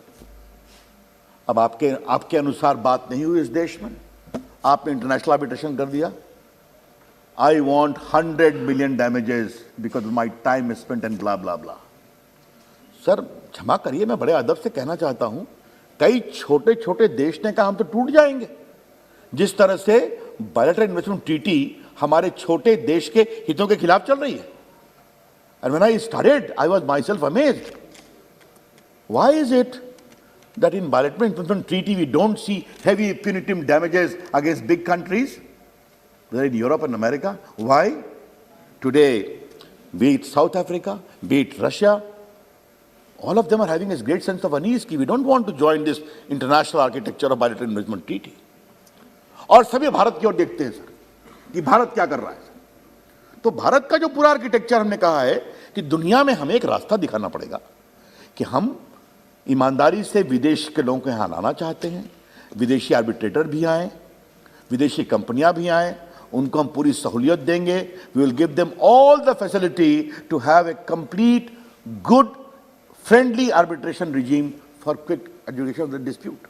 अब आपके अनुसार बात नहीं हुई इस देश में, आपने इंटरनेशनल आर्बिट्रेशन कर दिया। I want 100 million damages because my time spent and blah blah blah. Sir, क्षमा करिए, मैं बड़े अदब से कहना चाहता हूं, कई छोटे छोटे देश ने कहा हम तो टूट जाएंगे। जिस तरह से बायलैटरल इन्वेस्टमेंट ट्रीटी हमारे छोटे देश के हितों के खिलाफ चल रही है। And when I started, I was myself amazed. Why is it that in bilateral investment treaty we don't see heavy punitive damages against big countries, whether in Europe and America? Why? Today, be it South Africa, be it Russia, all of them are having this great sense of unease कि we don't want to join this international architecture of bilateral investment treaty. और सभी भारत की ओर देखते हैं sir कि भारत क्या कर रहा है। तो भारत का जो पूरा आर्किटेक्चर हमने कहा है कि दुनिया में हमें एक रास्ता दिखाना पड़ेगा कि हम ईमानदारी से विदेश के लोगों को यहाँ लाना चाहते हैं। विदेशी आर्बिट्रेटर भी आए, विदेशी कंपनियां भी आए, उनको हम पूरी सहूलियत देंगे। We will give them all the facility to have a complete good friendly arbitration regime for quick adjudication of the dispute.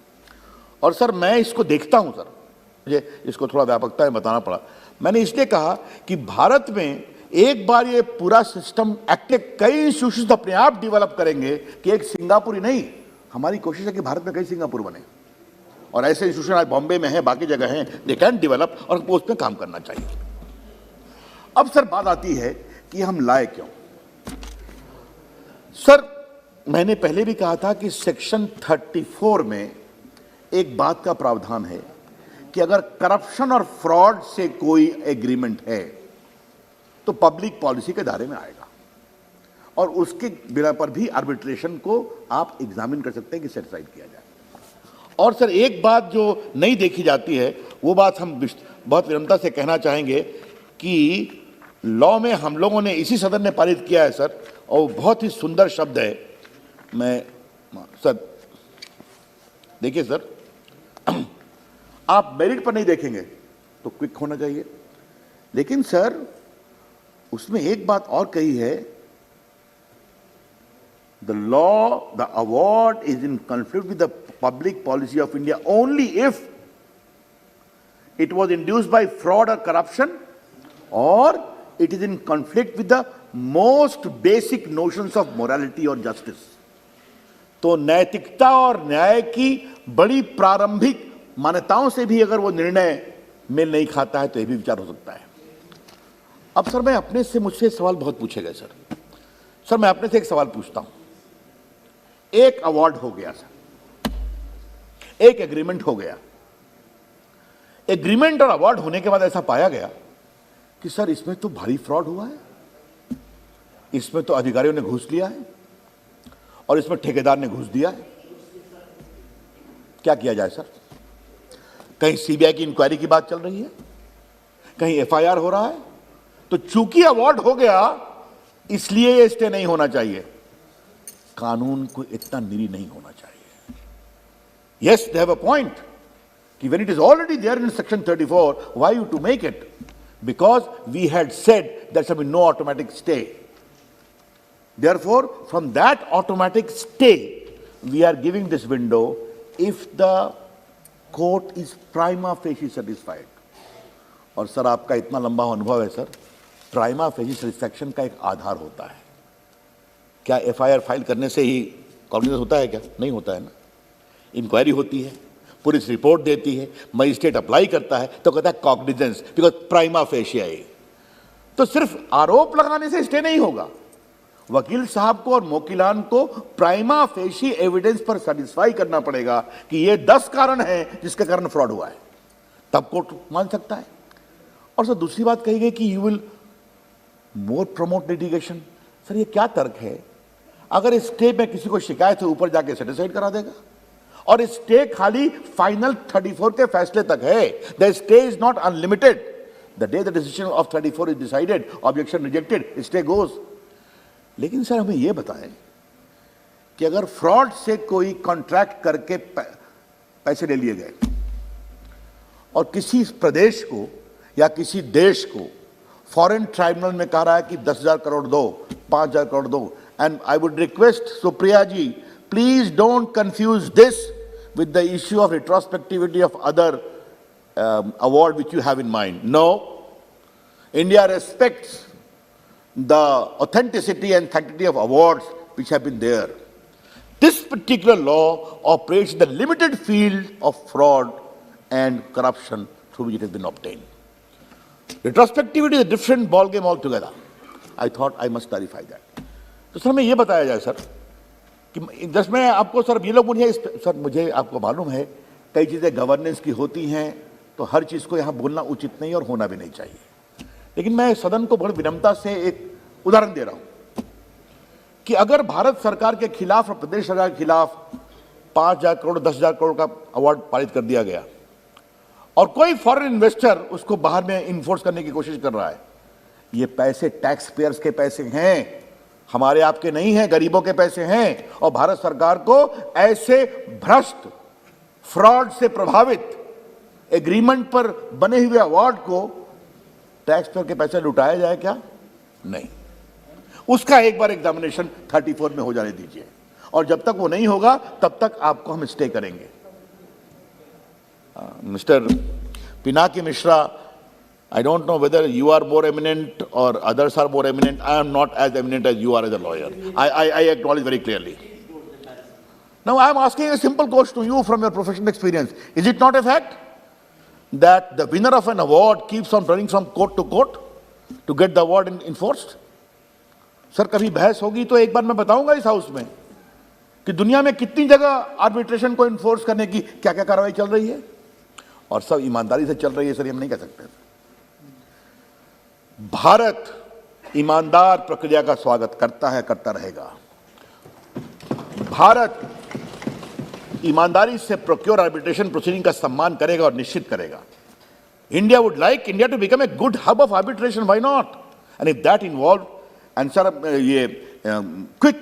और सर, मैं इसको देखता हूं सर मुझे इसको थोड़ा व्यापकता में बताना पड़ा। मैंने इसलिए कहा कि भारत में एक बार ये पूरा सिस्टम एक्टिव कई इंस्टीट्यूशंस अपने आप डेवलप करेंगे कि एक सिंगापुर ही नहीं, हमारी कोशिश है कि भारत में कई सिंगापुर बने और ऐसे इंस्टीट्यूशन आज बॉम्बे में है, बाकी जगह हैं, दे कैन डेवलप और उस पर काम करना चाहिए। अब सर बात आती है कि हम लाए क्यों। सर मैंने पहले भी कहा था कि सेक्शन 34 में एक बात का प्रावधान है कि अगर करप्शन और फ्रॉड से कोई एग्रीमेंट है तो पब्लिक पॉलिसी के दायरे में आएगा और उसके बिना पर भी आर्बिट्रेशन को आप एग्जामिन कर सकते हैं कि सेटिस्फाइड किया जाए। और सर एक बात जो नहीं देखी जाती है वो बात हम बहुत विनम्रता से कहना चाहेंगे कि लॉ में हम लोगों ने इसी सदन ने पारित किया है सर, और बहुत ही सुंदर शब्द है। मैं सर देखिए सर, आप मेरिट पर नहीं देखेंगे तो क्विक होना चाहिए, लेकिन सर उसमें एक बात और कही है, the law the award is in conflict with the public policy of India only if it was induced by fraud और करप्शन और it is in conflict with the most basic notions of morality और justice. तो नैतिकता और न्याय की बड़ी प्रारंभिक मान्यताओं से भी अगर वो निर्णय मेल नहीं खाता है तो यह भी विचार हो सकता है। अब सर मैं अपने से, मुझसे सवाल बहुत पूछे गए सर मैं अपने से एक सवाल पूछता हूं। एक अवार्ड हो गया सर, एक एग्रीमेंट हो गया, एग्रीमेंट और अवार्ड होने के बाद ऐसा पाया गया कि सर इसमें तो भारी फ्रॉड हुआ है, इसमें तो अधिकारियों ने घूस लिया है और इसमें ठेकेदार ने घूस दिया है। क्या किया जाए सर? कहीं सीबीआई की इंक्वायरी की बात चल रही है, कहीं एफआईआर हो रहा है, तो चूंकि अवार्ड हो गया इसलिए ये स्टे नहीं होना चाहिए। कानून को इतना निरी नहीं होना चाहिए। Yes they have a point कि when it is already there in section 34 why you to make it, because we had said there shall be no automatic stay. Therefore, from that automatic stay, we are giving this window if the court is prima facie satisfied. और sir आपका इतना लंबा अनुभव है sir, prima facie satisfaction का एक आधार होता है। क्या एफआईआर फाइल करने से ही कॉग्निजेंस होता है? क्या नहीं होता है ना। इंक्वायरी होती है, पुलिस रिपोर्ट देती है, मजिस्ट्रेट अप्लाई करता है तो कहता है कॉग्निजेंस, बिकॉज प्राइमा फेसी है। तो सिर्फ आरोप लगाने से स्टे नहीं होगा, वकील साहब को और मोकिलान को प्राइमा फेशी एविडेंस पर सेटिस्फाई करना पड़ेगा कि ये 10 कारण हैं जिसके कारण फ्रॉड हुआ है, तब कोर्ट मान सकता है। और सर दूसरी बात कही गई कि you will more promote litigation. Sir ये क्या तर्क है? अगर स्टे में किसी को शिकायत है ऊपर जाके सेटिस्फाइड करा देगा, और स्टे खाली फाइनल 34 के फैसले तक है। The stay is not unlimited. The day the decision of 34 is decided, objection rejected, stay goes. लेकिन सर हमें यह बताएं कि अगर फ्रॉड से कोई कॉन्ट्रैक्ट करके पैसे ले लिए गए और किसी प्रदेश को या किसी देश को फॉरेन ट्राइब्यूनल में कह रहा है कि 10,000 करोड़ दो, 5,000 करोड़ दो, and I would request Supriya ji, please don't confuse this with the issue of retrospectivity of other award which you have in mind. No, India respects the authenticity and sanctity of awards which have been there. This particular law operates in the limited field of fraud and corruption through which it has been obtained. Retrospectivity is a different ball game altogether. I thought I must clarify that. तो sir हमें ये बताया जाए sir कि just मैं आपको sir ये लोग मुझे सर मुझे आपको मालूम है कई चीज़ें गवर्नेंस की होती हैं तो हर चीज़ को यहाँ बोलना उचित नहीं और होना भी नहीं चाहिए, लेकिन मैं सदन को बड़ी विनम्रता से एक उदाहरण दे रहा हूं कि अगर भारत सरकार के खिलाफ और प्रदेश सरकार के खिलाफ 5,000 करोड़ 10,000 करोड़ का अवार्ड पारित कर दिया गया और कोई फॉरेन इन्वेस्टर उसको बाहर में इन्फोर्स करने की कोशिश कर रहा है, ये पैसे टैक्स पेयर्स के पैसे हैं, हमारे आपके नहीं हैं, गरीबों के पैसे हैं। और भारत सरकार को ऐसे भ्रष्ट फ्रॉड से प्रभावित एग्रीमेंट पर बने हुए अवार्ड को टैक्स पेयर के पैसे लुटाया जाए क्या? नहीं। उसका एक बार एग्जामिनेशन 34 में हो जाने दीजिए, और जब तक वो नहीं होगा तब तक आपको हम स्टे करेंगे। Mister Pinaki Mishra, I don't know whether you are more eminent or others are more eminent. I am not as eminent as you are as a lawyer. I acknowledge very clearly. Now I am asking a simple question to you from your professional experience. Is it not a fact that the winner of an award keeps on running from court to court to get the award enforced? Sir कभी बहस होगी तो एक बार मैं बताऊंगा इस house में कि दुनिया में कितनी जगह आर्बिट्रेशन को इन्फोर्स करने की क्या क्या कार्रवाई चल रही है और सब ईमानदारी से चल रही है। सर हम नहीं कह सकते। भारत ईमानदार प्रक्रिया का स्वागत करता है, करता रहेगा। भारत ईमानदारी से प्रोक्योर आर्बिट्रेशन प्रोसीडिंग का सम्मान करेगा और निश्चित करेगा। India would like India to become a good hub of arbitration, why not? And if that involve and sir, quick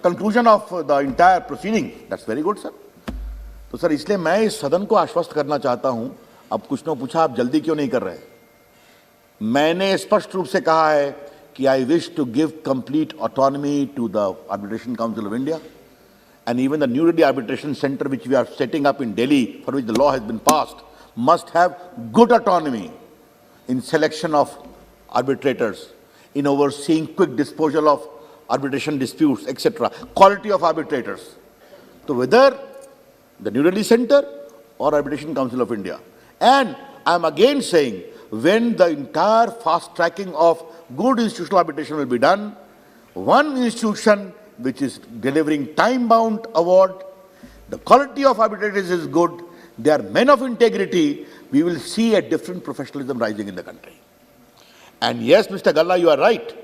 conclusion of the entire proceeding, that's very good, sir. तो sir इसलिए मैं इस सदन को आश्वस्त करना चाहता हूं। अब कुछ ने पूछा आप जल्दी क्यों नहीं कर रहे? मैंने स्पष्ट रूप से कहा है कि I wish to give complete autonomy to the Arbitration Council of India and even the New Delhi Arbitration Center which we are setting up in Delhi, for which the law has been passed, must have good autonomy in selection of arbitrators, in overseeing quick disposal of arbitration disputes, etc., quality of arbitrators. So whether the New Delhi Center or Arbitration Council of India. And I am again saying, when the entire fast-tracking of good institutional arbitration will be done, one institution which is delivering time-bound award, the quality of arbitrators is good, they are men of integrity, we will see a different professionalism rising in the country. And yes, Mr. Galla, you are right.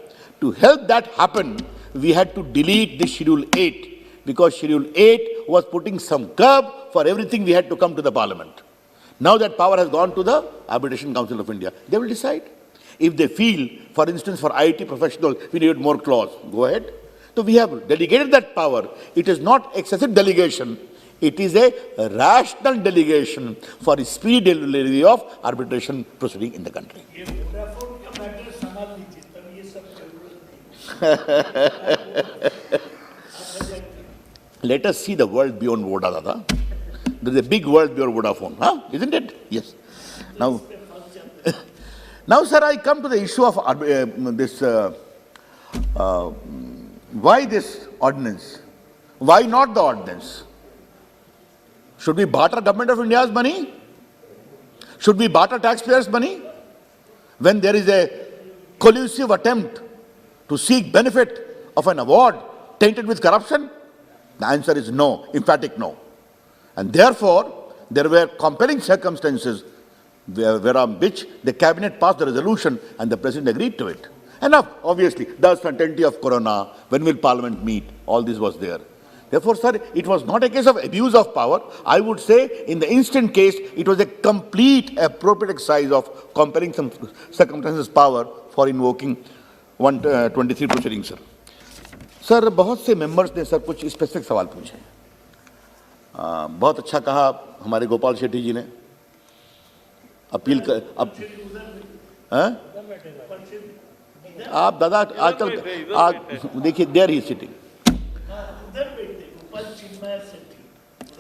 To help that happen, we had to delete this Schedule 8 because Schedule 8 was putting some curb for everything we had to come to the Parliament. Now that power has gone to the Arbitration Council of India. They will decide. If they feel, for instance, for IT professionals, we need more clause, go ahead. So we have delegated that power. It is not excessive delegation. It is a rational delegation for the speedy delivery of arbitration proceeding in the country. Let us see the world beyond Vodafone. There is a big world beyond Vodafone, huh? Isn't it? Yes. Now, sir, I come to the issue of why this ordinance? Why not the ordinance? Should we barter Government of India's money? Should we barter taxpayers' money? When there is a collusive attempt to seek benefit of an award tainted with corruption? The answer is no, emphatic no. And therefore, there were compelling circumstances whereon which the cabinet passed the resolution and the president agreed to it. And now, obviously, the uncertainty of Corona, when will Parliament meet, all this was there. Therefore, sir, it was not a case of abuse of power. I would say, in the instant case, it was a complete appropriate exercise of compelling some circumstances power for invoking 123 proceedings, sir. Sir बहुत से members ने sir कुछ specific सवाल पूछे। बहुत अच्छा कहा हमारे गोपाल शेट्टी जी ने अपील कर आप दादा आजकल देखिए देयर ही सिटिंग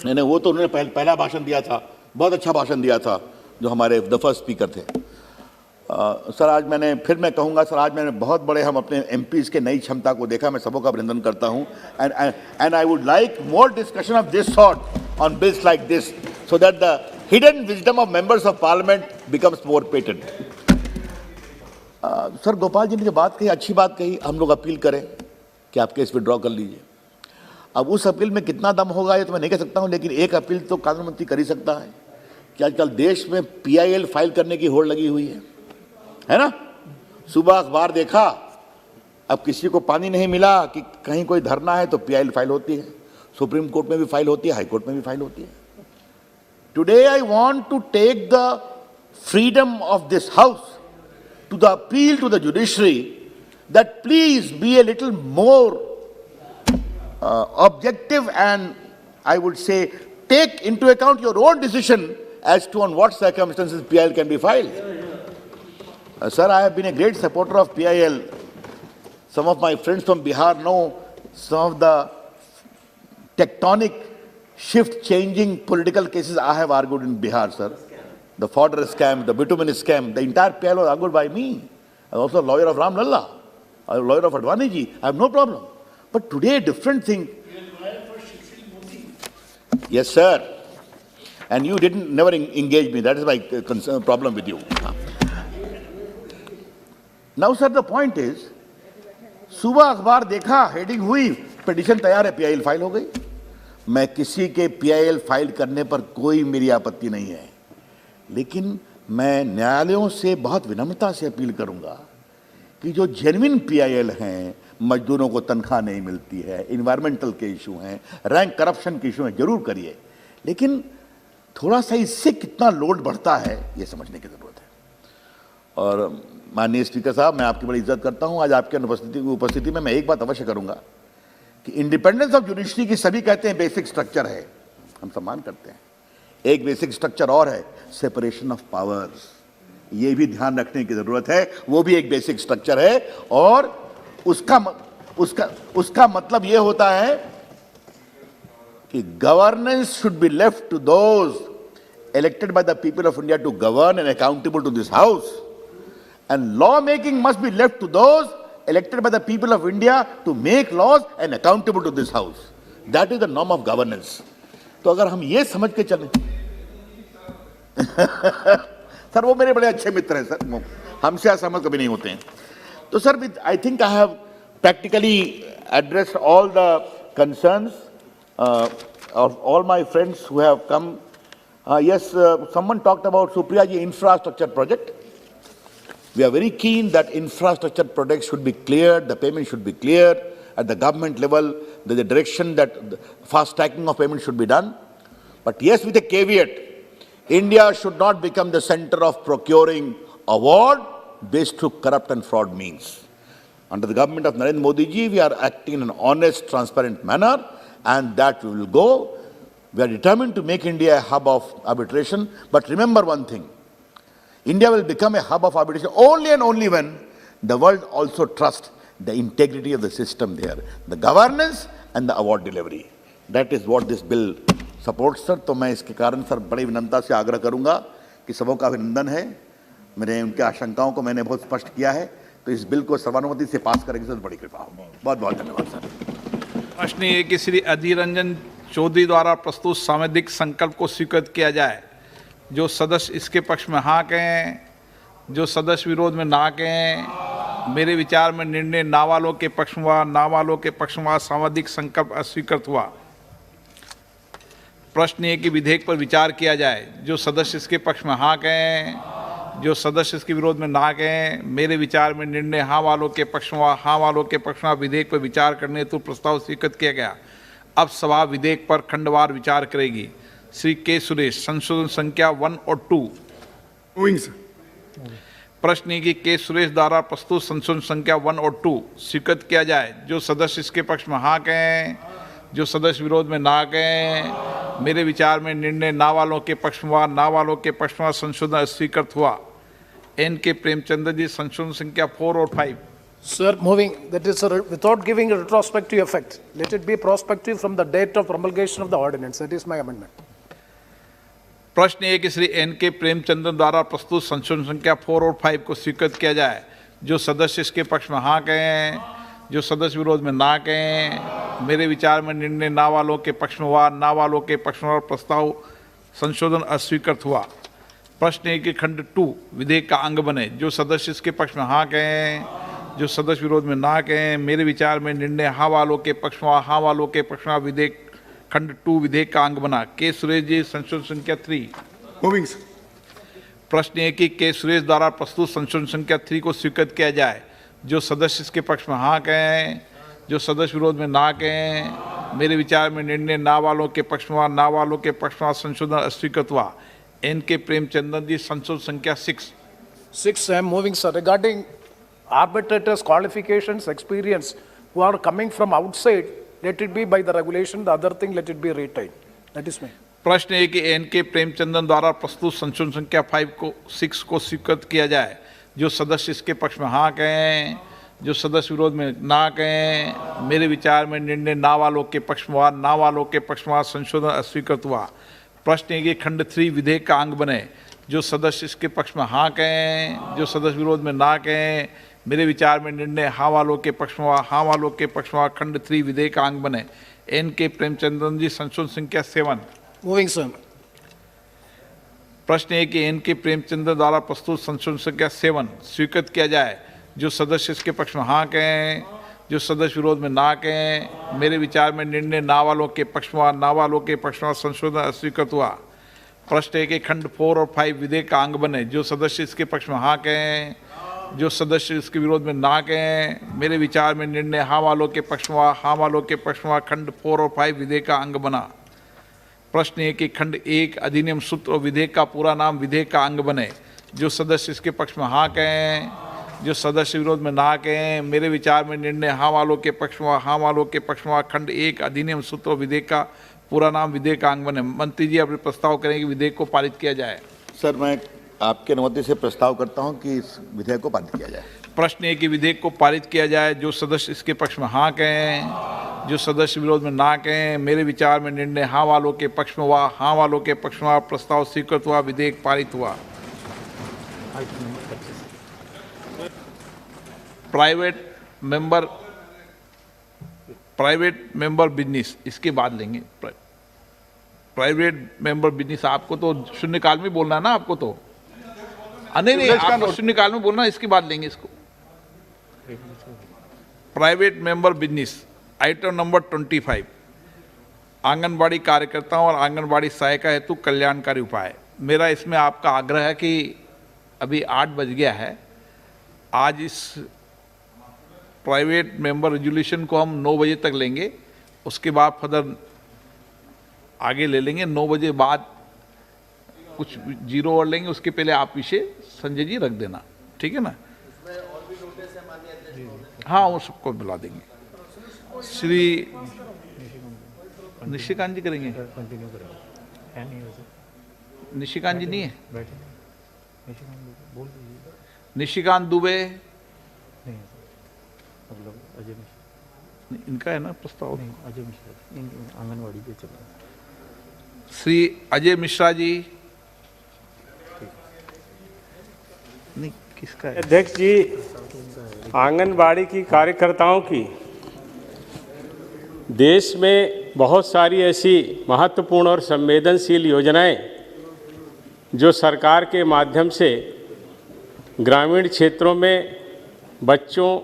नहीं वो तो उन्होंने पहला भाषण दिया था, बहुत अच्छा भाषण दिया था जो हमारे द फर्स्ट स्पीकर थे। सर आज मैं कहूँगा सर आज मैंने बहुत बड़े हम अपने MPs के नई क्षमता को देखा, मैं सबों का अभिनंदन करता हूँ। And I would like more discussion of this sort on bills like this so that the hidden wisdom of members of parliament becomes more patent. Sir Gopal ji ने जो बात कही, अच्छी बात कही, हम लोग अपील करें कि आप केस विड्रॉ कर लीजिए। अब उस अपील में कितना दम होगा ये तो मैं नहीं कह सकता हूँ, लेकिन एक अपील तो कानून मंत्री कर ही सकता है कि आजकल देश में PIL फाइल करने की होड़ लगी हुई है ना। सुबह अखबार देखा, अब किसी को पानी नहीं मिला कि कहीं कोई धरना है तो PIL फाइल होती है, सुप्रीम कोर्ट में भी फाइल होती है, हाई कोर्ट में भी फाइल होती है। Today I want to take the freedom of this house to the appeal to the judiciary that please be a little more objective and I would say take into account your own decision as to on what circumstances PIL can be filed. Sir, I have been a great supporter of PIL. Some of my friends from Bihar know some of the tectonic shift changing political cases I have argued in Bihar, sir. the fodder scam, the bitumen scam, the entire PIL was argued by me. I was also a lawyer of Ram Lalla, a lawyer of Advani ji. I have no problem. But today, a different thing. Yes, sir. And you didn't never engage me. That is my problem with you. Now, sir, the point is, सुबह अखबार देखा, heading हुई, petition तैयार है, PIL file हो गई. मैं किसी के PIL फाइल करने पर कोई मेरी आपत्ति नहीं है, लेकिन मैं न्यायालयों से बहुत विनम्रता से अपील करूंगा कि जो जेन्युइन PIL हैं, मजदूरों को तनख्वाह नहीं मिलती है, इन्वायरमेंटल के इशू हैं, रैंक करप्शन के इशू हैं, जरूर करिए, लेकिन थोड़ा सा इससे कितना लोड बढ़ता है ये समझने की जरूरत है. और माननीय स्पीकर साहब, मैं आपकी बड़ी इज्जत करता हूं. आज आपके उपस्थिति में मैं एक बात अवश्य करूंगा कि इंडिपेंडेंस ऑफ जुडिशरी की सभी कहते हैं बेसिक स्ट्रक्चर है, हम सम्मान करते हैं. एक बेसिक स्ट्रक्चर और है, सेपरेशन ऑफ पावर्स. ये भी ध्यान रखने की जरूरत है, वो भी एक बेसिक स्ट्रक्चर है. और उसका मतलब ये होता है कि governance should be left to those elected by the people of India to govern and accountable to this house, and law making must be left to those elected by the people of India to make laws and accountable to this house. That is the norm of governance. तो अगर हम ये समझ के चलें sir, वो मेरे बड़े अच्छे मित्र हैं सर, हमसे असहमत कभी नहीं होते हैं. तो sir, I think I have practically addressed all the concerns of all my friends who have come. Yes, someone talked about Supriya ji infrastructure project. We are very keen that infrastructure projects should be cleared, the payment should be clear at the government level. There is a direction that fast tracking of payment should be done. But yes, with a caveat, India should not become the center of procuring award based through corrupt and fraud means. Under the government of Narendra Modi ji, we are acting in an honest, transparent manner, and that we will go. We are determined to make India a hub of arbitration. But remember one thing, India will become a hub of arbitration only and only when the world also trusts the integrity of the system there, the governance and the award delivery. That is what this bill supports, sir. तो मैं इसके कारण sir बड़ी विनम्रता से आग्रह करूंगा कि सबों का अभिनंदन है. मेरे उनके आशंकाओं को मैंने बहुत स्पष्ट किया है, तो इस बिल को सर्वानुमति से पास करेंगे सर, बड़ी कृपा हो. बहुत बहुत धन्यवाद सर. प्रश्न ये कि श्री अधीर रंजन चौधरी द्वारा प्रस्तुत सांविधिक संकल्प को स्वीकृत किया जाए. जो सदस्य इसके पक्ष में हाँ कहें, जो सदस्य विरोध में ना कहें. मेरे विचार में निर्णय ना वालों के पक्ष में हुआ, ना वालों के पक्ष में सांविधिक संकल्प अस्वीकृत हुआ. प्रश्न ये कि विधेयक पर विचार किया जाए. जो सदस्य इसके पक्ष में हाँ कहें, जो सदस्य इसके विरोध में ना कहें. मेरे विचार में निर्णय हाँ वालों के पक्ष में, हाँ वालों के पक्ष में विधेयक पर विचार करने हेतु प्रस्ताव स्वीकृत किया गया. अब सभा विधेयक पर खंडवार विचार करेगी. श्री के सुरेश, संशोधन संख्या 1 और 2. प्रश्न है कि के सुरेश द्वारा प्रस्तुत संशोधन संख्या 1 और 2 स्वीकृत किया जाए. जो सदस्य इसके पक्ष में हाँ कहें, जो सदस्य विरोध में ना कहें. मेरे विचार में निर्णय ना वालों के पक्ष में हुआ, ना वालों के पक्ष में संशोधन स्वीकृत हुआ. एन के प्रेमचंद्र जी, संशोधन संख्या 4 और 5. Sir, moving, that is, without giving a retrospective effect, let it be prospective from the date of promulgation of the ordinance. That is my amendment. प्रश्न है कि श्री एन के प्रेमचंद्र द्वारा प्रस्तुत संशोधन संख्या 4 और 5 को स्वीकृत किया जाए. जो सदस्य इसके पक्ष में हाँ कहें, जो सदस्य विरोध में ना कहें. मेरे विचार में निर्णय ना वालों के पक्ष में हुआ, ना वालों के पक्ष में प्रस्ताव संशोधन अस्वीकृत हुआ. प्रश्न है कि खंड 2 विधेयक का अंग बने. जो सदस्य इसके पक्ष में हाँ कहें, जो सदस्य विरोध में ना कहें. मेरे विचार में निर्णय हाँ वालों के पक्ष में, हाँ वालों के पक्ष में विधेयक खंड 2 विधेयक का अंग बना. के सुरेश जी, संशोधन संख्या 3. मूविंग. प्रश्न है कि के सुरेश द्वारा प्रस्तुत संशोधन संख्या 3 को स्वीकृत किया जाए. जो सदस्य इसके पक्ष में हाँ कहें, जो सदस्य विरोध में ना कहें. मेरे विचार में निर्णय ना वालों के पक्ष में, ना वालों के पक्ष में संशोधन अस्वीकृत हुआ. एन के प्रेमचंद्र जी, संशोधन संख्या 6 I am moving, sir. Regarding arbitrators' qualifications, experience, who are coming from outside, let it be by the regulation. The other thing, let it be retained. That is me. प्रश्न है कि एन के प्रेमचंद्र द्वारा प्रस्तुत संशोधन संख्या 6 को स्वीकृत किया जाए. जो सदस्य इसके पक्ष में हाँ कहें, जो सदस्य विरोध में ना कहें. मेरे विचार में निर्णय ना वालों के पक्ष में, ना वालों के पक्ष में संशोधन अस्वीकृत हुआ. प्रश्न है कि खंड 3 विधेयक का अंग बने। जो सदस्य इसके पक्ष में हाँ कहें, जो सदस्य विरोध में ना कहें। मेरे विचार में निर्णय हाँ वालों के पक्ष में हुआ। हाँ वालों के पक्ष में हुआ। खंड 3 विधेयक का अंग बने। एन.के. प्रेमचंद्रन जी, संशोधन संख्या 7। Moving sir. प्रश्न है कि एन.के. प्रेमचंद्र द्वारा प्रस्तुत संशोधन संख्या 7 स्वीकृत किया जाए। जो सदस्य इसके पक्ष में हाँ कहें, जो सदस्य विरोध में ना कहें। मेरे विचार में निर्णय ना वालों के पक्ष में हुआ। ना वालों के पक्ष में संशोधन अस्वीकृत हुआ। प्रश्न है कि खंड 4 और 5 विधेयक का अंग बने। जो सदस्य इसके पक्ष में हाँ कहें, जो सदस्य इसके विरोध में ना कहें। मेरे विचार में निर्णय हाँ वालों के पक्ष में हुआ। हाँ वालों के पक्ष में हुआ। खंड 4 और 5 विधेयक का अंग बना। प्रश्न है कि खंड 1 अधिनियम सूत्र और विधेयक का पूरा नाम विधेयक का अंग बने। जो सदस्य इसके पक्ष में हाँ कहें, जो सदस्य विरोध में ना कहें। मेरे विचार में निर्णय हाँ वालों के पक्ष में हुआ। हाँ वालों के पक्ष में हुआ। खंड 1 अधिनियम सूत्र और विधेयक का पूरा नाम विधेयक का अंग बने। मंत्री जी अपने प्रस्ताव करें कि विधेयक को पारित किया जाए। सर, मैं आपके अनुमति से प्रस्ताव करता हूं कि इस विधेयक को पारित किया जाए। प्रश्न है कि विधेयक को पारित किया जाए। जो सदस्य इसके पक्ष में हाँ कहें, जो सदस्य विरोध में ना कहें। मेरे विचार में निर्णय हाँ वालों के पक्ष में हुआ। हाँ वालों के पक्ष में हुआ। प्रस्ताव स्वीकृत हुआ। विधेयक पारित हुआ। प्राइवेट मेंबर बिजनेस इसके बाद लेंगे। प्राइवेट मेंबर बिजनेस आपको तो शून्यकाल में बोलना है ना, आपको तो नहीं आपको शून्यकाल में बोलना, इसके बाद लेंगे इसको। Private member business item number 25 anganwadi कार्यकर्ताओं और आंगनबाड़ी सहायिका हेतु कल्याणकारी उपाय। मेरा इसमें आपका आग्रह है कि अभी 8 बज गया है, आज इस प्राइवेट मेंबर रेजोल्यूशन को हम 9 बजे तक लेंगे, उसके बाद फर्दर आगे ले लेंगे। 9 बजे बाद कुछ जीरो और लेंगे, उसके पहले आप विषय संजय जी रख देना, ठीक है ना? हाँ, वो सबको बुला देंगे। श्री निशिकांत जी करेंगे। निशिकांत जी नहीं है? निशिकांत दुबे इनका है ना प्रस्ताव? अजय मिश्रा आंगनवाड़ी पे चल। श्री अजय मिश्रा जी नहीं, किसका है? अध्यक्ष जी, आंगनबाड़ी की कार्यकर्ताओं की देश में बहुत सारी ऐसी महत्वपूर्ण और संवेदनशील योजनाएं जो सरकार के माध्यम से ग्रामीण क्षेत्रों में बच्चों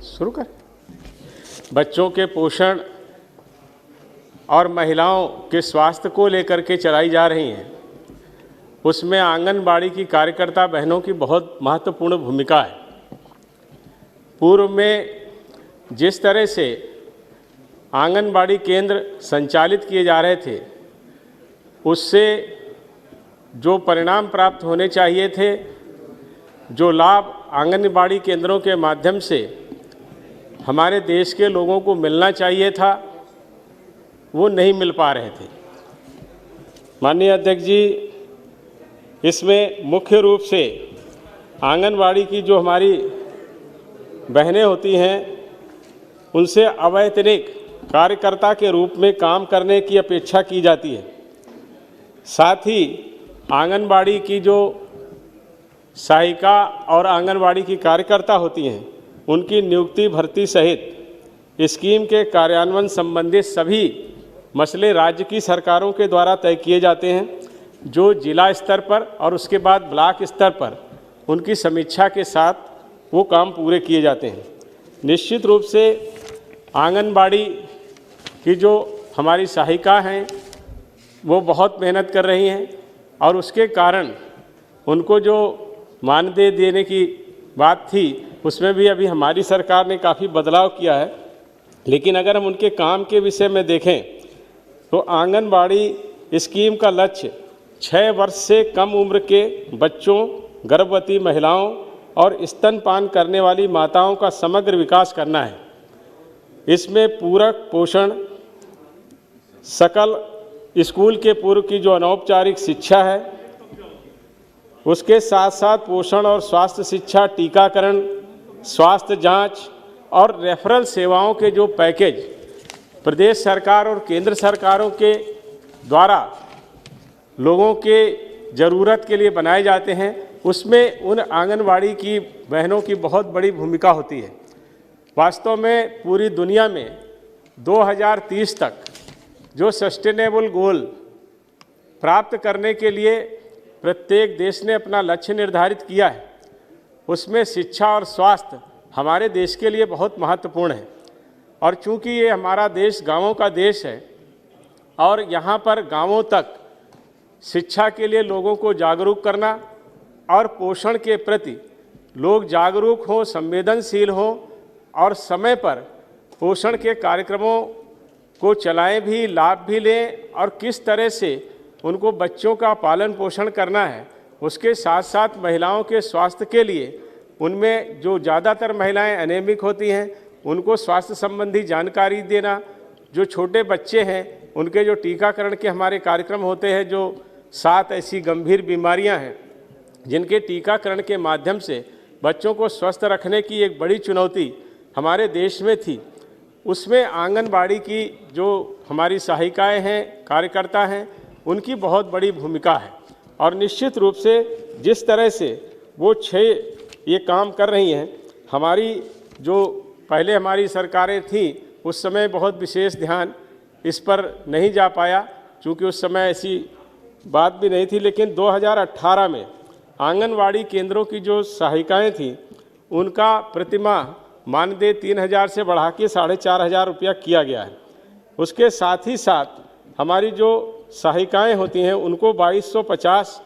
शुरू कर बच्चों के पोषण और महिलाओं के स्वास्थ्य को लेकर के चलाई जा रही हैं, उसमें आंगनबाड़ी की कार्यकर्ता बहनों की बहुत महत्वपूर्ण भूमिका है। पूर्व में जिस तरह से आंगनबाड़ी केंद्र संचालित किए जा रहे थे, उससे जो परिणाम प्राप्त होने चाहिए थे, जो लाभ आंगनबाड़ी केंद्रों के माध्यम से हमारे देश के लोगों को मिलना चाहिए था, वो नहीं मिल पा रहे थे। माननीय अध्यक्ष जी, इसमें मुख्य रूप से आंगनबाड़ी की जो हमारी बहनें होती हैं, उनसे अवैतनिक कार्यकर्ता के रूप में काम करने की अपेक्षा की जाती है। साथ ही आंगनबाड़ी की जो सहायिका और आंगनबाड़ी की कार्यकर्ता होती हैं, उनकी नियुक्ति भर्ती सहित स्कीम के कार्यान्वयन संबंधित सभी मसले राज्य की सरकारों के द्वारा तय किए जाते हैं, जो जिला स्तर पर और उसके बाद ब्लॉक स्तर पर उनकी समीक्षा के साथ वो काम पूरे किए जाते हैं। निश्चित रूप से आंगनबाड़ी की जो हमारी सहायिका हैं, वो बहुत मेहनत कर रही हैं और उसके कारण उनको जो मानदेय देने की बात थी, उसमें भी अभी हमारी सरकार ने काफ़ी बदलाव किया है। लेकिन अगर हम उनके काम के विषय में देखें तो आंगनबाड़ी स्कीम का लक्ष्य 6 वर्ष से कम उम्र के बच्चों, गर्भवती महिलाओं और स्तनपान करने वाली माताओं का समग्र विकास करना है। इसमें पूरक पोषण, सकल स्कूल के पूर्व की जो अनौपचारिक शिक्षा है, उसके साथ साथ पोषण और स्वास्थ्य शिक्षा, टीकाकरण, स्वास्थ्य जांच और रेफरल सेवाओं के जो पैकेज प्रदेश सरकार और केंद्र सरकारों के द्वारा लोगों के ज़रूरत के लिए बनाए जाते हैं, उसमें उन आंगनवाड़ी की बहनों की बहुत बड़ी भूमिका होती है। वास्तव में पूरी दुनिया में 2030 तक जो सस्टेनेबल गोल प्राप्त करने के लिए प्रत्येक देश ने अपना लक्ष्य निर्धारित किया है, उसमें शिक्षा और स्वास्थ्य हमारे देश के लिए बहुत महत्वपूर्ण है। और चूंकि ये हमारा देश गांवों का देश है और यहाँ पर गांवों तक शिक्षा के लिए लोगों को जागरूक करना और पोषण के प्रति लोग जागरूक हों, संवेदनशील हों और समय पर पोषण के कार्यक्रमों को चलाएं भी, लाभ भी लें और किस तरह से उनको बच्चों का पालन पोषण करना है, उसके साथ साथ महिलाओं के स्वास्थ्य के लिए उनमें जो ज़्यादातर महिलाएं एनेमिक होती हैं उनको स्वास्थ्य संबंधी जानकारी देना, जो छोटे बच्चे हैं उनके जो टीकाकरण के हमारे कार्यक्रम होते हैं, जो 7 ऐसी गंभीर बीमारियां हैं जिनके टीकाकरण के माध्यम से बच्चों को स्वस्थ रखने की एक बड़ी चुनौती हमारे देश में थी, उसमें आंगनबाड़ी की जो हमारी सहायिकाएँ हैं, कार्यकर्ता हैं, उनकी बहुत बड़ी भूमिका है। और निश्चित रूप से जिस तरह से वो 6 ये काम कर रही हैं, हमारी जो पहले हमारी सरकारें थीं उस समय बहुत विशेष ध्यान इस पर नहीं जा पाया, क्योंकि उस समय ऐसी बात भी नहीं थी। लेकिन 2018 में आंगनवाड़ी केंद्रों की जो सहायिकाएँ थीं उनका प्रतिमाह मानदेय 3,000 से बढ़ा के 4,500 रुपया किया गया है। उसके साथ ही साथ हमारी जो सहायिकाएँ होती हैं उनको 2,250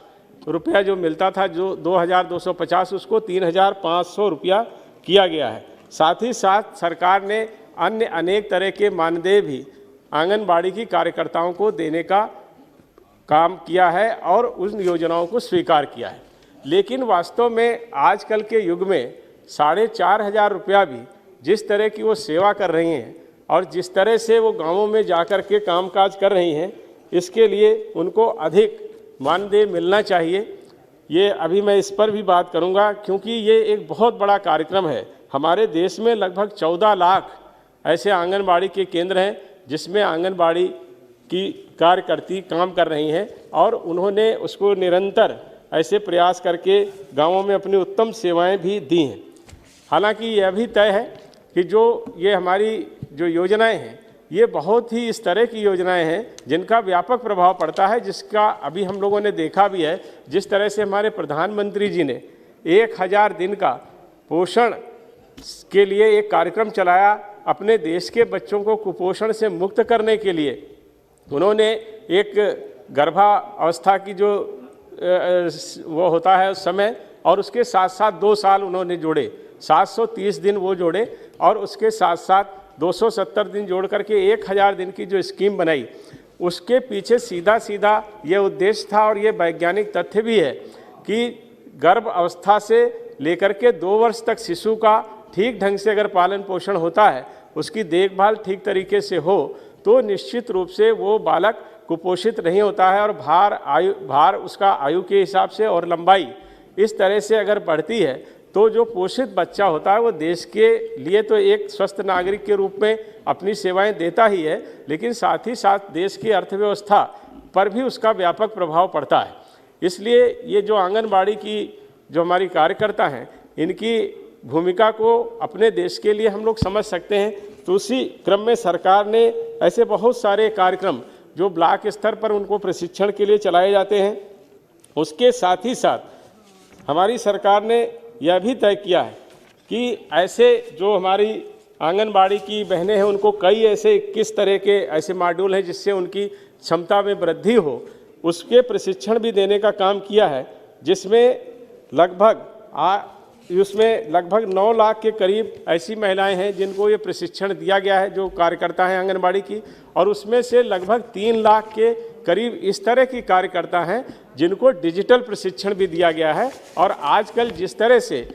रुपया जो मिलता था, जो 2,250 उसको 3,500 रुपया किया गया है। साथ ही साथ सरकार ने अन्य अनेक तरह के मानदेय भी आंगनबाड़ी की कार्यकर्ताओं को देने का काम किया है और उन योजनाओं को स्वीकार किया है। लेकिन वास्तव में आजकल के युग में 4,500 रुपया भी जिस तरह की वो सेवा कर रही हैं और जिस तरह से वो गांवों में जाकर के कामकाज कर रही हैं, इसके लिए उनको अधिक मानदेय मिलना चाहिए। ये अभी मैं इस पर भी बात करूंगा, क्योंकि ये एक बहुत बड़ा कार्यक्रम है। हमारे देश में लगभग 14 लाख ऐसे आंगनबाड़ी के केंद्र हैं जिसमें आंगनबाड़ी की कार्यकर्ती काम कर रही हैं और उन्होंने उसको निरंतर ऐसे प्रयास करके गांवों में अपनी उत्तम सेवाएं भी दी हैं। हालांकि यह भी तय है कि जो ये हमारी जो योजनाएं हैं ये बहुत ही इस तरह की योजनाएं हैं जिनका व्यापक प्रभाव पड़ता है, जिसका अभी हम लोगों ने देखा भी है। जिस तरह से हमारे प्रधानमंत्री जी ने 1000 दिन का पोषण के लिए एक कार्यक्रम चलाया, अपने देश के बच्चों को कुपोषण से मुक्त करने के लिए उन्होंने एक गर्भावस्था की जो वो होता है उस समय, और उसके साथ साथ 2 साल उन्होंने जोड़े, 730 दिन वो जोड़े और उसके साथ साथ 270 दिन जोड़ करके 1000 दिन की जो स्कीम बनाई, उसके पीछे सीधा ये उद्देश्य था और ये वैज्ञानिक तथ्य भी है कि गर्भ अवस्था से लेकर के 2 वर्ष तक शिशु का ठीक ढंग से अगर पालन पोषण होता है, उसकी देखभाल ठीक तरीके से हो, तो निश्चित रूप से वो बालक कुपोषित नहीं होता है और भार उसका आयु के हिसाब से और लंबाई इस तरह से अगर बढ़ती है तो जो पोषित बच्चा होता है वो देश के लिए तो एक स्वस्थ नागरिक के रूप में अपनी सेवाएं देता ही है, लेकिन साथ ही साथ देश की अर्थव्यवस्था पर भी उसका व्यापक प्रभाव पड़ता है। इसलिए ये जो आंगनबाड़ी की जो हमारी कार्यकर्ता हैं, इनकी भूमिका को अपने देश के लिए हम लोग समझ सकते हैं। तो उसी क्रम में सरकार ने ऐसे बहुत सारे कार्यक्रम जो ब्लॉक स्तर पर उनको प्रशिक्षण के लिए चलाए जाते हैं, उसके साथ ही साथ हमारी सरकार ने यह भी तय किया है कि ऐसे जो हमारी आंगनबाड़ी की बहनें हैं उनको कई ऐसे 21 तरह के ऐसे मॉड्यूल हैं जिससे उनकी क्षमता में वृद्धि हो, उसके प्रशिक्षण भी देने का काम किया है, जिसमें लगभग 9 लाख के करीब ऐसी महिलाएं हैं जिनको ये प्रशिक्षण दिया गया है, जो कार्यकर्ता हैं आंगनबाड़ी की, और उसमें से लगभग 3 लाख के करीब इस तरह की कार्यकर्ता हैं जिनको डिजिटल प्रशिक्षण भी दिया गया है। और आजकल जिस तरह से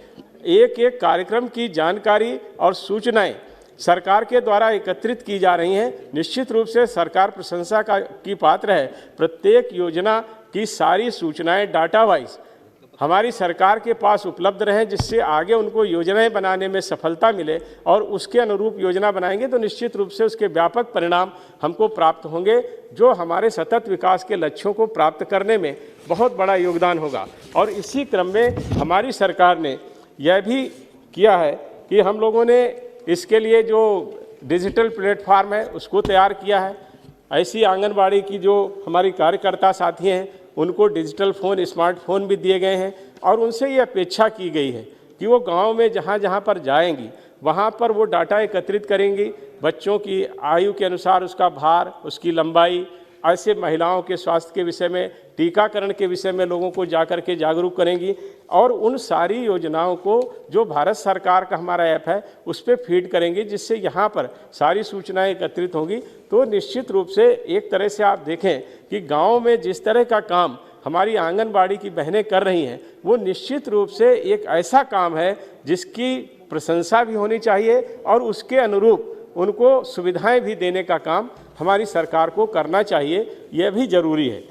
एक एक कार्यक्रम की जानकारी और सूचनाएं सरकार के द्वारा एकत्रित की जा रही हैं, निश्चित रूप से सरकार प्रशंसा की पात्र है। प्रत्येक योजना की सारी सूचनाएं डाटा वाइज हमारी सरकार के पास उपलब्ध रहें, जिससे आगे उनको योजनाएं बनाने में सफलता मिले और उसके अनुरूप योजना बनाएंगे तो निश्चित रूप से उसके व्यापक परिणाम हमको प्राप्त होंगे, जो हमारे सतत विकास के लक्ष्यों को प्राप्त करने में बहुत बड़ा योगदान होगा। और इसी क्रम में हमारी सरकार ने यह भी किया है कि हम लोगों ने इसके लिए जो डिजिटल प्लेटफार्म है उसको तैयार किया है। ऐसी आंगनबाड़ी की जो हमारी कार्यकर्ता साथी हैं उनको डिजिटल फ़ोन, स्मार्टफोन भी दिए गए हैं और उनसे ये अपेक्षा की गई है कि वो गांव में जहाँ जहाँ पर जाएंगी वहाँ पर वो डाटा एकत्रित करेंगी, बच्चों की आयु के अनुसार उसका भार, उसकी लंबाई, ऐसे महिलाओं के स्वास्थ्य के विषय में, टीकाकरण के विषय में लोगों को जाकर के जागरूक करेंगी और उन सारी योजनाओं को जो भारत सरकार का हमारा ऐप है उस पर फीड करेंगे, जिससे यहाँ पर सारी सूचनाएं एकत्रित होंगी। तो निश्चित रूप से एक तरह से आप देखें कि गांव में जिस तरह का काम हमारी आंगनबाड़ी की बहनें कर रही हैं वो निश्चित रूप से एक ऐसा काम है जिसकी प्रशंसा भी होनी चाहिए और उसके अनुरूप उनको सुविधाएं भी देने का काम हमारी सरकार को करना चाहिए, यह भी ज़रूरी है।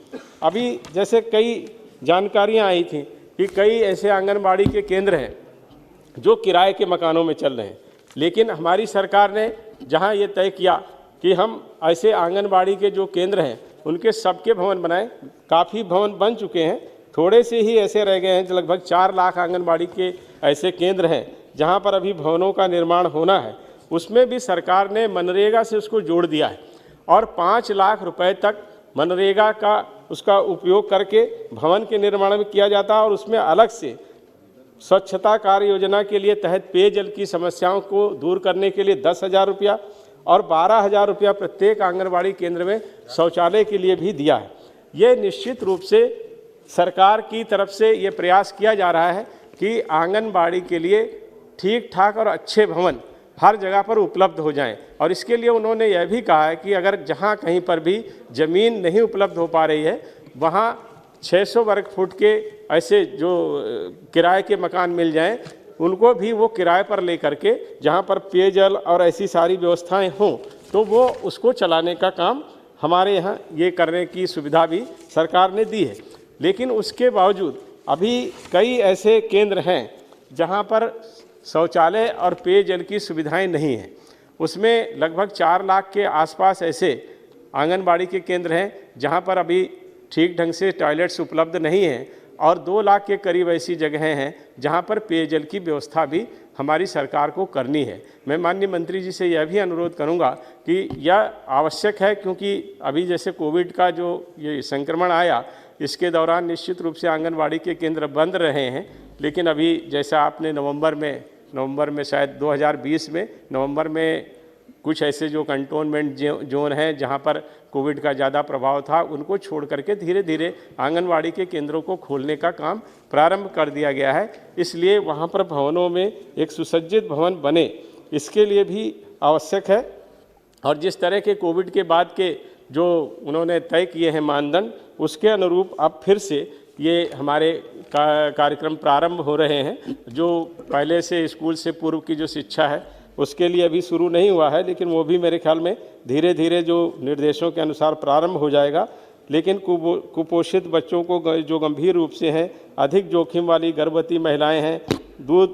अभी जैसे कई जानकारियां आई थी कि कई ऐसे आंगनबाड़ी के केंद्र हैं जो किराए के मकानों में चल रहे हैं, लेकिन हमारी सरकार ने जहां ये तय किया कि हम ऐसे आंगनबाड़ी के जो केंद्र हैं उनके सबके भवन बनाएं। काफ़ी भवन बन चुके हैं, थोड़े से ही ऐसे रह गए हैं। लगभग 4 लाख आंगनबाड़ी के ऐसे केंद्र हैं जहां पर अभी भवनों का निर्माण होना है। उसमें भी सरकार ने मनरेगा से उसको जोड़ दिया है और 5 लाख रुपए तक मनरेगा का उसका उपयोग करके भवन के निर्माण में किया जाता है और उसमें अलग से स्वच्छता कार्य योजना के लिए तहत पेयजल की समस्याओं को दूर करने के लिए 10,000 रुपया और 12,000 रुपया प्रत्येक आंगनबाड़ी केंद्र में शौचालय के लिए भी दिया है। ये निश्चित रूप से सरकार की तरफ से ये प्रयास किया जा रहा है कि आंगनबाड़ी के लिए ठीक ठाक और अच्छे भवन हर जगह पर उपलब्ध हो जाएं और इसके लिए उन्होंने यह भी कहा है कि अगर जहां कहीं पर भी ज़मीन नहीं उपलब्ध हो पा रही है वहां 600 वर्ग फुट के ऐसे जो किराए के मकान मिल जाएं उनको भी वो किराए पर लेकर के जहां पर पेयजल और ऐसी सारी व्यवस्थाएं हों तो वो उसको चलाने का काम हमारे यहाँ ये करने की सुविधा भी सरकार ने दी है। लेकिन उसके बावजूद अभी कई ऐसे केंद्र हैं जहाँ पर शौचालय और पेयजल की सुविधाएं नहीं हैं। उसमें लगभग 4 लाख के आसपास ऐसे आंगनबाड़ी के केंद्र हैं जहां पर अभी ठीक ढंग से टॉयलेट्स उपलब्ध नहीं हैं और 2 लाख के करीब ऐसी जगहें हैं जहां पर पेयजल की व्यवस्था भी हमारी सरकार को करनी है। मैं माननीय मंत्री जी से यह भी अनुरोध करूंगा कि यह आवश्यक है, क्योंकि अभी जैसे कोविड का जो ये संक्रमण आया इसके दौरान निश्चित रूप से आंगनबाड़ी के केंद्र बंद रहे हैं, लेकिन अभी जैसा आपने नवंबर में शायद 2020 में नवंबर में कुछ ऐसे जो कंटोनमेंट जोन हैं जहां पर कोविड का ज़्यादा प्रभाव था उनको छोड़ करके धीरे धीरे आंगनबाड़ी के केंद्रों को खोलने का काम प्रारंभ कर दिया गया है। इसलिए वहां पर भवनों में एक सुसज्जित भवन बने, इसके लिए भी आवश्यक है। और जिस तरह के कोविड के बाद के जो उन्होंने तय किए हैं मानदंड, उसके अनुरूप अब फिर से ये हमारे कार्यक्रम प्रारंभ हो रहे हैं। जो पहले से स्कूल से पूर्व की जो शिक्षा है उसके लिए अभी शुरू नहीं हुआ है, लेकिन वो भी मेरे ख्याल में धीरे धीरे जो निर्देशों के अनुसार प्रारंभ हो जाएगा। लेकिन कुपोषित बच्चों को जो गंभीर रूप से हैं, अधिक जोखिम वाली गर्भवती महिलाएं हैं, दूध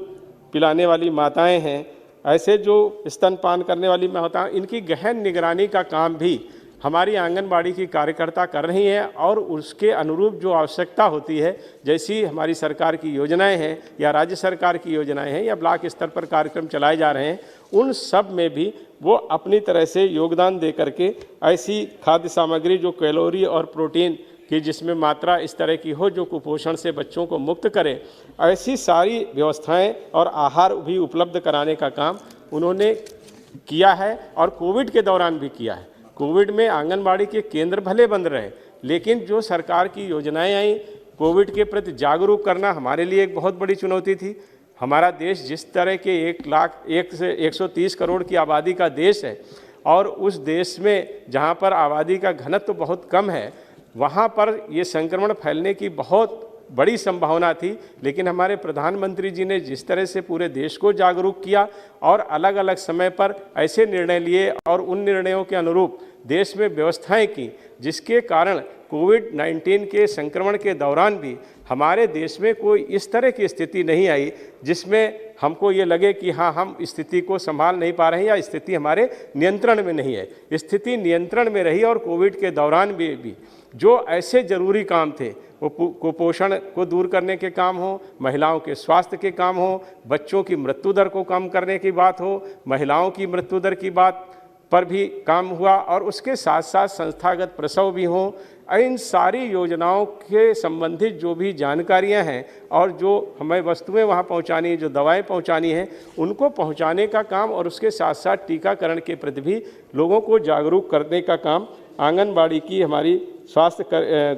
पिलाने वाली माताएं हैं, ऐसे जो स्तनपान करने वाली माताएं, इनकी गहन निगरानी का काम भी हमारी आंगनबाड़ी की कार्यकर्ता कर रही हैं और उसके अनुरूप जो आवश्यकता होती है, जैसी हमारी सरकार की योजनाएं हैं या राज्य सरकार की योजनाएं हैं या ब्लॉक स्तर पर कार्यक्रम चलाए जा रहे हैं, उन सब में भी वो अपनी तरह से योगदान दे करके ऐसी खाद्य सामग्री जो कैलोरी और प्रोटीन की जिसमें मात्रा इस तरह की हो जो कुपोषण से बच्चों को मुक्त करे, ऐसी सारी व्यवस्थाएं और आहार भी उपलब्ध कराने का काम उन्होंने किया है और कोविड के दौरान भी किया है। कोविड में आंगनबाड़ी के केंद्र भले बंद रहे, लेकिन जो सरकार की योजनाएं आई, कोविड के प्रति जागरूक करना हमारे लिए एक बहुत बड़ी चुनौती थी। हमारा देश जिस तरह के 130 करोड़ की आबादी का देश है और उस देश में जहां पर आबादी का घनत्व बहुत कम है, वहां पर ये संक्रमण फैलने की बहुत बड़ी संभावना थी। लेकिन हमारे प्रधानमंत्री जी ने जिस तरह से पूरे देश को जागरूक किया और अलग अलग समय पर ऐसे निर्णय लिए और उन निर्णयों के अनुरूप देश में व्यवस्थाएं की, जिसके कारण कोविड-19 के संक्रमण के दौरान भी हमारे देश में कोई इस तरह की स्थिति नहीं आई जिसमें हमको ये लगे कि हाँ, हम स्थिति को संभाल नहीं पा रहे हैं या स्थिति हमारे नियंत्रण में नहीं है। स्थिति नियंत्रण में रही और कोविड के दौरान भी जो ऐसे ज़रूरी काम थे, वो कुपोषण को दूर करने के काम हो, महिलाओं के स्वास्थ्य के काम हो, बच्चों की मृत्यु दर को कम करने की बात हो, महिलाओं की मृत्यु दर की बात पर भी काम हुआ और उसके साथ साथ संस्थागत प्रसव भी हों। इन सारी योजनाओं के संबंधित जो भी जानकारियां हैं और जो हमें वस्तुएं वहां पहुंचानी, जो दवाएं पहुंचानी हैं, उनको पहुंचाने का काम और उसके साथ साथ टीकाकरण के प्रति भी लोगों को जागरूक करने का काम आंगनबाड़ी की हमारी स्वास्थ्य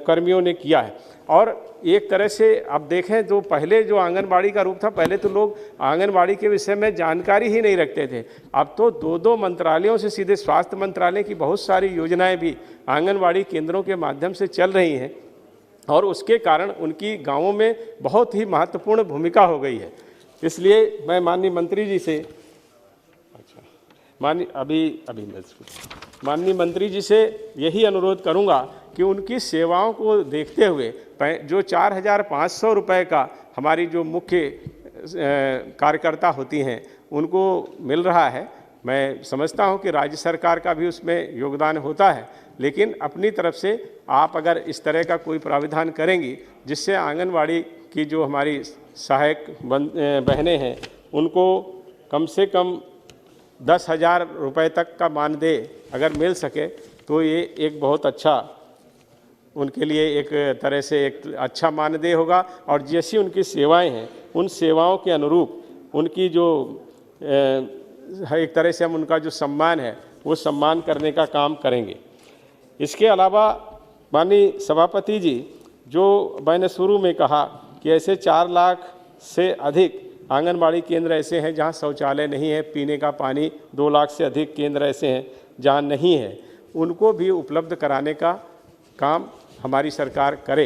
कर्मियों ने किया है। और एक तरह से अब देखें, जो पहले जो आंगनबाड़ी का रूप था, पहले तो लोग आंगनबाड़ी के विषय में जानकारी ही नहीं रखते थे। अब तो दो मंत्रालयों से सीधे स्वास्थ्य मंत्रालय की बहुत सारी योजनाएं भी आंगनबाड़ी केंद्रों के माध्यम से चल रही हैं और उसके कारण उनकी गांवों में बहुत ही महत्वपूर्ण भूमिका हो गई है। इसलिए मैं माननीय मंत्री जी से माननीय मंत्री जी से यही अनुरोध करूंगा कि उनकी सेवाओं को देखते हुए जो 4,500 रुपये का हमारी जो मुख्य कार्यकर्ता होती हैं उनको मिल रहा है, मैं समझता हूं कि राज्य सरकार का भी उसमें योगदान होता है, लेकिन अपनी तरफ से आप अगर इस तरह का कोई प्राविधान करेंगी जिससे आंगनवाड़ी की जो हमारी सहायक बहनें हैं उनको कम से कम 10,000 रुपये तक का मानदेय अगर मिल सके तो ये एक बहुत अच्छा, उनके लिए एक तरह से एक अच्छा मानदेय होगा। और जैसी उनकी सेवाएं हैं उन सेवाओं के अनुरूप उनकी जो एक तरह से हम उनका जो सम्मान है वो सम्मान करने का काम करेंगे। इसके अलावा माननीय सभापति जी, जो मैंने शुरू में कहा कि ऐसे 4 लाख से अधिक आंगनबाड़ी केंद्र ऐसे हैं जहां शौचालय नहीं है, पीने का पानी 2 लाख से अधिक केंद्र ऐसे हैं जहां नहीं है, उनको भी उपलब्ध कराने का काम हमारी सरकार करे।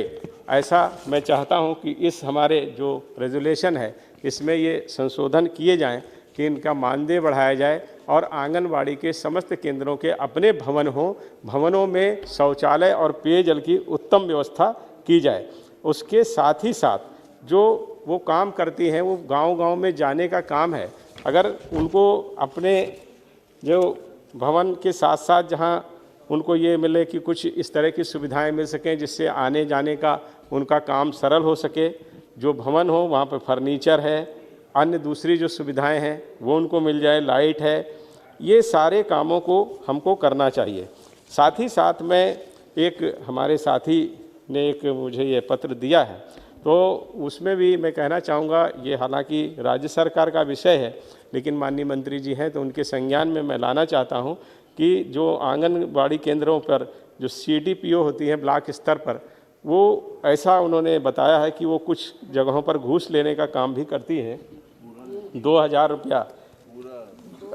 ऐसा मैं चाहता हूं कि इस हमारे जो रेजोल्यूशन है इसमें ये संशोधन किए जाएं कि इनका मानदेय बढ़ाया जाए और आंगनबाड़ी के समस्त केंद्रों के अपने भवन हों, भवनों में शौचालय और पेयजल की उत्तम व्यवस्था की जाए। उसके साथ ही साथ जो वो काम करती हैं वो गांव-गांव में जाने का काम है। अगर उनको अपने जो भवन के साथ साथ जहां उनको ये मिले कि कुछ इस तरह की सुविधाएं मिल सकें जिससे आने जाने का उनका काम सरल हो सके, जो भवन हो वहाँ पर फर्नीचर है, अन्य दूसरी जो सुविधाएं हैं वो उनको मिल जाए, लाइट है, ये सारे कामों को हमको करना चाहिए। साथ ही साथ मैं एक हमारे साथी ने एक मुझे ये पत्र दिया है तो उसमें भी मैं कहना चाहूँगा, ये हालांकि राज्य सरकार का विषय है लेकिन माननीय मंत्री जी हैं तो उनके संज्ञान में मैं लाना चाहता हूँ कि जो आंगनबाड़ी केंद्रों पर जो CDPO होती हैं ब्लॉक स्तर पर, वो ऐसा उन्होंने बताया है कि वो कुछ जगहों पर घूस लेने का काम भी करती हैं। 2,000 रुपया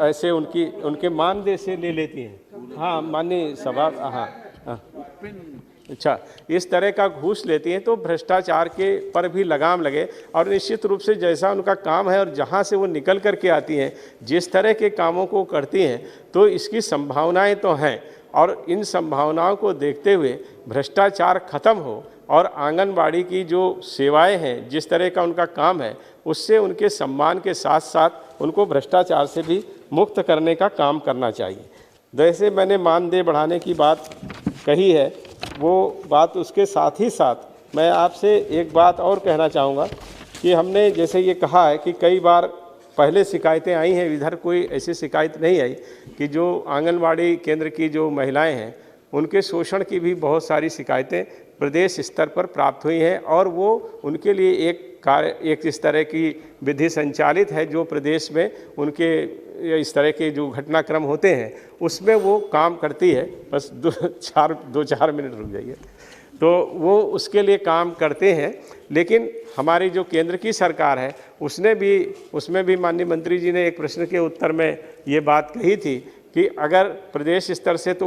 ऐसे उनके मानदेय से ले लेती हैं। हाँ माननीय सभा, हाँ अच्छा, इस तरह का घूस लेती हैं तो भ्रष्टाचार के पर भी लगाम लगे और निश्चित रूप से जैसा उनका काम है और जहाँ से वो निकल करके आती हैं, जिस तरह के कामों को करती हैं, तो इसकी संभावनाएं तो हैं और इन संभावनाओं को देखते हुए भ्रष्टाचार खत्म हो और आंगनबाड़ी की जो सेवाएं हैं, जिस तरह का उनका काम है, उससे उनके सम्मान के साथ साथ उनको भ्रष्टाचार से भी मुक्त करने का काम करना चाहिए। जैसे मैंने मानदेय बढ़ाने की बात कही है, वो बात उसके साथ ही साथ मैं आपसे एक बात और कहना चाहूँगा कि हमने जैसे ये कहा है कि कई बार पहले शिकायतें आई हैं, इधर कोई ऐसी शिकायत नहीं आई कि जो आंगनबाड़ी केंद्र की जो महिलाएं हैं उनके शोषण की भी बहुत सारी शिकायतें प्रदेश स्तर पर प्राप्त हुई हैं और वो उनके लिए एक इस तरह की विधि संचालित है जो प्रदेश में उनके इस तरह के जो घटनाक्रम होते हैं उसमें वो काम करती है। बस 2-4 मिनट रुक जाइए। तो वो उसके लिए काम करते हैं, लेकिन हमारी जो केंद्र की सरकार है उसमें भी माननीय मंत्री जी ने एक प्रश्न के उत्तर में ये बात कही थी कि अगर प्रदेश स्तर से तो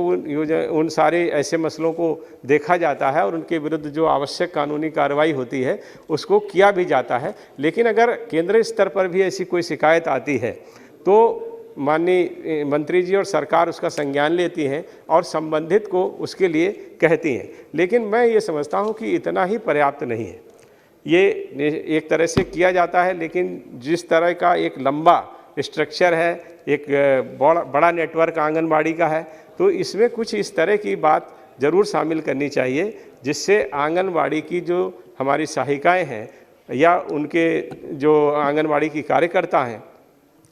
उन सारे ऐसे मसलों को देखा जाता है और उनके विरुद्ध जो आवश्यक कानूनी कार्रवाई होती है उसको किया भी जाता है, लेकिन अगर केंद्र स्तर पर भी ऐसी कोई शिकायत आती है तो माननीय मंत्री जी और सरकार उसका संज्ञान लेती हैं और संबंधित को उसके लिए कहती हैं। लेकिन मैं ये समझता हूँ कि इतना ही पर्याप्त नहीं है। ये एक तरह से किया जाता है, लेकिन जिस तरह का एक लंबा स्ट्रक्चर है, एक बड़ा नेटवर्क आंगनबाड़ी का है, तो इसमें कुछ इस तरह की बात ज़रूर शामिल करनी चाहिए जिससे आंगनबाड़ी की जो हमारी सहायिकाएँ हैं या उनके जो आंगनबाड़ी की कार्यकर्ता हैं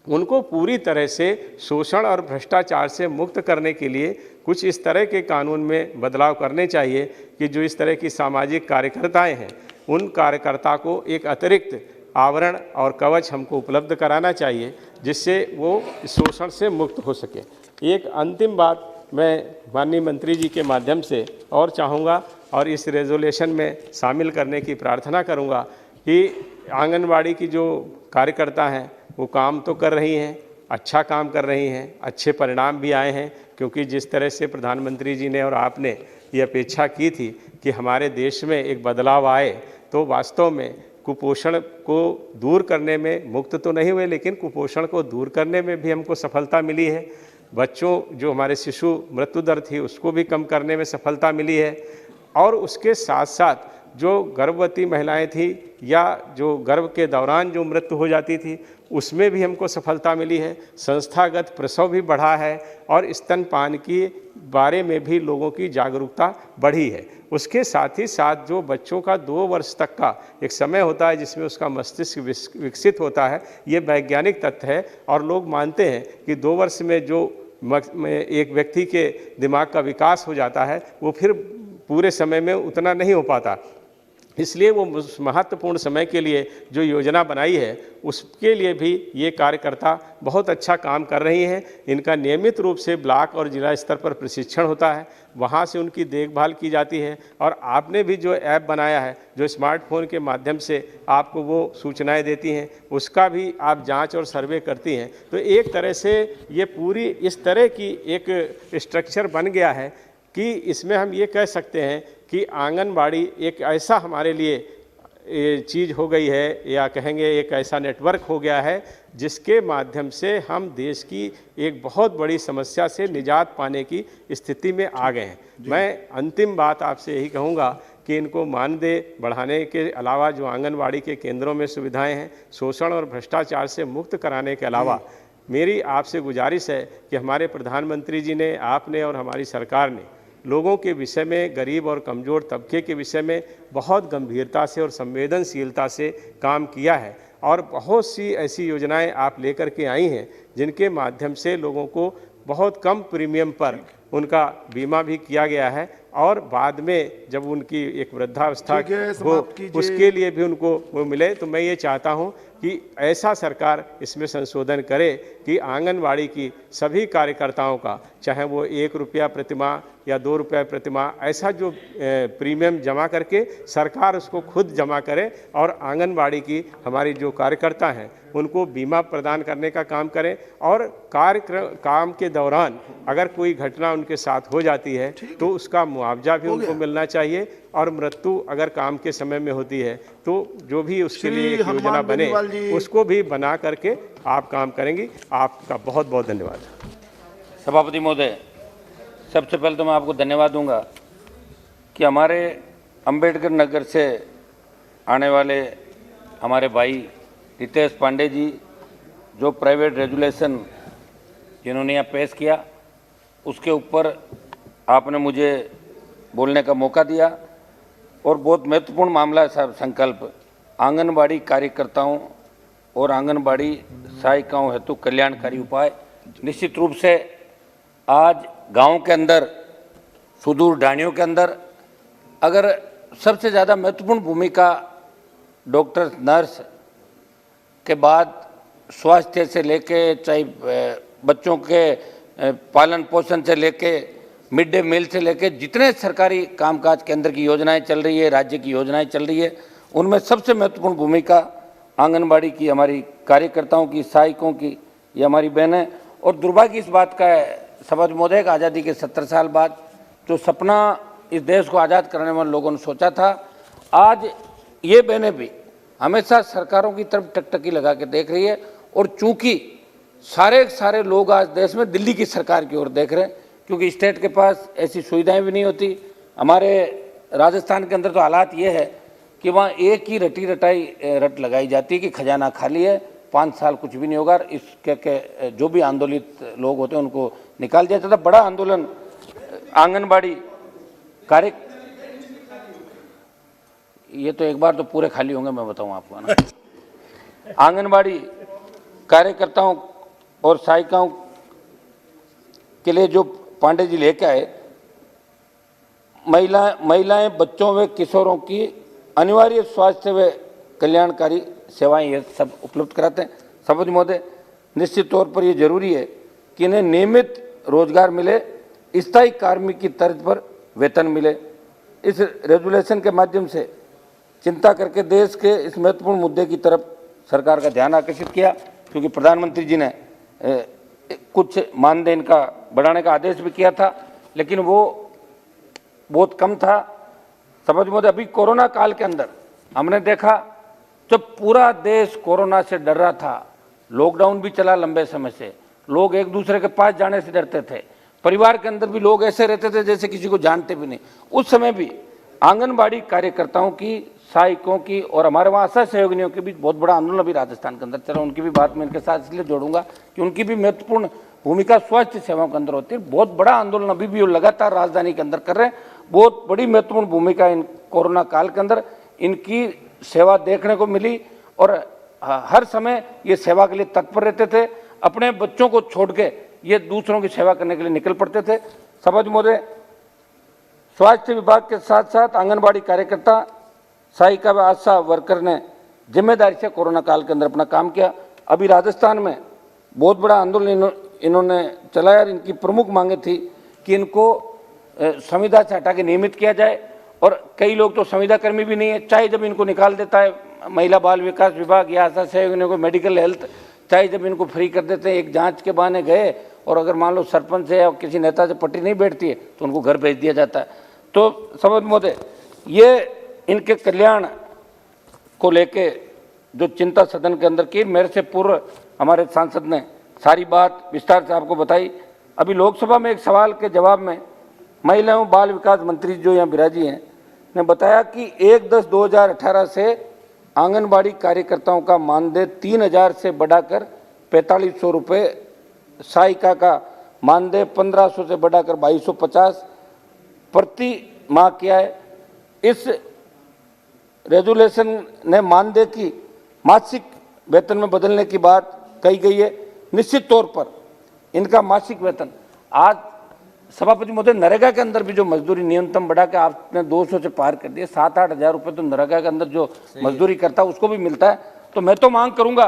उनको पूरी तरह से शोषण और भ्रष्टाचार से मुक्त करने के लिए कुछ इस तरह के कानून में बदलाव करने चाहिए कि जो इस तरह की सामाजिक कार्यकर्ताएं हैं उन कार्यकर्ता को एक अतिरिक्त आवरण और कवच हमको उपलब्ध कराना चाहिए जिससे वो शोषण से मुक्त हो सके। एक अंतिम बात मैं माननीय मंत्री जी के माध्यम से और चाहूँगा और इस रेजोल्यूशन में शामिल करने की प्रार्थना करूँगा कि आंगनबाड़ी की जो कार्यकर्ता हैं वो काम तो कर रही हैं, अच्छा काम कर रही हैं, अच्छे परिणाम भी आए हैं, क्योंकि जिस तरह से प्रधानमंत्री जी ने और आपने ये अपेक्षा की थी कि हमारे देश में एक बदलाव आए, तो वास्तव में कुपोषण को दूर करने में मुक्त तो नहीं हुए, लेकिन कुपोषण को दूर करने में भी हमको सफलता मिली है। बच्चों जो हमारे शिशु मृत्यु दर थी उसको भी कम करने में सफलता मिली है, और उसके साथ साथ जो गर्भवती महिलाएं थी या जो गर्भ के दौरान जो मृत्यु हो जाती थी उसमें भी हमको सफलता मिली है। संस्थागत प्रसव भी बढ़ा है और स्तनपान के बारे में भी लोगों की जागरूकता बढ़ी है। उसके साथ ही साथ जो बच्चों का 2 वर्ष तक का एक समय होता है जिसमें उसका मस्तिष्क विकसित होता है, ये वैज्ञानिक तथ्य है और लोग मानते हैं कि 2 वर्ष में जो एक व्यक्ति के दिमाग का विकास हो जाता है वो फिर पूरे समय में उतना नहीं हो पाता। इसलिए वो महत्वपूर्ण समय के लिए जो योजना बनाई है उसके लिए भी ये कार्यकर्ता बहुत अच्छा काम कर रही हैं। इनका नियमित रूप से ब्लॉक और जिला स्तर पर प्रशिक्षण होता है, वहाँ से उनकी देखभाल की जाती है। और आपने भी जो ऐप बनाया है जो स्मार्टफोन के माध्यम से आपको वो सूचनाएं देती हैं, उसका भी आप जांच और सर्वे करती हैं। तो एक तरह से ये पूरी इस तरह की एक स्ट्रक्चर बन गया है कि इसमें हम ये कह सकते हैं कि आंगनबाड़ी एक ऐसा हमारे लिए चीज़ हो गई है, या कहेंगे एक ऐसा नेटवर्क हो गया है जिसके माध्यम से हम देश की एक बहुत बड़ी समस्या से निजात पाने की स्थिति में आ गए हैं। मैं अंतिम बात आपसे यही कहूँगा कि इनको मानदेय बढ़ाने के अलावा जो आंगनबाड़ी के केंद्रों में सुविधाएं हैं, शोषण और भ्रष्टाचार से मुक्त कराने के अलावा मेरी आपसे गुजारिश है कि हमारे प्रधानमंत्री जी ने, आपने और हमारी सरकार ने लोगों के विषय में, गरीब और कमज़ोर तबके के विषय में बहुत गंभीरता से और संवेदनशीलता से काम किया है और बहुत सी ऐसी योजनाएं आप लेकर के आई हैं जिनके माध्यम से लोगों को बहुत कम प्रीमियम पर उनका बीमा भी किया गया है और बाद में जब उनकी एक वृद्धावस्था हो उसके लिए भी उनको वो मिले। तो मैं ये चाहता हूँ कि ऐसा सरकार इसमें संशोधन करे कि आंगनबाड़ी की सभी कार्यकर्ताओं का, चाहे वो 1 रुपया प्रतिमाह या 2 रुपये प्रतिमाह, ऐसा जो प्रीमियम जमा करके सरकार उसको खुद जमा करे और आंगनबाड़ी की हमारी जो कार्यकर्ता हैं उनको बीमा प्रदान करने का काम करें और काम के दौरान अगर कोई घटना उनके साथ हो जाती है तो उसका मुआवजा भी उनको मिलना चाहिए और मृत्यु अगर काम के समय में होती है तो जो भी उसके लिए एक योजना बने उसको भी बना करके आप काम करेंगी। आपका बहुत बहुत धन्यवाद। सभापति महोदय, सबसे पहले तो मैं आपको धन्यवाद दूंगा कि हमारे अंबेडकर नगर से आने वाले हमारे भाई रितेश पांडे जी जो प्राइवेट रेजुलेशन जिन्होंने यहाँ पेश किया उसके ऊपर आपने मुझे बोलने का मौका दिया और बहुत महत्वपूर्ण मामला है साहब। संकल्प आंगनबाड़ी कार्यकर्ताओं और आंगनबाड़ी सहायिकाओं हेतु कल्याणकारी उपाय। निश्चित रूप से आज गांव के अंदर, सुदूर ढाणियों के अंदर अगर सबसे ज़्यादा महत्वपूर्ण भूमिका डॉक्टर, नर्स के बाद स्वास्थ्य से लेके, चाहे बच्चों के पालन पोषण से लेके, मिड डे मील से लेके, जितने सरकारी कामकाज केंद्र की योजनाएं चल रही है, राज्य की योजनाएं चल रही है, उनमें सबसे महत्वपूर्ण भूमिका आंगनबाड़ी की, हमारी कार्यकर्ताओं की, सहायिकों की, ये हमारी बहनें। और दुर्भाग्य इस बात का है सभापति महोदय, आज़ादी के 70 साल बाद जो सपना इस देश को आज़ाद कराने वाले लोगों ने सोचा था, आज ये बहनें भी हमेशा सरकारों की तरफ टकटकी लगा के देख रही है। और चूंकि सारे लोग आज देश में दिल्ली की सरकार की ओर देख रहे हैं, क्योंकि स्टेट के पास ऐसी सुविधाएं भी नहीं होती। हमारे राजस्थान के अंदर तो हालात ये है कि वहाँ एक ही रट लगाई जाती है कि खजाना खाली है, 5 साल कुछ भी नहीं होगा। इसके जो भी आंदोलित लोग होते हैं उनको निकाल दिया जाता। बड़ा आंदोलन आंगनबाड़ी कार्य, ये तो एक बार तो पूरे खाली होंगे, मैं बताऊं आपको ना। आंगनबाड़ी कार्यकर्ताओं और सहायिकाओं के लिए जो पांडे जी लेके आए, महिलाएं, बच्चों व किशोरों की अनिवार्य स्वास्थ्य व कल्याणकारी सेवाएं ये सब उपलब्ध कराते हैं। सभापति महोदय, निश्चित तौर पर ये जरूरी है कि इन्हें नियमित रोजगार मिले, स्थायी कार्मिक की तर्ज पर वेतन मिले। इस रेजुलेशन के माध्यम से चिंता करके देश के इस महत्वपूर्ण मुद्दे की तरफ सरकार का ध्यान आकर्षित किया, क्योंकि प्रधानमंत्री जी ने कुछ मानदेय इनका बढ़ाने का आदेश भी किया था, लेकिन वो बहुत कम था। समझ महोदय, अभी कोरोना काल के अंदर हमने देखा जब पूरा देश कोरोना से डर रहा था, लॉकडाउन भी चला लंबे समय से, लोग एक दूसरे के पास जाने से डरते थे, परिवार के अंदर भी लोग ऐसे रहते थे जैसे किसी को जानते भी नहीं। उस समय भी आंगनबाड़ी कार्यकर्ताओं की, सहायकों की और हमारे वहाँ आशा सहयोगिनियों के बीच बहुत बड़ा आंदोलन अभी राजस्थान के अंदर चला। उनकी भी बात मैं इनके साथ इसलिए जोड़ूंगा कि उनकी भी महत्वपूर्ण भूमिका स्वास्थ्य सेवाओं के अंदर होती है। बहुत बड़ा आंदोलन अभी भी वो लगातार राजधानी के अंदर कर रहे हैं। बहुत बड़ी महत्वपूर्ण भूमिका इन कोरोना काल के अंदर इनकी सेवा देखने को मिली और हर समय ये सेवा के लिए तत्पर रहते थे। अपने बच्चों को छोड़ के ये दूसरों की सेवा करने के लिए निकल पड़ते थे। सभापति महोदय, स्वास्थ्य विभाग के साथ साथ आंगनबाड़ी कार्यकर्ता, सहायिका व आशा वर्कर ने जिम्मेदारी से कोरोना काल के अंदर अपना काम किया। अभी राजस्थान में बहुत बड़ा आंदोलन इन्होंने चलाया। इनकी प्रमुख मांगे थी कि इनको संविदा से हटा के नियमित किया जाए, और कई लोग तो संविदा कर्मी भी नहीं है, चाहे जब इनको निकाल देता है महिला बाल विकास विभाग या आशा सहयोगियों को मेडिकल हेल्थ, चाहे जब इनको फ्री कर देते हैं, एक जांच के बहाने गए और अगर मान लो सरपंच से या किसी नेता से पट्टी नहीं बैठती है तो उनको घर भेज दिया जाता है। तो सभापति महोदय, ये इनके कल्याण को लेके जो चिंता सदन के अंदर की, मेरे से पूर्व हमारे सांसद ने सारी बात विस्तार से आपको बताई। अभी लोकसभा में एक सवाल के जवाब में महिला एवं बाल विकास मंत्री जो यहाँ विराजी हैं ने बताया कि 1/10/2018 से आंगनबाड़ी कार्यकर्ताओं का मानदेय 3000 से बढ़ाकर 4500 रुपये, सहायिका का मानदेय 1500 से बढ़ाकर 2250 प्रति माह किया है। इस रेजुलेशन ने मानदेय की मासिक वेतन में बदलने की बात कही गई है। निश्चित तौर पर इनका मासिक वेतन आज सभापति महोदय, नरेगा के अंदर भी जो मजदूरी न्यूनतम बढ़ा के आपने 200 से पार कर दिया, 7-8 हज़ार रुपये तो नरेगा के अंदर जो मजदूरी करता है उसको भी मिलता है। तो मैं तो मांग करूंगा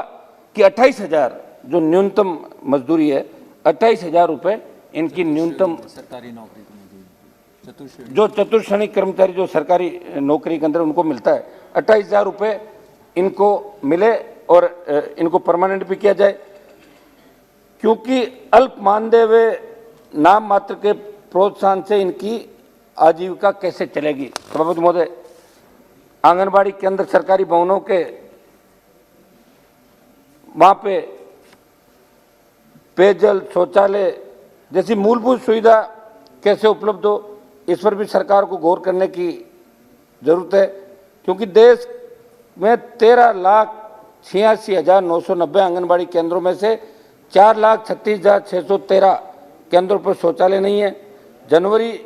कि 28,000 जो न्यूनतम मजदूरी है, 28,000 रुपये इनकी न्यूनतम सरकारी नौकरी जो चतुर्श्रेणी कर्मचारी जो सरकारी नौकरी के अंदर उनको मिलता है, 28,000 रुपये इनको मिले और इनको परमानेंट भी किया जाए, क्योंकि अल्प मानदेय व नाम मात्र के प्रोत्साहन से इनकी आजीविका कैसे चलेगी। सभापति महोदय, आंगनबाड़ी के अंदर सरकारी भवनों के वहाँ पे पेयजल, शौचालय जैसी मूलभूत सुविधा कैसे उपलब्ध हो, इस पर भी सरकार को गौर करने की जरूरत है, क्योंकि देश में 13,86,990 आंगनबाड़ी केंद्रों में से 4,36,613 केंद्रों पर शौचालय नहीं है। जनवरी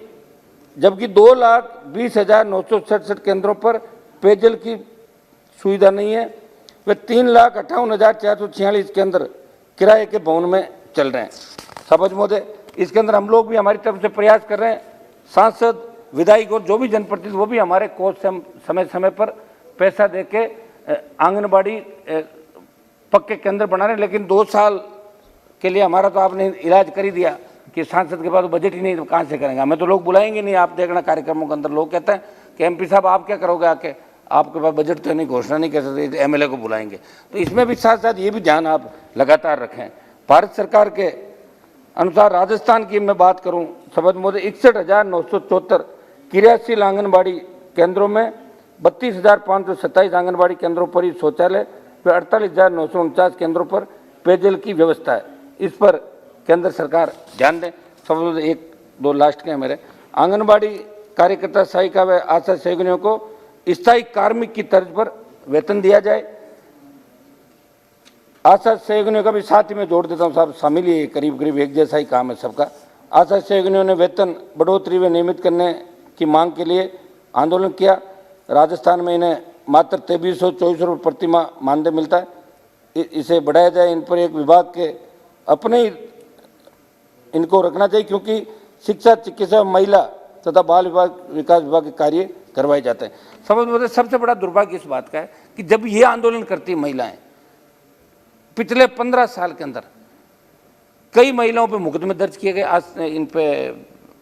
जबकि 2,20,967 केंद्रों पर पेयजल की सुविधा नहीं है। वे 3,58,446 केंद्र किराए के भवन में चल रहे हैं। सभापति महोदय, इसके अंदर हम लोग भी हमारी तरफ से प्रयास कर रहे हैं। सांसद, विधायक और जो भी जनप्रतिनिधि वो भी हमारे कोष से हम समय समय पर पैसा देके आंगनबाड़ी पक्के केंद्र बना रहे हैं, लेकिन 2 साल के लिए हमारा तो आपने इलाज कर ही दिया कि सांसद के पास बजट ही नहीं, तो कहाँ से करेंगे। हमें तो लोग बुलाएंगे नहीं। आप देखना कार्यक्रमों के अंदर लोग कहते हैं कि एमपी साहब आप क्या करोगे आके, आपके पास बजट तो नहीं, घोषणा नहीं कर सकते, एमएलए को बुलाएंगे। तो इसमें भी साथ साथ ये भी ध्यान आप लगातार रखें। भारत सरकार के अनुसार राजस्थान की मैं बात करूं, सभापति महोदय, 61,974 क्रियाशील आंगनबाड़ी केंद्रों में 32,527 आंगनबाड़ी केंद्रों पर ही शौचालय व 48,949 केंद्रों पर पेयजल की व्यवस्था है। इस पर केंद्र सरकार ध्यान दें। सब एक दो लास्ट के हैं मेरे। आंगनबाड़ी कार्यकर्ता, सहायिका व आशा सहयोगिनियों को स्थायी कार्मिक की तर्ज पर वेतन दिया जाए। आशा सहयोगिनियों का भी साथ ही मैं जोड़ देता हूँ साहब, शामिल ही करीब करीब एक जैसा ही काम है सबका। आशा सहयोगिनियों ने वेतन बढ़ोतरी व नियमित करने की मांग के लिए आंदोलन किया। राजस्थान में इन्हें मात्र 2324 रुपये प्रति माह मानदेय मिलता है, इसे बढ़ाया जाए। इन पर एक विभाग के अपने ही इनको रखना चाहिए, क्योंकि शिक्षा, चिकित्सा, महिला तथा बाल विकास विभाग के कार्य करवाए जाते हैं। सबसे बड़ा दुर्भाग्य इस बात का है कि जब ये आंदोलन करती महिलाएं, पिछले 15 साल के अंदर कई महिलाओं पे मुकदमे दर्ज किए गए। आज इन पे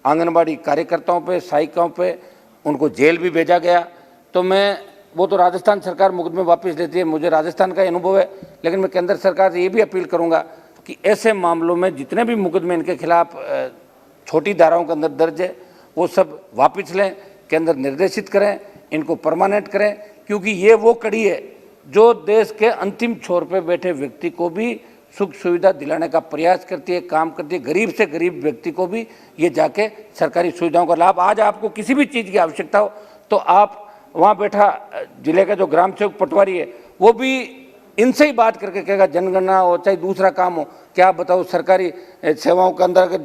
आंगनबाड़ी कार्यकर्ताओं पे, सहायिकाओं पे उनको जेल भी भेजा गया। तो मैं, वो तो राजस्थान सरकार मुकदमे वापस लेती है, मुझे राजस्थान का अनुभव है, लेकिन मैं केंद्र सरकार से ये भी अपील करूंगा कि ऐसे मामलों में जितने भी मुकदमे इनके खिलाफ छोटी धाराओं के अंदर दर्ज है वो सब वापस लें, केंद्र निर्देशित करें, इनको परमानेंट करें, क्योंकि ये वो कड़ी है जो देश के अंतिम छोर पे बैठे व्यक्ति को भी सुख सुविधा दिलाने का प्रयास करती है, काम करती है। गरीब से गरीब व्यक्ति को भी ये जाके सरकारी सुविधाओं का लाभ, आज आपको किसी भी चीज़ की आवश्यकता हो तो आप वहाँ बैठा जिले का जो ग्राम सेवक पटवारी है वो भी इनसे ही बात करके कहेगा, जनगणना हो चाहे दूसरा काम हो, क्या बताओ सरकारी सेवाओं के अंदर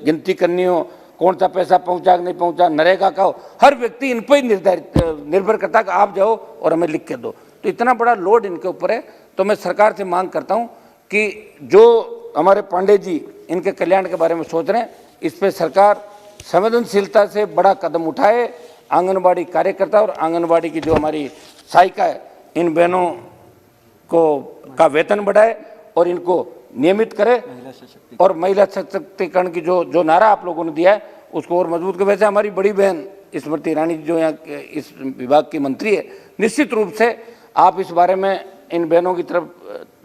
गिनती करनी हो, कौन सा पैसा पहुंचा कि नहीं पहुंचा, नरेगा का हो, हर व्यक्ति इन पर ही निर्भर करता है कि आप जाओ और हमें लिख के दो। तो इतना बड़ा लोड इनके ऊपर है। तो मैं सरकार से मांग करता हूं कि जो हमारे पांडे जी इनके कल्याण के बारे में सोच रहे हैं, इस पर सरकार संवेदनशीलता से बड़ा कदम उठाए। आंगनबाड़ी कार्यकर्ता और आंगनबाड़ी की जो हमारी सहायिका है, इन बहनों का वेतन बढ़ाए और इनको नियमित करे, और महिला सशक्तिकरण की जो नारा आप लोगों ने दिया है उसको और मजबूत करे। वैसे हमारी बड़ी बहन स्मृति ईरानी जो यहाँ इस विभाग की मंत्री है, निश्चित रूप से आप इस बारे में इन बहनों की तरफ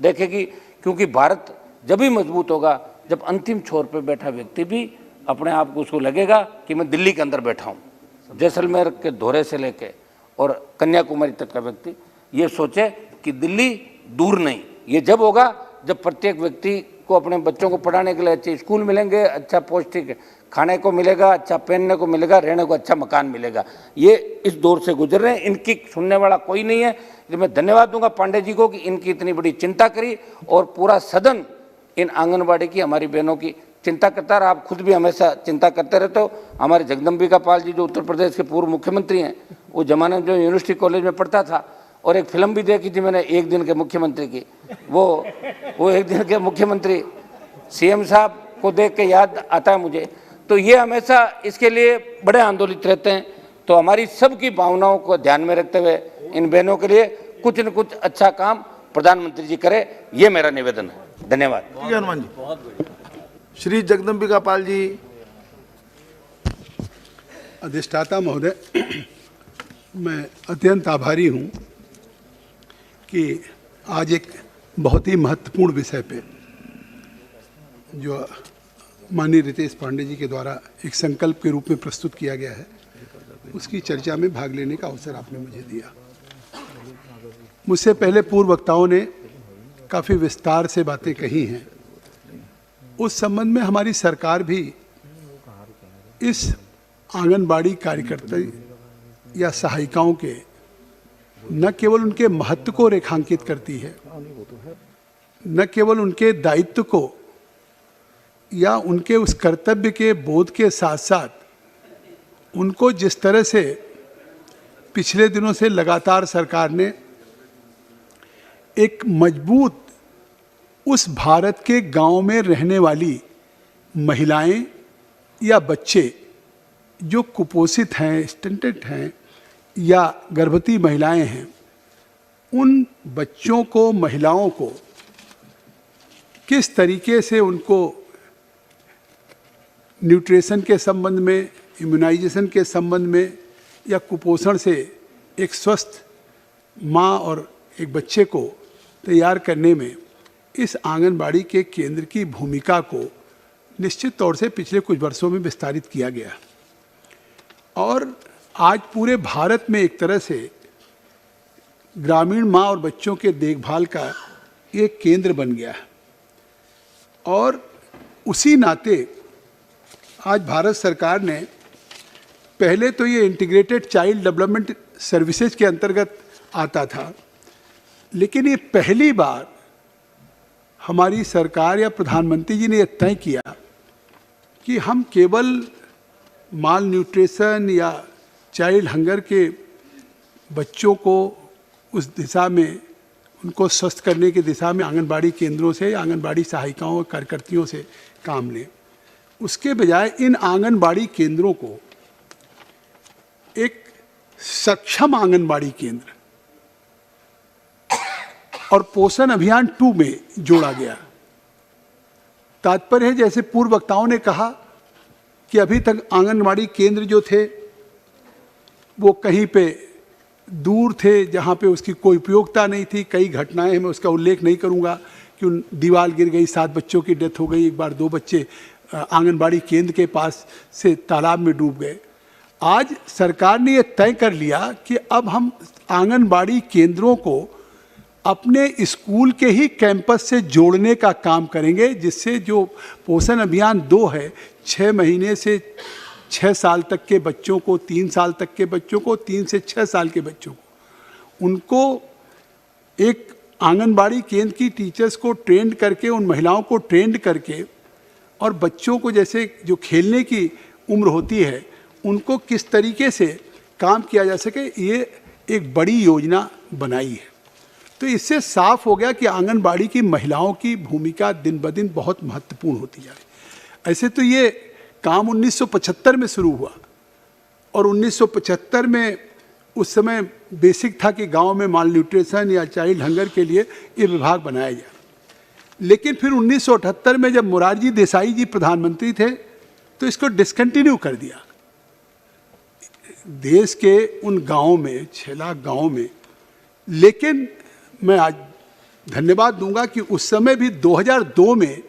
देखेगी, क्योंकि भारत जब ही मजबूत होगा जब अंतिम छोर पे बैठा व्यक्ति भी अपने आप को उसको लगेगा कि मैं दिल्ली के अंदर बैठा हूँ। जैसलमेर के धोरे से लेके और कन्याकुमारी तक का व्यक्ति ये सोचे कि दिल्ली दूर नहीं। ये जब होगा जब प्रत्येक व्यक्ति को अपने बच्चों को पढ़ाने के लिए अच्छे स्कूल मिलेंगे, अच्छा पौष्टिक खाने को मिलेगा, अच्छा पहनने को मिलेगा, रहने को अच्छा मकान मिलेगा। ये इस दौर से गुजर रहे हैं, इनकी सुनने वाला कोई नहीं है। तो मैं धन्यवाद दूंगा पांडे जी को कि इनकी इतनी बड़ी चिंता करी, और पूरा सदन इन आंगनबाड़ी की, हमारी बहनों की चिंता करता है। आप खुद भी हमेशा चिंता करते रहते हो। हमारे जगदम्बिका पाल जी जो उत्तर प्रदेश के पूर्व मुख्यमंत्री हैं, वो जमाने में जो यूनिवर्सिटी कॉलेज में पढ़ता था, और एक फिल्म भी देखी थी मैंने एक दिन के मुख्यमंत्री की, वो एक दिन के मुख्यमंत्री सीएम साहब को देख के याद आता है मुझे। तो ये हमेशा इसके लिए बड़े आंदोलित रहते हैं। तो हमारी सबकी भावनाओं को ध्यान में रखते हुए इन बहनों के लिए कुछ न कुछ अच्छा काम प्रधानमंत्री जी करे, ये मेरा निवेदन है। धन्यवाद। हनुमान जी। श्री जगदम्बिका पाल जी। अधिष्ठाता महोदय, मैं अत्यंत आभारी हूँ कि आज एक बहुत ही महत्वपूर्ण विषय पे जो माननीय रितेश पांडे जी के द्वारा एक संकल्प के रूप में प्रस्तुत किया गया है, उसकी चर्चा में भाग लेने का अवसर आपने मुझे दिया। मुझसे पहले पूर्व वक्ताओं ने काफ़ी विस्तार से बातें कही हैं। उस संबंध में हमारी सरकार भी इस आंगनबाड़ी कार्यकर्ता या सहायिकाओं के न केवल उनके महत्व को रेखांकित करती है, न केवल उनके दायित्व को या उनके उस कर्तव्य के बोध के साथ साथ उनको जिस तरह से पिछले दिनों से लगातार सरकार ने एक मजबूत उस भारत के गांव में रहने वाली महिलाएं या बच्चे जो कुपोषित हैं, स्टंटेड हैं या गर्भवती महिलाएं हैं, उन बच्चों को, महिलाओं को किस तरीके से उनको न्यूट्रिशन के संबंध में, इम्यूनाइजेशन के संबंध में या कुपोषण से एक स्वस्थ माँ और एक बच्चे को तैयार करने में इस आंगनबाड़ी के केंद्र की भूमिका को निश्चित तौर से पिछले कुछ वर्षों में विस्तारित किया गया, और आज पूरे भारत में एक तरह से ग्रामीण माँ और बच्चों के देखभाल का एक केंद्र बन गया है। और उसी नाते आज भारत सरकार ने, पहले तो ये इंटीग्रेटेड चाइल्ड डेवलपमेंट सर्विसेज के अंतर्गत आता था, लेकिन ये पहली बार हमारी सरकार या प्रधानमंत्री जी ने ये तय किया कि हम केवल माल न्यूट्रिशन या चाइल्ड हंगर के बच्चों को उस दिशा में, उनको स्वस्थ करने की दिशा में आंगनबाड़ी केंद्रों से या आंगनबाड़ी सहायिकाओं और कार्यकर्तियों से काम लें। उसके बजाय इन आंगनबाड़ी केंद्रों को एक सक्षम आंगनबाड़ी केंद्र और पोषण अभियान 2 में जोड़ा गया। तात्पर्य है, जैसे पूर्व वक्ताओं ने कहा कि अभी तक आंगनबाड़ी केंद्र जो थे वो कहीं पे दूर थे, जहाँ पे उसकी कोई उपयोगिता नहीं थी। कई घटनाएं हैं, मैं उसका उल्लेख नहीं करूँगा कि दीवार गिर गई, 7 बच्चों की डेथ हो गई, एक बार 2 बच्चे आंगनबाड़ी केंद्र के पास से तालाब में डूब गए। आज सरकार ने ये तय कर लिया कि अब हम आंगनबाड़ी केंद्रों को अपने स्कूल के ही कैंपस से जोड़ने का काम करेंगे, जिससे जो पोषण अभियान 2 है, 6 महीने से 6 साल तक के बच्चों को, 3 साल तक के बच्चों को, 3 से 6 साल के बच्चों को, उनको एक आंगनबाड़ी केंद्र की टीचर्स को ट्रेंड करके, उन महिलाओं को ट्रेंड करके, और बच्चों को जैसे जो खेलने की उम्र होती है उनको किस तरीके से काम किया जा सके, ये एक बड़ी योजना बनाई है। तो इससे साफ हो गया कि आंगनबाड़ी की महिलाओं की भूमिका दिन ब दिन बहुत महत्वपूर्ण होती जा रही है। ऐसे तो ये काम 1975 में शुरू हुआ और 1975 में उस समय बेसिक था कि गांव में माल न्यूट्रिशन या चाइल्ड हंगर के लिए ये विभाग बनाया जाए। लेकिन फिर 1978 में जब मोरारजी देसाई जी प्रधानमंत्री थे तो इसको डिसकंटिन्यू कर दिया। देश के उन गांवों में, 6 लाख गांवों में, लेकिन मैं आज धन्यवाद दूंगा कि उस समय भी 2002 में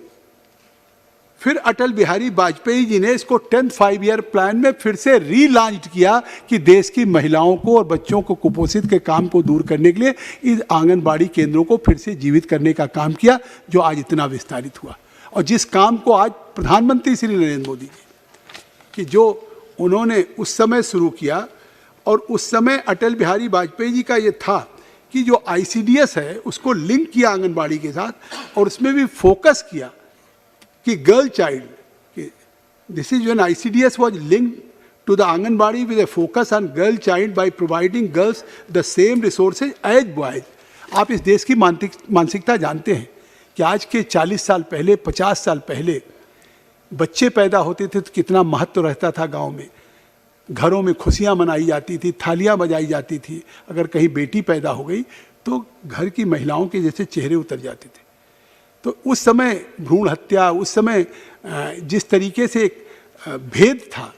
फिर अटल बिहारी वाजपेयी जी ने इसको 10th 5 ईयर प्लान में फिर से रीलॉन्च किया कि देश की महिलाओं को और बच्चों को कुपोषित के काम को दूर करने के लिए इस आंगनबाड़ी केंद्रों को फिर से जीवित करने का काम किया, जो आज इतना विस्तारित हुआ। और जिस काम को आज प्रधानमंत्री श्री नरेंद्र मोदी जी कि जो उन्होंने उस समय शुरू किया, और उस समय अटल बिहारी वाजपेयी जी का ये था कि जो ICDS है उसको लिंक किया आंगनबाड़ी के साथ, और उसमें भी फोकस किया कि girl child, this is when ICDS was linked to the anganwadi with a focus on girl child by providing girls the same resources as boys. आप इस देश की मानसिकता जानते हैं कि आज के 40 साल पहले, 50 साल पहले बच्चे पैदा होते थे तो कितना महत्व रहता था गांव में। घरों में खुशियां मनाई जाती थी, थालियां बजाई जाती थी। अगर कहीं बेटी पैदा हो गई तो घर की महिलाओं के जैसे चेहरे उतर जाते थे। तो उस समय भ्रूण हत्या, उस समय जिस तरीके से एक भेद था,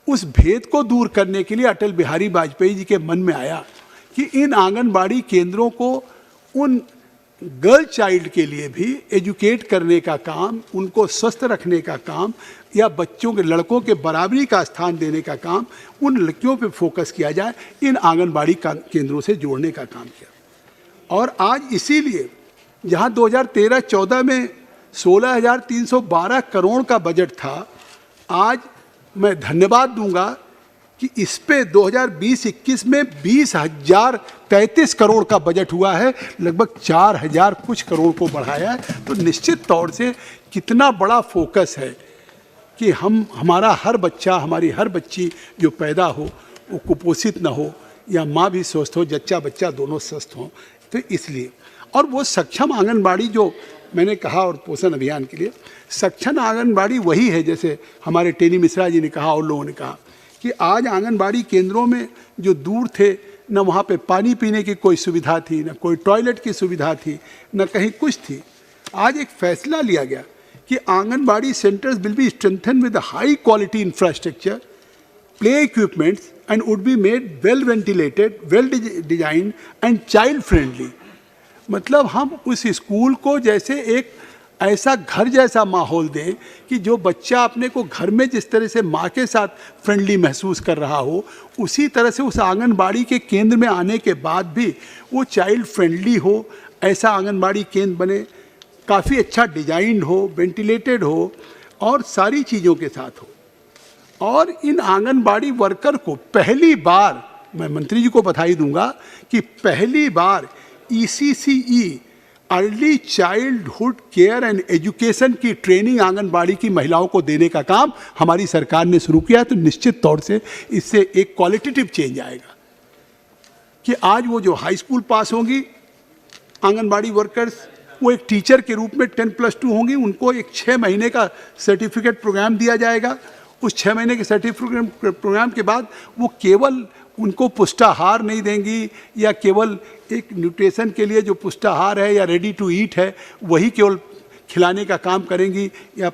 उस भेद को दूर करने के लिए अटल बिहारी वाजपेयी जी के मन में आया कि इन आंगनबाड़ी केंद्रों को उन गर्ल चाइल्ड के लिए भी एजुकेट करने का काम, उनको स्वस्थ रखने का काम, या बच्चों के, लड़कों के बराबरी का स्थान देने का काम, उन लड़कियों पे फोकस किया जाए, इन आंगनबाड़ी केंद्रों से जोड़ने का काम किया। और आज इसीलिए जहां 2013-14 में 16,312 करोड़ का बजट था, आज मैं धन्यवाद दूंगा कि इस पे 2020-21 में 20,033 करोड़ का बजट हुआ है, लगभग 4,000 कुछ करोड़ को बढ़ाया है। तो निश्चित तौर से कितना बड़ा फोकस है कि हमारा हर बच्चा, हमारी हर बच्ची जो पैदा हो वो कुपोषित ना हो, या माँ भी स्वस्थ हो, जच्चा बच्चा दोनों स्वस्थ हों। तो इसलिए, और वो सक्षम आंगनबाड़ी जो मैंने कहा, और पोषण अभियान के लिए सक्षम आंगनबाड़ी वही है, जैसे हमारे टेनी मिश्रा जी ने कहा और लोगों ने कहा कि आज आंगनबाड़ी केंद्रों में जो दूर थे, न वहाँ पे पानी पीने की कोई सुविधा थी, न कोई टॉयलेट की सुविधा थी, न कहीं कुछ थी। आज एक फैसला लिया गया कि anganwadi centres will be strengthen with high quality infrastructure, play equipments, and would be made well ventilated, well designed and child friendly। मतलब हम उस स्कूल को जैसे एक ऐसा घर जैसा माहौल दें कि जो बच्चा अपने को घर में जिस तरह से माँ के साथ फ्रेंडली महसूस कर रहा हो, उसी तरह से उस आंगनबाड़ी के केंद्र में आने के बाद भी वो चाइल्ड फ्रेंडली हो, ऐसा आंगनबाड़ी केंद्र बने। काफ़ी अच्छा डिजाइंड हो, वेंटिलेटेड हो और सारी चीज़ों के साथ हो। और इन आंगनबाड़ी वर्कर को पहली बार, मैं मंत्री जी को बधाई दूंगा कि पहली बार ECCE early childhood care and education की ट्रेनिंग आंगनबाड़ी की महिलाओं को देने का काम हमारी सरकार ने शुरू किया। तो निश्चित तौर से इससे एक क्वालिटेटिव चेंज आएगा कि आज वो जो हाई स्कूल पास होंगी आंगनबाड़ी वर्कर्स, वो एक टीचर के रूप में 10+2 होंगी, उनको एक 6 महीने का सर्टिफिकेट प्रोग्राम दिया जाएगा। उस 6 महीने के सर्टिफिकेट प्रोग्राम के बाद वो केवल उनको पुष्टाहार नहीं देंगी या केवल एक न्यूट्रिशन के लिए जो पुष्टाहार है या रेडी टू ईट है वही केवल खिलाने का काम करेंगी, या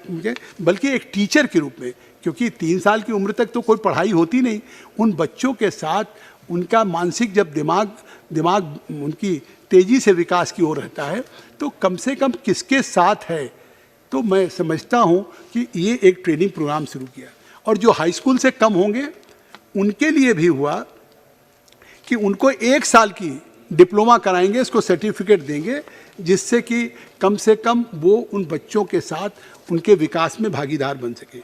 बल्कि एक टीचर के रूप में, क्योंकि 3 साल की उम्र तक तो कोई पढ़ाई होती नहीं, उन बच्चों के साथ उनका मानसिक जब दिमाग उनकी तेज़ी से विकास की ओर रहता है तो कम से कम किसके साथ है। तो मैं समझता हूँ कि ये एक ट्रेनिंग प्रोग्राम शुरू किया। और जो हाई स्कूल से कम होंगे उनके लिए भी हुआ कि उनको 1 साल की डिप्लोमा कराएंगे, इसको सर्टिफिकेट देंगे, जिससे कि कम से कम वो उन बच्चों के साथ उनके विकास में भागीदार बन सके।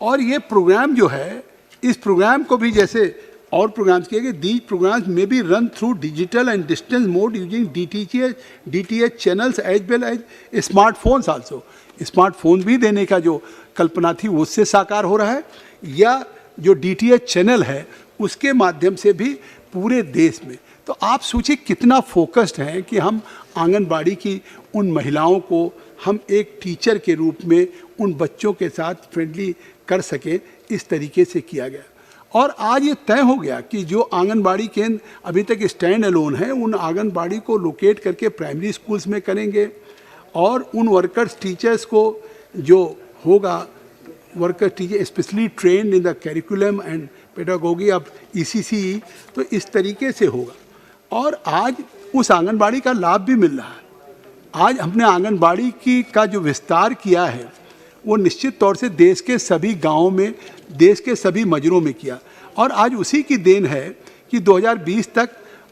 और ये प्रोग्राम जो है, इस प्रोग्राम को भी जैसे और प्रोग्राम्स किए गए, दीज प्रोग्राम्स में be run through digital and distance mode using DTH channels as well as smartphones also. Smartphone भी देने का जो कल्पना थी वो उससे साकार हो रहा है, या जो DTH चैनल है उसके माध्यम से भी पूरे देश में। तो आप सोचिए कितना फोकस्ड हैं कि हम आंगनबाड़ी की उन महिलाओं को हम एक टीचर के रूप में उन बच्चों के साथ फ्रेंडली कर सकें, इस तरीके से किया गया। और आज ये तय हो गया कि जो आंगनबाड़ी केंद्र अभी तक स्टैंड अलोन है, उन आंगनबाड़ी को लोकेट करके प्राइमरी स्कूल्स में करेंगे, और उन वर्कर्स टीचर्स को जो होगा, worker teacher specially trend in the curriculum and pedagogy of ECCE, तो इस तरीके से होगा। और आज उस आंगनबाड़ी का लाभ भी मिल रहा है। आज हमने आंगनबाड़ी का जो विस्तार किया है वो निश्चित तौर से देश के सभी गांवों में, देश के सभी मजरों में किया। और आज उसी की देन है कि 2020 तक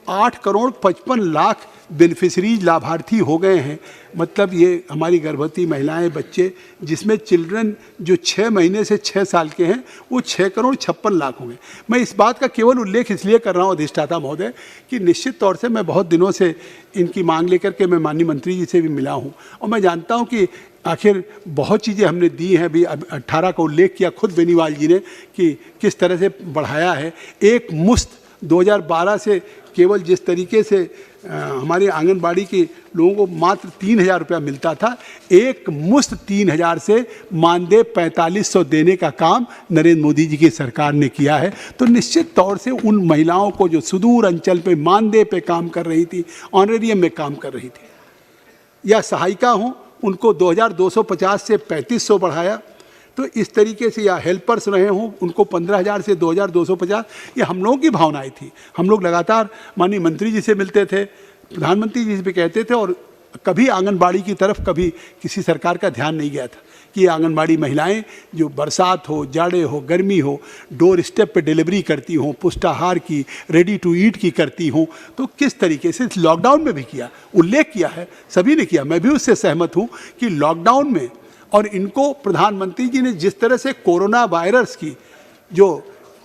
8,55,00,000 बेनिफिशरीज लाभार्थी हो गए हैं। मतलब ये हमारी गर्भवती महिलाएं, बच्चे, जिसमें चिल्ड्रन जो 6 महीने से 6 साल के हैं वो 6,56,00,000 हो गए। मैं इस बात का केवल उल्लेख इसलिए कर रहा हूँ अधिष्ठाता महोदय कि निश्चित तौर से मैं बहुत दिनों से इनकी मांग लेकर के मैं माननीय मंत्री जी से भी मिला हूँ, और मैं जानता हूँ कि आखिर बहुत चीज़ें हमने दी हैं। अभी 18 का उल्लेख किया खुद बेनीवाल जी ने कि किस तरह से बढ़ाया है। एक मुश्त 2012 से केवल जिस तरीके से हमारे आंगनबाड़ी के लोगों को मात्र 3,000 रुपया मिलता था, एक मुश्त 3,000 से मानदेय 4,500 देने का काम नरेंद्र मोदी जी की सरकार ने किया है। तो निश्चित तौर से उन महिलाओं को जो सुदूर अंचल पे मानदेय पे काम कर रही थी, ऑनरेरियम में काम कर रही थी, या सहायिका हों, उनको 2,250 से 3,500 बढ़ाया। तो इस तरीके से, या हेल्पर्स रहे हों उनको 15,000 से 2,250, ये हम लोगों की भावनाएं थी। हम लोग लगातार माननीय मंत्री जी से मिलते थे, प्रधानमंत्री जी से भी कहते थे, और कभी आंगनबाड़ी की तरफ कभी किसी सरकार का ध्यान नहीं गया था कि आंगनबाड़ी महिलाएं जो बरसात हो, जाड़े हो, गर्मी हो, डोर स्टेप पे डिलीवरी करती हों, पुष्टाहार की, रेडी टू ईट की करती हों। तो किस तरीके से लॉकडाउन में भी किया, उल्लेख किया है, सभी ने किया, मैं भी उससे सहमत हूँ कि लॉकडाउन में, और इनको प्रधानमंत्री जी ने जिस तरह से कोरोना वायरस की, जो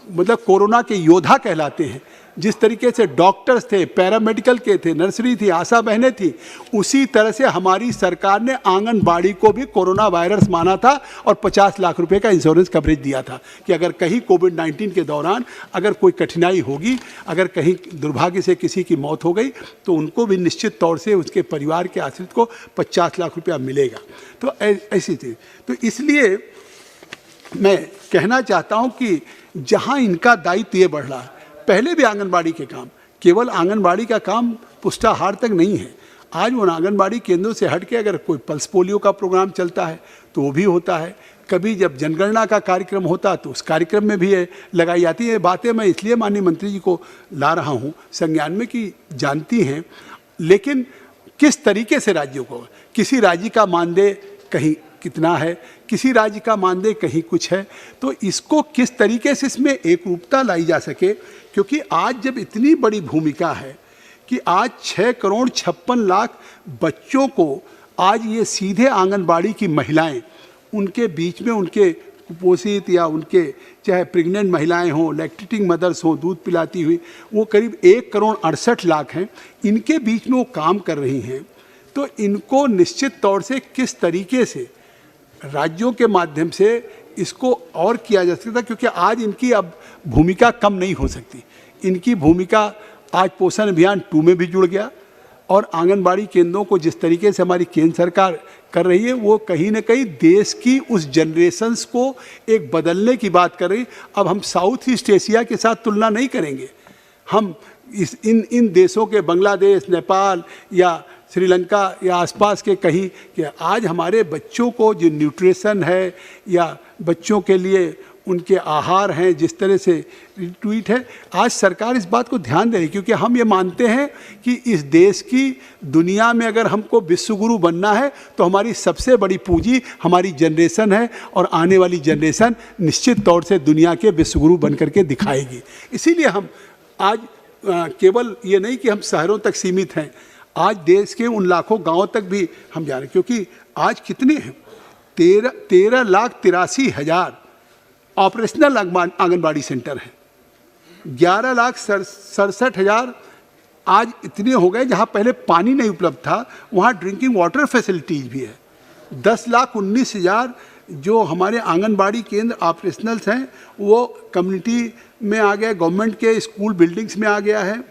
मतलब कोरोना के योद्धा कहलाते हैं, जिस तरीके से डॉक्टर्स थे, पैरामेडिकल के थे, नर्सरी थी, आशा बहनें थी, उसी तरह से हमारी सरकार ने आंगनबाड़ी को भी कोरोना वायरस माना था और 50 लाख रुपए का इंश्योरेंस कवरेज दिया था कि अगर कहीं कोविड-19 के दौरान अगर कोई कठिनाई होगी, अगर कहीं दुर्भाग्य से किसी की मौत हो गई, तो उनको भी निश्चित तौर से उसके परिवार के आश्रित को 50 लाख रुपया मिलेगा। तो ऐसी चीज़, तो इसलिए मैं कहना चाहता हूँ कि जहाँ इनका दायित्व ये बढ़ रहा है, पहले भी आंगनबाड़ी के काम, केवल आंगनबाड़ी का काम पुष्टाहार तक नहीं है। आज उन आंगनबाड़ी केंद्रों से हट के अगर कोई पल्स पोलियो का प्रोग्राम चलता है तो वो भी होता है। कभी जब जनगणना का कार्यक्रम होता तो उस कार्यक्रम में भी लगाई जाती है। बातें मैं इसलिए माननीय मंत्री जी को ला रहा हूँ संज्ञान में कि जानती हैं, लेकिन किस तरीके से राज्यों को, किसी राज्य का मानदेय कहीं कितना है, किसी राज्य का मानदेय कहीं कुछ है, तो इसको किस तरीके से इसमें एकरूपता लाई जा सके। क्योंकि आज जब इतनी बड़ी भूमिका है कि आज 6,56,00,000 बच्चों को आज ये सीधे आंगनबाड़ी की महिलाएं, उनके बीच में उनके कुपोषित या उनके चाहे प्रेग्नेंट महिलाएं हों, लैक्टेटिंग मदर्स हों, दूध पिलाती हुई, वो करीब 1,68,00,000 हैं, इनके बीच में वो काम कर रही हैं। तो इनको निश्चित तौर से किस तरीके से राज्यों के माध्यम से इसको और किया जा सकता, क्योंकि आज इनकी अब भूमिका कम नहीं हो सकती। इनकी भूमिका आज पोषण अभियान 2 में भी जुड़ गया, और आंगनबाड़ी केंद्रों को जिस तरीके से हमारी केंद्र सरकार कर रही है, वो कहीं ना कहीं देश की उस जनरेशन्स को एक बदलने की बात कर रही है। अब हम साउथ ईस्ट एशिया के साथ तुलना नहीं करेंगे, हम इन देशों के, बांग्लादेश, नेपाल या श्रीलंका या आसपास के कहीं कि आज हमारे बच्चों को जो न्यूट्रिशन है या बच्चों के लिए उनके आहार हैं, जिस तरह से ट्वीट है, आज सरकार इस बात को ध्यान दे रही है, क्योंकि हम ये मानते हैं कि इस देश की दुनिया में अगर हमको विश्वगुरु बनना है तो हमारी सबसे बड़ी पूंजी हमारी जनरेशन है, और आने वाली जनरेशन निश्चित तौर से दुनिया के विश्वगुरु बन करके दिखाएगी। इसीलिए हम आज केवल ये नहीं कि हम शहरों तक सीमित हैं, आज देश के उन लाखों गाँवों तक भी हम जा रहे हैं, क्योंकि आज कितने हैं, 13,83,000 ऑपरेशनल आंगनबाड़ी सेंटर हैं, 11,67,000 आज इतने हो गए जहां पहले पानी नहीं उपलब्ध था, वहां ड्रिंकिंग वाटर फैसिलिटीज भी है। 10,19,000 जो हमारे आंगनबाड़ी केंद्र ऑपरेशनल्स हैं वो कम्युनिटी में आ गया, गवर्नमेंट के स्कूल बिल्डिंग्स में आ गया है,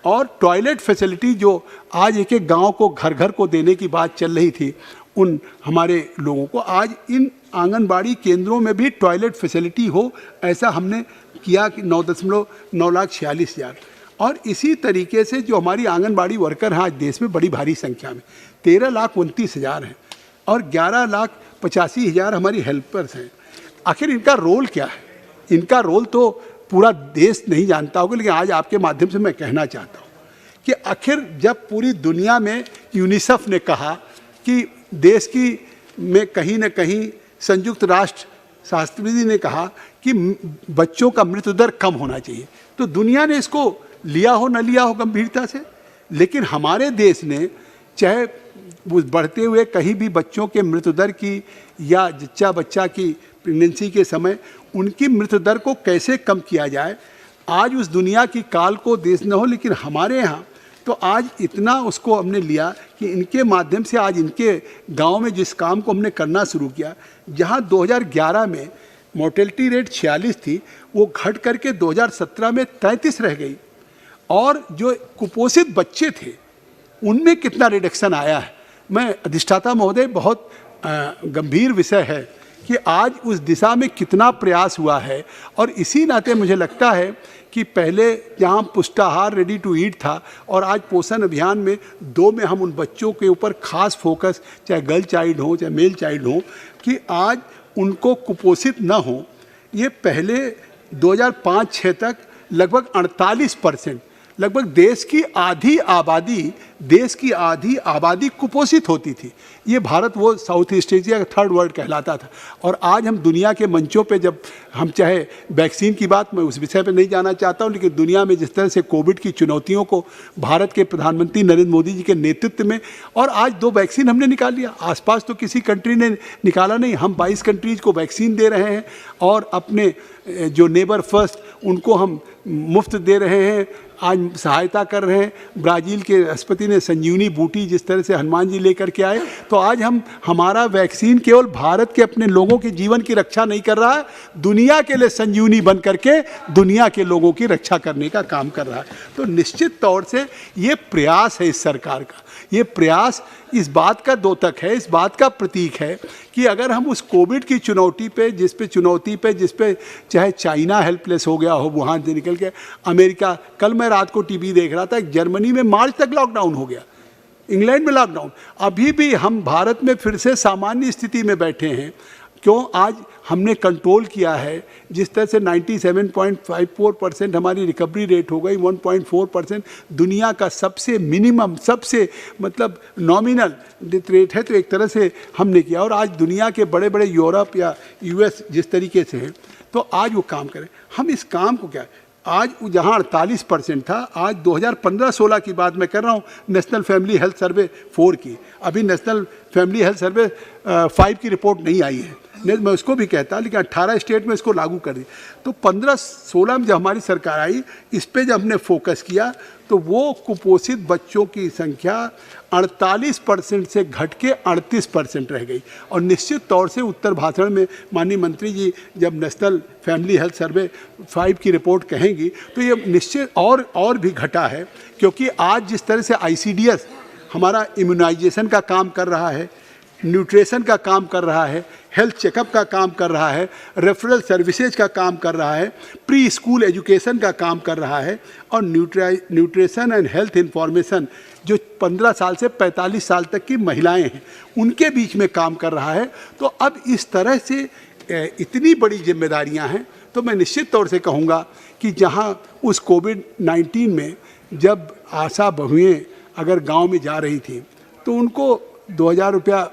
और टॉयलेट फैसिलिटी जो आज एक एक गाँव को घर घर को देने की बात चल रही थी, उन हमारे लोगों को आज इन आंगनबाड़ी केंद्रों में भी टॉयलेट फैसिलिटी हो, ऐसा हमने किया कि 9,46,000। और इसी तरीके से जो हमारी आंगनबाड़ी वर्कर हैं आज देश में बड़ी भारी संख्या में 13,29,000 हैं, और 11,85,000 हमारी हेल्पर्स हैं। आखिर इनका रोल क्या है? इनका रोल तो पूरा देश नहीं जानता होगा, लेकिन आज आपके माध्यम से मैं कहना चाहता हूँ कि आखिर जब पूरी दुनिया में यूनिसेफ ने कहा कि देश की में कहीं न कहीं संयुक्त राष्ट्र शास्त्रविधि ने कहा कि बच्चों का मृत्यु दर कम होना चाहिए, तो दुनिया ने इसको लिया हो न लिया हो गंभीरता से, लेकिन हमारे देश ने चाहे बढ़ते हुए कहीं भी बच्चों के मृत्यु दर की या जच्चा बच्चा की प्रेगनेंसी के समय उनकी मृत्यु दर को कैसे कम किया जाए, आज उस दुनिया की काल को देश न हो, लेकिन हमारे यहाँ तो आज इतना उसको हमने लिया कि इनके माध्यम से आज इनके गांव में जिस काम को हमने करना शुरू किया, जहां 2011 में मोर्टेलिटी रेट 46 थी, वो घट करके 2017 में 33 रह गई, और जो कुपोषित बच्चे थे उनमें कितना रिडक्शन आया है। मैं अधिष्ठाता महोदय, बहुत गंभीर विषय है कि आज उस दिशा में कितना प्रयास हुआ है, और इसी नाते मुझे लगता है कि पहले जहाँ पुष्टाहार रेडी टू ईट था, और आज पोषण अभियान में 2 में हम उन बच्चों के ऊपर खास फोकस, चाहे गर्ल चाइल्ड हो चाहे मेल चाइल्ड हो, कि आज उनको कुपोषित न हो। ये पहले 2005-06 तक लगभग 48%, लगभग देश की आधी आबादी कुपोषित होती थी। ये भारत वो साउथ ईस्ट एशिया का 3rd वर्ल्ड कहलाता था, और आज हम दुनिया के मंचों पे जब हम चाहे वैक्सीन की बात, मैं उस विषय पे नहीं जाना चाहता हूँ, लेकिन दुनिया में जिस तरह से कोविड की चुनौतियों को भारत के प्रधानमंत्री नरेंद्र मोदी जी के नेतृत्व में, और आज 2 वैक्सीन हमने निकाल लिया, आसपास तो किसी कंट्री ने निकाला नहीं, हम 22 कंट्रीज को वैक्सीन दे रहे हैं, और अपने जो नेबर फर्स्ट उनको हम मुफ्त दे रहे हैं, आज सहायता कर रहे हैं। ब्राज़ील के राष्ट्रपति ने संजीवनी बूटी जिस तरह से हनुमान जी लेकर के आए, तो आज हमारा वैक्सीन केवल भारत के अपने लोगों के जीवन की रक्षा नहीं कर रहा है, दुनिया के लिए संजीवनी बन करके दुनिया के लोगों की रक्षा करने का काम कर रहा है। तो निश्चित तौर से ये प्रयास है इस सरकार का, ये प्रयास इस बात का द्योतक है, इस बात का प्रतीक है कि अगर हम उस कोविड की चुनौती पे जिस पे चाहे चाइना हेल्पलेस हो गया हो, वुहान से निकल के अमेरिका, कल मैं रात को टीवी देख रहा था, जर्मनी में मार्च तक लॉकडाउन हो गया, इंग्लैंड में लॉकडाउन, अभी भी हम भारत में फिर से सामान्य स्थिति में बैठे हैं। क्यों? आज हमने कंट्रोल किया है, जिस तरह से 97.54% हमारी रिकवरी रेट हो गई, 1.4% दुनिया का सबसे मिनिमम, सबसे मतलब नॉमिनल डेथ रेट है, तो एक तरह से हमने किया। और आज दुनिया के बड़े बड़े यूरोप या US जिस तरीके से हैं, तो आज वो काम करें। हम इस काम को क्या, आज जहां 48% था, आज 2015-16 की बात मैं कर रहा हूं, नेशनल फैमिली हेल्थ सर्वे 4 की, अभी नेशनल फैमिली हेल्थ सर्वे 5 की रिपोर्ट नहीं आई है, नहीं मैं उसको भी कहता, लेकिन 18 स्टेट में इसको लागू कर दी। तो 15-16 में जब हमारी सरकार आई, इस पे जब हमने फोकस किया तो वो कुपोषित बच्चों की संख्या 48% से घट के 38% रह गई। और निश्चित तौर से उत्तर भाषण में माननीय मंत्री जी जब नेशनल फैमिली हेल्थ सर्वे 5 की रिपोर्ट कहेंगी तो ये निश्चित और भी घटा है, क्योंकि आज जिस तरह से ICDS हमारा इम्यूनाइजेशन का काम कर रहा है, न्यूट्रिशन का काम कर रहा है, हेल्थ चेकअप का काम कर रहा है, रेफरल सर्विसेज का काम कर रहा है, प्री स्कूल एजुकेशन का काम कर रहा है, और न्यूट्रिशन एंड हेल्थ इंफॉर्मेशन जो 15 साल से 45 साल तक की महिलाएं हैं उनके बीच में काम कर रहा है। तो अब इस तरह से इतनी बड़ी जिम्मेदारियां हैं, तो मैं निश्चित तौर से कहूँगा कि जहां उस कोविड-19 में जब आशा बहुएँ अगर गांव में जा रही थी तो उनको 2000 रुपया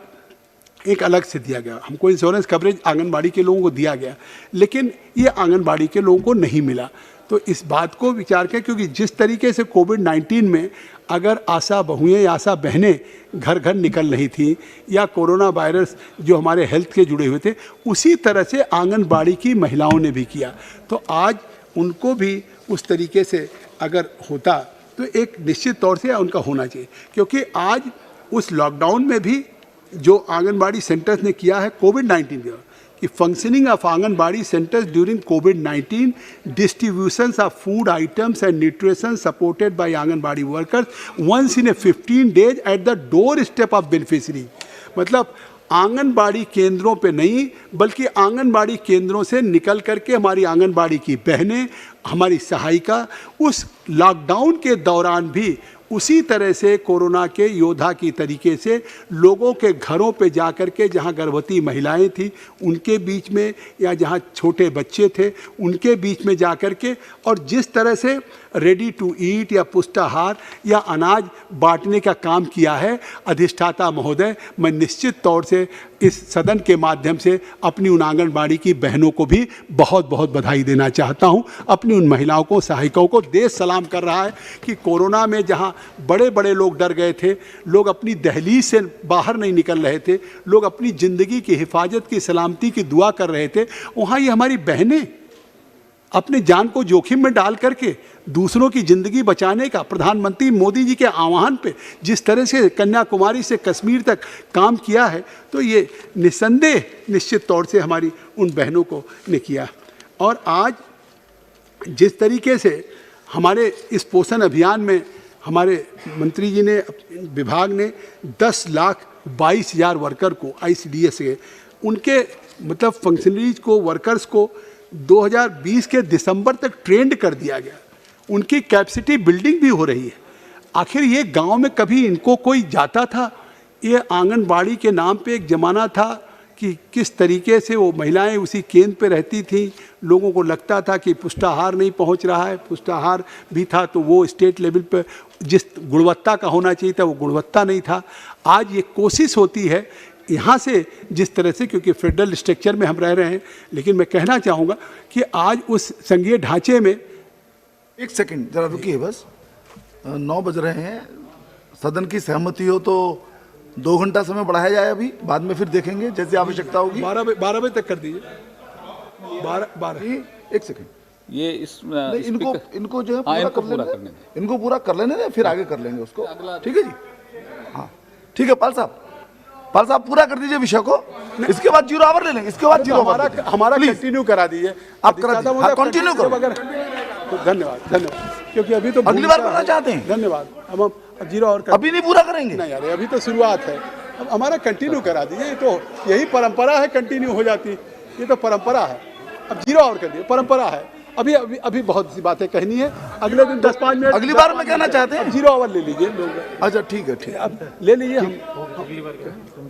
एक अलग से दिया गया, हमको इंश्योरेंस कवरेज आंगनबाड़ी के लोगों को दिया गया, लेकिन ये आंगनबाड़ी के लोगों को नहीं मिला। तो इस बात को विचार करें, क्योंकि जिस तरीके से कोविड-19 में अगर आशा बहुएँ या आशा बहनें घर घर निकल रही थी, या कोरोना वायरस जो हमारे हेल्थ के जुड़े हुए थे, उसी तरह से आंगनबाड़ी की महिलाओं ने भी किया। तो आज उनको भी उस तरीके से अगर होता तो एक निश्चित तौर से उनका होना चाहिए, क्योंकि आज उस लॉकडाउन में भी जो आंगनबाड़ी सेंटर्स ने किया है कोविड-19 में, कि functioning of anganwadi centres during कोविड-19, distributions of food items and nutrition supported by anganwadi workers once in a 15 days at the door step of beneficiary. मतलब आंगनबाड़ी केंद्रों पे नहीं, बल्कि आंगनबाड़ी केंद्रों से निकल करके हमारी आंगनबाड़ी की बहनें, हमारी सहायिका उस लॉकडाउन के दौरान भी उसी तरह से कोरोना के योद्धा की तरीके से लोगों के घरों पे जा कर के, जहाँ गर्भवती महिलाएं थी उनके बीच में, या जहाँ छोटे बच्चे थे उनके बीच में जा कर के, और जिस तरह से रेडी टू ईट या पुष्टाहार या अनाज बांटने का काम किया है अधिष्ठाता महोदय, मैं निश्चित तौर से इस सदन के माध्यम से अपनी उन आंगनबाड़ी की बहनों को भी बहुत बहुत बधाई देना चाहता हूं। अपनी उन महिलाओं को, सहायिकाओं को देश सलाम कर रहा है कि कोरोना में जहां बड़े बड़े लोग डर गए थे, लोग अपनी दहलीज से बाहर नहीं निकल रहे थे, लोग अपनी ज़िंदगी की हिफाजत की, सलामती की दुआ कर रहे थे, वहाँ ये हमारी बहनें अपने जान को जोखिम में डाल करके दूसरों की ज़िंदगी बचाने का प्रधानमंत्री मोदी जी के आह्वान पे जिस तरह से कन्याकुमारी से कश्मीर तक काम किया है, तो ये निस्संदेह निश्चित तौर से हमारी उन बहनों को ने किया। और आज जिस तरीके से हमारे इस पोषण अभियान में हमारे मंत्री जी ने, विभाग ने 10,22,000 वर्कर को ICDS के उनके मतलब फंक्शनरीज को, वर्कर्स को 2020 के दिसंबर तक ट्रेंड कर दिया गया। उनकी कैपेसिटी बिल्डिंग भी हो रही है। आखिर ये गांव में कभी इनको कोई जाता था? ये आंगनबाड़ी के नाम पे एक ज़माना था कि किस तरीके से वो महिलाएं उसी केंद्र पे रहती थी, लोगों को लगता था कि पुष्टाहार नहीं पहुंच रहा है, पुष्टाहार भी था तो वो स्टेट लेवल पे जिस गुणवत्ता का होना चाहिए था वो गुणवत्ता नहीं था। आज ये कोशिश होती है यहाँ से जिस तरह से, क्योंकि फेडरल स्ट्रक्चर में हम रह रहे हैं, लेकिन मैं कहना चाहूँगा कि आज उस संघीय ढांचे में, एक सेकंड जरा रुकिए बस, 9 बज रहे हैं, सदन की सहमति हो तो 2 घंटा समय बढ़ाया जाए, अभी बाद में फिर देखेंगे जैसे आवश्यकता होगी। 12 बजे तक कर दीजिए। 12 एक सेकंड, ये इनको जो है पूरा कर लेने दें, फिर आगे कर लेंगे उसको, ठीक है जी। हाँ ठीक है, पाल साहब पूरा कर दीजिए विषय को, इसके बाद 0 आवर ले लेंगे, इसके बाद 0 आवर हमारा कंटिन्यू करा दीजिए, आप करा दीजिए, कंटिन्यू करो। धन्यवाद, क्योंकि अभी तो अगली बार करना चाहते हैं। धन्यवाद। अब हम 0 आवर अभी नहीं पूरा करेंगे, नहीं यार अभी तो शुरुआत है, अब हमारा कंटिन्यू करा दीजिए, तो यही परंपरा है, कंटिन्यू हो जाती, ये तो परंपरा है। अब 0 आवर कर दिए, परंपरा है। अभी अभी अभी बहुत सी बातें कहनी है, अगले दिन 10-5 मिनट अगली बार में कहना चाहते हैं, 0 आवर ले लीजिए। अच्छा ठीक है, अब ले लीजिए हम,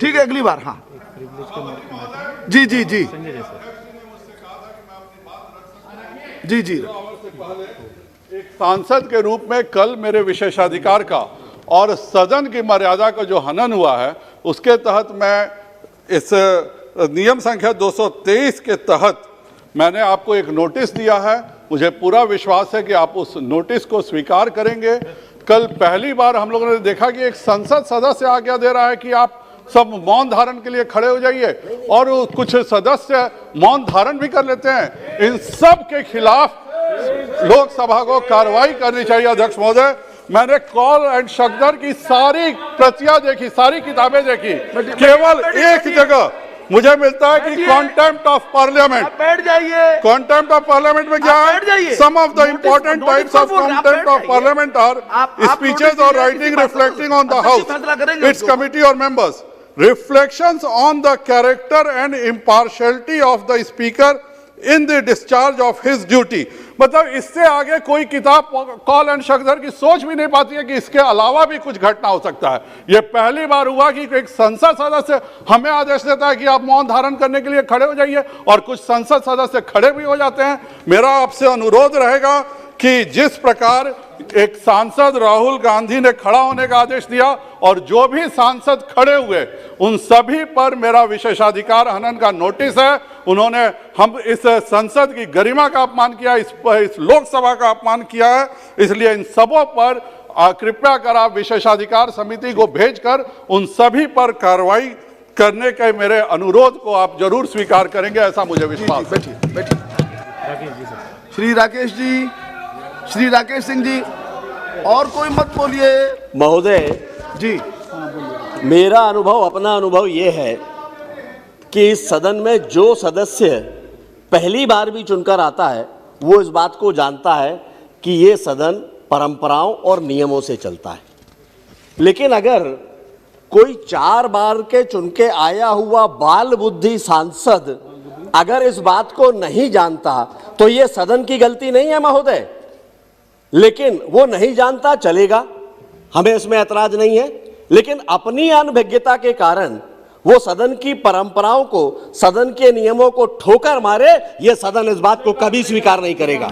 ठीक है अगली बार। हाँ जी जी जी जी जी। एक सांसद के रूप में कल मेरे विशेषाधिकार का और सदन की मर्यादा का जो हनन हुआ है, उसके तहत मैं इस नियम संख्या 223 के तहत मैंने आपको एक नोटिस दिया है। मुझे पूरा विश्वास है कि आप उस नोटिस को स्वीकार करेंगे। कल पहली बार हम लोगों ने देखा कि एक संसद सदस्य आज्ञा दे रहा है कि आप सब मौन धारण के लिए खड़े हो जाइए, और कुछ सदस्य मौन धारण भी कर लेते हैं। इन सब के खिलाफ लोकसभा को कार्रवाई करनी चाहिए। अध्यक्ष महोदय, मैंने कॉल एंड शक्दर की सारी प्रतियां देखी, सारी किताबें देखी, केवल एक जगह मुझे मिलता है कि कॉन्टेम्प्ट ऑफ पार्लियामेंट। बैठ जाइए। कॉन्टेम्प्ट ऑफ पार्लियामेंट में क्या है? Some of the important types of contempt of parliament are speeches और writing reflecting on the house, it's committee और members, reflections on the character and impartiality of the speaker in the discharge of his duty। मतलब इससे आगे कोई किताब call and शक्दर की सोच भी नहीं पाती है कि इसके अलावा भी कुछ घटना हो सकता है। यह पहली बार हुआ कि एक संसद सदस्य हमें आदेश देता है कि आप मौन धारण करने के लिए खड़े हो जाइए, और कुछ संसद सदस्य खड़े भी हो जाते हैं। मेरा आपसे अनुरोध रहेगा कि जिस प्रकार एक सांसद राहुल गांधी ने खड़ा होने का आदेश दिया, और जो भी सांसद खड़े हुए उन सभी पर मेरा विशेषाधिकार हनन का नोटिस है। उन्होंने हम इस संसद की गरिमा का अपमान किया, इस लोकसभा का अपमान किया है, इसलिए इन सबों पर कृपया कर आप विशेषाधिकार समिति को भेजकर उन सभी पर कार्रवाई करने के मेरे अनुरोध को आप जरूर स्वीकार करेंगे, ऐसा मुझे विश्वास है। श्री राकेश जी, श्री राकेश सिंह जी, और कोई मत बोलिए। महोदय जी, मेरा अनुभव, अपना अनुभव ये है कि इस सदन में जो सदस्य पहली बार भी चुनकर आता है वो इस बात को जानता है कि ये सदन परंपराओं और नियमों से चलता है। लेकिन अगर कोई 4 बार के चुन के आया हुआ बाल बुद्धि सांसद अगर इस बात को नहीं जानता तो ये सदन की गलती नहीं है महोदय, लेकिन वो नहीं जानता चलेगा, हमें इसमें ऐतराज नहीं है। लेकिन अपनी अनभिज्ञता के कारण वो सदन की परंपराओं को, सदन के नियमों को ठोकर मारे, ये सदन इस बात को कभी स्वीकार नहीं करेगा।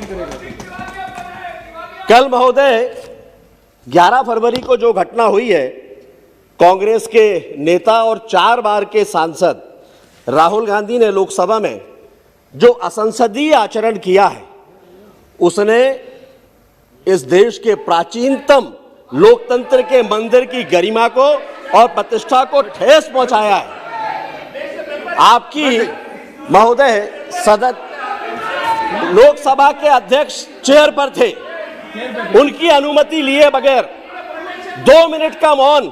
कल महोदय 11 फरवरी को जो घटना हुई है, कांग्रेस के नेता और 4 बार के सांसद राहुल गांधी ने लोकसभा में जो असंसदीय आचरण किया है, उसने इस देश के प्राचीनतम लोकतंत्र के मंदिर की गरिमा को और प्रतिष्ठा को ठेस पहुंचाया है। आपकी महोदय सदन लोकसभा के अध्यक्ष चेयर पर थे, उनकी अनुमति लिए बगैर 2 मिनट का मौन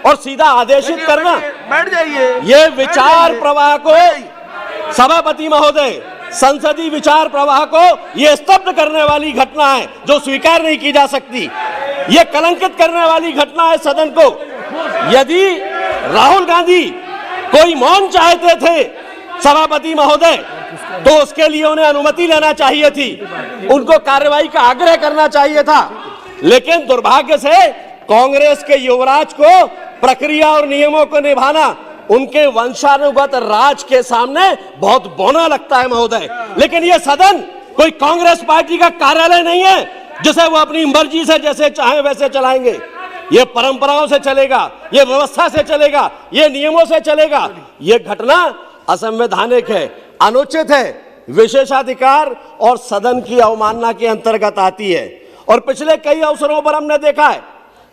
और सीधा आदेशित करना, बैठ जाइए, ये विचार प्रवाह को, सभापति महोदय, संसदीय विचार प्रवाह को ये स्तब्ध करने वाली घटना है जो स्वीकार नहीं की जा सकती। ये कलंकित करने वाली घटना है सदन को। यदि राहुल गांधी कोई मौन चाहते थे सभापति महोदय, तो उसके लिए उन्हें अनुमति लेना चाहिए थी, उनको कार्रवाई का आग्रह करना चाहिए था। लेकिन दुर्भाग्य से कांग्रेस के युवराज को प्रक्रिया और नियमों को निभाना उनके वंशानुगत राज के सामने बहुत बौना लगता है महोदय। लेकिन यह सदन कोई कांग्रेस पार्टी का कार्यालय नहीं है जिसे वो अपनी मर्जी से जैसे चाहे वैसे चलाएंगे। ये परंपराओं से चलेगा, ये व्यवस्था से चलेगा, ये नियमों से चलेगा। ये घटना असंवैधानिक है, अनुचित है, विशेषाधिकार और सदन की अवमानना के अंतर्गत आती है। और पिछले कई अवसरों पर हमने देखा है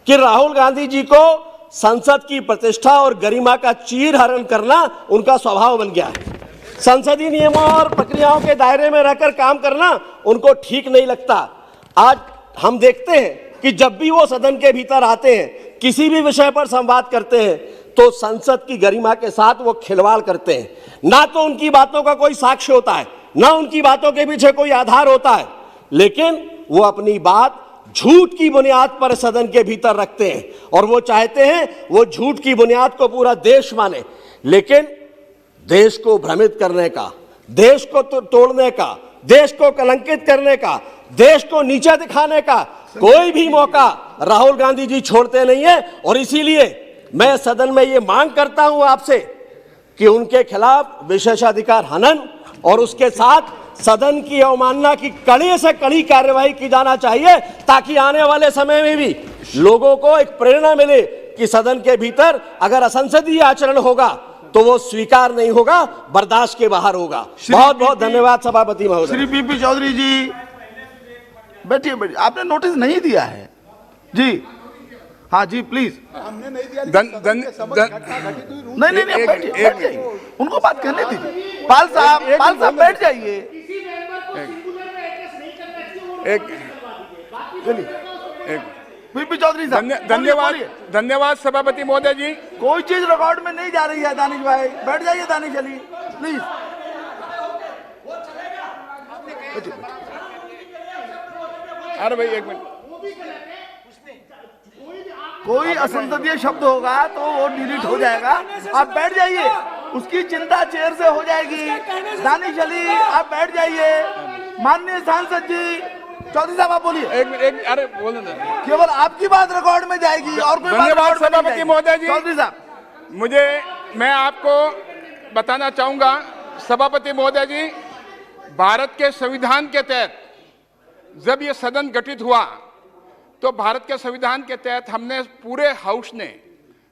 कि राहुल गांधी जी को संसद की प्रतिष्ठा और गरिमा का चीरहरण करना उनका स्वभाव बन गया है। संसदीय नियमों और प्रक्रियाओं के दायरे में रहकर काम करना उनको ठीक नहीं लगता। आज हम देखते हैं कि जब भी वो सदन के भीतर आते हैं, किसी भी विषय पर संवाद करते हैं, तो संसद की गरिमा के साथ वो खिलवाड़ करते हैं। ना तो उनकी बातों का कोई साक्ष्य होता है, ना उनकी बातों के पीछे कोई आधार होता है, लेकिन वो अपनी बात झूठ की बुनियाद पर सदन के भीतर रखते हैं और वो चाहते हैं वो झूठ की बुनियाद को पूरा देश माने। लेकिन देश को भ्रमित करने का, देश को तोड़ने का, देश को कलंकित करने का, देश को नीचे दिखाने का कोई भी मौका राहुल गांधी जी छोड़ते नहीं है। और इसीलिए मैं सदन में ये मांग करता हूं आपसे कि उनके खिलाफ विशेषाधिकार हनन और उसके साथ सदन की अवमानना की कड़ी से कड़ी कार्यवाही की जाना चाहिए, ताकि आने वाले समय में भी लोगों को एक प्रेरणा मिले कि सदन के भीतर अगर असंसदीय आचरण होगा तो वो स्वीकार नहीं होगा, बर्दाश्त के बाहर होगा। बहुत बहुत धन्यवाद सभापति महोदय। श्री पीपी चौधरी जी बैठिए, बैठिए, आपने नोटिस नहीं दिया है जी। हाँ जी प्लीज। हमने नहीं दिया नहीं बैठ जाइए, उनको बात करने दीजिए। पाल साहब बैठ जाइए। चौधरी साहब धन्यवाद सभापति महोदय जी। कोई चीज रिकॉर्ड में नहीं जा रही है दानिश भाई, बैठ जाइए दानिश अली प्लीज। अरे भाई एक मिनट, कोई असंसदीय शब्द होगा तो वो डिलीट हो जाएगा, आप बैठ जाइए, उसकी चिंता चेयर से हो जाएगी। दानिश अली आप बैठ जाइए। माननीय सांसद जी, चौधरी साहब आप बोलिए। अरे बोलो ना। केवल आपकी बात रिकॉर्ड में जाएगी और कोई बात धन्यवाद सभापति महोदय जी। चौधरी साहब मैं आपको बताना चाहूंगा सभापति महोदय जी, भारत के संविधान के तहत जब ये सदन गठित हुआ तो भारत के संविधान के तहत हमने पूरे हाउस ने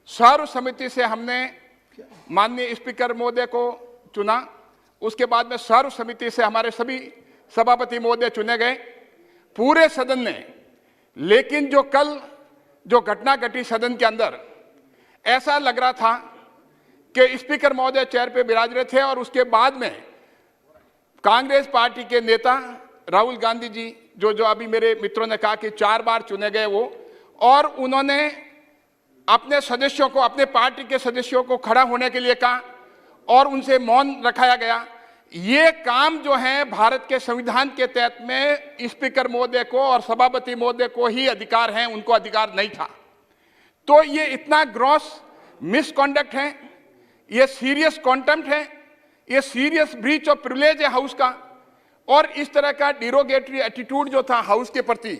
सर्वसम्मति से हमने माननीय स्पीकर महोदय को चुना। उसके बाद में सर्वसम्मति से हमारे सभी सभापति महोदय चुने गए पूरे सदन ने। लेकिन जो कल जो घटना घटी सदन के अंदर, ऐसा लग रहा था कि स्पीकर महोदय चेयर पे विराज रहे थे और उसके बाद में कांग्रेस पार्टी के नेता राहुल गांधी जी, जो अभी मेरे मित्रों ने कहा कि 4 बार चुने गए वो, और उन्होंने अपने सदस्यों को, अपने पार्टी के सदस्यों को खड़ा होने के लिए कहा और उनसे मौन रखाया गया। ये काम जो है भारत के संविधान के तहत में स्पीकर महोदय को और सभापति महोदय को ही अधिकार है, उनको अधिकार नहीं था। तो ये इतना ग्रॉस मिसकॉन्डक्ट है, ये सीरियस कॉन्टेम्प्ट है, ये सीरियस ब्रीच ऑफ प्रिविलेज है हाउस का, और इस तरह का डिरोगेटरी एटीट्यूड जो था हाउस के प्रति।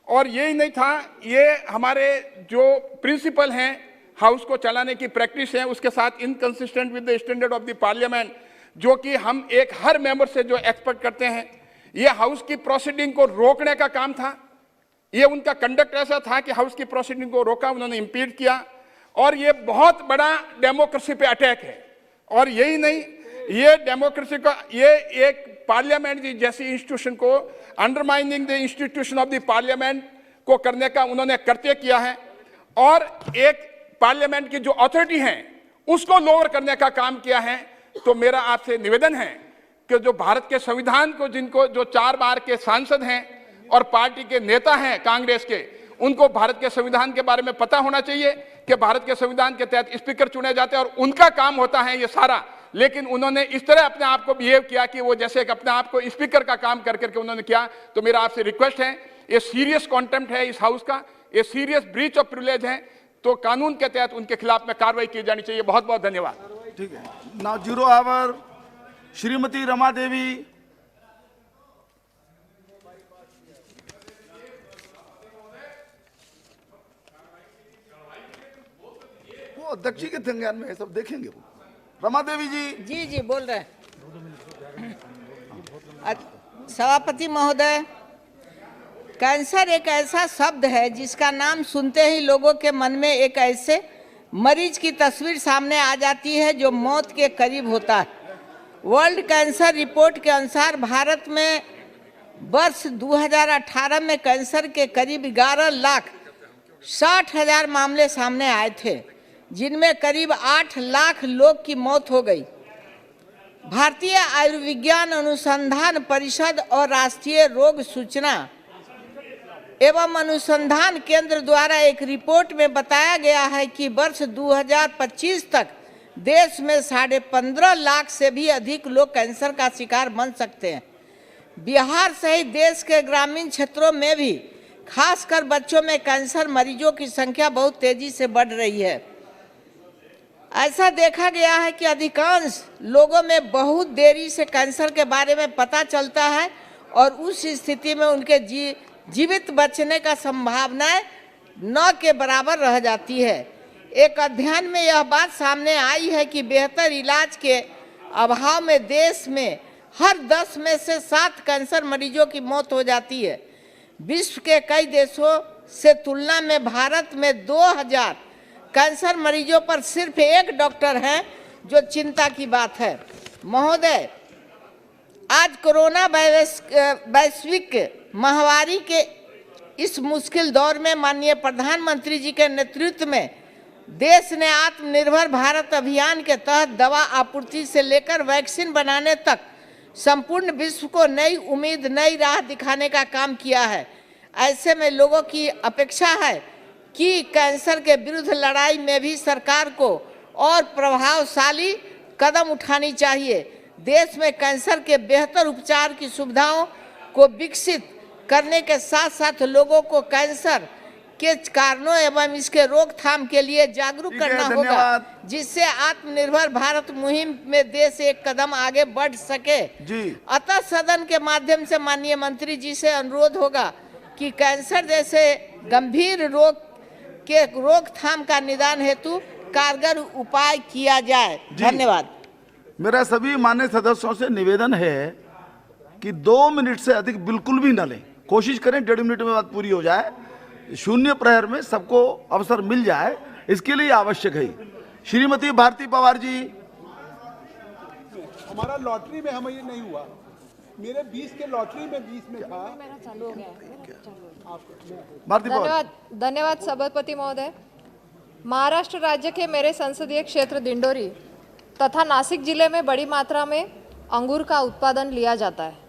और यही नहीं था, ये हमारे जो प्रिंसिपल हैं हाउस को चलाने की प्रैक्टिस है, उसके साथ inconsistent with the standard of the parliament, जो कि हम हर मेंबर से जो एक्सपेक्ट करते हैं। ये हाउस की प्रोसीडिंग को रोकने का काम था। ये उनका कंडक्ट ऐसा था कि हाउस की प्रोसीडिंग को रोका, उन्होंने इंपीड किया, और ये बहुत बड़ा डेमोक्रेसी पे अटैक है। और यही नहीं, ये डेमोक्रेसी का, ये एक पार्लियामेंट जैसी इंस्टीट्यूशन को undermining the institution of the parliament को करने का उन्होंने कृत्य किया है, और एक पार्लियामेंट की जो अथॉरिटी है उसको लोअर करने का काम किया है। तो मेरा आपसे निवेदन है कि जो भारत के संविधान को, जिनको जो 4 बार के सांसद हैं और पार्टी के नेता हैं कांग्रेस के, उनको भारत के संविधान के बारे में पता होना चाहिए कि भारत के संविधान के तहत स्पीकर चुने जाते हैं और उनका काम होता है ये सारा। लेकिन उन्होंने इस तरह अपने आप को बिहेव किया कि वो जैसे अपने आप को स्पीकर का काम कर करके उन्होंने किया। तो मेरा आपसे रिक्वेस्ट है, ये सीरियस कॉन्टेम्प्ट है इस हाउस का, ये सीरियस ब्रीच ऑफ प्रिविलेज है, तो कानून के तहत उनके खिलाफ में कार्रवाई की जानी चाहिए। बहुत बहुत धन्यवाद। ठीक है, नाउ 0 आवर श्रीमती रमा देवी। वो अध्यक्ष जी के संज्ञान में है, सब देखेंगे वो। रमा देवी जी। जी बोल रहे हैं। सभापति महोदय, कैंसर एक ऐसा शब्द है जिसका नाम सुनते ही लोगों के मन में एक ऐसे मरीज की तस्वीर सामने आ जाती है जो मौत के करीब होता है। वर्ल्ड कैंसर रिपोर्ट के अनुसार भारत में वर्ष 2018 में कैंसर के करीब 11,60,000 मामले सामने आए थे, जिनमें करीब 8 लाख लोग की मौत हो गई। भारतीय आयुर्विज्ञान अनुसंधान परिषद और राष्ट्रीय रोग सूचना एवं अनुसंधान केंद्र द्वारा एक रिपोर्ट में बताया गया है कि वर्ष 2025 तक देश में 15.5 लाख से भी अधिक लोग कैंसर का शिकार बन सकते हैं। बिहार सहित देश के ग्रामीण क्षेत्रों में भी खासकर बच्चों में कैंसर मरीजों की संख्या बहुत तेजी से बढ़ रही है। ऐसा देखा गया है कि अधिकांश लोगों में बहुत देरी से कैंसर के बारे में पता चलता है और उस स्थिति में उनके जीवित बचने का संभावनाएं न के बराबर रह जाती है। एक अध्ययन में यह बात सामने आई है कि बेहतर इलाज के अभाव में देश में हर 10 में से 7 कैंसर मरीजों की मौत हो जाती है। विश्व के कई देशों से तुलना में भारत में 2000 कैंसर मरीजों पर सिर्फ 1 डॉक्टर हैं, जो चिंता की बात है। महोदय, आज कोरोना वैश्विक महामारी के इस मुश्किल दौर में माननीय प्रधानमंत्री जी के नेतृत्व में देश ने आत्मनिर्भर भारत अभियान के तहत दवा आपूर्ति से लेकर वैक्सीन बनाने तक संपूर्ण विश्व को नई उम्मीद, नई राह दिखाने का काम किया है। ऐसे में लोगों की अपेक्षा है कि कैंसर के विरुद्ध लड़ाई में भी सरकार को और प्रभावशाली कदम उठानी चाहिए। देश में कैंसर के बेहतर उपचार की सुविधाओं को विकसित करने के साथ साथ लोगों को कैंसर के कारणों एवं इसके रोकथाम के लिए जागरूक करना होगा, जिससे आत्मनिर्भर भारत मुहिम में देश एक कदम आगे बढ़ सके। अतः सदन के माध्यम से माननीय मंत्री जी से अनुरोध होगा कि कैंसर जैसे गंभीर रोग के रोकथाम का निदान हेतु कारगर उपाय किया जाए। धन्यवाद। मेरा सभी मान्य सदस्यों से निवेदन है कि 2 मिनट से अधिक बिल्कुल भी न लें। कोशिश करें 1.5 मिनट में बात पूरी हो जाए, शून्य प्रहर में सबको अवसर मिल जाए, इसके लिए आवश्यक है। श्रीमती भारती पवार जी। हमारा लॉटरी में हमें ये नहीं हुआ, मेरे 20 के लॉटरी में 20 में था। चालू हो गया। धन्यवाद सभापति महोदय। महाराष्ट्र राज्य के मेरे संसदीय क्षेत्र दिंडोरी तथा नासिक जिले में बड़ी मात्रा में अंगूर का उत्पादन लिया जाता है।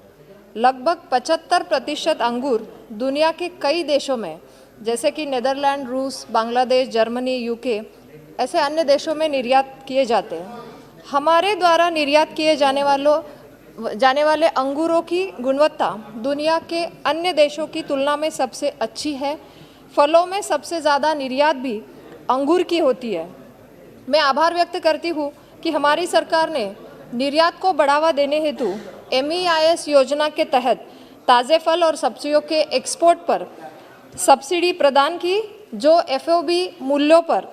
लगभग 75% अंगूर दुनिया के कई देशों में जैसे कि नेदरलैंड, रूस, बांग्लादेश, जर्मनी, यूके ऐसे अन्य देशों में निर्यात किए जाते हैं। हमारे द्वारा निर्यात किए जाने वाले अंगूरों की गुणवत्ता दुनिया के अन्य देशों की तुलना में सबसे अच्छी है। फलों में सबसे ज़्यादा निर्यात भी अंगूर की होती है। मैं आभार व्यक्त करती हूँ कि हमारी सरकार ने निर्यात को बढ़ावा देने हेतु MPis योजना के तहत ताज़े फल और सब्जियों के एक्सपोर्ट पर सब्सिडी प्रदान की, जो FOB मूल्यों पर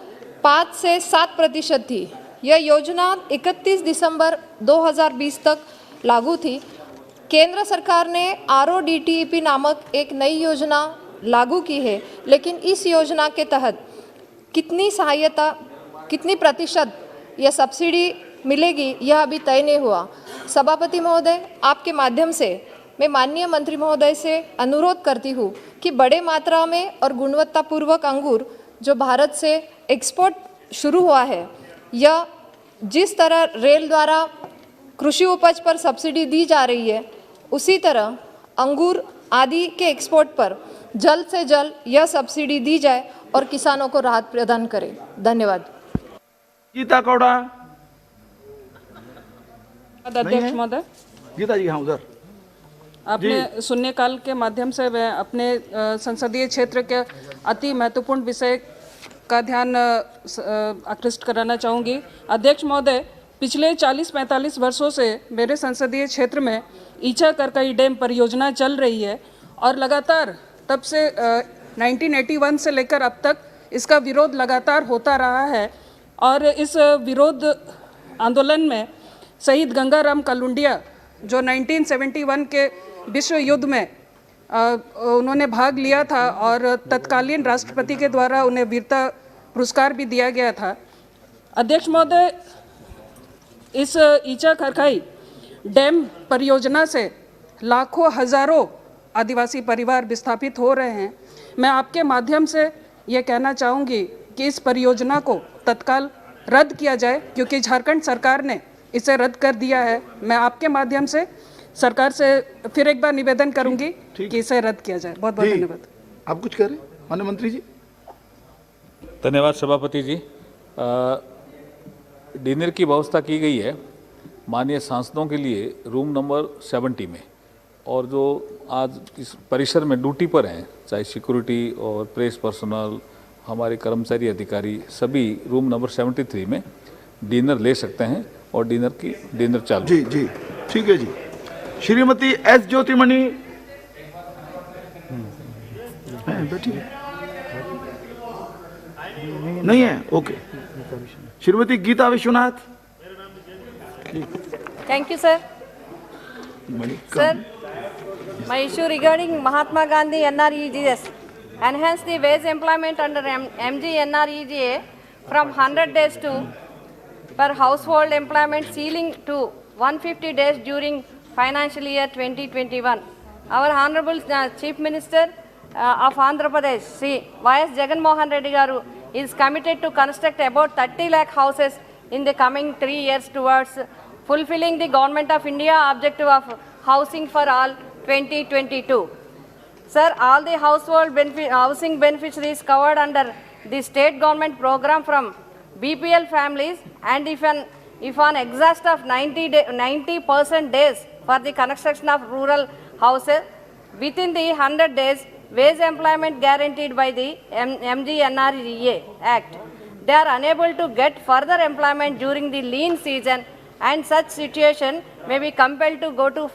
5 से 7% थी। यह योजना 31 दिसंबर 2020 तक लागू थी। केंद्र सरकार ने RODTEP नामक एक नई योजना लागू की है, लेकिन इस योजना के तहत कितनी सहायता, कितनी प्रतिशत यह सब्सिडी मिलेगी यह अभी तय नहीं हुआ। सभापति महोदय, आपके माध्यम से मैं माननीय मंत्री महोदय से अनुरोध करती हूँ कि बड़े मात्रा में और गुणवत्तापूर्वक अंगूर जो भारत से एक्सपोर्ट शुरू हुआ है, यह जिस तरह रेल द्वारा कृषि उपज पर सब्सिडी दी जा रही है, उसी तरह अंगूर आदि के एक्सपोर्ट पर जल्द से जल्द यह सब्सिडी दी जाए और किसानों को राहत प्रदान करे। धन्यवाद। गीता कौड़ा। अध्यक्ष महोदय, गीता जी, हाँ उधर। आपने शून्यकाल के माध्यम से मैं अपने संसदीय क्षेत्र के अति महत्वपूर्ण विषय का ध्यान आकृष्ट कराना चाहूँगी। अध्यक्ष महोदय, पिछले 40-45 वर्षों से मेरे संसदीय क्षेत्र में ईचा करकई डैम परियोजना चल रही है और लगातार तब से 1981 से लेकर अब तक इसका विरोध लगातार होता रहा है। और इस विरोध आंदोलन में शहीद गंगाराम कलुंडिया, जो 1971 के विश्व युद्ध में उन्होंने भाग लिया था और तत्कालीन राष्ट्रपति के द्वारा उन्हें वीरता पुरस्कार भी दिया गया था। अध्यक्ष महोदय, इस ईचा करकई डैम परियोजना से लाखों हजारों आदिवासी परिवार विस्थापित हो रहे हैं। मैं आपके माध्यम से ये कहना चाहूँगी कि इस परियोजना को तत्काल रद्द किया जाए, क्योंकि झारखंड सरकार ने इसे रद्द कर दिया है। मैं आपके माध्यम से सरकार से फिर एक बार निवेदन करूंगी कि इसे रद्द किया जाए। बहुत बहुत धन्यवाद। आप कुछ कह रहे हैं माननीय मंत्री जी? धन्यवाद सभापति जी। डिनर की व्यवस्था की गई है माननीय सांसदों के लिए रूम नंबर 70 में, और जो आज इस परिसर में ड्यूटी पर हैं, चाहे सिक्योरिटी और प्रेस पर्सनल, हमारे कर्मचारी अधिकारी, सभी रूम नंबर 73 में डिनर ले सकते हैं और डिनर चालू। जी जी, ठीक है जी। श्रीमती S ज्योतिमणि बैठी नहीं है? Okay. Shrimati Geeta Vishwanath. Thank you, sir. Sir, my issue regarding Mahatma Gandhi NREGS, enhance the wage employment under MG NREGA from 100 days to per household employment ceiling to 150 days during financial year 2021. Our Honorable Chief Minister of Andhra Pradesh, Sri Y.S. Jagan Mohan Reddy Garu, is committed to construct about 30 lakh houses in the coming 3 years towards fulfilling the Government of India objective of housing for all 2022. Sir, all the housing beneficiaries covered under the state government program from BPL families, and if an exhaust of 90% days for the construction of rural houses within the 100 days wage employment guaranteed by the MGNREGA Act, they are unable to get further employment during the lean season, and such situation may be compelled to go to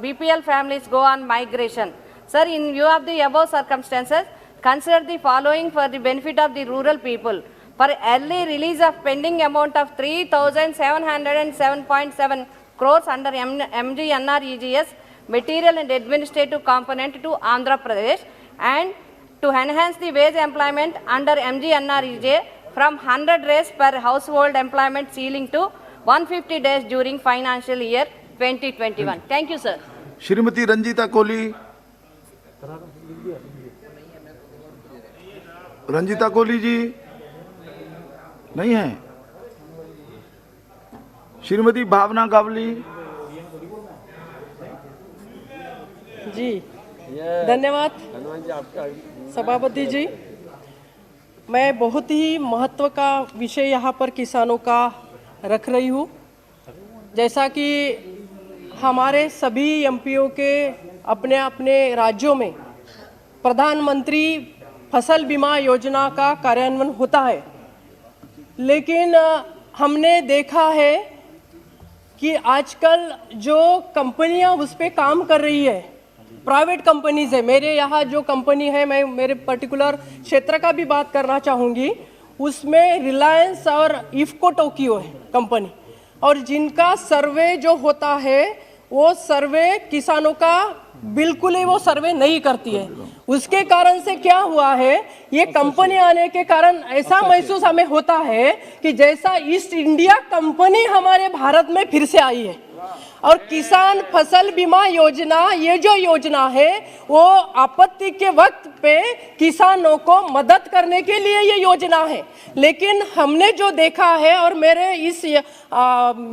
BPL families go on migration. Sir, in view of the above circumstances, consider the following for the benefit of the rural people. For early release of pending amount of 3,707.7 crores under MGNREGS material and administrative component to Andhra Pradesh, and to enhance the wage employment under MGNREGA from 100 days per household employment ceiling to 150 days during financial year 2021. Thank you, sir. Shrimati Ranjeeta Koli, Ranjeeta Koli ji नहीं है। श्रीमती भावना गावली जी, धन्यवाद सभापति जी। मैं बहुत ही महत्व का विषय यहाँ पर किसानों का रख रही हूँ। जैसा कि हमारे सभी एमपीओ के अपने अपने राज्यों में प्रधानमंत्री फसल बीमा योजना का कार्यान्वयन होता है, लेकिन हमने देखा है कि आजकल जो कंपनियां उस पर काम कर रही है, प्राइवेट कंपनीज है, मेरे यहाँ जो कंपनी है, मैं मेरे पर्टिकुलर क्षेत्र का भी बात करना चाहूँगी, उसमें रिलायंस और इफ्को टोक्यो है कंपनी, और जिनका सर्वे जो होता है वो सर्वे किसानों का बिल्कुल ही वो सर्वे नहीं करती है। उसके कारण से क्या हुआ है, ये कंपनी आने के कारण ऐसा महसूस हमें होता है कि जैसा ईस्ट इंडिया कंपनी हमारे भारत में फिर से आई है। और किसान फसल बीमा योजना, ये जो योजना है वो आपत्ति के वक्त पे किसानों को मदद करने के लिए ये योजना है। लेकिन हमने जो देखा है, और मेरे इस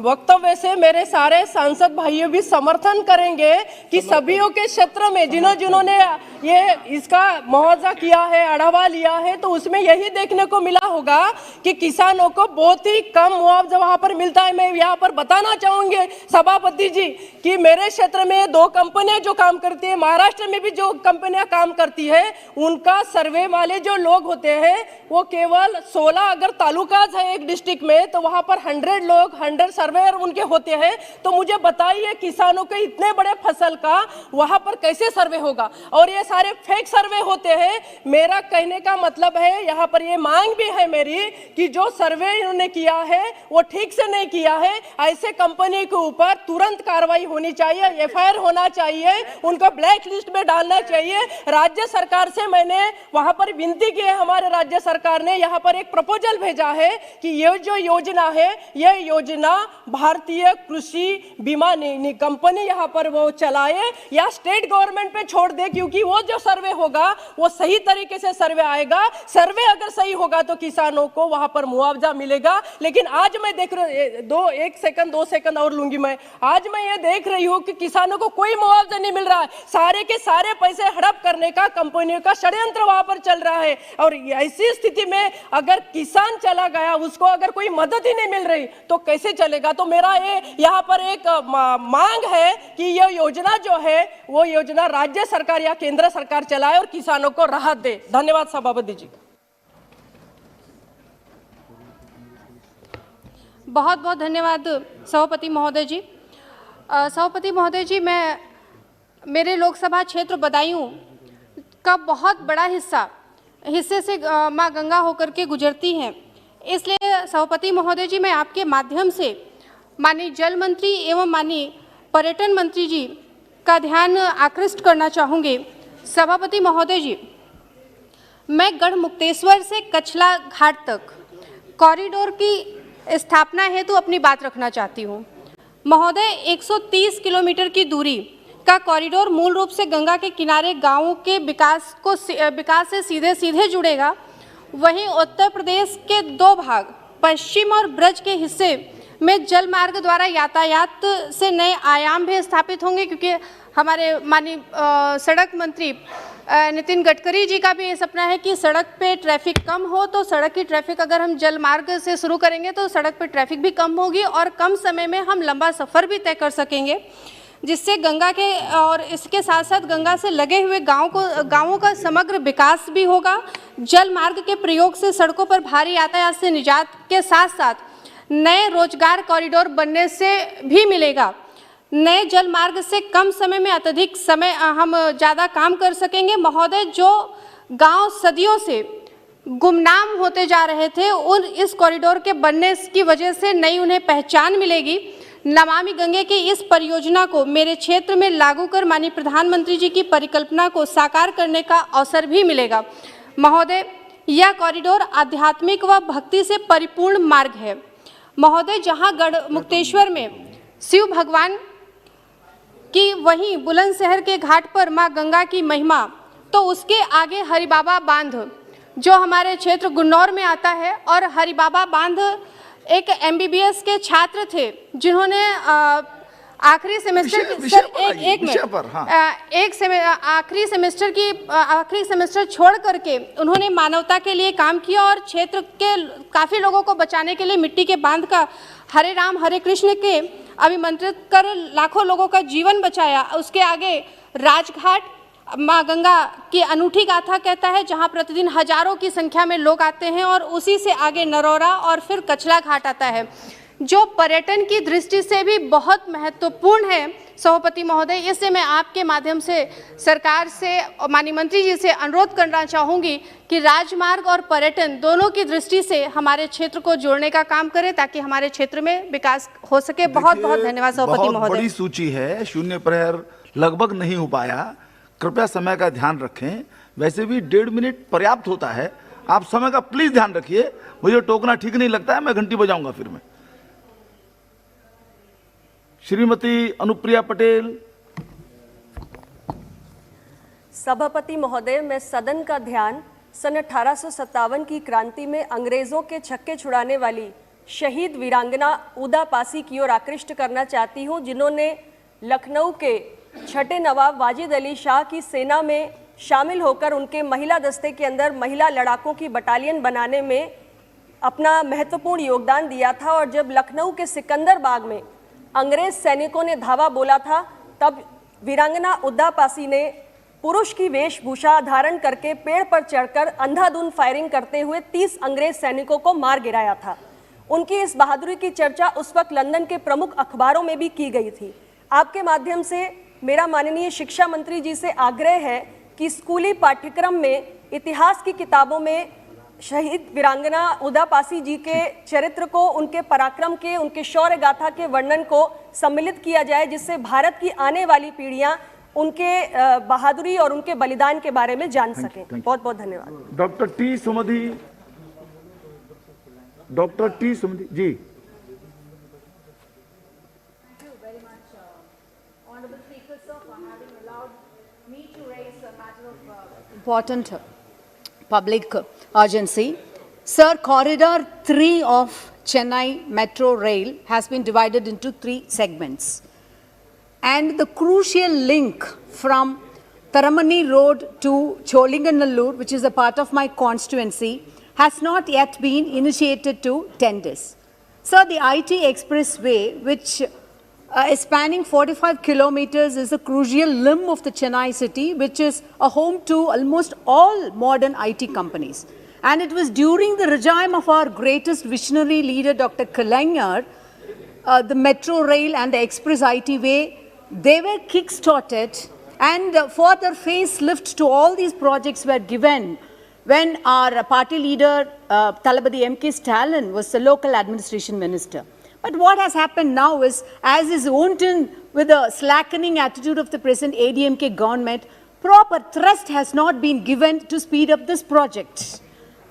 वक्तव्य से मेरे सारे सांसद भाइयों भी समर्थन करेंगे कि सभीयों के क्षेत्र में जिन्होंने ये इसका मुआवजा किया है, अढ़ावा लिया है, तो उसमें यही देखने को मिला होगा कि किसानों को बहुत ही कम मुआवजा वहाँ पर मिलता है। मैं यहाँ पर बताना चाहूँगी सभापति जी कि मेरे क्षेत्र में 2 कंपनियां जो काम करती है, महाराष्ट्र में भी जो कंपनियां काम करती है, उनका सर्वे वाले जो लोग होते हैं वो केवल 16 अगर तालुकाज है एक डिस्ट्रिक्ट में, तो वहां पर 100 लोग 100 सर्वेयर उनके होते हैं। तो मुझे बताइए किसानों के इतने बड़े फसल का वहां पर कैसे सर्वे होगा, और ये सारे फेक सर्वे होते हैं। मेरा कहने का मतलब है, यहाँ पर ये मांग भी है मेरी कि जो सर्वे इन्होंने किया है वो ठीक से नहीं किया है, ऐसे कंपनी के ऊपर तुरंत कार्रवाई होनी चाहिए, एफआईआर होना चाहिए, उनको ब्लैक लिस्ट में डालना चाहिए। राज्य सरकार से मैंने वहां पर विनती की है, हमारे राज्य सरकार ने यहाँ पर एक प्रपोजल भेजा है कि ये जो योजना है, ये योजना भारतीय कृषि बीमा कंपनी यहाँ पर वो चलाए या स्टेट गवर्नमेंट पे छोड़ दे, क्योंकि वो जो सर्वे होगा वो सही तरीके से सर्वे आएगा। सर्वे अगर सही होगा तो किसानों को वहां पर मुआवजा मिलेगा। लेकिन आज मैं देख रही 2 सेकंड और लूंगी मैं, आज मैं ये देख रही हूँ कि किसानों को कोई मुआवजा नहीं मिल रहा है, सारे के सारे पैसे हड़प करने का कंपनियों का षड्यंत्र वहां पर चल रहा है। और ऐसी स्थिति में अगर किसान चला गया, उसको अगर कोई मदद ही नहीं मिल रही तो कैसे चलेगा। तो मेरा ये यहाँ पर एक मांग है कि ये योजना जो है वो योजना राज्य सरकार या केंद्र सरकार चलाए और किसानों को राहत दे। धन्यवाद सभापति जी। बहुत बहुत धन्यवाद सभापति महोदय जी। सभापति महोदय जी, मैं मेरे लोकसभा क्षेत्र बदायूं का बहुत बड़ा हिस्से से मां गंगा होकर के गुजरती हैं, इसलिए सभापति महोदय जी मैं आपके माध्यम से माननीय जल मंत्री एवं माननीय पर्यटन मंत्री जी का ध्यान आकृष्ट करना चाहूँगी। सभापति महोदय जी, मैं गढ़मुक्तेश्वर से कछला घाट तक कॉरिडोर की स्थापना हेतु अपनी बात रखना चाहती हूँ। महोदय, 130 किलोमीटर की दूरी का कॉरिडोर मूल रूप से गंगा के किनारे गांवों के विकास से सीधे जुड़ेगा। वहीं उत्तर प्रदेश के 2 भाग, पश्चिम और ब्रज के हिस्से में जल मार्ग द्वारा यातायात से नए आयाम भी स्थापित होंगे, क्योंकि हमारे माननीय सड़क मंत्री नितिन गडकरी जी का भी ये सपना है कि सड़क पे ट्रैफिक कम हो। तो सड़क की ट्रैफिक अगर हम जल मार्ग से शुरू करेंगे तो सड़क पे ट्रैफिक भी कम होगी और कम समय में हम लंबा सफ़र भी तय कर सकेंगे, जिससे गंगा के और इसके साथ साथ गंगा से लगे हुए गांवों का समग्र विकास भी होगा। जल मार्ग के प्रयोग से सड़कों पर भारी यातायात से निजात के साथ साथ नए रोजगार कॉरिडोर बनने से भी मिलेगा। नए जल मार्ग से कम समय में अत्यधिक समय हम ज़्यादा काम कर सकेंगे। महोदय, जो गांव सदियों से गुमनाम होते जा रहे थे, उन इस कॉरिडोर के बनने की वजह से नई उन्हें पहचान मिलेगी। नमामि गंगे की इस परियोजना को मेरे क्षेत्र में लागू कर माननीय प्रधानमंत्री जी की परिकल्पना को साकार करने का अवसर भी मिलेगा। महोदय, यह कॉरिडोर आध्यात्मिक व भक्ति से परिपूर्ण मार्ग है। महोदय, जहां गढ़ मुक्तेश्वर में शिव भगवान की, वहीं बुलंदशहर के घाट पर मां गंगा की महिमा, तो उसके आगे हरिबाबा बांध जो हमारे क्षेत्र गुन्नौर में आता है, और हरिबाबा बांध एक MBBS के छात्र थे जिन्होंने आखिरी सेमेस्टर छोड़ करके उन्होंने मानवता के लिए काम किया और क्षेत्र के काफ़ी लोगों को बचाने के लिए मिट्टी के बांध का हरे राम हरे कृष्ण के अभिमंत्रित कर लाखों लोगों का जीवन बचाया। उसके आगे राजघाट माँ गंगा की अनूठी गाथा कहता है, जहाँ प्रतिदिन हजारों की संख्या में लोग आते हैं, और उसी से आगे नरौरा और फिर कचला घाट आता है, जो पर्यटन की दृष्टि से भी बहुत महत्वपूर्ण है। सभापति महोदय, इससे मैं आपके माध्यम से सरकार से और माननीय मंत्री जी से अनुरोध करना चाहूँगी कि राजमार्ग और पर्यटन दोनों की दृष्टि से हमारे क्षेत्र को जोड़ने का काम करें, ताकि हमारे क्षेत्र में विकास हो सके। बहुत बहुत धन्यवाद सभापति महोदय। बड़ी सूची है, शून्य प्रहर लगभग नहीं हो पाया, कृपया समय का ध्यान रखें। वैसे भी 1.5 मिनट पर्याप्त होता है, आप समय का प्लीज ध्यान रखिए। मुझे टोकना ठीक नहीं लगता है, मैं घंटी बजाऊंगा फिर मैं। श्रीमती अनुप्रिया पटेल। सभापति महोदय, मैं सदन का ध्यान सन 1857 की क्रांति में अंग्रेजों के छक्के छुड़ाने वाली शहीद वीरांगना उदा पासी की ओर आकृष्ट करना चाहती हूं, जिन्होंने लखनऊ के छठे नवाब वाजिद अली शाह की सेना में शामिल होकर उनके महिला दस्ते के अंदर महिला लड़ाकों की बटालियन बनाने में अपना महत्वपूर्ण योगदान दिया था। और जब लखनऊ के सिकंदर बाग में अंग्रेज सैनिकों ने धावा बोला था, तब वीरांगना उदा पासी ने पुरुष की वेशभूषा धारण करके पेड़ पर चढ़कर अंधाधुंध फायरिंग करते हुए 30 अंग्रेज सैनिकों को मार गिराया था। उनकी इस बहादुरी की चर्चा उस वक्त लंदन के प्रमुख अखबारों में भी की गई थी। आपके माध्यम से मेरा माननीय शिक्षा मंत्री जी से आग्रह है कि स्कूली पाठ्यक्रम में इतिहास की किताबों में शहीद वीरांगना उदा पासी जी के चरित्र को, उनके पराक्रम के, उनके शौर्य गाथा के वर्णन को सम्मिलित किया जाए, जिससे भारत की आने वाली पीढ़ियां उनके बहादुरी और उनके बलिदान के बारे में जान सकें। बहुत बहुत धन्यवाद। Doctor T सुमधि ji. Important public urgency. Sir, Corridor 3 of Chennai Metro Rail has been divided into 3 segments. And the crucial link from Taramani Road to Cholinganallur, which is a part of my constituency, has not yet been initiated to tenders. Sir, the IT Expressway, which is spanning 45 kilometers, is a crucial limb of the Chennai city, which is a home to almost all modern IT companies. And it was during the regime of our greatest visionary leader, Dr. Kalainar, the metro rail and the express IT way, they were kick-started, and further facelift to all these projects were given when our party leader, Thalapathy M.K. Stalin, was the local administration minister. But what has happened now is, as is wanton with the slackening attitude of the present ADMK government, proper thrust has not been given to speed up this project.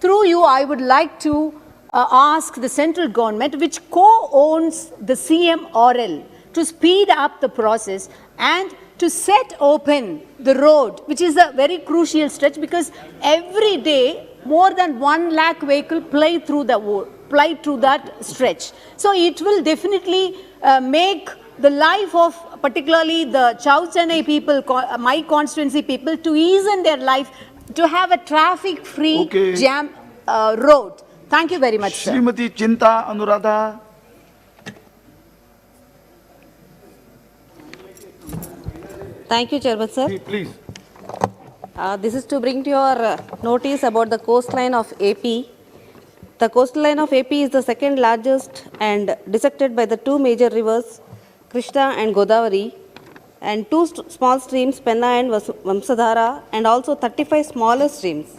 Through you, I would like to ask the central government, which co-owns the CMRL, to speed up the process and to set open the road, which is a very crucial stretch, because every day more than 1 lakh vehicle ply through that stretch. So it will definitely make the life of particularly the Chau Chennai people, my constituency people, to ease in their life, to have a traffic-free jam road. Thank you very much, sir. Srimati Chinta Anuradha. Thank you, Chairman, sir. Please. This is to bring to your notice about the coastline of AP. The coastline of AP is the second largest and dissected by the two major rivers, Krishna and Godavari, and two small streams, Penna and Vamsadhara, and also 35 smaller streams.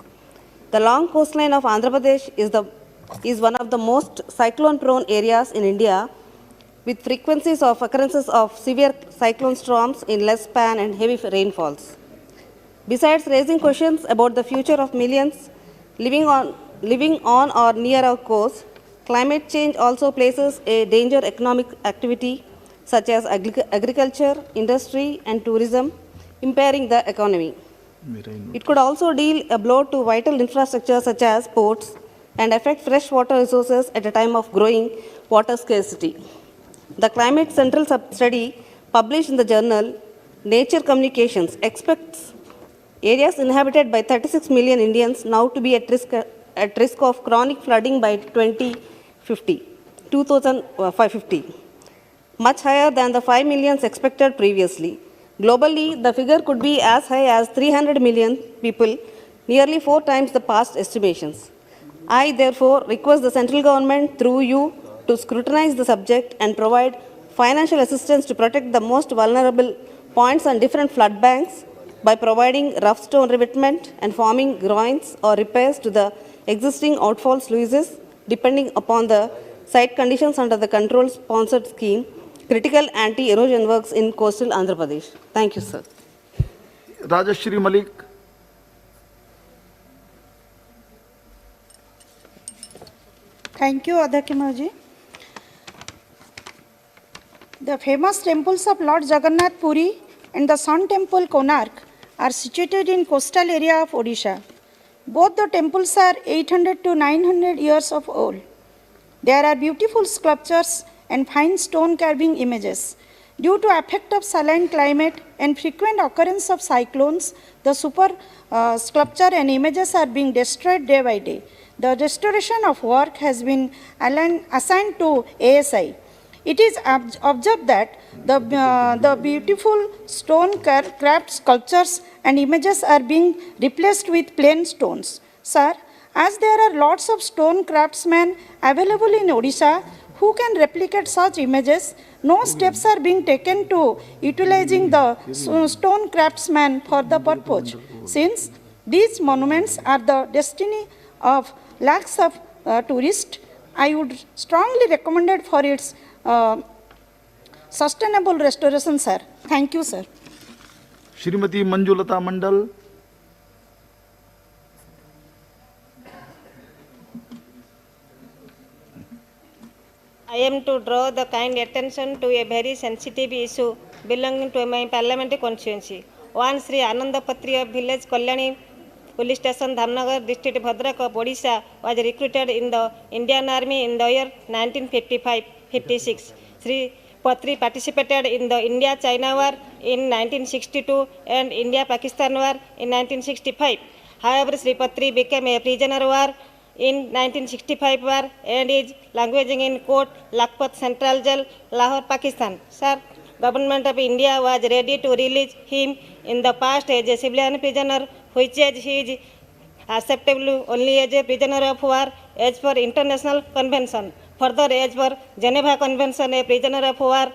The long coastline of Andhra Pradesh is one of the most cyclone-prone areas in India, with frequencies of occurrences of severe cyclone storms in less span and heavy rainfalls. Besides raising questions about the future of millions living on or near our coast, climate change also places a danger economic activity such as agriculture, industry and tourism, impairing the economy. It could also deal a blow to vital infrastructure such as ports and affect fresh water resources at a time of growing water scarcity. The Climate Central study published in the journal Nature Communications expects areas inhabited by 36 million Indians now to be at risk of chronic flooding by 2050, much higher than the 5 million expected previously. Globally, the figure could be as high as 300 million people, nearly 4 times the past estimations. I therefore request the central government through you to scrutinize the subject and provide financial assistance to protect the most vulnerable points on different flood banks by providing rough stone revetment and forming groins or repairs to the existing outfall sluices, depending upon the site conditions under the control-sponsored scheme, critical anti-erosion works in coastal Andhra Pradesh. Thank you, sir. Rajashri Malik. Thank you, Adhyaksha. The famous temples of Lord Jagannath Puri and the Sun Temple Konark are situated in coastal area of Odisha. Both the temples are 800 to 900 years of old. There are beautiful sculptures and fine stone carving images. Due to effect of saline climate and frequent occurrence of cyclones, the super sculpture and images are being destroyed day by day. The restoration of work has been assigned to ASI. It is observed that the beautiful stone craft sculptures and images are being replaced with plain stones. Sir, as there are lots of stone craftsmen available in Odisha who can replicate such images, no steps are being taken to utilizing the stone craftsmen for the purpose. Since these monuments are the destiny of lakhs of tourists, I would strongly recommend it for its sustainable restoration, sir. Thank you, sir. Shrimati Manjulata Mandal. I am to draw the kind attention to a very sensitive issue belonging to my parliamentary constituency. One Sri Anandapatri of village Kalyani Police Station, Dhamnagar, District Bhadrak of Odisha was recruited in the Indian Army in the year 1955-56. Sri Patri participated in the India-China War in 1962 and India-Pakistan War in 1965. However, Sri Patri became a prisoner of war in 1965 war and is languaging in court Lakhpat Central Jail, Lahore, Pakistan. Sir, Government of India was ready to release him in the past as a civilian prisoner, which is he is acceptable only as a prisoner of war as per international convention. Further, as per Geneva Convention, a prisoner of war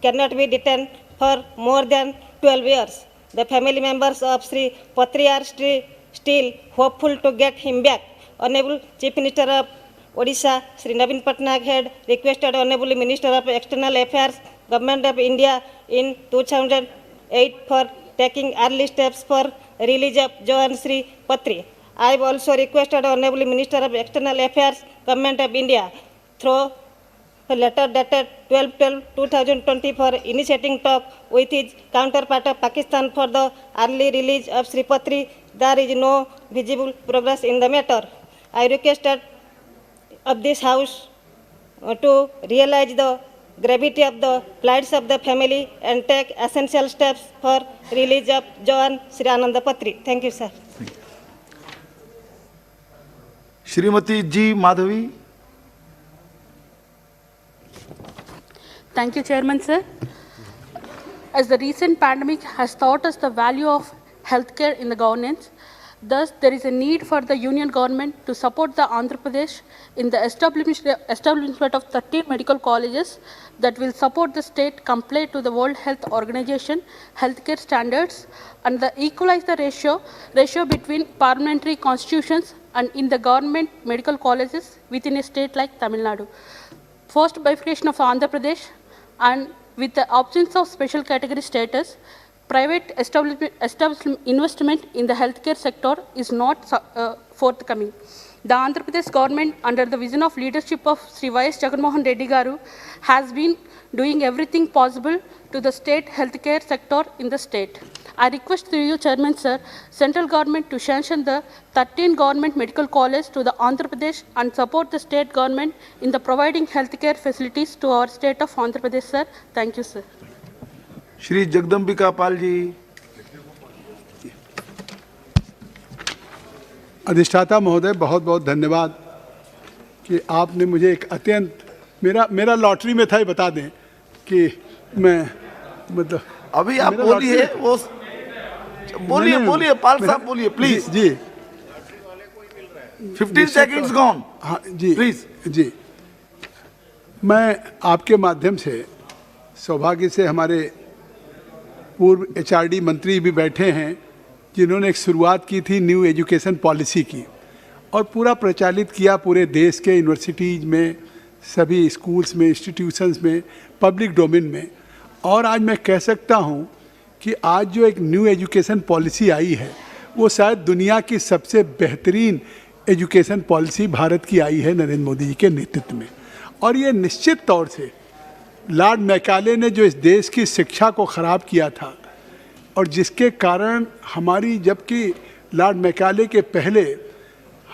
cannot be detained for more than 12 years. The family members of Sri Patri are still hopeful to get him back. Honorable Chief Minister of Odisha, Sri Naveen Patnaik had requested Honorable Minister of External Affairs, Government of India in 2008 for taking early steps for release of Johan Sri Patri. I have also requested Honorable Minister of External Affairs, Government of India, through letter dated 12/12/2020 for initiating talk with his counterpart of Pakistan for the early release of Sripatri. There is no visible progress in the matter. I requested of this House to realize the gravity of the plights of the family and take essential steps for release of Joan Sri Ananda Patri. Thank you, sir. Shrimati ji Madhavi. Thank you, Chairman, sir. As the recent pandemic has taught us the value of healthcare in the governance, thus there is a need for the union government to support the Andhra Pradesh in the establishment of 13 medical colleges that will support the state comply to the World Health Organization healthcare standards and equalize the ratio between parliamentary constitutions and in the government medical colleges within a state like Tamil Nadu. Forced bifurcation of Andhra Pradesh and with the absence of special category status, private establishment investment in the healthcare sector is not forthcoming. The Andhra Pradesh government, under the vision of leadership of Sri Y.S. Jagannath Reddy Garu, has been doing everything possible to the state healthcare sector in the state. I request through you, Chairman, sir, central government to sanction the 13 government medical colleges to the Andhra Pradesh and support the state government in the providing healthcare facilities to our state of Andhra Pradesh, sir. Thank you, sir. Shri Jagdambika Pal ji. अधिष्ठाता महोदय, बहुत बहुत धन्यवाद कि आपने मुझे एक अत्यंत मेरा लॉटरी में था, ही बता दें कि मैं मतलब अभी आप बोलिए, वो बोलिए पाल साहब, बोलिए प्लीज। Ji 15 seconds gone. हाँ जी प्लीज जी। मैं आपके माध्यम से, सौभाग्य से हमारे पूर्व HRD मंत्री भी बैठे हैं जिन्होंने एक शुरुआत की थी न्यू एजुकेशन पॉलिसी की और पूरा प्रचालित किया पूरे देश के यूनिवर्सिटीज़ में, सभी स्कूल्स में, इंस्टीट्यूशंस में, पब्लिक डोमेन में। और आज मैं कह सकता हूँ कि आज जो एक न्यू एजुकेशन पॉलिसी आई है वो शायद दुनिया की सबसे बेहतरीन एजुकेशन पॉलिसी भारत की आई है नरेंद्र मोदी जी के नेतृत्व में। और ये निश्चित तौर से लॉर्ड मैकाले ने जो इस देश की शिक्षा को ख़राब किया था और जिसके कारण हमारी, जबकि लॉर्ड मैकाले के पहले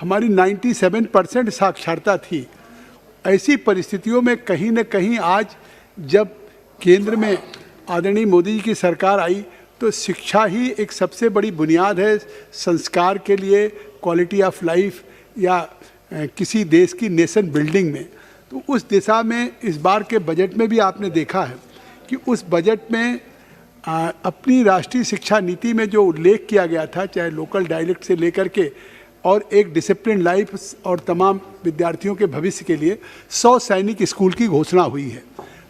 हमारी 97% साक्षरता थी, ऐसी परिस्थितियों में कहीं न कहीं आज जब केंद्र में आदरणीय मोदी जी की सरकार आई तो शिक्षा ही एक सबसे बड़ी बुनियाद है संस्कार के लिए, क्वालिटी ऑफ लाइफ या किसी देश की नेशन बिल्डिंग में। तो उस दिशा में इस बार के बजट में भी आपने देखा है कि उस बजट में अपनी राष्ट्रीय शिक्षा नीति में जो उल्लेख किया गया था, चाहे लोकल डायलेक्ट से लेकर के और एक डिसिप्लिन लाइफ और तमाम विद्यार्थियों के भविष्य के लिए 100 सैनिक स्कूल की घोषणा हुई है।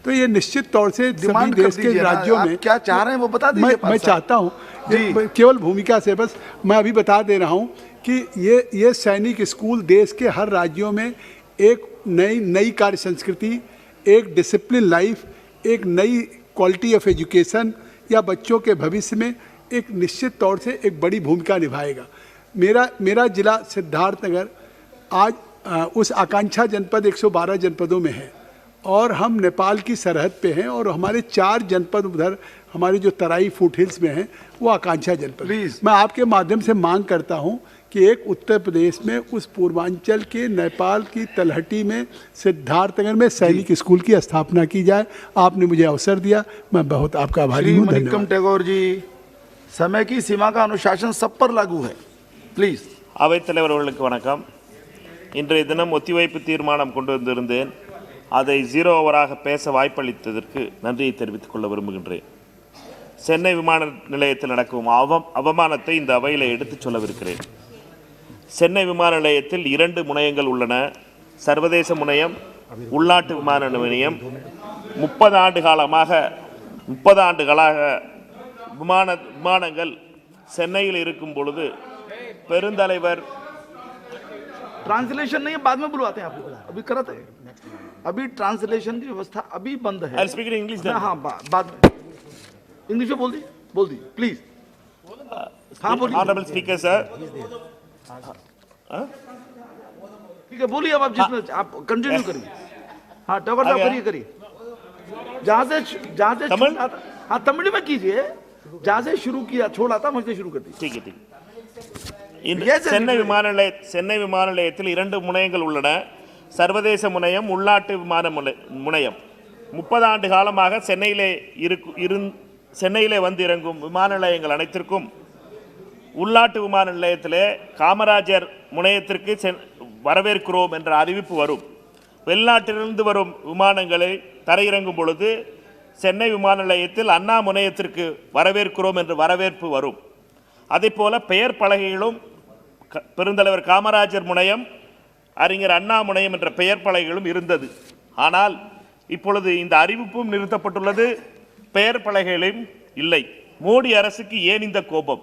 तो ये निश्चित तौर से सभी देश के राज्यों में क्या चाह रहे हैं वो बता दीजिए। मैं चाहता हूँ केवल भूमिका से, बस मैं अभी बता दे रहा हूँ कि ये सैनिक स्कूल देश के हर राज्यों में एक नई कार्य संस्कृति, एक डिसिप्लिन लाइफ, एक नई क्वालिटी ऑफ एजुकेशन या बच्चों के भविष्य में एक निश्चित तौर से एक बड़ी भूमिका निभाएगा। मेरा जिला सिद्धार्थनगर आज उस आकांक्षा जनपद 112 जनपदों में है और हम नेपाल की सरहद पे हैं और हमारे 4 जनपद उधर हमारे जो तराई फुट हिल्स में हैं वो आकांक्षा जनपद। मैं आपके माध्यम से मांग करता हूं कि एक उत्तर प्रदेश में उस पूर्वांचल के नेपाल की तलहटी में सिद्धार्थनगर में सैनिक स्कूल की स्थापना की जाए। आपने मुझे अवसर दिया, मैं बहुत आपका आभारी हूँ। मनिकम टैगोर जी, समय की सीमा का अनुशासन सब पर लागू है, प्लीज। அவைத்தலைவர் அவர்களுக்கு வணக்கம். இன்றைய தினம் ஒத்திவைப்பு தீர்மானம் கொண்டு வந்திருந்தேன். அதை 0 ஓவராக பேச வாய்ப்பளித்ததற்கு நன்றியை தெரிவித்துக் கொள்ள விரும்புகின்றேன். சென்னை விமான நிலையத்தில் நடக்கும் அவமானத்தை இந்த அவையில் எடுத்துச் சொல்லவிருக்கிறேன். சென்னை விமான நிலையத்தில் 2 முனையங்கள் உள்ளன. சர்வதேச முனையம், உள்நாட்டு விமான நிலையம். 30 ஆண்டுகளாக விமானங்கள் சென்னையில் இருக்கும் பொழுது பெருந்தலைவர் ट्रांसलेशन नहीं है, बाद में बुलवाते हैं आपको, अभी करते हैं। अभी ट्रांसलेशन की व्यवस्था अभी बंद है। I'll speak in English then. हाँ, बाद में इंग्लिश में बोल दी प्लीज। हाँ बोलिए। Honorable Speaker sir. ठीक है, बोलिए अब आप जिसमें आप कंटिन्यू करिए। हाँ टॉकर साहब करिए करिए, जहाँ से तमिल, हाँ तमिल में कीजिए, जहाँ से शुरू किया छोड़ा था वहीं से शुरू कर दीजिए। ठीक है ठीक இன்று சென்னை விமான நிலையத்தில் 2 முனையங்கள் உள்ளன. சர்வதேச முனையம், உள்நாட்டு விமான முனையம். 30 ஆண்டு காலமாக சென்னையிலே வந்து இறங்கும் விமான நிலையங்கள் அனைத்திற்கும் உள்நாட்டு விமான நிலையத்திலே காமராஜர் முனையத்திற்கு வரவேற்கிறோம் என்ற அறிவிப்பு வரும். வெளிநாட்டிலிருந்து வரும் விமானங்களை தரையிறங்கும் பொழுது சென்னை விமான நிலையத்தில் அண்ணா முனையத்திற்கு வரவேற்கிறோம் என்று வரவேற்பு வரும். அதேபோல பெயர் பலகைகளும் பெருந்தலைவர் காமராஜர் முனையம், அறிஞர் அண்ணா முனையம் என்ற பெயர் பலகைகளும் இருந்தது. ஆனால் இப்பொழுது இந்த அறிவிப்பும் நிறுத்தப்பட்டுள்ளது, பெயர் பலகைகளும் இல்லை. மோடி அரசுக்கு ஏன் இந்த கோபம்?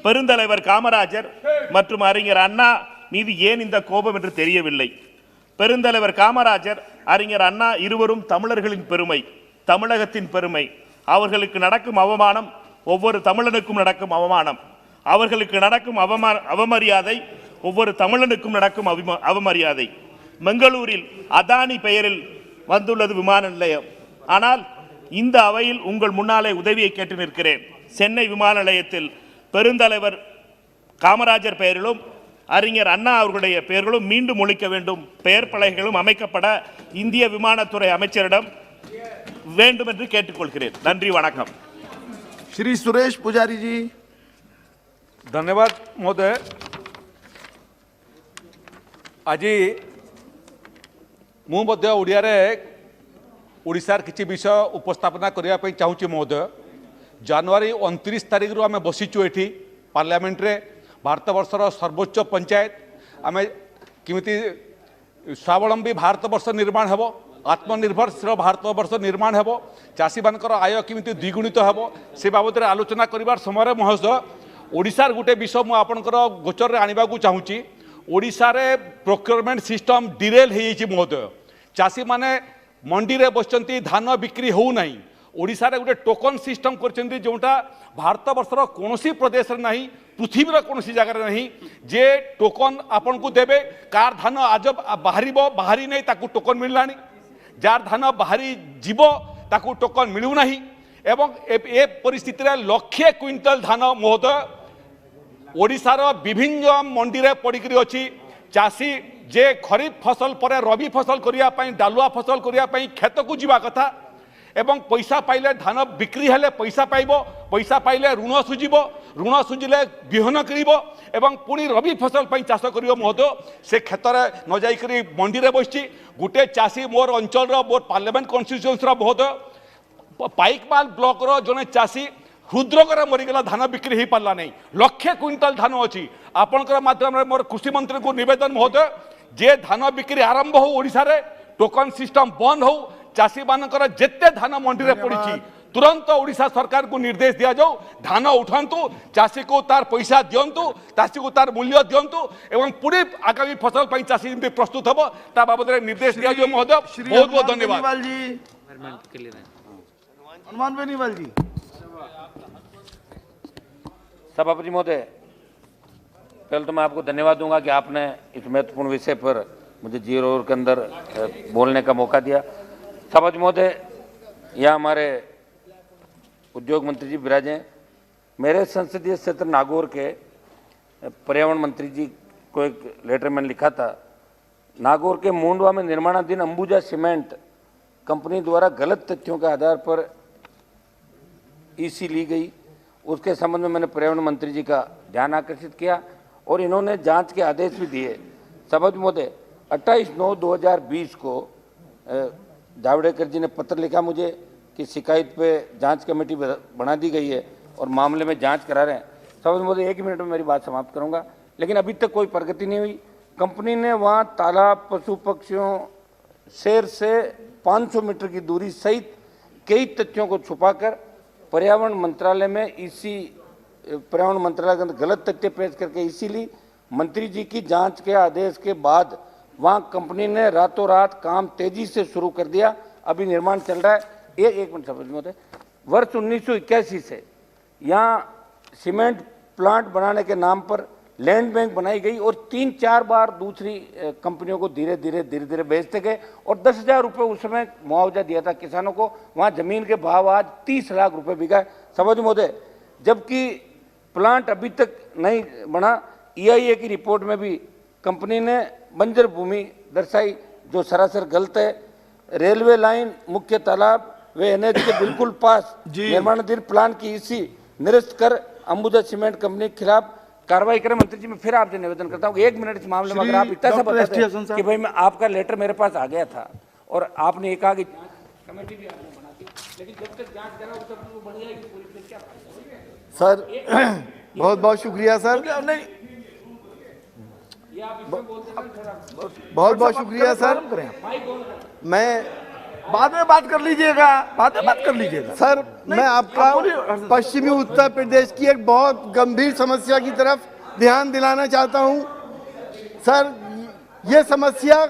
பெருந்தலைவர் காமராஜர் மற்றும் அறிஞர் அண்ணா மீது ஏன் இந்த கோபம் என்று தெரியவில்லை. பெருந்தலைவர் காமராஜர், அறிஞர் அண்ணா இருவரும் தமிழர்களின் பெருமை, தமிழகத்தின் பெருமை. அவர்களுக்கு நடக்கும் அவமானம் ஒவ்வொரு தமிழனுக்கும் நடக்கும் அவமானம். அவர்களுக்கு நடக்கும் அவமரியாதை ஒவ்வொரு தமிழனுக்கும் நடக்கும் அவமரியாதை. பெங்களூரில் அதானி பெயரில் வந்துள்ளது விமான நிலையம். ஆனால் இந்த அவையில் உங்கள் முன்னாலே உதவியை கேட்டு நிற்கிறேன். சென்னை விமான நிலையத்தில் பெருந்தலைவர் காமராஜர் பெயரிலும் அறிஞர் அண்ணா அவர்களுடைய பெயர்களும் மீண்டும் ஒழிக்க வேண்டும். பெயர் பலகைகளும் அமைக்கப்பட இந்திய விமானத்துறை அமைச்சரிடம் வேண்டும் என்று கேட்டுக்கொள்கிறேன். நன்றி, வணக்கம். श्री सुरेश पुजारी जी। धन्यवाद महोदय। आज मुझे ओडिया ओडिशार किसी विषय उपस्थापना करने चाहूँगी महोदय। जनवरी 29 तारीख रू आम बसीचु ये पार्लियामेंट रे भारत वर्षर सर्वोच्च पंचायत आम किमिति स्वावलंबी भारत वर्ष निर्माण हेबो, आत्मनिर्भरशील भारत वर्ष निर्माण हेबो, चाषी मानकर आय किमिति द्विगुणित हेबो से बाबद आलोचना करिवार समय महोदय ओडिशार गोटे विषय मु आपनकर गोचर रे आनिबा को चाहूँगी। ओडिशा रे प्रोक्योरमेंट सिस्टम डिरेल हो जाइए महोदय। चाषी माने मंडी रे बसचंती, धान बिक्री हो नहीं। ओडिशा रे गोटे टोकन सिस्टम करचंती जोटा भारत वर्षर कोनोसी प्रदेश रे नहीं, पृथ्वीर कोनोसी जगह नहीं जे टोकन आपन को देबे। कार धान आज बाहरिबो, बाहरी नहीं ताकू टोकन मिललानी, जार धान बाहरी जीव ताकू टोकन मिलू नहीं। एवं ए परिस्थिति रे लक्षे क्विंटल धान महोदय ओडिशार विभिन्न मंडी रे पड़िकरी अछि। चाषी जे खरीफ फसल पर रबी फसल करिया पई, डालुआ फसल करिया पई खेत को जीवा कथा एवं पैसा पाइले धान बिक्री हेले पैसा पाइबो, पैसा पाइले ऋण सुझिबो, ऋण सुझिले बिहन करिबो एवं पुणी रबी फसल पई चाष करियो महोदय। से क्षेत्र न जाई करी मंडी रे बसछि गुटे चाषी मोर अंचल रो मोर पार्लियामेंट कन्स्टिट्यूएंसी रो महोदय पाइकमाल ब्लॉक रो जने चाषी हृदरोग रे मरिगला, धान बिक्री हो पारला नहीं। लक्षे क्विंटल धान अच्छी। आपनकर माध्यम रे मोर कृषि मंत्री को निवेदन महोदय जे धान बिक्री आरंभ हो ओडिशा रे टोकन सिस्टम बंद हो, चाषी मानकर जेते धान मंडी रे पड़ी तुरंत ओडिशा सरकार को निर्देश दिया जाओ, धान उठांतु, चाषी को तार पैसा दिंतु, चाषी को तार मूल्य दिंतु एवं पूरी आगामी फसल पर चाषी जमी प्रस्तुत हम ता बाबद निर्देश दिया जाओ महोदय। बहुत बहुत धन्यवाद। हनुमान बेनीवाल जी। सभापति महोदय, पहले तो मैं आपको धन्यवाद दूंगा कि आपने इस महत्वपूर्ण विषय पर मुझे 0 ओवर के अंदर बोलने का मौका दिया। सभापति महोदय, यहाँ हमारे उद्योग मंत्री जी विराजे। मेरे संसदीय क्षेत्र नागौर के पर्यावरण मंत्री जी को एक लेटर मैंने लिखा था। नागौर के मूंडवा में निर्माणाधीन अंबुजा सीमेंट कंपनी द्वारा गलत तथ्यों के आधार पर ईसी ली गई, उसके संबंध में मैंने पर्यावरण मंत्री जी का ध्यान आकर्षित किया और इन्होंने जांच के आदेश भी दिए। सभापति महोदय, 28/9/2020 को जावड़ेकर जी ने पत्र लिखा मुझे कि शिकायत पे जांच कमेटी बना दी गई है और मामले में जांच करा रहे हैं। सभापति महोदय, 1 मिनट में मेरी बात समाप्त करूंगा, लेकिन अभी तक कोई प्रगति नहीं हुई। कंपनी ने वहाँ तालाब, पशु पक्षियों, शेर से 500 मीटर की दूरी सहित कई तथ्यों को छुपाकर पर्यावरण मंत्रालय में पर्यावरण मंत्रालय के अंदर गलत तथ्य पेश करके इसीलिए मंत्री जी की जांच के आदेश के बाद वहां कंपनी ने रातों रात काम तेजी से शुरू कर दिया। अभी निर्माण चल रहा है। एक मिनट समझ में, वर्ष 1981 से यहाँ सीमेंट प्लांट बनाने के नाम पर लैंड बैंक बनाई गई और 3-4 बार दूसरी कंपनियों को धीरे धीरे बेचते गए और 10,000 रुपये उस समय मुआवजा दिया था किसानों को। वहाँ जमीन के भाव आज 30 लाख रुपए बिका है सभापति महोदय, जबकि प्लांट अभी तक नहीं बना। EIA की रिपोर्ट में भी कंपनी ने बंजर भूमि दर्शाई जो सरासर गलत है। रेलवे लाइन, मुख्य तालाब वे NH के बिल्कुल पास निर्माणाधीन प्लांट की इसी निरस्त कर अंबुजा सीमेंट कंपनी के खिलाफ कार्रवाई करें। मंत्री जी, मैं फिर आपसे निवेदन करता हूँ 1 मिनट इस मामले में अगर आप इतना सा बताते कि भाई मैं आपका लेटर मेरे पास आ गया था और आपने ये कहा कि कमेटी भी आपने बना दी, लेकिन जब तक जांच कराओ तब तक वो बन जाएगी पुलिस में क्या सर। बहुत बहुत शुक्रिया सर, बहुत बहुत शुक्रिया सर। मैं बाद में बात कर लीजिएगा, बाद में बात कर लीजिएगा सर। मैं आपका पश्चिमी उत्तर प्रदेश की एक बहुत गंभीर समस्या की तरफ ध्यान दिलाना चाहता हूं। सर, ये समस्या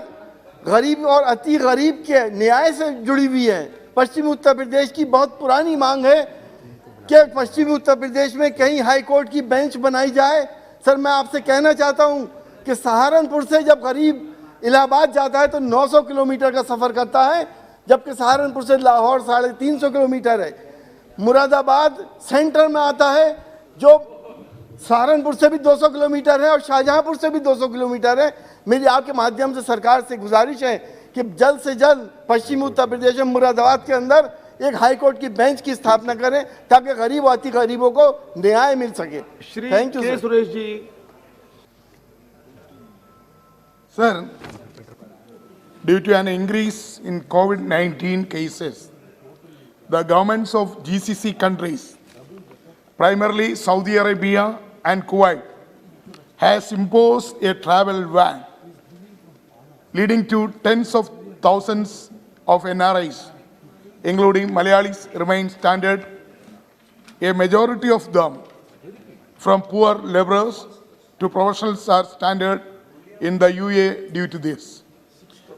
गरीब और अति गरीब के न्याय से जुड़ी हुई है। पश्चिमी उत्तर प्रदेश की बहुत पुरानी मांग है कि पश्चिमी उत्तर प्रदेश में कहीं हाई कोर्ट की बेंच बनाई जाए। सर, मैं आपसे कहना चाहता हूं कि सहारनपुर से जब गरीब इलाहाबाद जाता है तो 900 किलोमीटर का सफ़र करता है, जबकि सहारनपुर से लाहौर 350 किलोमीटर है। मुरादाबाद सेंटर में आता है जो सहारनपुर से भी 200 किलोमीटर है और शाहजहांपुर से भी 200 किलोमीटर है। मेरी आपके माध्यम से सरकार से गुजारिश है कि जल्द से जल्द पश्चिमी उत्तर प्रदेश में मुरादाबाद के अंदर एक हाई कोर्ट की बेंच की स्थापना करें ताकि गरीब और अति गरीबों को न्याय मिल सके। Thank you Suresh ji. Sir, due to an increase in COVID-19 cases, the governments of GCC countries, primarily Saudi Arabia and Kuwait, has imposed a travel ban, leading to tens of thousands of NRIs, including Malayalis, remain stranded. A majority of them, from poor laborers to professionals, are stranded in the UAE due to this.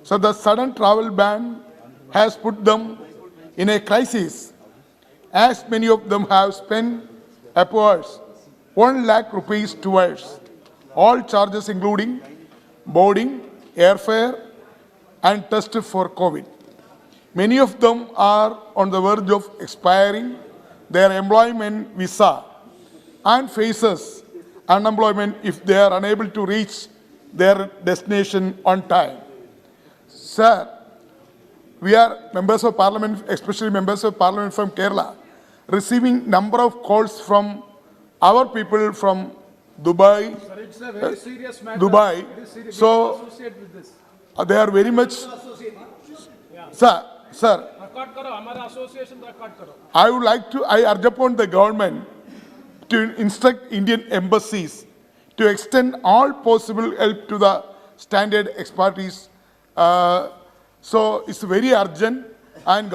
So the sudden travel ban has put them in a crisis, as many of them have spent upwards 1 lakh rupees towards all charges including boarding, airfare and test for COVID. Many of them are on the verge of expiring their employment visa and faces unemployment if they are unable to reach their destination on time. Sir, we are members of parliament, especially members of parliament from Kerala, receiving number of calls from our people from Dubai. Sir, it's a very serious matter. Dubai. So they are very much. Sir. Record karo, हमारा association record karo. I urge upon the government to instruct Indian embassies to extend all possible help to the stranded expatriates. So it's very urgent, and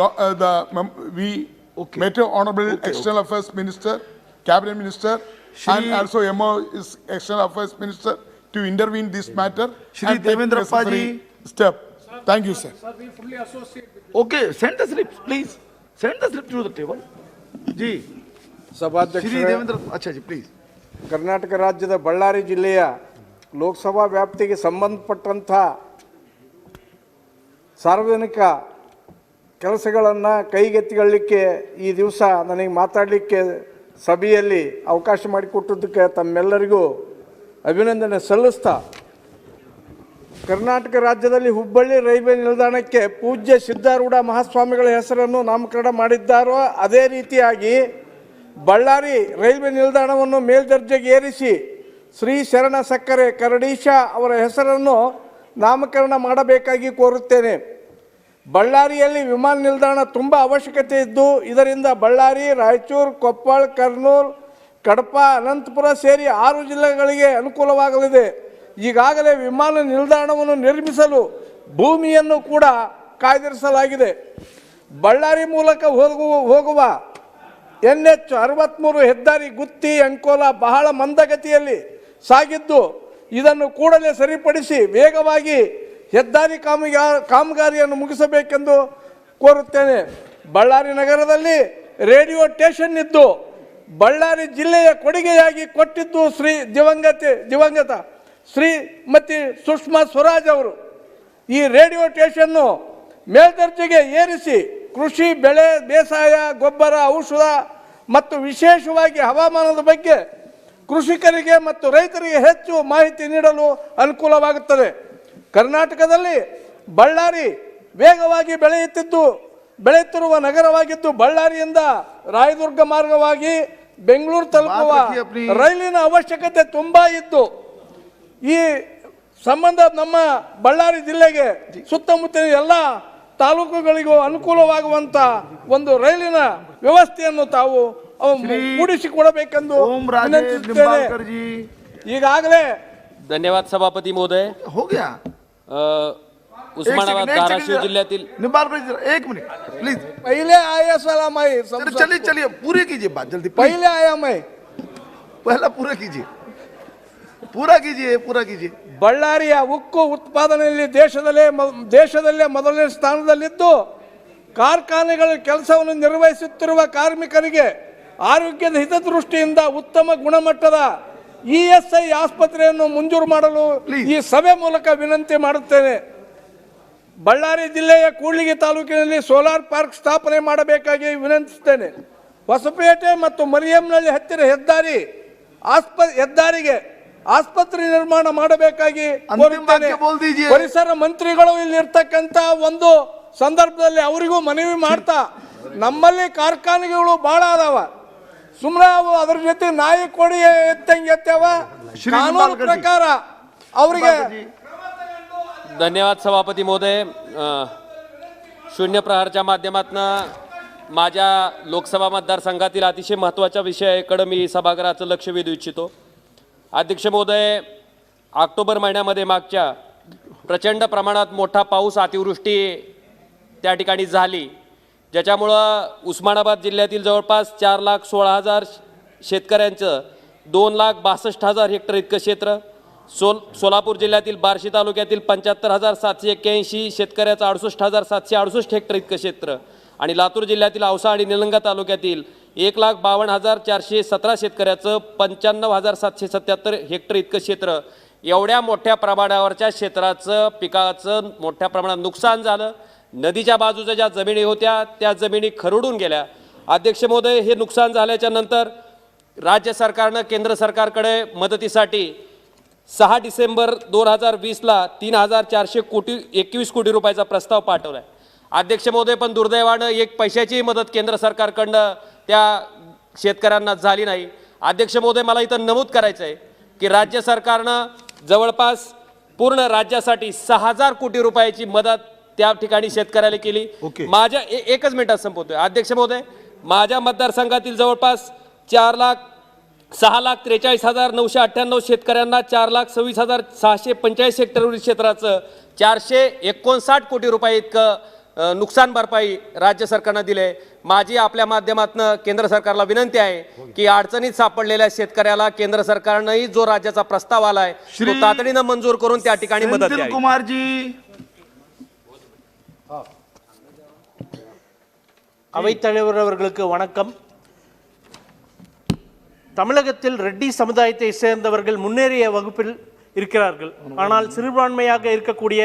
we met an honorable External Affairs Minister, Cabinet Minister, and also MO is External Affairs Minister to intervene this matter and take necessary step. Thank you, sir. Sir, we fully associate with this. Okay, send the slip, please. Send the slip to the table. जी ಸಭಾಧ್ಯಕ್ಷರೇ, ದೇವೇಂದ್ರ अच्छा जी please. Karnataka ರಾಜ್ಯದ ಬಳ್ಳಾರಿ ಜಿಲ್ಲೆಯ ಲೋಕಸಭಾ ವ್ಯಾಪ್ತಿಗೆ ಸಂಬಂಧಪಟ್ಟಂಥ ಸಾರ್ವಜನಿಕ ಕೆಲಸಗಳನ್ನು ಕೈಗೆತ್ತಿಕೊಳ್ಳಲಿಕ್ಕೆ ಈ ದಿವಸ ನನಗೆ ಮಾತಾಡಲಿಕ್ಕೆ ಸಭೆಯಲ್ಲಿ ಅವಕಾಶ ಮಾಡಿಕೊಟ್ಟಿದ್ದಕ್ಕೆ ತಮ್ಮೆಲ್ಲರಿಗೂ ಅಭಿನಂದನೆ ಸಲ್ಲಿಸ್ತಾ, ಕರ್ನಾಟಕ ರಾಜ್ಯದಲ್ಲಿ ಹುಬ್ಬಳ್ಳಿ ರೈಲ್ವೆ ನಿಲ್ದಾಣಕ್ಕೆ ಪೂಜ್ಯ ಸಿದ್ಧಾರೂಢ ಮಹಾಸ್ವಾಮಿಗಳ ಹೆಸರನ್ನು ನಾಮಕರಣ ಮಾಡಿದ್ದಾರೋ ಅದೇ ರೀತಿಯಾಗಿ ಬಳ್ಳಾರಿ ರೈಲ್ವೆ ನಿಲ್ದಾಣವನ್ನು ಮೇಲ್ದರ್ಜೆಗೆ ಏರಿಸಿ ಶ್ರೀ ಶರಣ ಸಕ್ಕರೆ ಕರಡೀಶ ಅವರ ಹೆಸರನ್ನು ನಾಮಕರಣ ಮಾಡಬೇಕಾಗಿ ಕೋರುತ್ತೇನೆ. ಬಳ್ಳಾರಿಯಲ್ಲಿ ವಿಮಾನ ನಿಲ್ದಾಣ ತುಂಬ ಅವಶ್ಯಕತೆ ಇದ್ದು ಇದರಿಂದ ಬಳ್ಳಾರಿ, ರಾಯಚೂರು, ಕೊಪ್ಪಳ, ಕರ್ನೂಲ್, ಕಡಪ, ಅನಂತಪುರ ಸೇರಿ 6 ಜಿಲ್ಲೆಗಳಿಗೆ ಅನುಕೂಲವಾಗಲಿದೆ. ಈಗಾಗಲೇ ವಿಮಾನ ನಿಲ್ದಾಣವನ್ನು ನಿರ್ಮಿಸಲು ಭೂಮಿಯನ್ನು ಕೂಡ ಕಾಯ್ದಿರಿಸಲಾಗಿದೆ. ಬಳ್ಳಾರಿ ಮೂಲಕ ಹೋಗುವ NH 63 ಹೆದ್ದಾರಿ ಗುತ್ತಿ ಅಂಕೋಲ ಬಹಳ ಮಂದಗತಿಯಲ್ಲಿ ಸಾಗಿದ್ದು ಇದನ್ನು ಕೂಡಲೇ ಸರಿಪಡಿಸಿ ವೇಗವಾಗಿ ಹೆದ್ದಾರಿ ಕಾಮಗಾರಿಯನ್ನು ಮುಗಿಸಬೇಕೆಂದು ಕೋರುತ್ತೇನೆ. ಬಳ್ಳಾರಿ ನಗರದಲ್ಲಿ ರೇಡಿಯೋ ಸ್ಟೇಷನ್ ಇದ್ದು ಬಳ್ಳಾರಿ ಜಿಲ್ಲೆಯ ಕೊಡುಗೆಯಾಗಿ ಕೊಟ್ಟಿದ್ದು ದಿವಂಗತ ಶ್ರೀಮತಿ ಸುಷ್ಮಾ ಸ್ವರಾಜ್ ಅವರು. ಈ ರೇಡಿಯೋ ಸ್ಟೇಷನ್ನು ಮೇಲ್ದರ್ಜೆಗೆ ಏರಿಸಿ ಕೃಷಿ, ಬೆಳೆ, ಬೇಸಾಯ, ಗೊಬ್ಬರ, ಔಷಧ ಮತ್ತು ವಿಶೇಷವಾಗಿ ಹವಾಮಾನದ ಬಗ್ಗೆ ಕೃಷಿಕರಿಗೆ ಮತ್ತು ರೈತರಿಗೆ ಹೆಚ್ಚು ಮಾಹಿತಿ ನೀಡಲು ಅನುಕೂಲವಾಗುತ್ತದೆ. ಕರ್ನಾಟಕದಲ್ಲಿ ಬಳ್ಳಾರಿ ವೇಗವಾಗಿ ಬೆಳೆಯುತ್ತಿರುವ ನಗರವಾಗಿದ್ದು, ಬಳ್ಳಾರಿಯಿಂದ ರಾಯದುರ್ಗ ಮಾರ್ಗವಾಗಿ ಬೆಂಗಳೂರು ತಲುಪುವ ರೈಲಿನ ಅವಶ್ಯಕತೆ ತುಂಬಾ ಇದ್ದು, ಈ ಸಂಬಂಧ ನಮ್ಮ ಬಳ್ಳಾರಿ ಜಿಲ್ಲೆಗೆ ಸುತ್ತಮುತ್ತಲಿನ ಎಲ್ಲ ತಾಲೂಕುಗಳಿಗೂ ಅನುಕೂಲವಾಗುವಂತ ಒಂದು ರೈಲಿನ ವ್ಯವಸ್ಥೆಯನ್ನು ತಾವು ಮೂಡಿಸಿಕೊಡಬೇಕೆಂದು ಈಗಾಗಲೇ. धन्यवाद सभापति महोदय. हो गया. उस्मानाबाद धाराशिव जिल्ह्यातील एक मिनट प्लीज. पहले आया सलाम आई. चलिए पूरे कीजिए बात जल्दी. पहले आया मैं. पहला पूरा कीजिए. ಬಳ್ಳಾರಿಯ ಉಕ್ಕು ಉತ್ಪಾದನೆಯಲ್ಲಿ ದೇಶದಲ್ಲೇ ಮೊದಲನೇ ಸ್ಥಾನದಲ್ಲಿದ್ದು, ಕಾರ್ಖಾನೆಗಳ ಕೆಲಸವನ್ನು ನಿರ್ವಹಿಸುತ್ತಿರುವ ಕಾರ್ಮಿಕರಿಗೆ ಆರೋಗ್ಯದ ಹಿತದೃಷ್ಟಿಯಿಂದ ಉತ್ತಮ ಗುಣಮಟ್ಟದ ಇಎಸ್ಐ ಆಸ್ಪತ್ರೆಯನ್ನು ಮಂಜೂರು ಮಾಡಲು ಈ ಸಭೆ ಮೂಲಕ ವಿನಂತಿ ಮಾಡುತ್ತೇನೆ. ಬಳ್ಳಾರಿ ಜಿಲ್ಲೆಯ ಕೂಡ್ಲಿಗಿ ತಾಲೂಕಿನಲ್ಲಿ ಸೋಲಾರ್ ಪಾರ್ಕ್ ಸ್ಥಾಪನೆ ಮಾಡಬೇಕಾಗಿ ವಿನಂತಿಸುತ್ತೇನೆ. ಹೊಸಪೇಟೆ ಮತ್ತು ಮರಿಯಂನಹಳ್ಳಿ ಹತ್ತಿರ ಹೆದ್ದಾರಿಗೆ ಆಸ್ಪತ್ರೆ ನಿರ್ಮಾಣ ಮಾಡಬೇಕಾಗಿ ಕೋರುತ್ತೇನೆ. ಪರಿಸರ ಮಂತ್ರಿಗಳು ಇಲ್ಲಿ ಇರ್ತಕ್ಕಂಥ ಒಂದು ಸಂದರ್ಭದಲ್ಲಿ ಅವರಿಗೂ ಮನವಿ ಮಾಡ್ತಾ, ನಮ್ಮಲ್ಲಿ ಕಾರ್ಖಾನೆಗಳು ಬಹಳ ಅದಾವ, ಸುಮ್ಮನೆ ಅದರ ಜೊತೆ ನಾಯಿ ಕೋಡಿ ಎತ್ತಂಗೆತ್ತವ, ಕಾನೂನು ಪ್ರಕಾರ ಅವರಿಗೆ. धन्यवाद सभापती महोदय. शून्य प्रहारच्या माध्यमातून माझ्या लोकसभा मतदारसंघातील अतिशय महत्त्वाच्या विषयाकडे मी सभागृहाचं लक्ष वेधू इच्छितो. अध्यक्ष महोदय, ऑक्टोबर महिन्यामध्ये मागच्या प्रचंड प्रमाणात मोठा पाऊस, अतिवृष्टी त्या ठिकाणी झाली, ज्याच्यामुळं उस्मानाबाद जिल्ह्यातील जवळपास 4,16,000 शेतकऱ्यांचं 2,62,000 हेक्टर इतकं क्षेत्र, सोलापूर जिल्ह्यातील बार्शी तालुक्यातील 75,781 शेतकऱ्याचं 68,768 हेक्टर इतकं क्षेत्र आणि लातूर जिल्ह्यातील औसा आणि निलंगा तालुक्यातील 1,52,417 शेतकऱ्याचं 95,777 हेक्टर इतकं क्षेत्र, एवढ्या मोठ्या प्रमाणावरच्या क्षेत्राचं पिकाचं मोठ्या प्रमाणात नुकसान झालं. नदीच्या बाजूच्या ज्या जमिनी होत्या त्या जमिनी खरडून गेल्या. अध्यक्ष महोदय, हे नुकसान झाल्याच्या नंतर राज्य सरकारनं केंद्र सरकारकडे मदतीसाठी 6 डिसेंबर 2020ला 3,421 कोटी रुपयाचा प्रस्ताव पाठवला आहे. अध्यक्ष महोदय, पण दुर्दैवानं एक पैशाचीही मदत केंद्र सरकारकडनं त्या शेतकऱ्यांना झाली नाही. अध्यक्ष महोदय, मला इथं नमूद करायचं आहे की राज्य सरकारनं जवळपास पूर्ण राज्यासाठी 6,000 कोटी रुपयाची मदत त्या ठिकाणी शेतकऱ्याला केली. माझ्या एकच मिनिटात संपवतोय. अध्यक्ष महोदय, माझ्या मतदारसंघातील जवळपास 6,43,998 शेतकऱ्यांना 4,26,645 हेक्टरवरील क्षेत्राचं 459 कोटी रुपये इतकं नुकसान भरपाई राज्य सरकारनं दिले. माझी आपल्या माध्यमातून केंद्र सरकारला विनंती आहे की अडचणीत सापडलेल्या शेतकऱ्याला केंद्र सरकारनंही जो राज्याचा प्रस्ताव आलाय तो तातडीनं मंजूर करून त्या ठिकाणी मदत द्यावी. कुमार जी. அவைத்தலைவர் அவர்களுக்கு வணக்கம். தமிழகத்தில் ரெட்டி சமுதாயத்தை சேர்ந்தவர்கள் முன்னேறிய வகுப்பில் இருக்கிறார்கள். ஆனால் சிறுபான்மையாக இருக்கக்கூடிய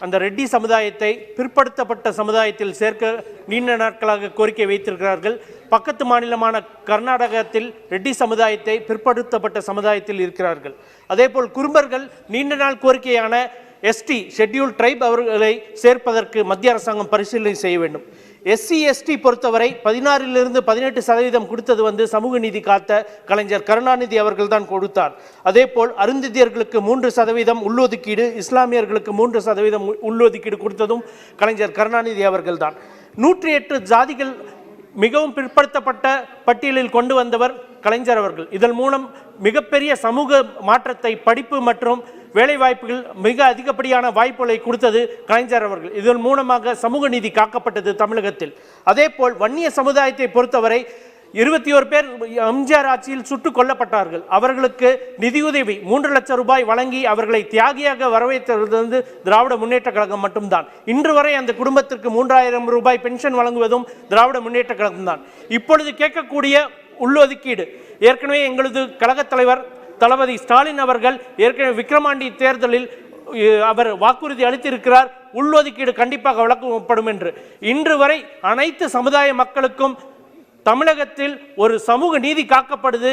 அந்த ரெட்டி சமுதாயத்தை பிற்படுத்தப்பட்ட சமுதாயத்தில் சேர்க்க நீண்ட நாட்களாக கோரிக்கை வைத்திருக்கிறார்கள். பக்கத்து மாநிலமான கர்நாடகத்தில் ரெட்டி சமுதாயத்தை பிற்படுத்தப்பட்ட சமுதாயத்தில் இருக்கிறார்கள். அதேபோல் குறும்பர்கள் நீண்ட நாள் கோரிக்கையான எஸ்டி ஷெட்யூல் ட்ரைப் அவர்களை சேர்ப்பதற்கு மத்திய அரசாங்கம் பரிசீலனை செய்ய வேண்டும். எஸ்சி எஸ்டி பொறுத்தவரை 16% 18% கொடுத்தது சமூக நீதி காத்த கலைஞர் கருணாநிதி அவர்கள் தான் கொடுத்தார். அதேபோல் அருந்ததியர்களுக்கு 3% உள்ளொதுக்கீடு, இஸ்லாமியர்களுக்கு 3% உள்ளொதுக்கீடு கொடுத்ததும் கலைஞர் கருணாநிதி அவர்கள் தான். 108 ஜாதிகள் மிகவும் பிற்படுத்தப்பட்ட பட்டியலில் கொண்டு வந்தவர் கலைஞர் அவர்கள். இதன் மூலம் மிகப்பெரிய சமூக மாற்றத்தை, படிப்பு மற்றும் வேலை வாய்ப்புகள் மிக அதிகப்படியான வாய்ப்புகளை கொடுத்தது கலைஞர் அவர்கள். இதன் மூலமாக சமூக நீதி காக்கப்பட்டது தமிழகத்தில். அதேபோல் வன்னிய சமுதாயத்தை பொறுத்தவரை 21 பேர் எம்ஜிஆர் ஆட்சியில் சுட்டுக் கொல்லப்பட்டார்கள். அவர்களுக்கு நிதியுதவி 3 லட்சம் ரூபாய் வழங்கி அவர்களை தியாகியாக வரவேற்றது திராவிட முன்னேற்ற கழகம் மட்டும்தான். இன்று வரை அந்த குடும்பத்திற்கு 3000 ரூபாய் பென்ஷன் வழங்குவதும் திராவிட முன்னேற்ற கழகம் தான். இப்பொழுது கேட்கக்கூடிய உள்ளொதுக்கீடு ஏற்கனவே எங்களது கழகத் தலைவர் தளபதி ஸ்டாலின் அவர்கள் ஏற்கனவே விக்கிரமாண்டி தேர்தலில் அவர் வாக்குறுதி அளித்திருக்கிறார், உள்ளொதுக்கீடு கண்டிப்பாக வழங்கப்படும் என்று. இன்று வரை அனைத்து சமுதாய மக்களுக்கும் தமிழகத்தில் ஒரு சமூக நீதி காக்கப்படுது.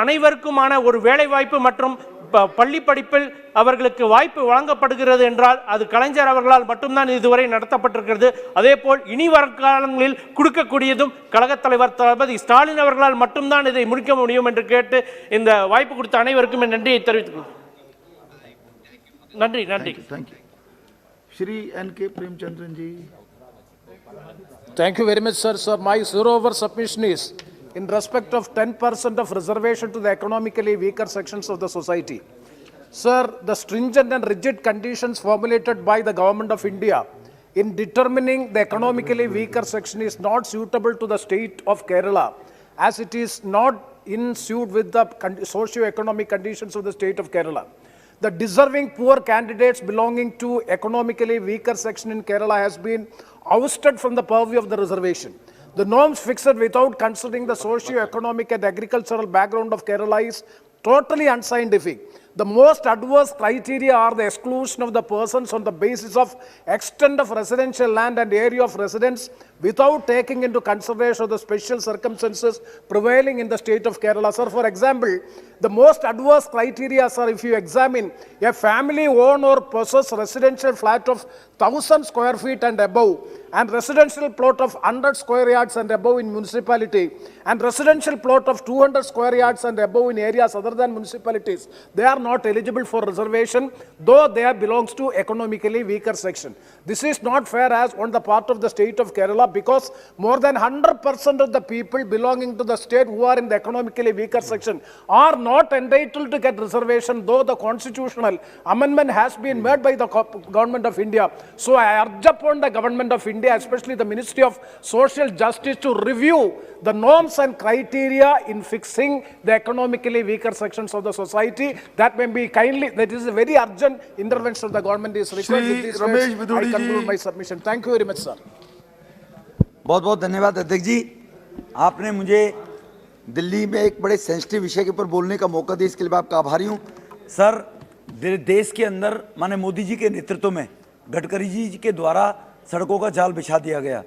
அனைவருக்குமான ஒரு வேலைவாய்ப்பு மற்றும் பள்ளி படிப்பில் அவர்களுக்கு வாய்ப்பு வழங்கப்படுகிறது என்றால் அது கலைஞர் அவர்களால் மட்டும்தான் இதுவரை நடத்தப்பட்டிருக்கிறது. அதே போல் இனி வரும் காலங்களில் கொடுக்கக்கூடியதும் கழகத் தலைவர் தளபதி ஸ்டாலின் அவர்களால் மட்டும்தான் இதை முடிக்க முடியும் என்று கேட்டு இந்த வாய்ப்பு கொடுத்த அனைவருக்கும் என் நன்றியை தெரிவித்துக் நன்றி. நன்றி. Shri N.K. Premachandran ji. Thank you very much, sir. So my zero-hour submission is in respect of 10% of reservation to the economically weaker sections of the society. Sir, the stringent and rigid conditions formulated by the Government of India in determining the economically weaker section is not suitable to the state of Kerala, as it is not in suit with the socio-economic conditions of the state of Kerala. The deserving poor candidates belonging to economically weaker section in Kerala has been ousted from the purview of the reservation. The norms fixed without considering the socio-economic and agricultural background of Kerala is totally unscientific. The most adverse criteria are the exclusion of the persons on the basis of extent of residential land and area of residence without taking into consideration of the special circumstances prevailing in the state of Kerala. Sir, for example, the most adverse criteria, sir, if you examine a family own or possess residential flat of 1,000 square feet and above, and residential plot of 100 square yards and above in municipality, and residential plot of 200 square yards and above in areas other than municipalities, they are not eligible for reservation, though they belongs to economically weaker section. This is not fair as on the part of the state of Kerala, because more than 100% of the people belonging to the state who are in the economically weaker section are not entitled to get reservation, though the constitutional amendment has been made by the government of India. So I urge upon the government of India, especially the Ministry of Social Justice, to review the norms and criteria in fixing the economically weaker sections of the society. That may be kindly, that is a very urgent intervention of the government is required. With this words, I conclude my submission. Thank you very much, sir. बहुत बहुत धन्यवाद अध्यक्ष जी, आपने मुझे दिल्ली में एक बड़े sensitive विषय के ऊपर बोलने का मौका दिया, इसके लिए मैं आपका आभारी हूँ। सर, देश के अंदर माननीय मोदी जी के नेतृत्व में गडकरी जी के द्वारा सड़कों का जाल बिछा दिया गया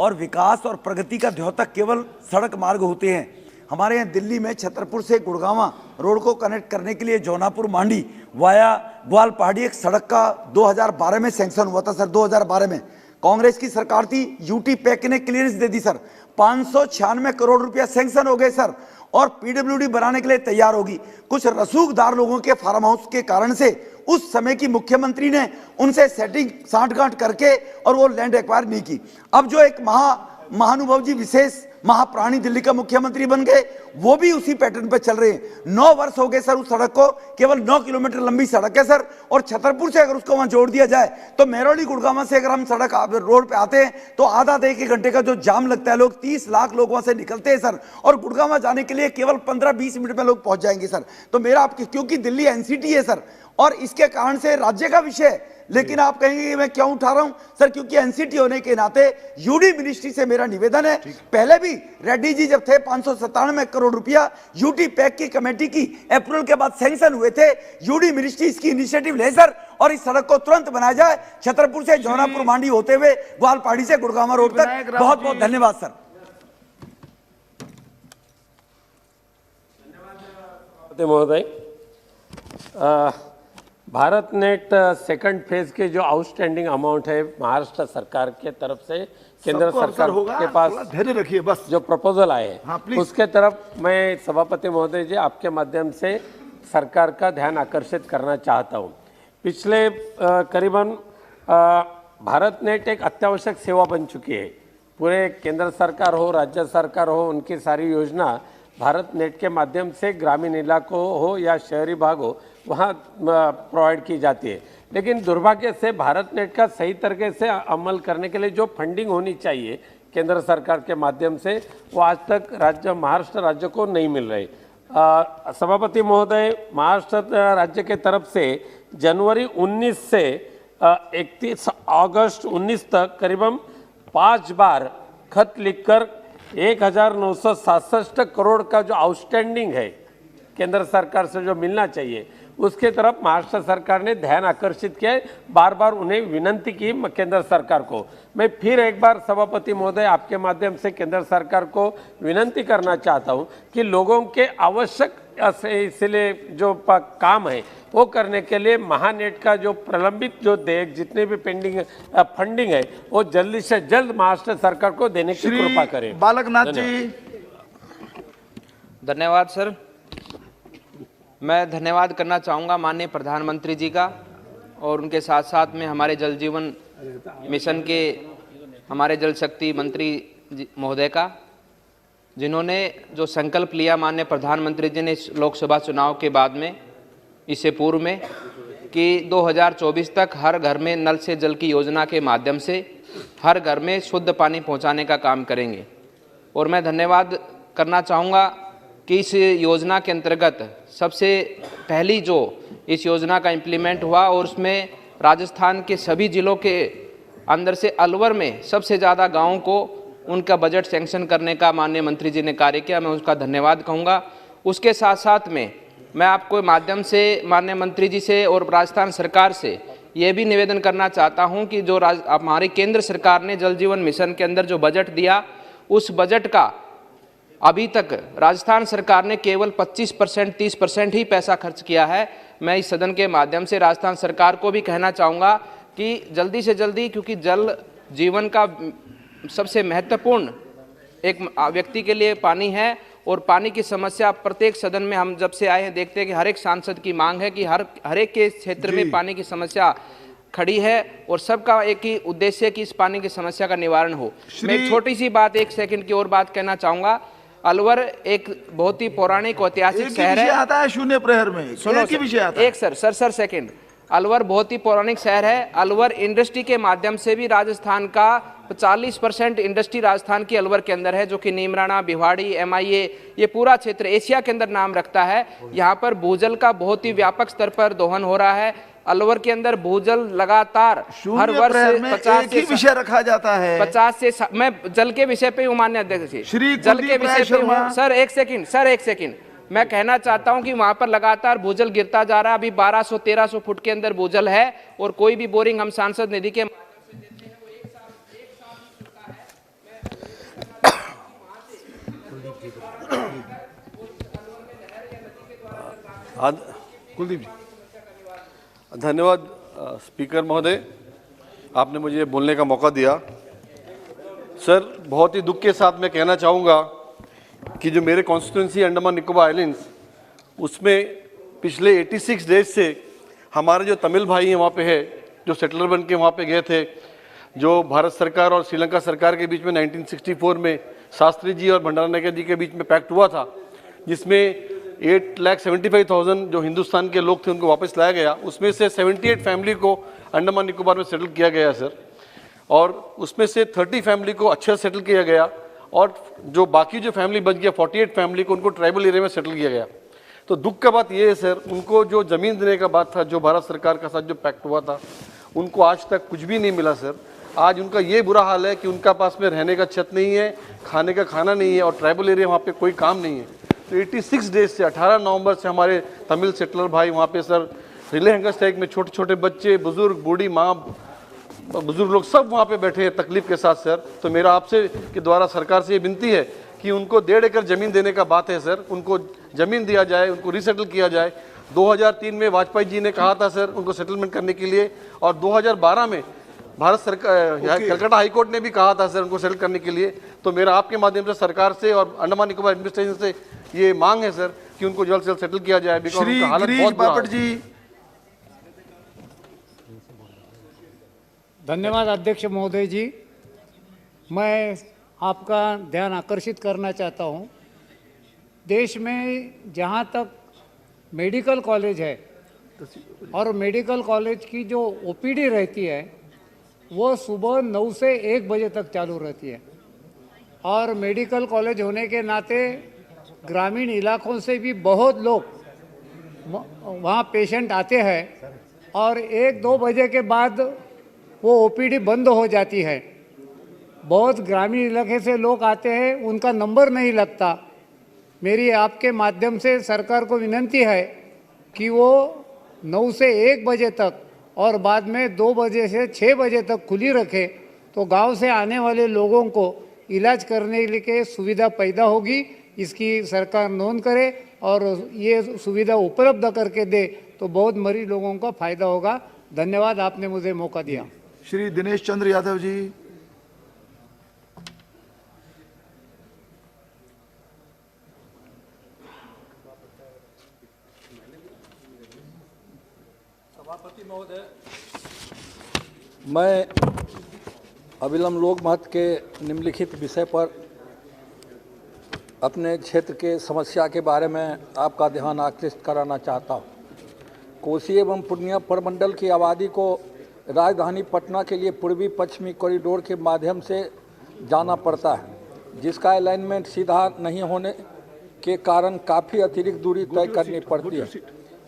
और विकास और प्रगति का द्योतक केवल सड़क मार्ग होते हैं। हमारे यहाँ दिल्ली में छतरपुर से गुड़गांवा रोड को कनेक्ट करने के लिए जौनापुर मांडी वाया ग्वाल पहाड़ी एक सड़क का 2012 में सैंक्शन हुआ था सर। 2012 में कांग्रेस की सरकार थी, यूटी पैक ने क्लियरेंस दे दी सर। 596 करोड़ रुपया सैंक्शन हो गए सर और पीडब्ल्यूडी बनाने के लिए तैयार होगी। कुछ रसूखदार लोगों के फार्म हाउस के कारण से उस समय की मुख्यमंत्री ने उनसे सेटिंग साठगांठ करके और वो लैंड एक्वायर नहीं की। अब जो एक महानुभव जी विशेष महाप्राणी दिल्ली का मुख्यमंत्री बन गए, वो भी उसी पैटर्न पर चल रहे हैं। 9 वर्ष हो गए सर उस सड़क को, केवल 9 किलोमीटर लंबी सड़क है सर। और छतरपुर से अगर उसको वहां जोड़ दिया जाए तो मेहरौली गुड़गांवा से अगर हम सड़क रोड पे आते हैं तो आधा 1 घंटे का जो जाम लगता है, लोग 30 लाख लोग वहां से निकलते हैं सर, और गुड़गांवा जाने के लिए केवल 15-20 मिनट में लोग पहुंच जाएंगे सर। तो मेरा आपकी, क्योंकि दिल्ली एनसीटी है सर और इसके कारण से राज्य का विषय, लेकिन आप कहेंगे मैं क्यों उठा रहा हूं सर, क्योंकि एनसीटी होने के नाते यूडी मिनिस्ट्री से मेरा निवेदन है, पहले भी रेड्डी जी जब थे 597 करोड़ रुपया यूटी पैक की कमेटी की अप्रूवल के बाद सैंक्शन हुए थे, यूडी मिनिस्ट्री इसकी इनिशिएटिव ले सर और इस सड़क को तुरंत बनाया जाए, छतरपुर से जौनापुर मांडी होते हुए ग्वालपाड़ी से गुड़गांवा रोड तक। बहुत बहुत धन्यवाद सर। महोदय, भारत नेट सेकंड फेज के जो आउटस्टैंडिंग अमाउंट है महाराष्ट्र सरकार के तरफ से केंद्र सरकार के पास धैर्य रखिए बस, जो प्रपोजल आए हैं हाँ, उसके तरफ मैं सभापति महोदय जी आपके माध्यम से सरकार का ध्यान आकर्षित करना चाहता हूं। पिछले करीबन भारत नेट एक अत्यावश्यक सेवा बन चुकी है। पूरे केंद्र सरकार हो, राज्य सरकार हो, उनकी सारी योजना भारत नेट के माध्यम से ग्रामीण इलाकों हो या शहरी भाग हो वहाँ प्रोवाइड की जाती है। लेकिन दुर्भाग्य से भारत नेट का सही तरीके से अमल करने के लिए जो फंडिंग होनी चाहिए केंद्र सरकार के माध्यम से, वो आज तक महाराष्ट्र राज्य को नहीं मिल रही। सभापति महोदय, महाराष्ट्र राज्य के तरफ से जनवरी 19 से 31 अगस्त 19 तक करीबन 5 बार खत लिखकर 1967 करोड़ का जो आउटस्टैंडिंग है केंद्र सरकार से जो मिलना चाहिए उसके तरफ महाराष्ट्र सरकार ने ध्यान आकर्षित किया है। बार बार उन्हें विनंती की केंद्र सरकार को। मैं फिर एक बार सभापति महोदय आपके माध्यम से केंद्र सरकार को विनंती करना चाहता हूं कि लोगों के आवश्यक इसलिए जो काम है वो करने के लिए महानेट का जो प्रलंबित जो जितने भी पेंडिंग फंडिंग है वो जल्दी से जल्द महाराष्ट्र सरकार को देने की कृपा करें। बालकनाथ जी। धन्यवाद सर। मैं धन्यवाद करना चाहूँगा माननीय प्रधानमंत्री जी का और उनके साथ साथ में हमारे जल जीवन मिशन के हमारे जल शक्ति मंत्री महोदय का, जिन्होंने जो संकल्प लिया माननीय प्रधानमंत्री जी ने लोकसभा चुनाव के बाद में, इससे पूर्व में, कि 2024 तक हर घर में नल से जल की योजना के माध्यम से हर घर में शुद्ध पानी पहुंचाने का काम करेंगे। और मैं धन्यवाद करना चाहूँगा कि इस योजना के अंतर्गत सबसे पहली जो इस योजना का इम्प्लीमेंट हुआ और उसमें राजस्थान के सभी जिलों के अंदर से अलवर में सबसे ज़्यादा गाँवों को उनका बजट सैंक्शन करने का माननीय मंत्री जी ने कार्य किया, मैं उसका धन्यवाद कहूँगा। उसके साथ साथ में मैं आपको माध्यम से माननीय मंत्री जी से और राजस्थान सरकार से ये भी निवेदन करना चाहता हूँ कि जो हमारी केंद्र सरकार ने जल जीवन मिशन के अंदर जो बजट दिया, उस बजट का अभी तक राजस्थान सरकार ने केवल 25% 30% ही पैसा खर्च किया है। मैं इस सदन के माध्यम से राजस्थान सरकार को भी कहना चाहूँगा कि जल्दी से जल्दी, क्योंकि जल जीवन का सबसे महत्वपूर्ण एक व्यक्ति के लिए पानी है और पानी की समस्या प्रत्येक सदन में हम जब से आए हैं देखते हैं कि हर एक सांसद की मांग है कि हर एक के क्षेत्र में पानी की समस्या खड़ी है और सबका एक ही उद्देश्य है कि इस पानी की समस्या का निवारण हो। मैं एक छोटी सी बात, 1 सेकंड की और बात कहना चाहूँगा। अलवर एक बहुत ही पौराणिक ऐतिहासिक शहर है। आता है शून्य प्रहर में, सुनो एक ही विषय आता है। एक सर सेकंड। अलवर बहुत ही पौराणिक शहर है। अलवर इंडस्ट्री के माध्यम से भी राजस्थान का 40% इंडस्ट्री राजस्थान की अलवर के अंदर है, जो कि नीमराणा, भिवाड़ी, MIA, ये पूरा क्षेत्र एशिया के अंदर नाम रखता है। यहाँ पर भूजल का बहुत ही व्यापक स्तर पर दोहन हो रहा है। अलवर के अंदर भूजल लगातार हर वर्ष 50 से विषय रखा जाता है। 50 से मैं जल के विषय पे माननीय अध्यक्ष जी, जल के विषय पे सर एक सेकंड मैं कहना चाहता हूं कि वहां पर लगातार भूजल गिरता जा रहा है। अभी 1200-1300 फुट के अंदर भूजल है और कोई भी बोरिंग हम सांसद निधि के कुलदीप जी। धन्यवाद स्पीकर महोदय, आपने मुझे बोलने का मौका दिया। सर, बहुत ही दुख के साथ मैं कहना चाहूँगा कि जो मेरे कॉन्स्टिट्यूंसी अंडमान निकोबार आइलैंड्स, उसमें पिछले 86 डेज से हमारे जो तमिल भाई हैं वहाँ पे है, जो सेटलर बन के वहाँ पे गए थे, जो भारत सरकार और श्रीलंका सरकार के बीच में 1964 में शास्त्री जी और भंडारनायके जी के बीच में पैक्ट हुआ था, जिसमें 8,75,000 जो हिंदुस्तान के लोग थे उनको वापस लाया गया। उसमें से 78 फैमिली को अंडमान निकोबार में सेटल किया गया सर, और उसमें से 30 फैमिली को अच्छे सेटल किया गया और जो बाकी जो फैमिली बच गया 48 फैमिली को उनको ट्राइबल एरिया में सेटल किया गया। तो दुख का बात ये है सर, उनको जो ज़मीन देने का बात था, जो भारत सरकार का साथ जो पैक्ट हुआ था, उनको आज तक कुछ भी नहीं मिला सर। आज उनका ये बुरा हाल है कि उनका पास में रहने का छत नहीं है, खाने का खाना नहीं है और ट्राइबल एरिया वहाँ पे कोई काम नहीं है। तो 86 डेज से 18 नवंबर से हमारे तमिल सेटलर भाई वहाँ पे सर रिले हंगर स्ट्राइक में छोटे छोटे बच्चे, बुजुर्ग, बूढ़ी माँ, बुजुर्ग लोग सब वहाँ पे बैठे हैं तकलीफ के साथ सर। तो मेरा आपसे के द्वारा सरकार से ये विनती है कि उनको 1.5 एकड़ ज़मीन देने का बात है सर, उनको ज़मीन दिया जाए, उनको रिसेटल किया जाए। 2003 में वाजपेयी जी ने कहा था सर उनको सेटलमेंट करने के लिए, और 2012 में भारत सरकार कलकत्ता हाईकोर्ट ने भी कहा था सर उनको सेटल करने के लिए। तो मेरा आपके माध्यम से सरकार से और अंडमान निकोबार एडमिनिस्ट्रेशन से ये मांग है सर कि उनको जल्द से जल्द सेटल किया जाए, बिकॉज़ उनका हालत बहुत बुरा है। धन्यवाद अध्यक्ष महोदय जी। मैं आपका ध्यान आकर्षित करना चाहता हूँ, देश में जहाँ तक मेडिकल कॉलेज है और मेडिकल कॉलेज की जो OPD रहती है वो सुबह 9 से 1 बजे तक चालू रहती है, और मेडिकल कॉलेज होने के नाते ग्रामीण इलाकों से भी बहुत लोग वहाँ पेशेंट आते हैं और 1-2 बजे के बाद वो OPD बंद हो जाती है। बहुत ग्रामीण इलाके से लोग आते हैं, उनका नंबर नहीं लगता। मेरी आपके माध्यम से सरकार को विनंती है कि वो 9 से 1 बजे तक और बाद में 2 बजे से 6 बजे तक खुली रखे, तो गांव से आने वाले लोगों को इलाज करने के लिए सुविधा पैदा होगी। इसकी सरकार नोंद करे और ये सुविधा उपलब्ध करके दे तो बहुत मरीज लोगों को फायदा होगा। धन्यवाद, आपने मुझे मौका दिया। श्री दिनेश चंद्र यादव जी। सभापति महोदय, मैं अविलंब लोक महत्व के निम्नलिखित विषय पर अपने क्षेत्र के समस्या के बारे में आपका ध्यान आकृष्ट कराना चाहता हूँ। कोसी एवं पूर्णिया प्रमंडल की आबादी को राजधानी पटना के लिए पूर्वी पश्चिमी कॉरिडोर के माध्यम से जाना पड़ता है, जिसका अलाइनमेंट सीधा नहीं होने के कारण काफ़ी अतिरिक्त दूरी तय करनी पड़ती है।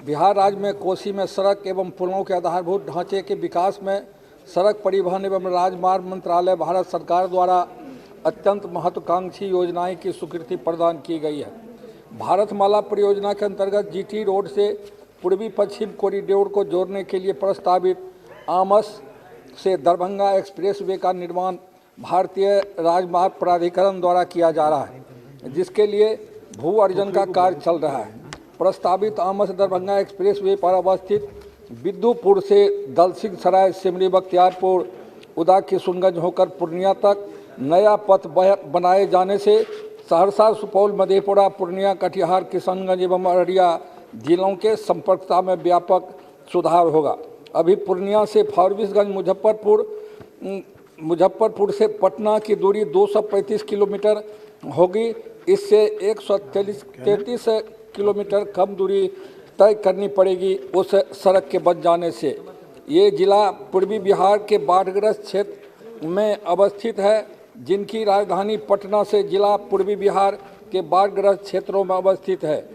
बिहार राज्य में कोसी में सड़क एवं पुलों के आधारभूत ढांचे के विकास में सड़क परिवहन एवं राजमार्ग मंत्रालय भारत सरकार द्वारा अत्यंत महत्वाकांक्षी योजनाएं की स्वीकृति प्रदान की गई है। भारतमाला परियोजना के अंतर्गत जीटी रोड से पूर्वी पश्चिम कॉरिडोर को जोड़ने के लिए प्रस्तावित आमस से दरभंगा एक्सप्रेस वे का निर्माण भारतीय राजमार्ग प्राधिकरण द्वारा किया जा रहा है, जिसके लिए भू अर्जन का कार्य चल रहा है। प्रस्तावित आमस दरभंगा एक्सप्रेस वे पर अवस्थित बिद्दुपुर से दलसिंह सराय, सिमरी, बख्तियारपुर, उदा, किशुनगंज होकर पूर्णिया तक नया पथ बनाए जाने से सहरसा, सुपौल, मधेपुरा, पूर्णिया, कटिहार, किशनगंज एवं अररिया जिलों के संपर्कता में व्यापक सुधार होगा। अभी पूर्णिया से फारबिसगंज, मुजफ्फरपुर से पटना की दूरी 235 किलोमीटर होगी। इससे 133 किलोमीटर कम दूरी तय करनी पड़ेगी उस सड़क के बन जाने से। ये जिला पूर्वी बिहार के बाढ़ग्रस्त क्षेत्र में अवस्थित है, जिनकी राजधानी पटना से जिला पूर्वी बिहार के बाढ़ग्रस्त क्षेत्रों में अवस्थित है,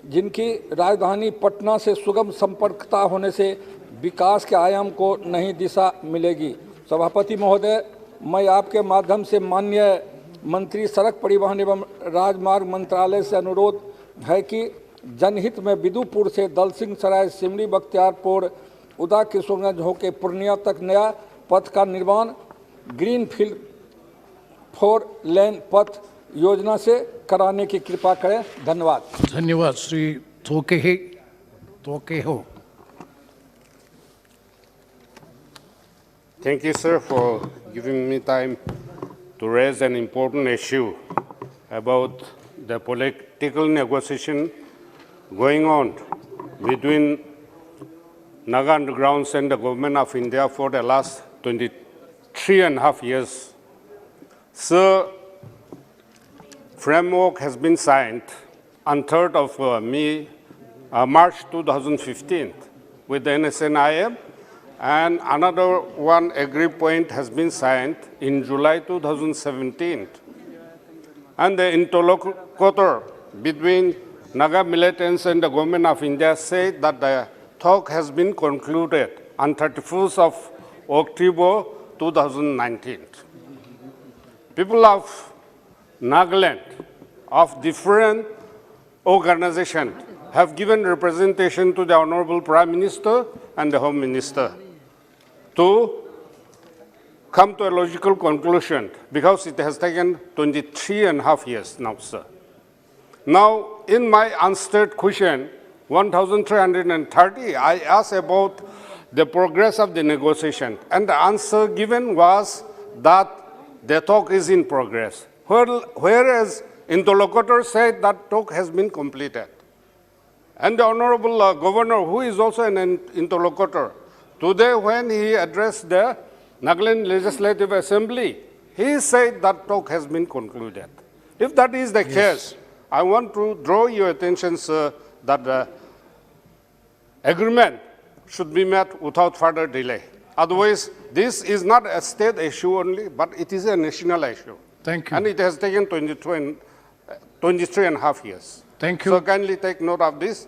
जिनकी राजधानी पटना से सुगम संपर्कता होने से विकास के आयाम को नई दिशा मिलेगी। सभापति महोदय, मैं आपके माध्यम से माननीय मंत्री सड़क परिवहन एवं राजमार्ग मंत्रालय से अनुरोध है कि जनहित में बिदुपुर से दलसिंह सराय, सिमरी, बख्तियारपुर, उदा, किशोरगंज होकर पूर्णिया तक नया पथ का निर्माण ग्रीन फील्ड 4 लेन पथ योजना से कराने की कृपा करें। धन्यवाद। धन्यवाद। श्री तोके हो। Thank you, sir, for giving me time to raise an important issue about the political negotiation going on between Naga undergrounds and the government of India for the last 23.5 years. Sir, framework has been signed on 3rd of March 2015 with the NSNIM, and another one agreed point has been signed in July 2017. And the interlocutor between Naga militants and the government of India said that the talk has been concluded on 31st of October 2019. People of Nagaland of different organizations have given representation to the Honorable Prime Minister and the Home Minister to come to a logical conclusion, because it has taken 23.5 years now, sir. Now, in my answered question 1330, I asked about the progress of the negotiation, and the answer given was that the talk is in progress, whereas interlocutor said that talk has been completed. And the Honorable Governor, who is also an interlocutor, today when he addressed the Nagaland Legislative Assembly, he said that talk has been concluded. If that is the case, I want to draw your attention, sir, that the agreement should be met without further delay. Otherwise, this is not a state issue only, but it is a national issue. Thank you. And it has taken 23.5 years. Thank you. So kindly take note of this,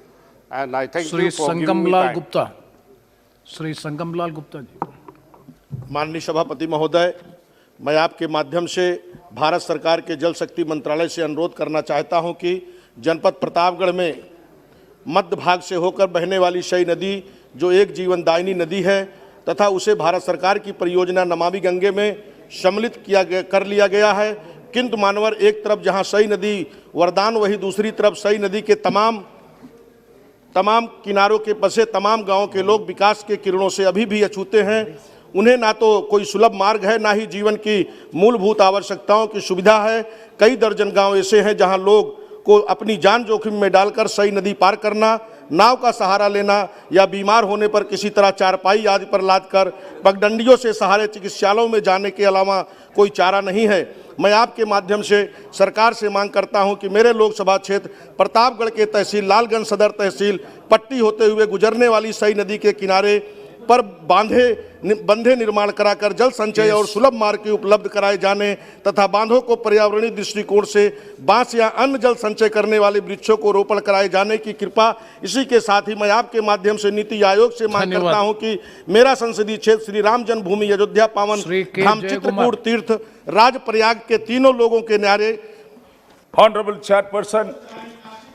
and I thank Shri you for giving me Sangamlal time. Gupta. Shri Sangamlal Gupta ji. माननीय सभापति महोदय, मैं आपके माध्यम से भारत सरकार के जल शक्ति मंत्रालय से अनुरोध करना चाहता हूं कि जनपद प्रतापगढ़ में मध्य भाग से होकर बहने वाली शई नदी जो एक जीवनदायिनी नदी है तथा उसे भारत सरकार की परियोजना नमामि गंगे में सम्मिलित कर लिया गया है, किंतु मानवर एक तरफ जहां शई नदी वरदान, वहीं दूसरी तरफ शई नदी के तमाम किनारों के बसे तमाम गांवों के लोग विकास के किरणों से अभी भी अछूते हैं। उन्हें ना तो कोई सुलभ मार्ग है, ना ही जीवन की मूलभूत आवश्यकताओं की सुविधा है। कई दर्जन गांव ऐसे हैं जहां लोग को अपनी जान जोखिम में डालकर शई नदी पार करना, नाव का सहारा लेना या बीमार होने पर किसी तरह चारपाई आदि पर लादकर पगडंडियों से सहारे चिकित्सालयों में जाने के अलावा कोई चारा नहीं है। मैं आपके माध्यम से सरकार से मांग करता हूं कि मेरे लोकसभा क्षेत्र प्रतापगढ़ के तहसील लालगंज सदर तहसील पट्टी होते हुए गुजरने वाली शई नदी के किनारे पर बंधे निर्माण कराकर जल संचय और सुलभ मार्ग के उपलब्ध कराए जाने तथा बांधों को पर्यावरणीय दृष्टिकोण से बांस या अन्य जल संचय करने वाले वृक्षों को रोपण कराए जाने की कृपा। इसी के साथ ही मैं आपके माध्यम से नीति आयोग से मांग करता हूं कि मेरा संसदीय क्षेत्र श्री राम जन्मभूमि अयोध्या पावन धाम चित्रकूट तीर्थ राज प्रयाग के तीनों लोगों के न्यारे। Honorable Chairperson,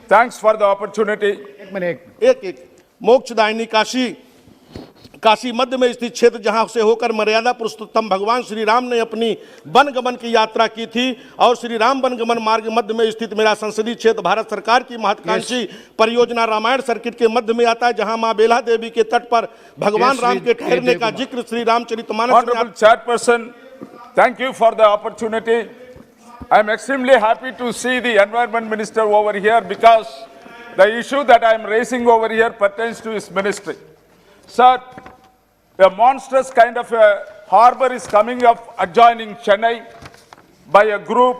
thanks for the opportunity. एक मोक्षदायिनी काशी मध्य में स्थित क्षेत्र जहां से होकर मर्यादा पुरुषोत्तम भगवान श्री राम ने अपनी वन गमन की यात्रा की थी और श्री राम वन गमन मार्ग मध्य में स्थित मेरा संसदीय क्षेत्र भारत सरकार की महत्वाकांक्षी परियोजना रामायण सर्किट के मध्य में आता है, जहां मां बेला देवी के तट पर भगवान राम के ठहरने का जिक्र Shri Ramcharitmanas. Honorable Chairperson, thank you for the opportunity. I am extremely happy to see the Environment Minister over here because the issue that I am raising over here pertains to his ministry. Sir, a monstrous kind of a harbor is coming up adjoining Chennai by a group,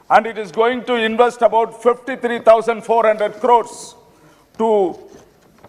and it is going to invest about 53,400 crores to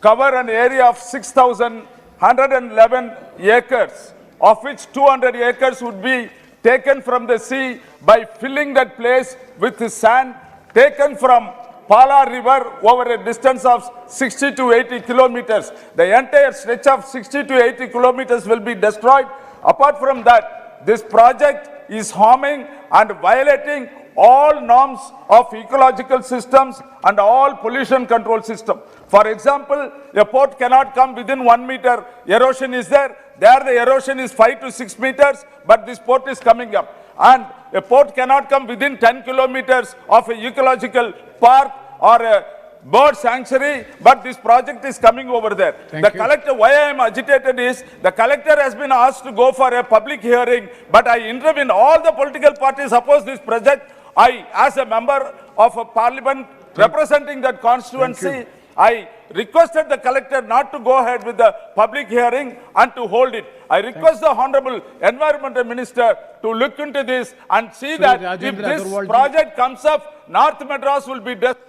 cover an area of 6,111 acres, of which 200 acres would be taken from the sea by filling that place with sand taken from Pala River over a distance of 60 to 80 kilometers. The entire stretch of 60 to 80 kilometers will be destroyed. Apart from that, this project is harming and violating all norms of ecological systems and all pollution control system. For example, a port cannot come within 1 meter. Erosion is there. There the erosion is 5 to 6 meters, but this port is coming up. And a port cannot come within 10 kilometers of a ecological park or a bird sanctuary, but this project is coming over there. Collector, why I am agitated is, the collector has been asked to go for a public hearing, but I intervene. All the political parties oppose this project. I, as a member of a parliament representing that constituency, I requested the collector not to go ahead with the public hearing and to hold it. I request the Honorable Environment Minister to look into this and see that if this project comes up, North Madras will be destroyed.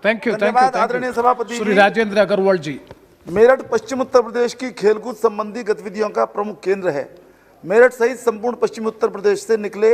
Thank you. आदरणीय सभापति श्री राजेंद्र अग्रवाल जी। मेरठ पश्चिम उत्तर प्रदेश की खेलकूद संबंधी गतिविधियों का प्रमुख केंद्र है। मेरठ सहित संपूर्ण पश्चिमी उत्तर प्रदेश से निकले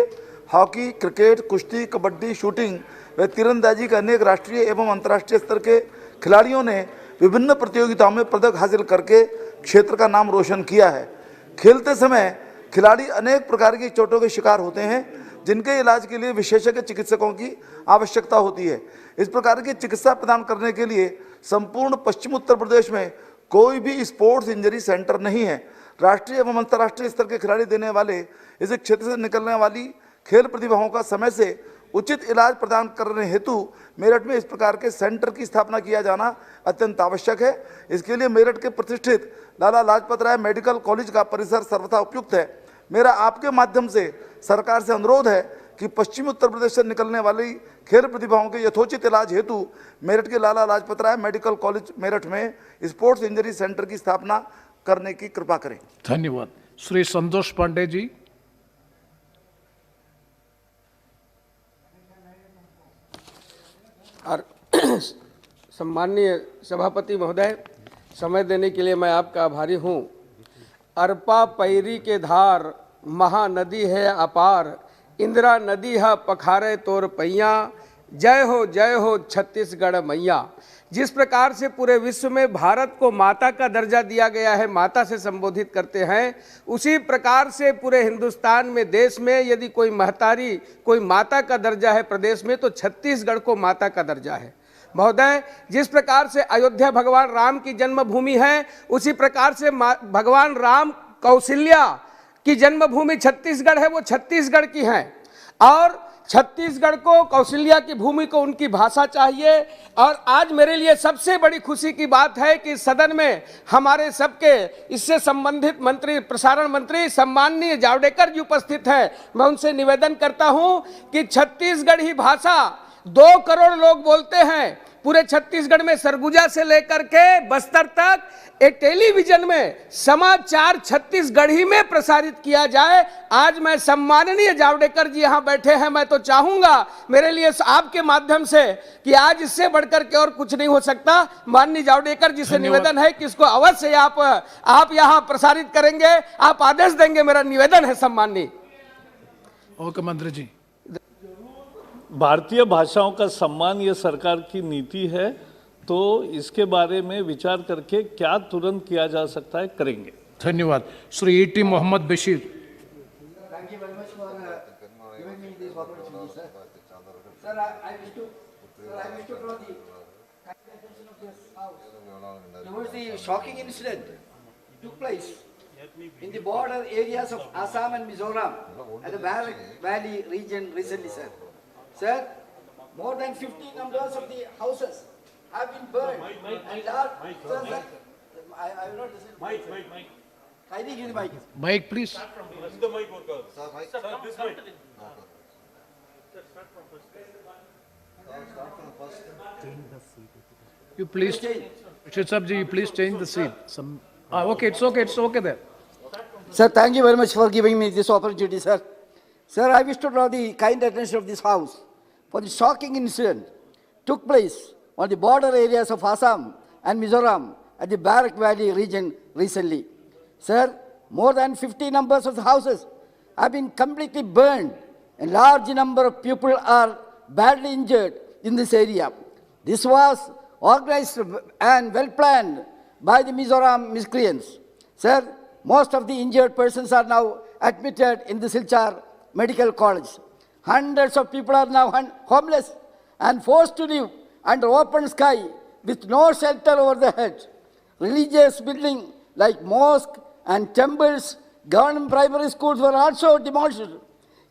हॉकी, क्रिकेट, कुश्ती, कबड्डी, शूटिंग व तीरंदाजी के अनेक राष्ट्रीय एवं अंतर्राष्ट्रीय स्तर के खिलाड़ियों ने विभिन्न प्रतियोगिताओं में पदक हासिल करके क्षेत्र का नाम रोशन किया है। खेलते समय खिलाड़ी अनेक प्रकार की चोटों के शिकार होते हैं, जिनके इलाज के लिए विशेषज्ञ चिकित्सकों की आवश्यकता होती है। इस प्रकार की चिकित्सा प्रदान करने के लिए संपूर्ण पश्चिम उत्तर प्रदेश में कोई भी स्पोर्ट्स इंजरी सेंटर नहीं है। राष्ट्रीय एवं अंतर्राष्ट्रीय स्तर के खिलाड़ी देने वाले इस क्षेत्र से निकलने वाली खेल प्रतिभाओं का समय से उचित इलाज प्रदान करने हेतु मेरठ में इस प्रकार के सेंटर की स्थापना किया जाना अत्यंत आवश्यक है। इसके लिए मेरठ के प्रतिष्ठित लाला लाजपत राय मेडिकल कॉलेज का परिसर सर्वथा उपयुक्त है। मेरा आपके माध्यम से सरकार से अनुरोध है कि पश्चिमी उत्तर प्रदेश से निकलने वाली खेल प्रतिभाओं के यथोचित इलाज हेतु मेरठ के लाला लाजपत राय मेडिकल कॉलेज मेरठ में स्पोर्ट्स इंजरी सेंटर की स्थापना करने की कृपा करें। धन्यवाद। श्री संतोष पांडे जी। और सम्माननीय सभापति महोदय, समय देने के लिए मैं आपका आभारी हूँ। अरपा पैरी के धार महानदी है अपार, इंदिरा नदी है पखारे तोर पैया, जय हो छत्तीसगढ़ मैया। जिस प्रकार से पूरे विश्व में भारत को माता का दर्जा दिया गया है, माता से संबोधित करते हैं, उसी प्रकार से पूरे हिंदुस्तान में, देश में यदि कोई महतारी, कोई माता का दर्जा है प्रदेश में, तो छत्तीसगढ़ को माता का दर्जा है। महोदय, जिस प्रकार से अयोध्या भगवान राम की जन्मभूमि है, उसी प्रकार से भगवान राम कौशल्या की जन्मभूमि छत्तीसगढ़ है, वो छत्तीसगढ़ की है। और छत्तीसगढ़ को, कौशल्या की भूमि को उनकी भाषा चाहिए। और आज मेरे लिए सबसे बड़ी खुशी की बात है कि सदन में हमारे सबके इससे संबंधित मंत्री, प्रसारण मंत्री सम्माननीय जावड़ेकर जी उपस्थित हैं। मैं उनसे निवेदन करता हूं कि छत्तीसगढ़ी भाषा 2 करोड़ लोग बोलते हैं पूरे छत्तीसगढ़ में, सरगुजा से लेकर के बस्तर तक। एक टेलीविजन में समाचार छत्तीसगढ़ी में प्रसारित किया जाए। आज मैं सम्माननीय जावड़ेकर जी यहाँ बैठे हैं, मैं तो चाहूंगा मेरे लिए आपके माध्यम से कि आज इससे बढ़कर के और कुछ नहीं हो सकता। माननीय जावड़ेकर जी से निवेदन है कि इसको अवश्य आप यहाँ प्रसारित करेंगे, आप आदेश देंगे, मेरा निवेदन है सम्माननीय। ओके मंत्री जी। भारतीय भाषाओं का सम्मान ये सरकार की नीति है, तो इसके बारे में विचार करके क्या तुरंत किया जा सकता है, करेंगे। धन्यवाद। Shri E.T. Mohammad Bashir. Thank you very much for giving me this opportunity, sir. Sir, I wish to draw the attention of this house towards the shocking incident took place in the border areas of Assam and Mizoram at the Barak Valley region recently, sir. Sir, more than 50 numbers of the houses have been burned. And large, sir, I will not listen. Mike. Kindly give the mic. Mike, please. The mic worker. Sir, this mic. You please, Shishab ji, please change the seat. Okay, it's okay there. Sir, thank you very much for giving me this opportunity, sir. Sir, I wish to draw the kind attention of this House for the shocking incident took place on the border areas of Assam and Mizoram at the Barak Valley region recently. Sir, more than 50 numbers of the houses have been completely burned and large number of people are badly injured in this area. This was organized and well planned by the Mizoram miscreants. Sir, most of the injured persons are now admitted in the Silchar Medical College. Hundreds of people are now homeless and forced to live under open sky with no shelter over their head. Religious buildings like mosques and temples, government primary schools were also demolished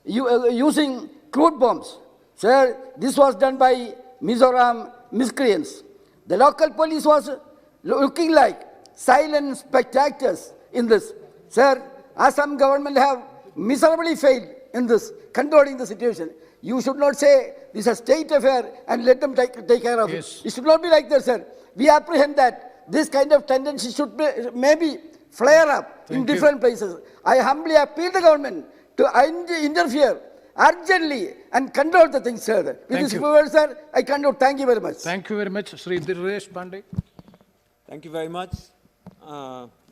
using crude bombs. Sir, this was done by Mizoram miscreants. The local police was looking like silent spectators in this. Sir, Assam government have miserably failed in this, controlling the situation. You should not say this is a state affair and let them take care of it. It should not be like that, sir. We apprehend that this kind of tendency should maybe flare up in different places. I humbly appeal the government to interfere urgently and control the things, sir. With this word, sir, I conclude. Thank you very much. Thank you very much, Shri Dinesh Pandey. Thank you very much,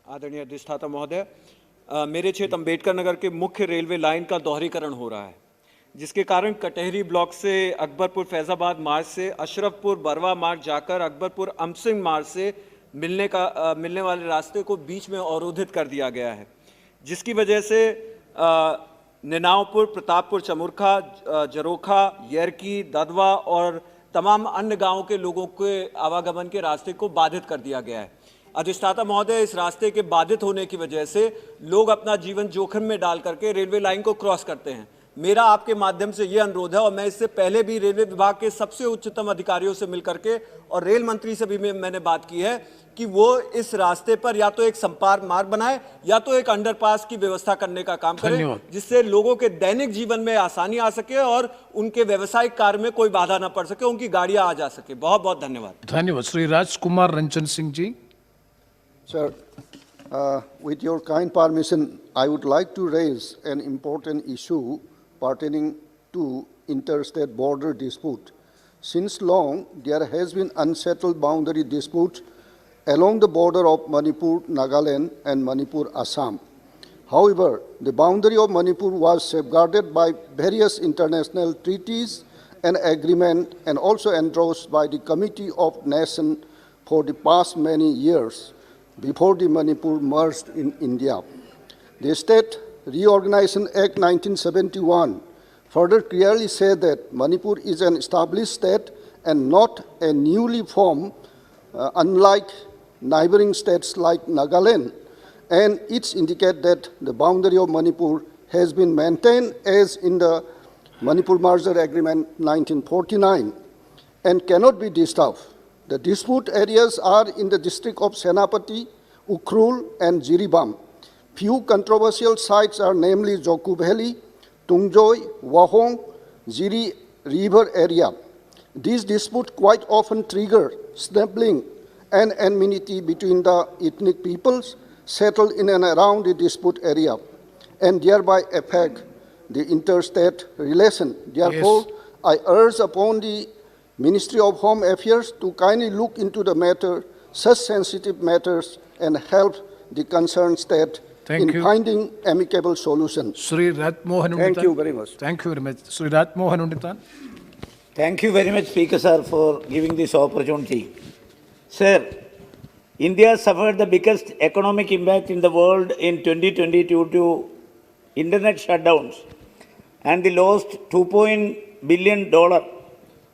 आदरणीय अधिष्ठाता महोदय। मेरे क्षेत्र अंबेडकर नगर के मुख्य railway line का दोहरीकरण हो रहा है, जिसके कारण कटहरी ब्लॉक से अकबरपुर फैजाबाद मार्ग से अशरफपुर बरवा मार्ग जाकर अकबरपुर अमसिंह मार्ग से मिलने वाले रास्ते को बीच में अवरोधित कर दिया गया है, जिसकी वजह से निनावपुर, प्रतापपुर, चमुरखा, जरोखा, येरकी, ददवा और तमाम अन्य गांवों के लोगों के आवागमन के रास्ते को बाधित कर दिया गया है। अधिष्ठाता महोदय, इस रास्ते के बाधित होने की वजह से लोग अपना जीवन जोखिम में डाल करके रेलवे लाइन को क्रॉस करते हैं। मेरा आपके माध्यम से ये अनुरोध है, और मैं इससे पहले भी रेलवे विभाग के सबसे उच्चतम अधिकारियों से मिलकर के और रेल मंत्री से भी मैंने बात की है कि वो इस रास्ते पर या तो एक संपर्क मार्ग बनाए या तो एक अंडरपास की व्यवस्था करने का काम करें, जिससे लोगों के दैनिक जीवन में आसानी आ सके और उनके व्यवसायिक कार्य में कोई बाधा न पड़ सके, उनकी गाड़ियां आ जा सके। बहुत बहुत धन्यवाद। धन्यवाद। Shri Rajkumar Ranjan Singh ji. Sir, with your kind permission, I would like to raise an important issue pertaining to interstate border dispute. Since long, there has been unsettled boundary dispute along the border of Manipur, Nagaland, and Manipur, Assam. However, the boundary of Manipur was safeguarded by various international treaties an agreement and also endorsed by the Committee of Nations for the past many years before the Manipur merged in India. The State Reorganization Act 1971 further clearly said that Manipur is an established state and not a newly formed, unlike neighboring states like Nagaland, and it indicates that the boundary of Manipur has been maintained as in the Manipur Merger Agreement 1949 and cannot be disturbed. The dispute areas are in the district of Senapati, Ukhrul, and Jiribam. Few controversial sites are namely Joku Valley, Tungjoy, Wahong, Jiri River area. These disputes quite often trigger snubbling and enmity between the ethnic peoples settled in and around the dispute area, and thereby affect the interstate relation. Therefore, I urge upon the Ministry of Home Affairs to kindly look into the matter, such sensitive matters, and help the concerned state finding amicable solutions. Sri Ratmohan Thank you very much. Thank you very much. Sri Ratmohan Unditan. Thank you very much, Speaker Sir, for giving this opportunity. Sir, India suffered the biggest economic impact in the world in 2020 due to internet shutdowns, and they lost $2 billion.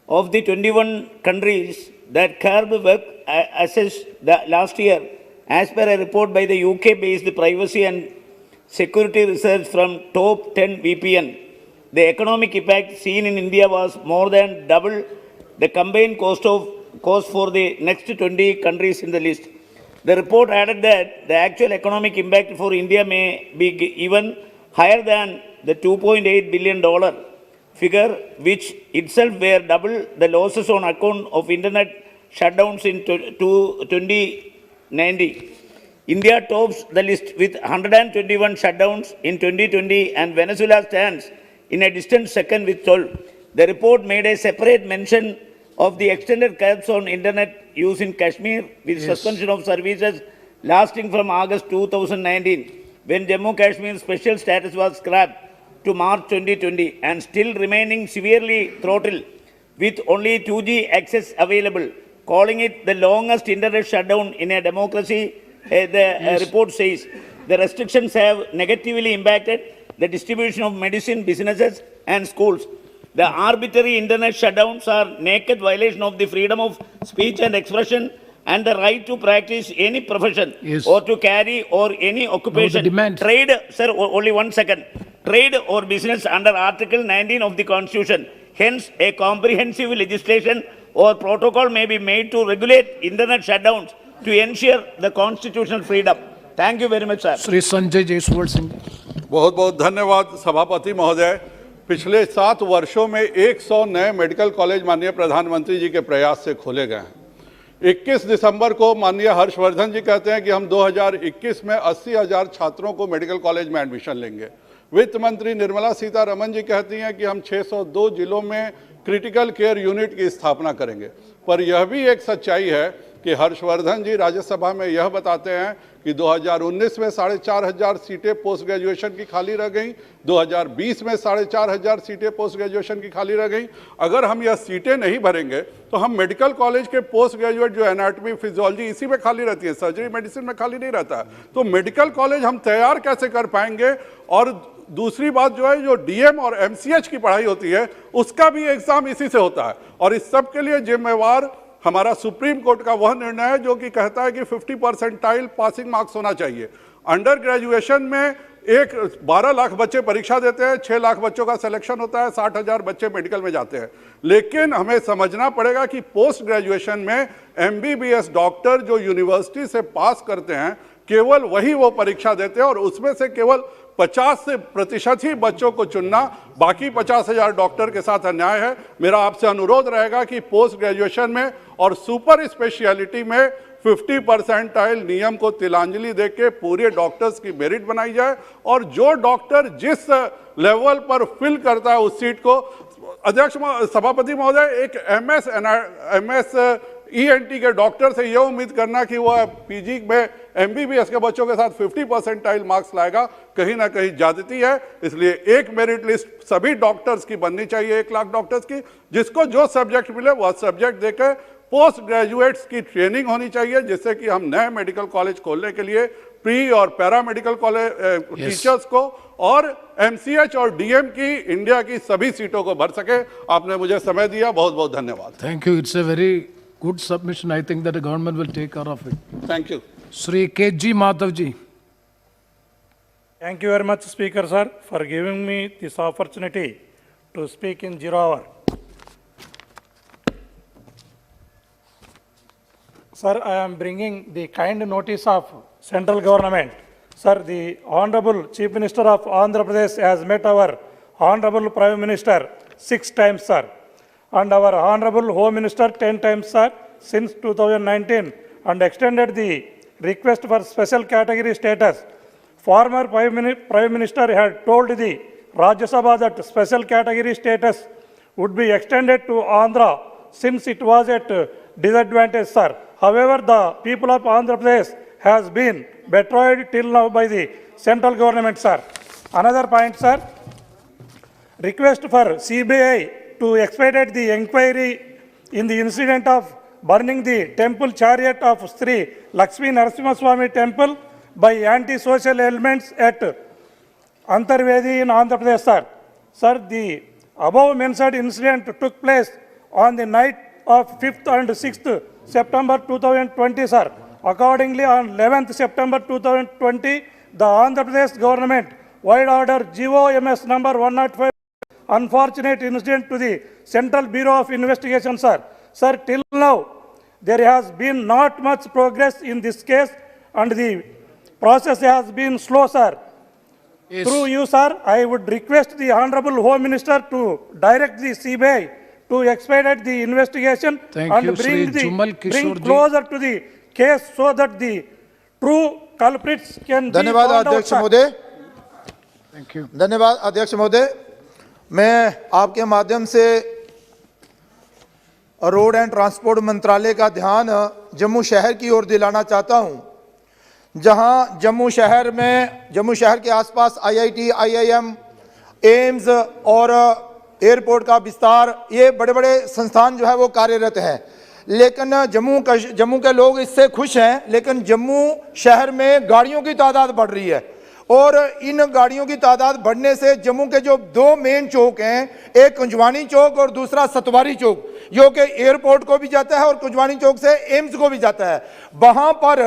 Of the 21 countries that curbed web access last year, as per a report by the UK-based privacy and security research from top 10 VPN, the economic impact seen in India was more than double the combined cost for the next 20 countries in the list. The report added that the actual economic impact for India may be even higher than the $2.8 billion figure, which itself were double the losses on account of internet shutdowns in 2019. India tops the list with 121 shutdowns in 2020, and Venezuela stands in a distant second with 12. The report made a separate mention of the extended curbs on internet use in Kashmir, with suspension of services lasting from August 2019, when Jammu Kashmir's special status was scrapped, to March 2020, and still remaining severely throttled with only 2G access available, calling it the longest internet shutdown in a democracy. The report says the restrictions have negatively impacted the distribution of medicine, businesses, and schools. The arbitrary internet shutdowns are naked violation of the freedom of speech and expression and the right to practice any profession or to carry or any occupation, trade, sir, only 1 second, trade or business under Article 19 of the Constitution. Hence, a comprehensive legislation or protocol may be made to regulate internet shutdowns to ensure the constitutional freedom. Thank you very much, sir. Sri Sanjay Jaiswal Singh. बहुत बहुत धन्यवाद सभापति महोदय। पिछले 7 वर्षों में 100 नए medical college माननीय प्रधानमंत्री जी के प्रयास से खोले गए हैं। 21 दिसंबर को माननीय हर्षवर्धन जी कहते हैं कि हम 2021 में 80,000 छात्रों को मेडिकल कॉलेज में एडमिशन लेंगे। वित्त मंत्री निर्मला सीतारमण जी कहती हैं कि हम 602 जिलों में क्रिटिकल केयर यूनिट की स्थापना करेंगे। पर यह भी एक सच्चाई है कि हर्षवर्धन जी राज्यसभा में यह बताते हैं कि 2019 में 4,500 सीटें पोस्ट ग्रेजुएशन की खाली रह गई, 2020 में 4,500 सीटें पोस्ट ग्रेजुएशन की खाली रह गई। अगर हम यह सीटें नहीं भरेंगे तो हम मेडिकल कॉलेज के पोस्ट ग्रेजुएट जो एनाटॉमी फिजियोलॉजी इसी में खाली रहती है, सर्जरी मेडिसिन में खाली नहीं रहता है, तो मेडिकल कॉलेज हम तैयार कैसे कर पाएंगे। और दूसरी बात जो है, जो डीएम और एमसीएच की पढ़ाई होती है उसका भी एग्जाम इसी से होता है, और इस सब के लिए जिम्मेवार हमारा सुप्रीम कोर्ट का वह निर्णय है जो कि कहता है कि 50% पासिंग मार्क्स होना चाहिए। अंडर ग्रेजुएशन में 12 लाख बच्चे परीक्षा देते हैं, 6 लाख बच्चों का सिलेक्शन होता है, 60,000 बच्चे मेडिकल में जाते हैं। लेकिन हमें समझना पड़ेगा कि पोस्ट ग्रेजुएशन में एमबीबीएस डॉक्टर जो यूनिवर्सिटी से पास करते हैं केवल वही वो परीक्षा देते हैं, और उसमें से केवल 50% ही बच्चों को चुनना, बाकी 50,000 डॉक्टर के साथ अन्याय है। मेरा आपसे अनुरोध रहेगा कि पोस्ट ग्रेजुएशन में और सुपर स्पेशलिटी में 50% नियम को तिलांजलि देके पूरे डॉक्टर्स की मेरिट बनाई जाए, और जो डॉक्टर जिस लेवल पर फिल करता है उस सीट को, अध्यक्ष सभापति महोदय, एक एमएस ENT के डॉक्टर से ये उम्मीद करना कि वो PG में MBBS के बच्चों के साथ 50% मार्क्स लाएगा, कहीं ना कहीं ज्यादती है। इसलिए एक मेरिट लिस्ट सभी डॉक्टर्स की बननी चाहिए, 1 लाख डॉक्टर्स की, जिसको जो सब्जेक्ट मिले वह सब्जेक्ट देकर पोस्ट ग्रेजुएट्स की ट्रेनिंग होनी चाहिए, जिससे कि हम नए मेडिकल कॉलेज खोलने के लिए प्री और पैरामेडिकल कॉलेज टीचर्स को और MCH और DM की इंडिया की सभी सीटों को भर सके। आपने मुझे समय दिया, बहुत बहुत धन्यवाद। Thank you. It's a very good submission. I think that the government will take care of it. Thank you. Shri K.G. Madhav ji. Thank you very much, Speaker sir, for giving me this opportunity to speak in 0 hour. Sir, I am bringing the kind notice of central government. Sir, the Honorable Chief Minister of Andhra Pradesh has met our Honorable Prime Minister 6 times, sir, and our Honorable Home Minister 10 times, sir, since 2019, and extended the request for special category status. Former Prime Minister had told the Rajya Sabha that special category status would be extended to Andhra since it was at disadvantage, sir. However, the people of Andhra Pradesh has been betrayed till now by the central government, sir. Another point, sir, request for CBI to expedite the inquiry in the incident of burning the temple chariot of Sri Lakshmi Narasimha temple by anti-social elements at Antarvedi in Andhra Pradesh, sir. Sir, the above mentioned incident took place on the night of 5th and 6th September 2020, sir. Accordingly, on 11th September 2020, the Andhra Pradesh government wide order GOMS number 105 unfortunate incident to the Central Bureau of Investigation, sir. Sir, till now, there has been not much progress in this case and the process has been slow, sir. Yes. Through you, sir, I would request the Honorable Home Minister to direct the CBI to expedite the investigation and bring closer to the case so that the true culprits can be धन्यवाद found out, अध्यक्ष sir. महोदय। Thank you. धन्यवाद अध्यक्ष महोदय। मैं आपके माध्यम से रोड एंड ट्रांसपोर्ट मंत्रालय का ध्यान जम्मू शहर की ओर दिलाना चाहता हूं, जहां जम्मू शहर के आसपास IIT, IIM, एम्स और एयरपोर्ट का विस्तार, ये बड़े बड़े संस्थान जो है वो कार्यरत हैं। लेकिन जम्मू के लोग इससे खुश हैं, लेकिन जम्मू शहर में गाड़ियों की तादाद बढ़ रही है और इन गाड़ियों की तादाद बढ़ने से जम्मू के जो 2 मेन चौक हैं, एक कुंजवानी चौक और दूसरा सतवारी चौक, जो कि एयरपोर्ट को भी जाता है और कुंजवानी चौक से एम्स को भी जाता है, वहां पर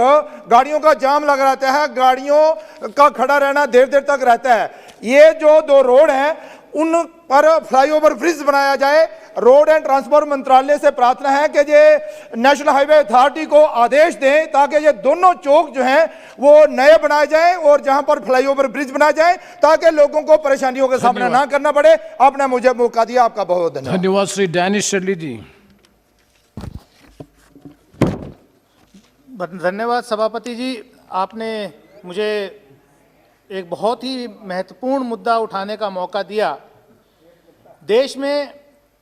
गाड़ियों का जाम लग रहता है, गाड़ियों का खड़ा रहना देर देर तक रहता है। ये जो 2 रोड हैं उन पर फ्लाईओवर ब्रिज बनाया जाए। रोड एंड ट्रांसपोर्ट मंत्रालय से प्रार्थना है कि ये नेशनल हाईवे अथॉरिटी को आदेश दें ताकि ये दोनों चौक जो हैं वो नए बनाए जाएं और जहां पर फ्लाईओवर ब्रिज बनाया जाए ताकि लोगों को परेशानियों का सामना ना करना पड़े। आपने मुझे मौका दिया, आपका बहुत धन्यवाद। धन्यवाद श्री डैनिश शेट्टी जी। धन्यवाद सभापति जी, आपने मुझे एक बहुत ही महत्वपूर्ण मुद्दा उठाने का मौका दिया। देश में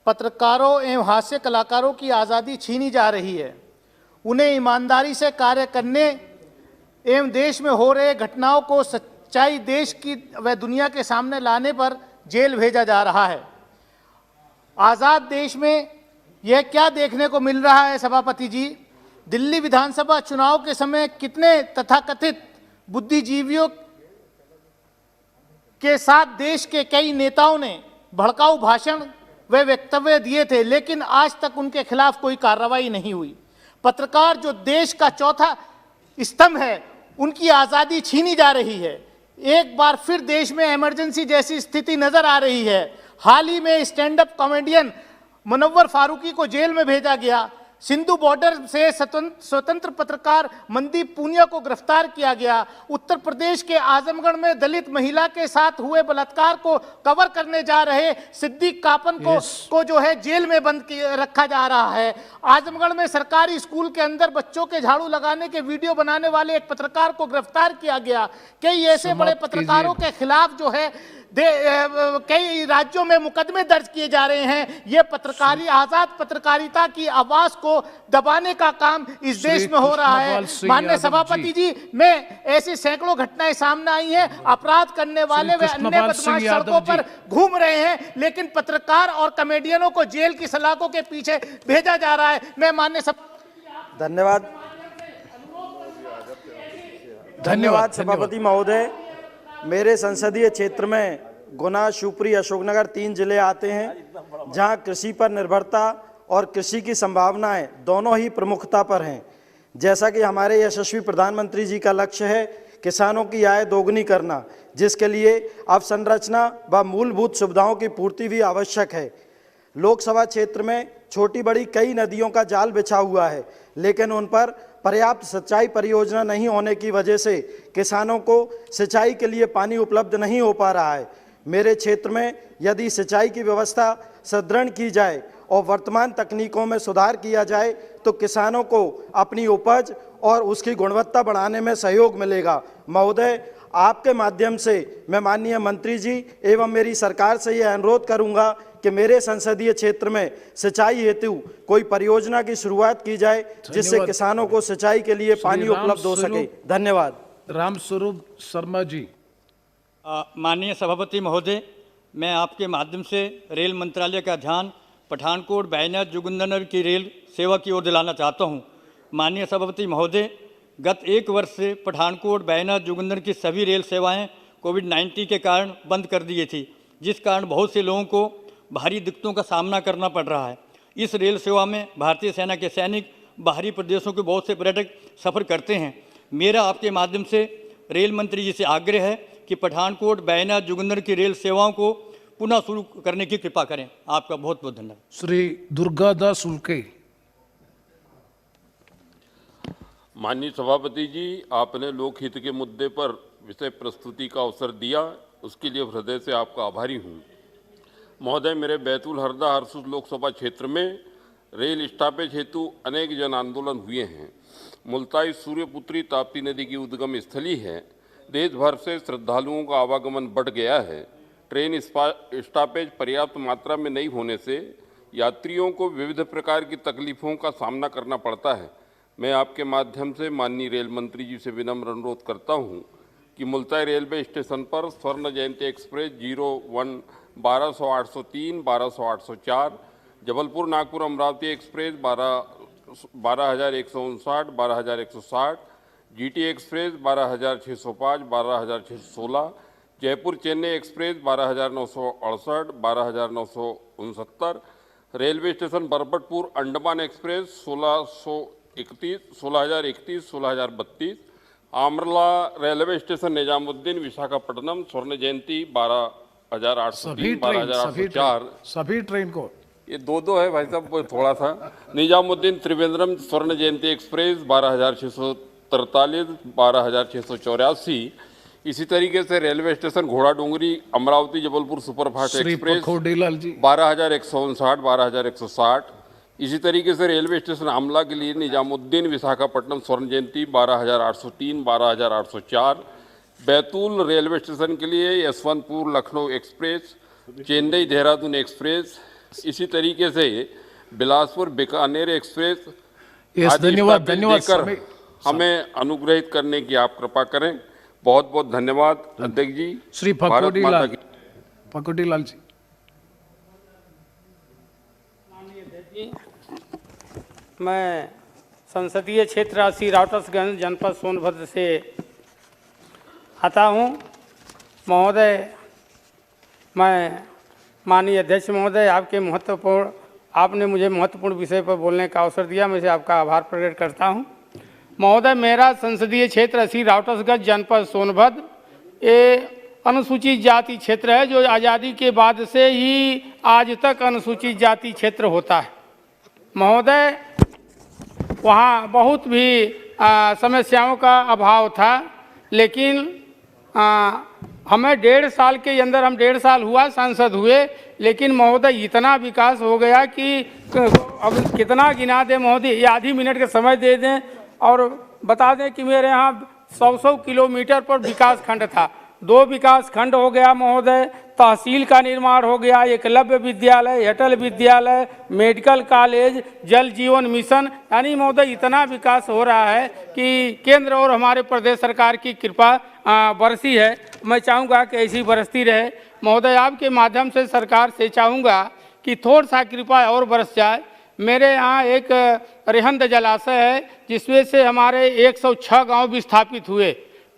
पत्रकारों एवं हास्य कलाकारों की आज़ादी छीनी जा रही है। उन्हें ईमानदारी से कार्य करने एवं देश में हो रहे घटनाओं को सच्चाई देश की व दुनिया के सामने लाने पर जेल भेजा जा रहा है। आज़ाद देश में यह क्या देखने को मिल रहा है सभापति जी? दिल्ली विधानसभा चुनाव के समय कितने तथाकथित बुद्धिजीवियों के साथ देश के कई नेताओं ने भड़काऊ भाषण व वक्तव्य दिए थे, लेकिन आज तक उनके खिलाफ कोई कार्रवाई नहीं हुई। पत्रकार जो देश का चौथा स्तंभ है, उनकी आज़ादी छीनी जा रही है। एक बार फिर देश में इमरजेंसी जैसी स्थिति नजर आ रही है। हाल ही में stand up comedian Munawar Faruqui को जेल में भेजा गया। सिंधु बॉर्डर से स्वतंत्र पत्रकार मनदीप पूनिया को गिरफ्तार किया गया। उत्तर प्रदेश के आजमगढ़ में दलित महिला के साथ हुए बलात्कार को कवर करने जा रहे सिद्दीक कापन को जो है जेल में बंद रखा जा रहा है। आजमगढ़ में सरकारी स्कूल के अंदर बच्चों के झाड़ू लगाने के वीडियो बनाने वाले एक पत्रकार को गिरफ्तार किया गया। कई ऐसे बड़े पत्रकारों के खिलाफ जो है कई राज्यों में मुकदमे दर्ज किए जा रहे हैं। ये आजाद पत्रकारिता की आवाज को दबाने का काम इस देश में हो रहा है। माननीय सभापति जी, मैं ऐसी सैकड़ों घटनाएं सामने आई हैं, अपराध करने वाले वे अन्य बदमाश सड़कों पर घूम रहे हैं, लेकिन पत्रकार और कॉमेडियनों को जेल की सलाखों के पीछे भेजा जा रहा है। मैं माननीय धन्यवाद सभापति महोदय। मेरे संसदीय क्षेत्र में गुना, शिवपुरी, अशोकनगर 3 जिले आते हैं जहां कृषि पर निर्भरता और कृषि की संभावनाएं दोनों ही प्रमुखता पर हैं। जैसा कि हमारे यशस्वी प्रधानमंत्री जी का लक्ष्य है किसानों की आय दोगुनी करना, जिसके लिए अवसंरचना व मूलभूत सुविधाओं की पूर्ति भी आवश्यक है। लोकसभा क्षेत्र में छोटी बड़ी कई नदियों का जाल बिछा हुआ है, लेकिन उन पर पर्याप्त सिंचाई परियोजना नहीं होने की वजह से किसानों को सिंचाई के लिए पानी उपलब्ध नहीं हो पा रहा है। मेरे क्षेत्र में यदि सिंचाई की व्यवस्था सुदृढ़ की जाए और वर्तमान तकनीकों में सुधार किया जाए तो किसानों को अपनी उपज और उसकी गुणवत्ता बढ़ाने में सहयोग मिलेगा। महोदय, आपके माध्यम से मैं माननीय मंत्री जी एवं मेरी सरकार से यह अनुरोध करूंगा कि मेरे संसदीय क्षेत्र में सिंचाई हेतु कोई परियोजना की शुरुआत की जाए जिससे किसानों को सिंचाई के लिए पानी उपलब्ध हो सके। धन्यवाद। रामस्वरूप शर्मा जी। माननीय सभापति महोदय, मैं आपके माध्यम से रेल मंत्रालय का ध्यान पठानकोट, बैनर, जोगिंदरनगर की रेल सेवा की ओर दिलाना चाहता हूं। माननीय सभापति महोदय, गत 1 वर्ष से पठानकोट, बैनर, जोगिंदरनगर की सभी रेल सेवाएं कोविड-19 के कारण बंद कर दी थी, जिस कारण बहुत से लोगों को भारी दिक्कतों का सामना करना पड़ रहा है। इस रेल सेवा में भारतीय सेना के सैनिक, बाहरी प्रदेशों के बहुत से पर्यटक सफ़र करते हैं। मेरा आपके माध्यम से रेल मंत्री जी से आग्रह है कि पठानकोट, बैनर, जोगिंदरनगर की रेल सेवाओं को पुनः शुरू करने की कृपा करें। आपका बहुत बहुत धन्यवाद। श्री दुर्गादास उल्के। माननीय सभापति जी, आपने लोकहित के मुद्दे पर विषय प्रस्तुति का अवसर दिया, उसके लिए हृदय से आपका आभारी हूँ। महोदय, मेरे बैतूल, हरदा, हरसूद लोकसभा क्षेत्र में रेल स्टॉपेज हेतु अनेक जन आंदोलन हुए हैं। मुल्ताई सूर्यपुत्री ताप्ती नदी की उद्गम स्थली है। देश भर से श्रद्धालुओं का आवागमन बढ़ गया है। ट्रेन स्टॉपेज पर्याप्त मात्रा में नहीं होने से यात्रियों को विविध प्रकार की तकलीफों का सामना करना पड़ता है। मैं आपके माध्यम से माननीय रेल मंत्री जी से विनम्र अनुरोध करता हूं कि मुल्ताई रेलवे स्टेशन पर Swarna Jayanti express 01 1200-803, 1200-804, Jabalpur Nagpur Amravati express 12,159, 12,160, GT express 12,605, 12,616, Jaipur Chennai express 12,968, 12,969, railway station Barbatpur Andaman express 1631, 16,031, 16,032, आमरला रेलवे स्टेशन निजामुद्दीन विशाखापट्टनम स्वर्ण जयंती 12,803, 12,804। सभी ट्रेन को ये दो है भाई साहब, थोड़ा सा। निजामुद्दीन त्रिवेंद्रम स्वर्ण जयंती एक्सप्रेस 12,643, 12,684। इसी तरीके से रेलवे स्टेशन घोड़ा डोंगरी अमरावती जबलपुर सुपरफास्ट एक्सप्रेस 12,159, 12,160। इसी तरीके से रेलवे स्टेशन आमला के लिए निजामुद्दीन विशाखापट्टनम स्वर्ण जयंती 12,803, 12,804। बैतूल रेलवे स्टेशन के लिए यशवंतपुर लखनऊ एक्सप्रेस, चेन्नई देहरादून एक्सप्रेस, इसी तरीके से बिलासपुर बीकानेर एक्सप्रेस। धन्यवाद। हमें अनुग्रहित करने की आप कृपा करें। बहुत बहुत धन्यवाद अध्यक्ष जी। श्री फकुटीलाल जी। मैं संसदीय क्षेत्र 80 राउटर्सगंज जनपद सोनभद्र से आता हूं। महोदय, मैं माननीय अध्यक्ष महोदय, आपने मुझे महत्वपूर्ण विषय पर बोलने का अवसर दिया, मैं से आपका आभार प्रकट करता हूं। महोदय, मेरा संसदीय क्षेत्र 80 राउटर्सगंज जनपद सोनभद्र ये अनुसूचित जाति क्षेत्र है, जो आज़ादी के बाद से ही आज तक अनुसूचित जाति क्षेत्र होता है। महोदय, वहाँ बहुत भी समस्याओं का अभाव था, लेकिन हमें 1.5 साल के अंदर, हम 1.5 साल हुआ सांसद हुए, लेकिन महोदय इतना विकास हो गया कि अब कितना गिना दें महोदय, ये आधी मिनट का समय दे दें और बता दें कि मेरे यहाँ 100 किलोमीटर पर विकास खंड था, 2 विकास खंड हो गया महोदय, तहसील का निर्माण हो गया, एकलव्य विद्यालय, अटल विद्यालय, मेडिकल कॉलेज, जल जीवन मिशन, यानी महोदय इतना विकास हो रहा है कि केंद्र और हमारे प्रदेश सरकार की कृपा बरसी है। मैं चाहूँगा कि ऐसी बरसती रहे। महोदय आपके माध्यम से सरकार से चाहूँगा कि थोड़ा सा कृपा और बरस जाए। मेरे यहाँ एक रेहंद जलाशय है जिसमें से हमारे 106 गांव विस्थापित हुए।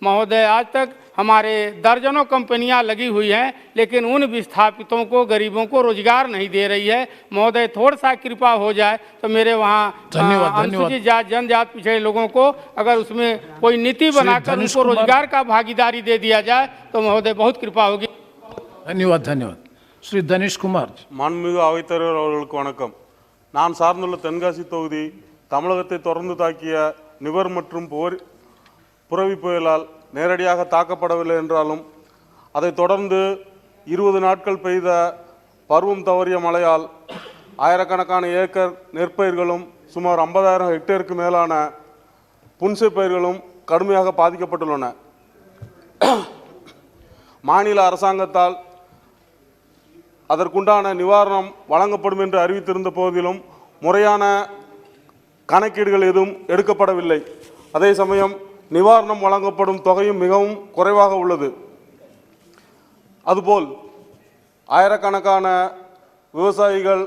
महोदय आज तक हमारे दर्जनों कंपनियां लगी हुई हैं, लेकिन उन विस्थापितों को, गरीबों को रोजगार नहीं दे रही है। महोदय थोड़ा सा कृपा हो जाए तो मेरे वहाँ अनुसूचित जाति जनजाति पिछड़े लोगों को अगर उसमें कोई नीति बनाकर उनको रोजगार का भागीदारी दे दिया जाए तो महोदय बहुत कृपा होगी। धन्यवाद धन्यवाद। श्री धनेश कुमार। மாண்புமிகு அவைத்தலைவர் அவர்களுக்கு வணக்கம். நான் சார்ந்துள்ள தென்காசி தொகுதி தமிழகத்தை தொடர்ந்து தாக்கிய நிவர் மற்றும் புரவி புயலால் நேரடியாக தாக்கப்படவில்லை என்றாலும் அதைத் தொடர்ந்து 20 நாட்கள் பெய்த பருவம் தவறிய மழையால் ஆயிரக்கணக்கான ஏக்கர் நெற்பயிர்களும் சுமார் 50,000 ஹெக்டேருக்கு மேலான புன்சை பயிர்களும் கடுமையாக பாதிக்கப்பட்டுள்ளன. மாநில அரசாங்கத்தால் அதற்குண்டான நிவாரணம் வழங்கப்படும் என்று அறிவித்திருந்த போதிலும் முறையான கணக்கீடுகள் எதுவும் எடுக்கப்படவில்லை. அதே சமயம் நிவாரணம் வழங்கப்படும் தொகையும் மிகவும் குறைவாக உள்ளது. அதுபோல் ஆயிரக்கணக்கான விவசாயிகள்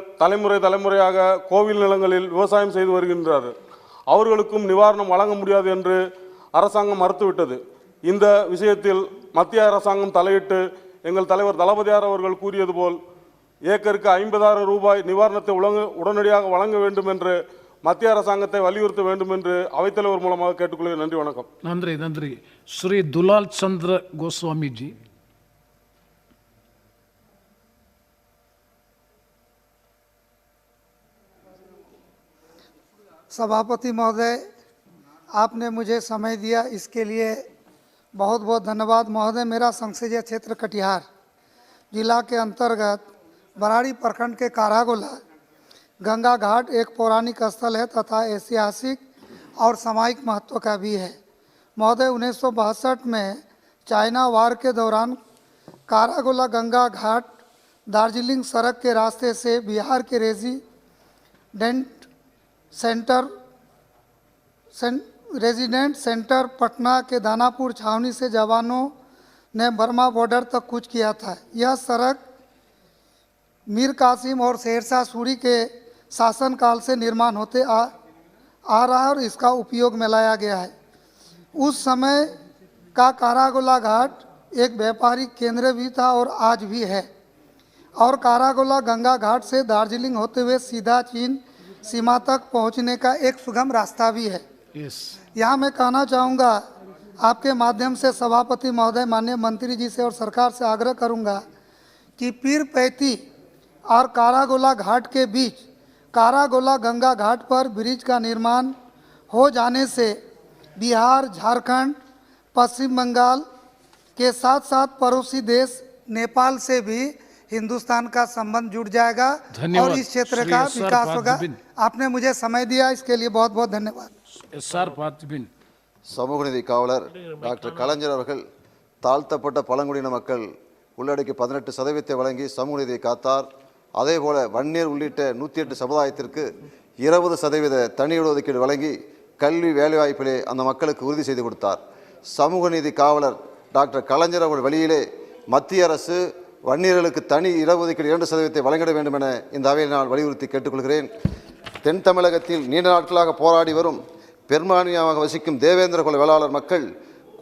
தலைமுறையாக கோவில் நிலங்களில் விவசாயம் செய்து வருகின்றார்கள். அவர்களுக்கும் நிவாரணம் வழங்க முடியாது என்று அரசாங்கம் மறுத்துவிட்டது. இந்த விஷயத்தில் மத்திய அரசாங்கம் தலையிட்டு எங்கள் தலைவர் தளபதியார் அவர்கள் கூறியது போல் ஏக்கருக்கு 50,000 ரூபாய் நிவாரணத்தை உடனடியாக வழங்க வேண்டும் என்று மத்திய அரசாங்கத்தை வலியுறுத்த வேண்டும் என்று அவைத்தலைவர் மூலமாக கேட்டுக்கொள்கிறேன். நன்றி, வணக்கம். நன்றி நன்றி. ஸ்ரீ துலால் चंद्र गोस्वामी जी। सभापति महोदय, आपने मुझे समय दिया इसके लिए बहुत बहुत धन्यवाद। महोदय, मेरा संसदीय क्षेत्र कटिहार जिला के अंतर्गत बराड़ी प्रखंड के कारागोला गंगा घाट एक पौराणिक स्थल है तथा ऐतिहासिक और सामाजिक महत्व का भी है। महोदय, 1962 में चाइना वार के दौरान कारागोला गंगा घाट दार्जिलिंग सड़क के रास्ते से बिहार के रेजिडेंट सेंटर पटना के दानापुर छावनी से जवानों ने बर्मा बॉर्डर तक कूच किया था। यह सड़क मीर कासिम और शेरशाह सूरी के शासनकाल से निर्माण होते आ रहा है और इसका उपयोग में लाया गया है। उस समय का कारागोला घाट एक व्यापारिक केंद्र भी था और आज भी है, और कारागोला गंगा घाट से दार्जिलिंग होते हुए सीधा चीन सीमा तक पहुंचने का एक सुगम रास्ता भी है। यहाँ मैं कहना चाहूँगा आपके माध्यम से सभापति महोदय, माननीय मंत्री जी से और सरकार से आग्रह करूँगा कि पीर पैती और कारागोला घाट के बीच कारागोला गंगा घाट पर ब्रिज का निर्माण हो जाने से बिहार, झारखंड, पश्चिम बंगाल के साथ साथ पड़ोसी देश नेपाल से भी हिंदुस्तान का संबंध जुड़ जाएगा और इस क्षेत्र का विकास होगा। आपने मुझे समय दिया, इसके लिए बहुत बहुत धन्यवाद। சமூக நீதி காவலர் டாக்டர் கலைஞர் அவர்கள் தாழ்த்தப்பட்ட பழங்குடியின மக்கள் உள்ளடக்கி 18% வழங்கி சமூக நீதியை காத்தார். அதேபோல வன்னியர் உள்ளிட்ட 108 சமுதாயத்திற்கு 20% தனி ஒதுக்கீடு வழங்கி கல்வி வேலைவாய்ப்பிலே அந்த மக்களுக்கு உறுதி செய்து கொடுத்தார். சமூக நீதி காவலர் டாக்டர் கலைஞர் அவர்கள் வழியிலே மத்திய அரசு வன்னியர்களுக்கு தனி இடஒதுக்கீடு 2% வழங்கிட வேண்டும் என இந்த அவையில் நான் வலியுறுத்தி கேட்டுக்கொள்கிறேன். தென் தமிழகத்தில் நீண்ட நாட்களாக போராடி வரும் பெரும்பான்மையாக வசிக்கும் தேவேந்திர குல வேளாளர் மக்கள்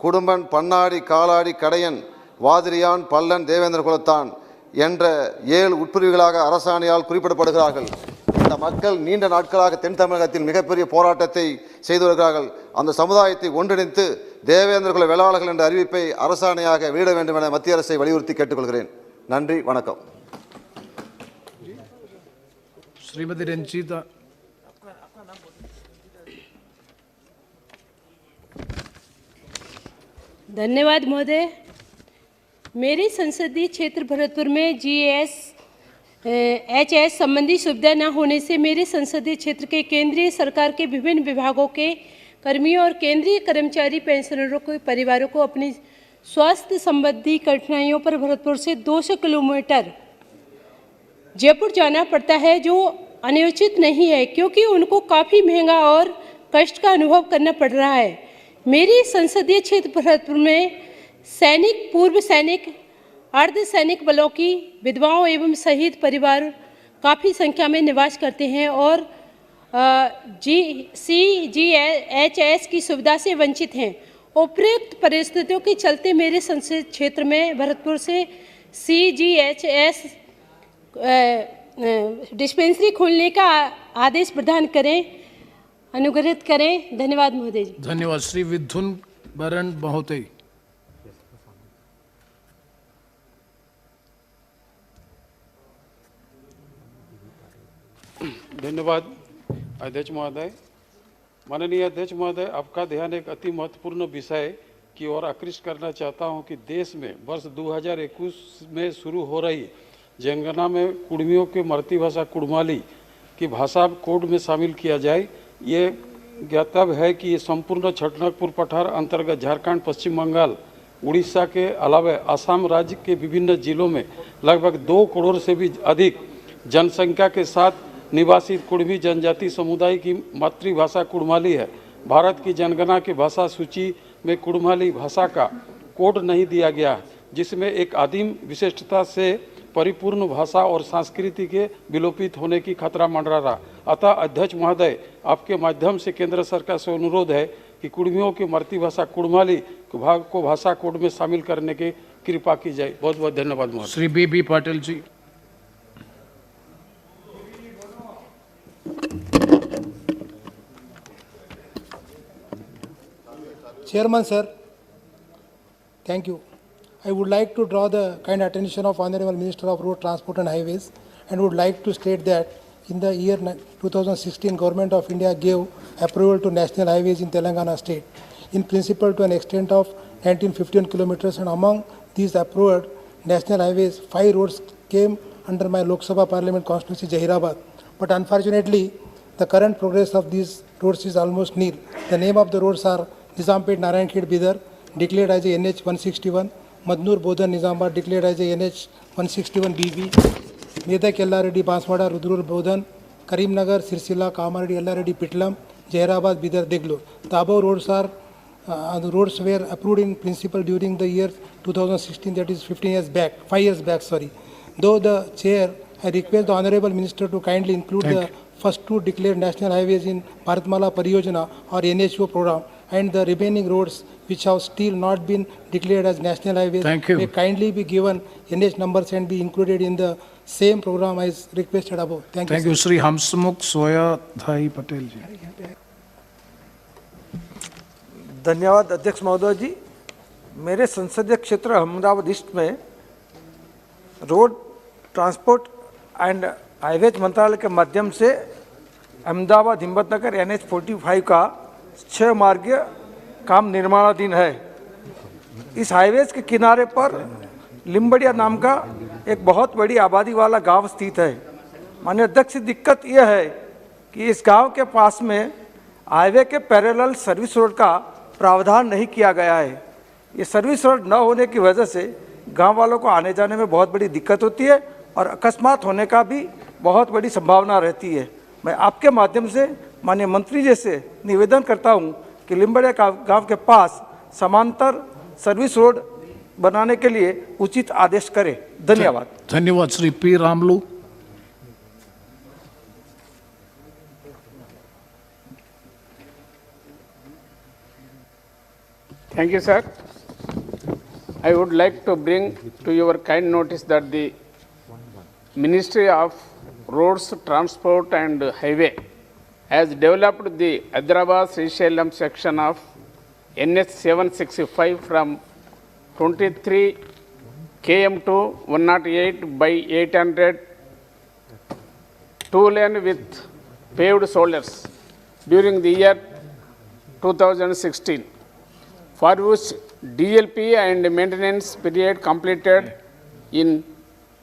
குடும்பன், பன்னாடி, காலாடி, கடையன், வாதிரியான், பல்லன், தேவேந்திர குலத்தான் என்ற 7 உட்பிரிவுகளாக அரசாணையால் குறிப்பிடப்படுகிறார்கள். இந்த மக்கள் நீண்ட நாட்களாக தென் தமிழகத்தில் மிகப்பெரிய போராட்டத்தை செய்து வருகிறார்கள். அந்த சமுதாயத்தை ஒன்றிணைத்து தேவேந்திர குல வேளாளர்கள் என்ற அறிவிப்பை அரசாணையாக வெளியிட வேண்டும் என மத்திய அரசை வலியுறுத்தி கேட்டுக்கொள்கிறேன். நன்றி, வணக்கம். श्रीमती रंजीता। धन्यवाद महोदय। मेरे संसदीय क्षेत्र भरतपुर में GS HS संबंधी सुविधा न होने से मेरे संसदीय क्षेत्र के केंद्रीय सरकार के विभिन्न विभागों के कर्मियों और केंद्रीय कर्मचारी पेंशनरों के परिवारों को अपनी स्वास्थ्य संबंधी कठिनाइयों पर भरतपुर से 200 किलोमीटर जयपुर जाना पड़ता है, जो अनुचित नहीं है क्योंकि उनको काफ़ी महंगा और कष्ट का अनुभव करना पड़ रहा है। मेरी संसदीय क्षेत्र भरतपुर में सैनिक, पूर्व सैनिक, अर्ध सैनिक बलों की विधवाओं एवं शहीद परिवार काफ़ी संख्या में निवास करते हैं और CGHS की सुविधा से वंचित हैं। उपयुक्त परिस्थितियों के चलते मेरे संसदीय क्षेत्र में भरतपुर से CGHS डिस्पेंसरी खोलने का आदेश प्रदान करें, अनुग्रहित करें। धन्यवाद महोदय जी। धन्यवाद। श्री विधुन बरन महोदय। धन्यवाद अध्यक्ष महोदय। माननीय अध्यक्ष महोदय, आपका ध्यान एक अति महत्वपूर्ण विषय की ओर आकृष्ट करना चाहता हूं कि देश में वर्ष 2021 में शुरू हो रही जनगणना में कुड़मियों की मातृभाषा कुड़माली की भाषा कोड में शामिल किया जाए। ये ज्ञातव्य है कि ये संपूर्ण छटनागपुर पठार अंतर्गत झारखंड, पश्चिम बंगाल, उड़ीसा के अलावा असम राज्य के विभिन्न जिलों में लगभग 2 करोड़ से भी अधिक जनसंख्या के साथ निवासित कुड़मी जनजाति समुदाय की मातृभाषा कुड़माली है। भारत की जनगणना की भाषा सूची में कुड़माली भाषा का कोड नहीं दिया गया है, जिसमें एक आदिम विशिष्टता से परिपूर्ण भाषा और संस्कृति के विलोपित होने की खतरा मंडरा रहा। अतः अध्यक्ष महोदय, आपके माध्यम से केंद्र सरकार से अनुरोध है कि कुड़मियों की मातृभाषा कुड़माली को भाषा कोड में शामिल करने की कृपा की जाए। बहुत बहुत धन्यवाद महोदय। Shri B Patil ji. Chairman sir, thank you. I would like to draw the kind attention of Honorable Minister of Road Transport and Highways and would like to state that in the year 2016, Government of India gave approval to national highways in Telangana state, in principle to an extent of 1951 kilometers, and among these approved national highways, 5 roads came under my Lok Sabha Parliament constituency Jahirabad. But unfortunately, the current progress of these roads is almost nil. The name of the roads are Nizampet Narayan Khed Bidar, declared as a NH 161, Madnur Bodhan Nizamabad, declared as a NH 161 BB, Medak Yallareddy Banswada Rudrur Bodhan, Karimnagar Sirsila Kamaredi Yallareddy Pitlam, Jahirabad Bidar Deglo. The above roads are the roads were approved in principle during the year 2016, that is 5 years back. Though the chair, I request the Honorable Minister to kindly include the first 2 declared national highways in Bharatmala Pariyojana or NHO program, and the remaining roads which have still not been declared as national highways may kindly be given NH numbers and be included in the same program as requested above. Thank you. Shri Hamsmukh Soya Dhai Patel ji. धन्यवाद अध्यक्ष महोदय जी। मेरे संसदीय क्षेत्र Ahmedabad east में road transport and highways मंत्रालय के माध्यम से अहमदाबाद हिम्मतनगर NH 45 का 6 मार्गीय काम निर्माणाधीन है। इस हाईवेज के किनारे पर लिम्बड़िया नाम का एक बहुत बड़ी आबादी वाला गांव स्थित है। माननीय अध्यक्ष, दिक्कत यह है कि इस गांव के पास में हाईवे के पैरेलल सर्विस रोड का प्रावधान नहीं किया गया है। ये सर्विस रोड न होने की वजह से गांव वालों को आने जाने में बहुत बड़ी दिक्कत होती है और अकस्मात होने का भी बहुत बड़ी संभावना रहती है। मैं आपके माध्यम से माननीय मंत्री जी से निवेदन करता हूं कि लिम्बड़िया गांव के पास समांतर सर्विस रोड बनाने के लिए उचित आदेश करें। धन्यवाद। धन्यवाद। Shri P Ramulu. Thank you, sir. I would like to bring to your kind notice that the Ministry of Roads, Transport and Highway has developed the Hyderabad Srisailam section of NH 765 from 23 km to 108 by 800 2-lane with paved shoulders during the year 2016, for which DLP and maintenance period completed in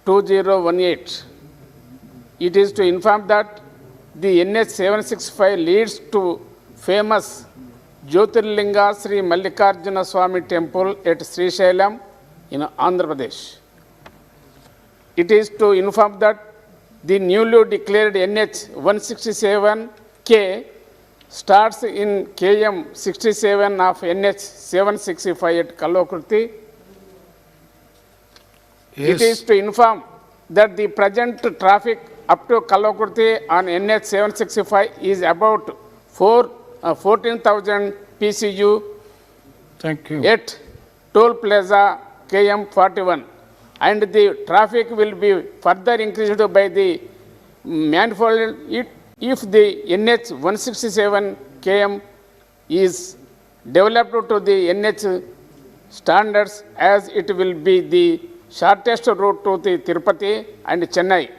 2018. It is to inform that the NH 765 leads to famous Jyotirlinga Sri Mallikarjuna Swami Temple at Srisailam in Andhra Pradesh. It is to inform that the newly declared NH 167K starts in KM 67 of NH 765 at Kalokurti. It is to inform that the present traffic up to Kalokurti on NH 765 is about 14,000 PCU. Thank you. At Toll Plaza KM 41, and the traffic will be further increased by the manifold if the NH 167 km is developed to the NH standards, as it will be the shortest route to the Tirupati and Chennai.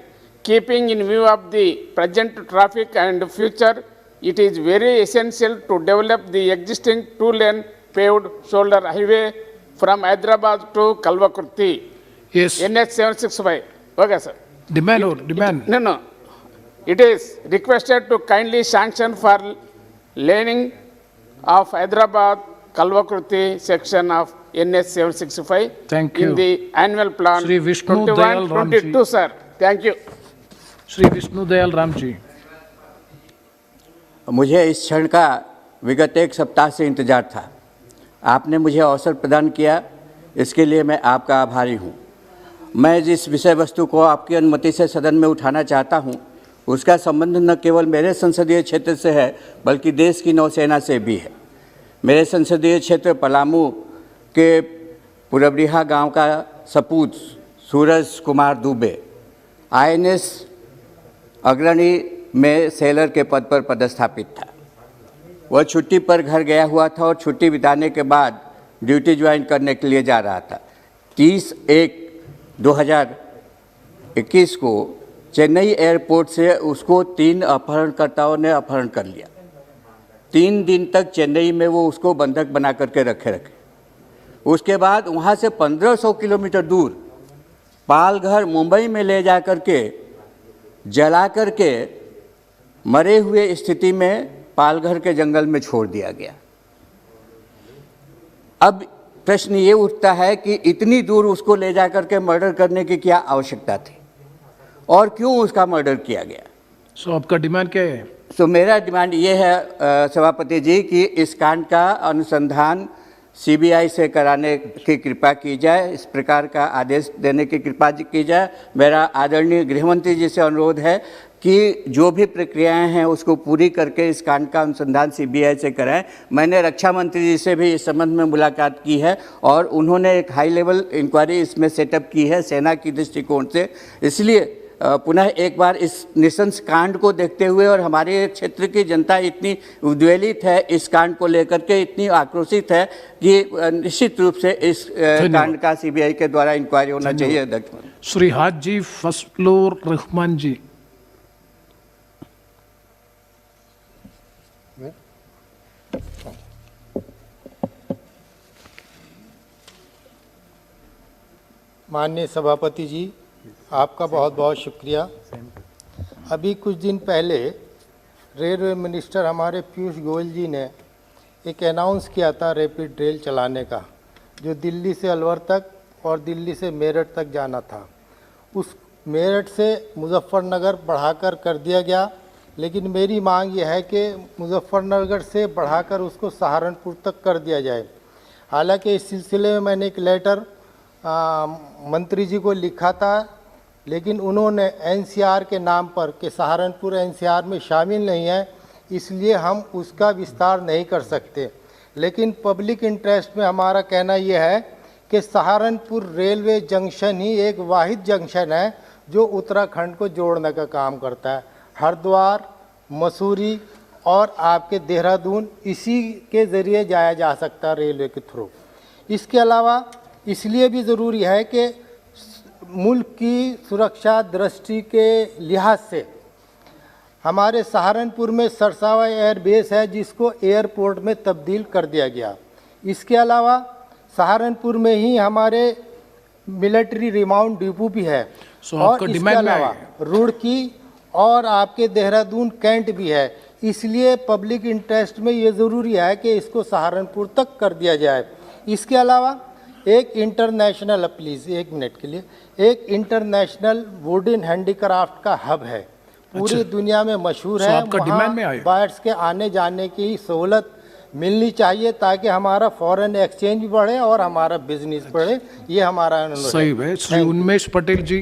Keeping in view of the present traffic and future, it is very essential to develop the existing two-lane paved shoulder highway from Hyderabad to Kalvakurti. Yes. NH 765. Okay, sir. Demand. No. It is requested to kindly sanction for laning of Hyderabad Kalvakurti section of NH 765. Thank you. In the annual plan Shri Vishnu Dayal 21-22, Ramji. sir. Thank you. Shri Vishnu Dayal Ramji. मुझे इस क्षण का विगत एक सप्ताह से इंतजार था। आपने मुझे अवसर प्रदान किया, इसके लिए मैं आपका आभारी हूँ। मैं जिस विषय वस्तु को आपकी अनुमति से सदन में उठाना चाहता हूँ, उसका संबंध न केवल मेरे संसदीय क्षेत्र से है, बल्कि देश की नौसेना से भी है। मेरे संसदीय क्षेत्र पलामू के पुरबरिहा गांव का सपूत सूरज कुमार दुबे INS अग्रणी में सेलर के पद पर पदस्थापित था। वह छुट्टी पर घर गया हुआ था और छुट्टी बिताने के बाद ड्यूटी ज्वाइन करने के लिए जा रहा था। 30/1/2021 को चेन्नई एयरपोर्ट से उसको 3 अपहरणकर्ताओं ने अपहरण कर लिया। 3 दिन तक चेन्नई में वो उसको बंधक बना करके रखे। उसके बाद वहाँ से 1500 किलोमीटर दूर पालघर मुंबई में ले जा करके जला करके मरे हुए स्थिति में पालघर के जंगल में छोड़ दिया गया। अब प्रश्न ये उठता है कि इतनी दूर उसको ले जा करके मर्डर करने की क्या आवश्यकता थी और क्यों उसका मर्डर किया गया। सो आपका डिमांड क्या है? सो मेरा डिमांड ये है सभापति जी कि इस कांड का अनुसंधान CBI से कराने की कृपा की जाए, इस प्रकार का आदेश देने की कृपा की जाए। मेरा आदरणीय गृहमंत्री जी से अनुरोध है कि जो भी प्रक्रियाएं हैं उसको पूरी करके इस कांड का अनुसंधान CBI से कराएं। मैंने रक्षा मंत्री जी से भी इस संबंध में मुलाकात की है और उन्होंने एक हाई लेवल इंक्वायरी इसमें सेटअप की है सेना की दृष्टिकोण से। इसलिए पुनः एक बार इस नृशंस कांड को देखते हुए और हमारे क्षेत्र की जनता इतनी उद्वेलित है, इस कांड को लेकर के इतनी आक्रोशित है कि निश्चित रूप से इस कांड का CBI के द्वारा इंक्वायरी होना चाहिए। अध्यक्ष श्री हाजी फजलुर रहमान जी। माननीय सभापति जी, आपका बहुत बहुत शुक्रिया। अभी कुछ दिन पहले रेलवे मिनिस्टर हमारे पीयूष गोयल जी ने एक अनाउंस किया था रैपिड रेल चलाने का, जो दिल्ली से अलवर तक और दिल्ली से मेरठ तक जाना था। उस मेरठ से मुजफ्फरनगर बढ़ाकर कर दिया गया, लेकिन मेरी मांग यह है कि मुजफ्फरनगर से बढ़ाकर उसको सहारनपुर तक कर दिया जाए। हालांकि इस सिलसिले में मैंने एक लेटर मंत्री जी को लिखा था, लेकिन उन्होंने NCR के नाम पर कि सहारनपुर NCR में शामिल नहीं है, इसलिए हम उसका विस्तार नहीं कर सकते। लेकिन पब्लिक इंटरेस्ट में हमारा कहना यह है कि सहारनपुर रेलवे जंक्शन ही एक वाहिद जंक्शन है जो उत्तराखंड को जोड़ने का काम करता है। हरिद्वार, मसूरी और आपके देहरादून इसी के ज़रिए जाया जा सकता है रेलवे के थ्रू। इसके अलावा इसलिए भी ज़रूरी है कि मुल्क की सुरक्षा दृष्टि के लिहाज से हमारे सहारनपुर में सरसावा एयरबेस है, जिसको एयरपोर्ट में तब्दील कर दिया गया। इसके अलावा सहारनपुर में ही हमारे मिलिट्री रिमाउंट डिपो भी है और इसके अलावा रुड़की और आपके देहरादून कैंट भी है। इसलिए पब्लिक इंटरेस्ट में ये ज़रूरी है कि इसको सहारनपुर तक कर दिया जाए। इसके अलावा एक इंटरनेशनल, प्लीज़ एक मिनट के लिए, एक इंटरनेशनल वुडन हैंडीक्राफ्ट का हब है, पूरी दुनिया में मशहूर है। आपका डिमांड में आए बायर्स के आने जाने की सहूलत मिलनी चाहिए ताकि हमारा फॉरेन एक्सचेंज भी बढ़े और हमारा बिजनेस बढ़े। ये हमारा अनुरोध सही है। श्री उन्मेष पटेल जी।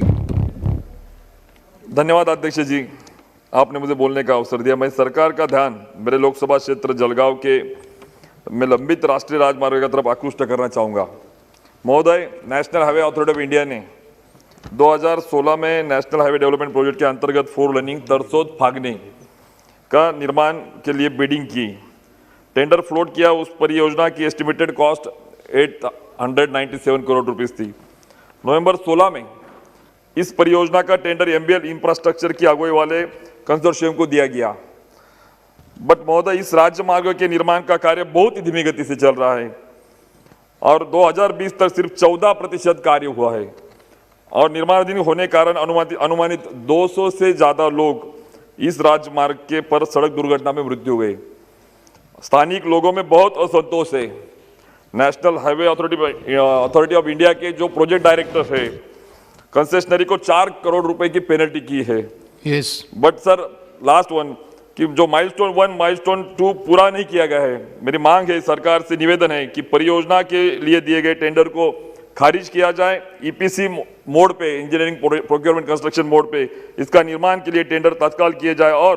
धन्यवाद अध्यक्ष जी, आपने मुझे बोलने का अवसर दिया। मैं सरकार का ध्यान मेरे लोकसभा क्षेत्र जलगांव के में लंबित राष्ट्रीय राजमार्ग की तरफ आकृष्ट करना चाहूँगा। महोदय, national highway authority of India ने 2016 में नेशनल हाईवे डेवलपमेंट प्रोजेक्ट के अंतर्गत 4 लेनिंग दरसोद फागने का निर्माण के लिए बिडिंग की, टेंडर फ्लोट किया। उस परियोजना की एस्टिमेटेड कॉस्ट 897 करोड़ रुपीस थी। नवंबर 16 में इस परियोजना का टेंडर एमबीएल इंफ्रास्ट्रक्चर की अगुवाई वाले कंसोर्शियम को दिया गया। बट महोदय, इस राज्य मार्ग के निर्माण का कार्य बहुत ही धीमी गति से चल रहा है और 2020 तक सिर्फ 14% कार्य हुआ है और निर्माणाधीन होने के कारण अनुमानित 200 से ज्यादा लोग इस राज्य मार्ग के पर सड़क दुर्घटना में मृत्यु हुए। स्थानिक लोगों में बहुत असंतोष है। National highway authority of India के जो प्रोजेक्ट डायरेक्टर है, कंसेशनरी को 4 करोड़ रुपए की पेनल्टी की है। Yes. But sir, last one कि जो माइलस्टोन 1, माइलस्टोन 2 पूरा नहीं किया गया है। मेरी मांग है, सरकार से निवेदन है कि परियोजना के लिए दिए गए टेंडर को खारिज किया जाए। ईपीसी मोड पे, इंजीनियरिंग प्रोक्योरमेंट कंस्ट्रक्शन मोड पे इसका निर्माण के लिए टेंडर तत्काल किए जाए और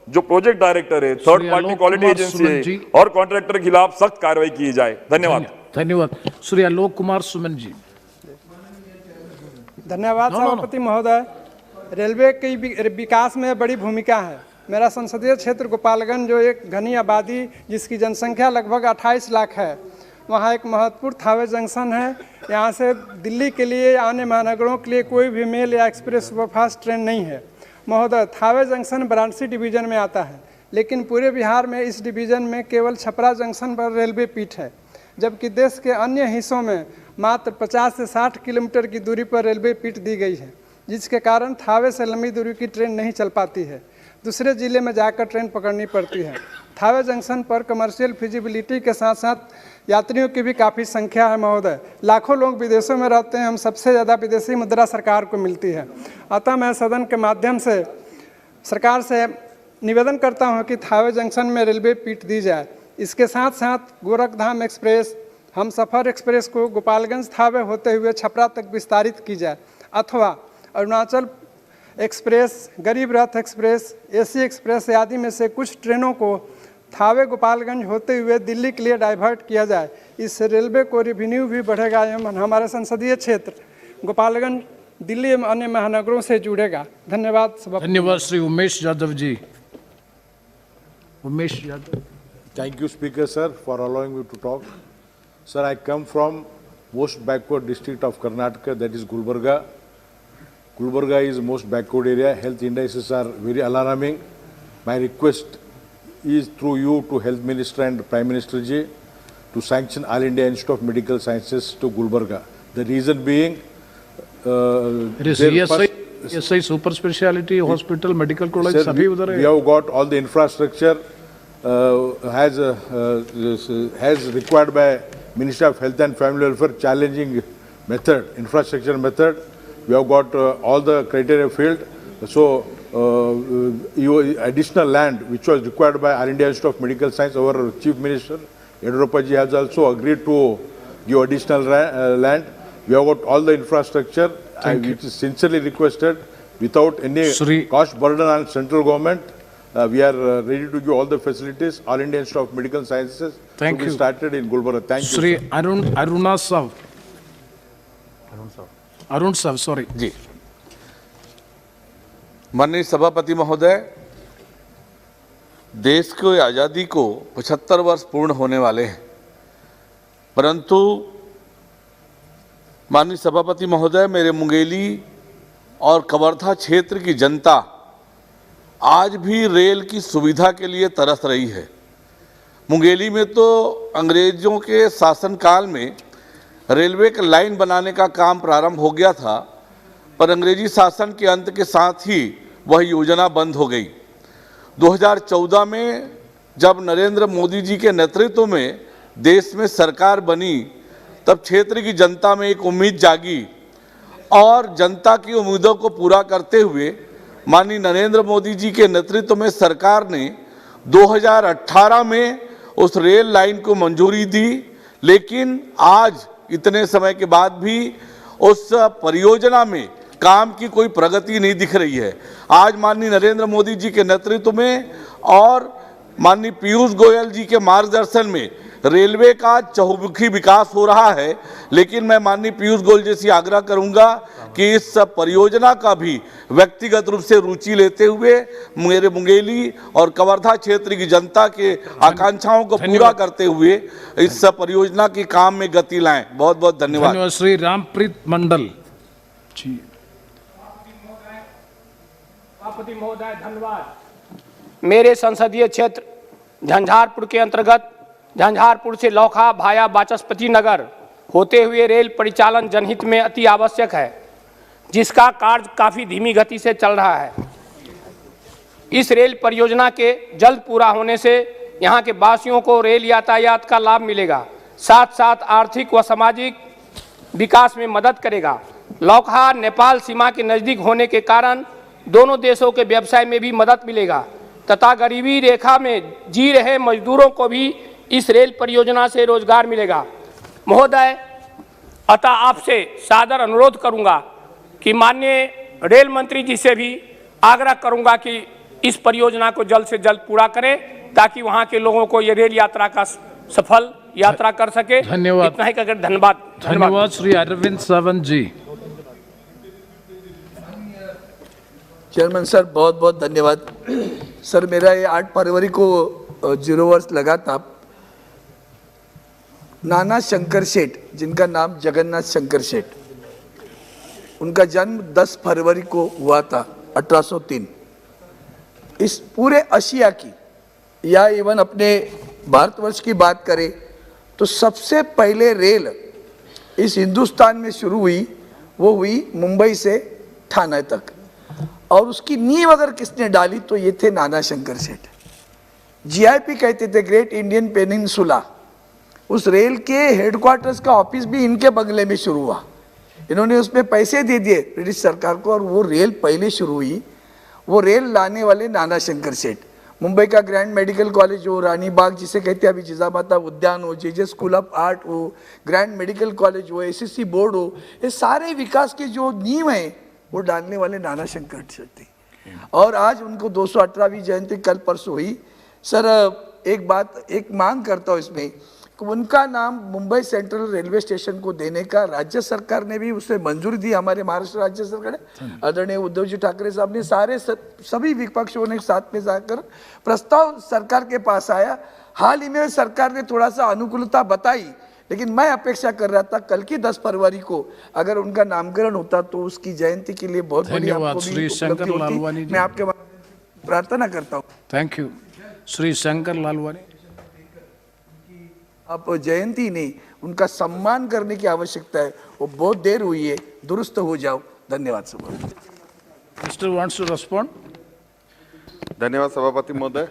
जो प्रोजेक्ट डायरेक्टर है, थर्ड पार्टी क्वालिटी एजेंसी है और कॉन्ट्रैक्टर के खिलाफ सख्त कार्रवाई की जाए। धन्यवाद। धन्यवाद। श्री आलोक कुमार सुमन जी। धन्यवाद सभापति महोदय। रेलवे की विकास में बड़ी भूमिका है। मेरा संसदीय क्षेत्र गोपालगंज, जो एक घनी आबादी जिसकी जनसंख्या लगभग 28 लाख है, वहाँ एक महत्वपूर्ण थावे जंक्शन है। यहाँ से दिल्ली के लिए या अन्य महानगरों के लिए कोई भी मेल या एक्सप्रेस सुपरफास्ट ट्रेन नहीं है। महोदय, थावे जंक्शन वाराणसी डिवीजन में आता है, लेकिन पूरे बिहार में इस डिवीजन में केवल छपरा जंक्शन पर रेलवे पीठ है, जबकि देश के अन्य हिस्सों में मात्र 50 से 60 किलोमीटर की दूरी पर रेलवे पीठ दी गई है, जिसके कारण थावे से लंबी दूरी की ट्रेन नहीं चल पाती है, दूसरे जिले में जाकर ट्रेन पकड़नी पड़ती है। थावे जंक्शन पर कमर्शियल फिजिबिलिटी के साथ साथ यात्रियों की भी काफ़ी संख्या है। महोदय, लाखों लोग विदेशों में रहते हैं, हम सबसे ज़्यादा विदेशी मुद्रा सरकार को मिलती है। अतः मैं सदन के माध्यम से सरकार से निवेदन करता हूं कि थावे जंक्शन में रेलवे पीठ दी जाए। इसके साथ साथ गोरखधाम एक्सप्रेस, हम सफ़र एक्सप्रेस को गोपालगंज थावे होते हुए छपरा तक विस्तारित की जाए, अथवा अरुणाचल एक्सप्रेस, गरीब रथ एक्सप्रेस, एसी एक्सप्रेस आदि में से कुछ ट्रेनों को थावे गोपालगंज होते हुए दिल्ली के लिए डाइवर्ट किया जाए। इससे रेलवे को रेवेन्यू भी बढ़ेगा एवं हमारे संसदीय क्षेत्र गोपालगंज दिल्ली एवं अन्य महानगरों से जुड़ेगा। धन्यवाद। धन्यवाद। Shri Umesh Yadav ji. Umesh Yadav. Thank you, Speaker sir, for allowing me to talk. Sir, I come from most backward district of Karnataka, that is Gulbarga. Gulbarga is most backward area. Health indices are very alarming. My request is through you to Health Minister and Prime Minister ji to sanction All India Institute of Medical Sciences to Gulbarga. The reason being, it is ESI super speciality hospital, medical college, सभी उधर है. We have got all the infrastructure has required by Ministry of Health and Family Welfare, challenging method, infrastructure method. We have got all the criteria filled. So additional land which was required by All India Institute of Medical Science, our Chief Minister Yediyurappa ji has also agreed to give additional land. We have got all the infrastructure, which is sincerely requested without any cost burden on central government. We are ready to give all the facilities. All India Institute of Medical Sciences to be started in Gulbarga. Thank you. Shri Arun Sav, sorry. जी, माननीय सभापति महोदय, देश को आज़ादी को 75 वर्ष पूर्ण होने वाले हैं, परंतु माननीय सभापति महोदय, मेरे मुंगेली और कवर्धा क्षेत्र की जनता आज भी रेल की सुविधा के लिए तरस रही है। मुंगेली में तो अंग्रेजों के शासनकाल में रेलवे का लाइन बनाने का काम प्रारंभ हो गया था, पर अंग्रेजी शासन के अंत के साथ ही वह योजना बंद हो गई। 2014 में जब नरेंद्र मोदी जी के नेतृत्व में देश में सरकार बनी, तब क्षेत्र की जनता में एक उम्मीद जागी और जनता की उम्मीदों को पूरा करते हुए माननीय नरेंद्र मोदी जी के नेतृत्व में सरकार ने 2018 में उस रेल लाइन को मंजूरी दी। लेकिन आज इतने समय के बाद भी उस परियोजना में काम की कोई प्रगति नहीं दिख रही है। आज माननीय नरेंद्र मोदी जी के नेतृत्व में और माननीय पीयूष गोयल जी के मार्गदर्शन में रेलवे का चहुमुखी विकास हो रहा है, लेकिन मैं माननीय पीयूष गोयल जी से आग्रह करूंगा कि इस परियोजना का भी व्यक्तिगत रूप से रुचि लेते हुए मेरे मुंगेली और कवर्धा क्षेत्र की जनता के आकांक्षाओं को पूरा करते हुए इस परियोजना के काम में गति लाएं। बहुत बहुत धन्यवाद। धन्यवाद। श्री रामप्रीत मंडल जी। सभापति महोदय धन्यवाद। मेरे संसदीय क्षेत्र झंझारपुर के अंतर्गत झंझारपुर से लौखा भाया वाचस्पति नगर होते हुए रेल परिचालन जनहित में अति आवश्यक है, जिसका कार्य काफ़ी धीमी गति से चल रहा है। इस रेल परियोजना के जल्द पूरा होने से यहाँ के वासियों को रेल यातायात का लाभ मिलेगा, साथ साथ आर्थिक व सामाजिक विकास में मदद करेगा। लौखा नेपाल सीमा के नज़दीक होने के कारण दोनों देशों के व्यवसाय में भी मदद मिलेगा तथा गरीबी रेखा में जी रहे मजदूरों को भी इस रेल परियोजना से रोजगार मिलेगा। महोदय, अतः आपसे सादर अनुरोध करूंगा कि माननीय रेल मंत्री जी से भी आग्रह करूंगा कि इस परियोजना को जल्द से जल्द पूरा करें, ताकि वहां के लोगों को ये रेल यात्रा का सफल यात्रा कर सके। धन्यवाद। इतना ही कहकर धन्यवाद। धन्यवाद। श्री अरविंद सावंत जी। चेयरमैन सर, बहुत बहुत धन्यवाद। सर, मेरा ये 8 फरवरी को 0 वर्ष लगा था। नाना शंकर सेठ, जिनका नाम जगन्नाथ शंकर सेठ, उनका जन्म 10 फरवरी को हुआ था 1803। इस पूरे एशिया की या इवन अपने भारतवर्ष की बात करें तो सबसे पहले रेल इस हिंदुस्तान में शुरू हुई, वो हुई मुंबई से ठाणे तक, और उसकी नींव अगर किसने डाली तो ये थे नाना शंकर सेठ। जीआईपी कहते थे, ग्रेट इंडियन पेनिनसुला। उस रेल के हेडक्वार्टर्स का ऑफिस भी इनके बंगले में शुरू हुआ। इन्होंने उसमें पैसे दे दिए ब्रिटिश सरकार को, और वो रेल पहले शुरू हुई। वो रेल लाने वाले नाना शंकर सेठ। मुंबई का ग्रैंड मेडिकल कॉलेज हो, रानी बाग जिसे कहते हैं अभी जिजामाता उद्यान हो, जे स्कूल ऑफ आर्ट हो, ग्रैंड मेडिकल कॉलेज हो, एसएससी बोर्ड हो, ये सारे विकास के जो नींव है वो डालने वाले नाना शंकर सेठ थे। और आज उनको 218वीं जयंती कल परसों हुई। सर, एक मांग करता हूँ इसमें, उनका नाम मुंबई सेंट्रल रेलवे स्टेशन को देने का राज्य सरकार ने भी उसे मंजूरी दी। हमारे महाराष्ट्र राज्य सरकार ने, आदरणीय उद्धव जी ठाकरे साहब ने, सभी विपक्षों ने साथ में जाकर प्रस्ताव सरकार के पास आया। हाल ही में सरकार ने थोड़ा सा अनुकूलता बताई, लेकिन मैं अपेक्षा कर रहा था कल की 10 फरवरी को अगर उनका नामकरण होता तो उसकी जयंती के लिए बहुत बड़ी आपको भी उपलब्धि होती। मैं आपके प्रार्थना करता हूँ। Thank you. श्री शंकर लालवानी। आप जयंती नहीं, उनका सम्मान करने की आवश्यकता है। वो बहुत देर हुई है, दुरुस्त हो जाओ। धन्यवाद सभापति। Mister wants to respond. धन्यवाद सभापति महोदय।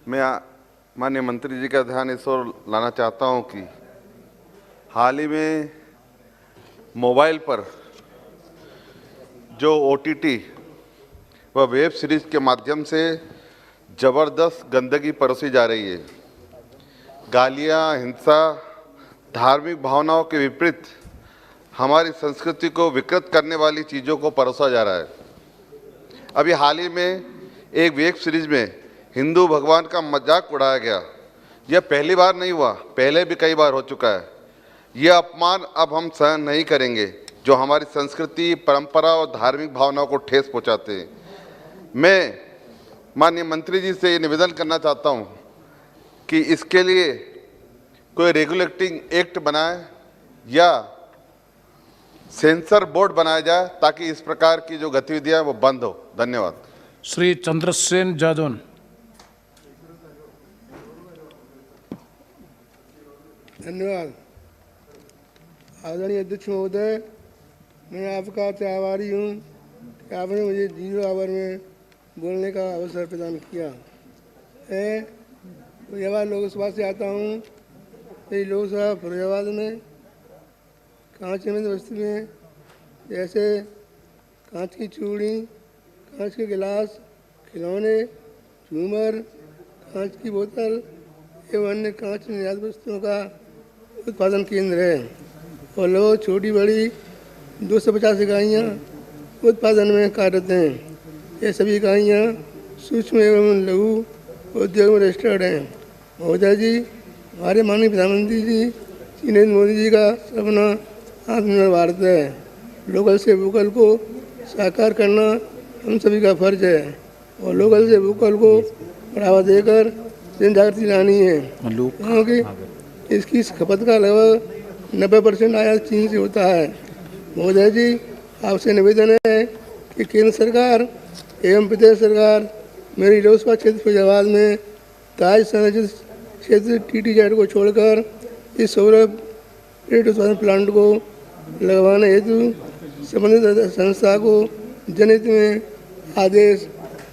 मैं माननीय मंत्री जी का ध्यान इस ओर लाना चाहता हूं कि हाल ही में मोबाइल पर जो OTT व वेब सीरीज के माध्यम से ज़बरदस्त गंदगी परोसी जा रही है। गालियां, हिंसा, धार्मिक भावनाओं के विपरीत हमारी संस्कृति को विकृत करने वाली चीज़ों को परोसा जा रहा है। अभी हाल ही में एक वेब सीरीज में हिंदू भगवान का मजाक उड़ाया गया। यह पहली बार नहीं हुआ, पहले भी कई बार हो चुका है। यह अपमान अब हम सहन नहीं करेंगे, जो हमारी संस्कृति, परंपरा और धार्मिक भावनाओं को ठेस पहुंचाते हैं। मैं माननीय मंत्री जी से निवेदन करना चाहता हूं कि इसके लिए कोई रेगुलेटिंग एक्ट बनाए या सेंसर बोर्ड बनाया जाए, ताकि इस प्रकार की जो गतिविधियां वो बंद हो। धन्यवाद। श्री चंद्रसेन जादौन। धन्यवाद। आदरणीय अध्यक्ष महोदय, मैं आपका आभारी हूँ कि आपने मुझे 0 आवर में बोलने का अवसर प्रदान किया है। फरीदाबाद लोकसभा से आता हूँ। मेरी लोकसभा फरीदाबाद में कांच की वस्तुएं जैसे कांच की चूड़ी, कांच के गिलास, खिलौने, झूमर, कांच की बोतल एवं अन्य कांच निर्यात वस्तुओं का उत्पादन केंद्र है और लोग छोटी बड़ी 250 इकाइयाँ उत्पादन में कार्यरत हैं। ये सभी इकाइयाँ सूक्ष्म एवं लघु उद्योग में रजिस्टर्ड हैं। महोदय जी, हमारे माननीय प्रधानमंत्री जी श्री नरेंद्र मोदी जी का सपना आत्मनिर्भर भारत है। लोकल से वोकल को साकार करना हम सभी का फर्ज है और लोकल से वोकल को बढ़ावा देकर जन जागृति लानी है, क्योंकि इसकी खपत का लगभग 90% आयात चीन से होता है। महोदय जी, आपसे निवेदन है कि केंद्र सरकार एवं प्रदेश सरकार मेरी लोकसभा क्षेत्र फरीदाबाद में ताज संरक्षित क्षेत्र TTZ को छोड़कर इस सौर प्लेट उत्पादन प्लांट को लगवाने हेतु संबंधित संस्था को जनहित में आदेश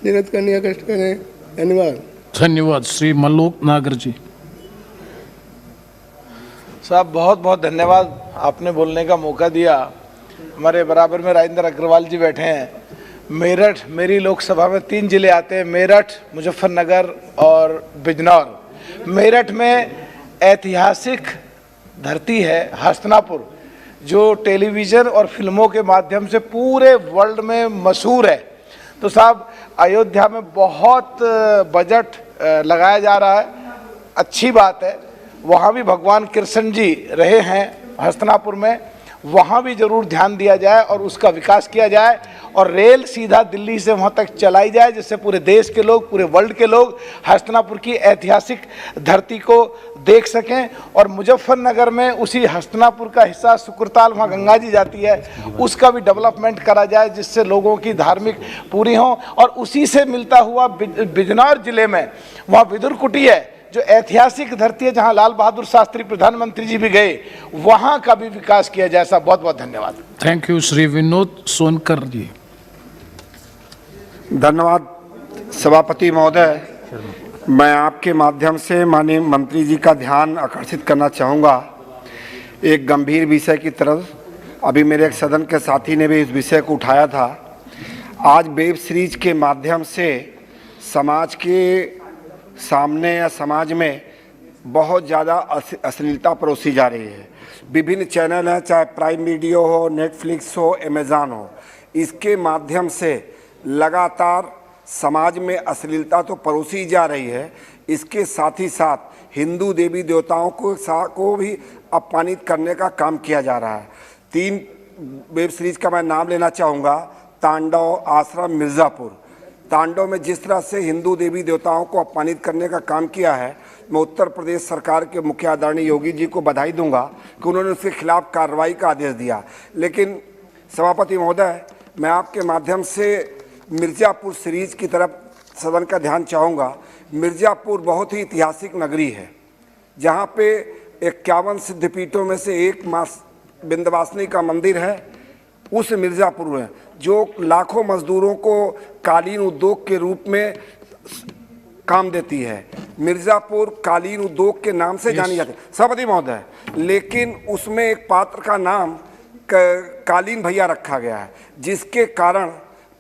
निर्गत करने का कष्ट करें। धन्यवाद। धन्यवाद। श्री मल्लोक नागर जी। साहब बहुत बहुत धन्यवाद, आपने बोलने का मौका दिया। हमारे बराबर में राजेंद्र अग्रवाल जी बैठे हैं। मेरठ, मेरी लोकसभा में 3 जिले आते हैं, मेरठ, मुजफ्फरनगर और बिजनौर। मेरठ में ऐतिहासिक धरती है हस्तिनापुर, जो टेलीविज़न और फिल्मों के माध्यम से पूरे वर्ल्ड में मशहूर है। तो साहब, अयोध्या में बहुत बजट लगाया जा रहा है, अच्छी बात है। वहाँ भी भगवान कृष्ण जी रहे हैं हस्तिनापुर में, वहाँ भी ज़रूर ध्यान दिया जाए और उसका विकास किया जाए और रेल सीधा दिल्ली से वहाँ तक चलाई जाए, जिससे पूरे देश के लोग, पूरे वर्ल्ड के लोग हस्तिनापुर की ऐतिहासिक धरती को देख सकें। और मुजफ्फरनगर में उसी हस्तिनापुर का हिस्सा सुकुरताल, वहाँ गंगा जी जाती है, उसका भी डेवलपमेंट करा जाए, जिससे लोगों की धार्मिक पूरी हो। और उसी से मिलता हुआ बिजनौर जिले में वहाँ विदुर कुटी है, जो ऐतिहासिक धरती है, जहां लाल बहादुर शास्त्री प्रधानमंत्री जी भी गए, वहां का भी विकास किया जाए। साहब बहुत बहुत धन्यवाद। Thank you. श्री विनोद सोनकर जी। धन्यवाद सभापति महोदय। मैं आपके माध्यम से माननीय मंत्री जी का ध्यान आकर्षित करना चाहूँगा एक गंभीर विषय की तरफ। अभी मेरे एक सदन के साथी ने भी इस विषय को उठाया था। आज वेब सीरीज के माध्यम से समाज के सामने या समाज में बहुत ज़्यादा अश्लीलता परोसी जा रही है। विभिन्न चैनल हैं, चाहे प्राइम वीडियो हो, नेटफ्लिक्स हो, अमेज़ॉन हो, इसके माध्यम से लगातार समाज में अश्लीलता तो परोसी जा रही है, इसके साथ ही साथ हिंदू देवी देवताओं को भी अपमानित करने का काम किया जा रहा है। 3 वेब सीरीज का मैं नाम लेना चाहूँगा। तांडव, आश्रम, मिर्ज़ापुर। तांडव में जिस तरह से हिंदू देवी देवताओं को अपमानित करने का काम किया है, मैं उत्तर प्रदेश सरकार के मुख्य आदरणीय योगी जी को बधाई दूंगा कि उन्होंने उसके खिलाफ कार्रवाई का आदेश दिया। लेकिन सभापति महोदय, मैं आपके माध्यम से मिर्ज़ापुर सीरीज की तरफ सदन का ध्यान चाहूँगा। मिर्ज़ापुर बहुत ही ऐतिहासिक नगरी है, जहाँ पे 51 सिद्धपीठों में से एक माँ विंध्यवासिनी का मंदिर है। उस मिर्ज़ापुर में जो लाखों मजदूरों को कालीन उद्योग के रूप में काम देती है, मिर्ज़ापुर कालीन उद्योग के नाम से जानी जाती है सभापति महोदय। लेकिन उसमें एक पात्र का नाम कालीन भैया रखा गया है, जिसके कारण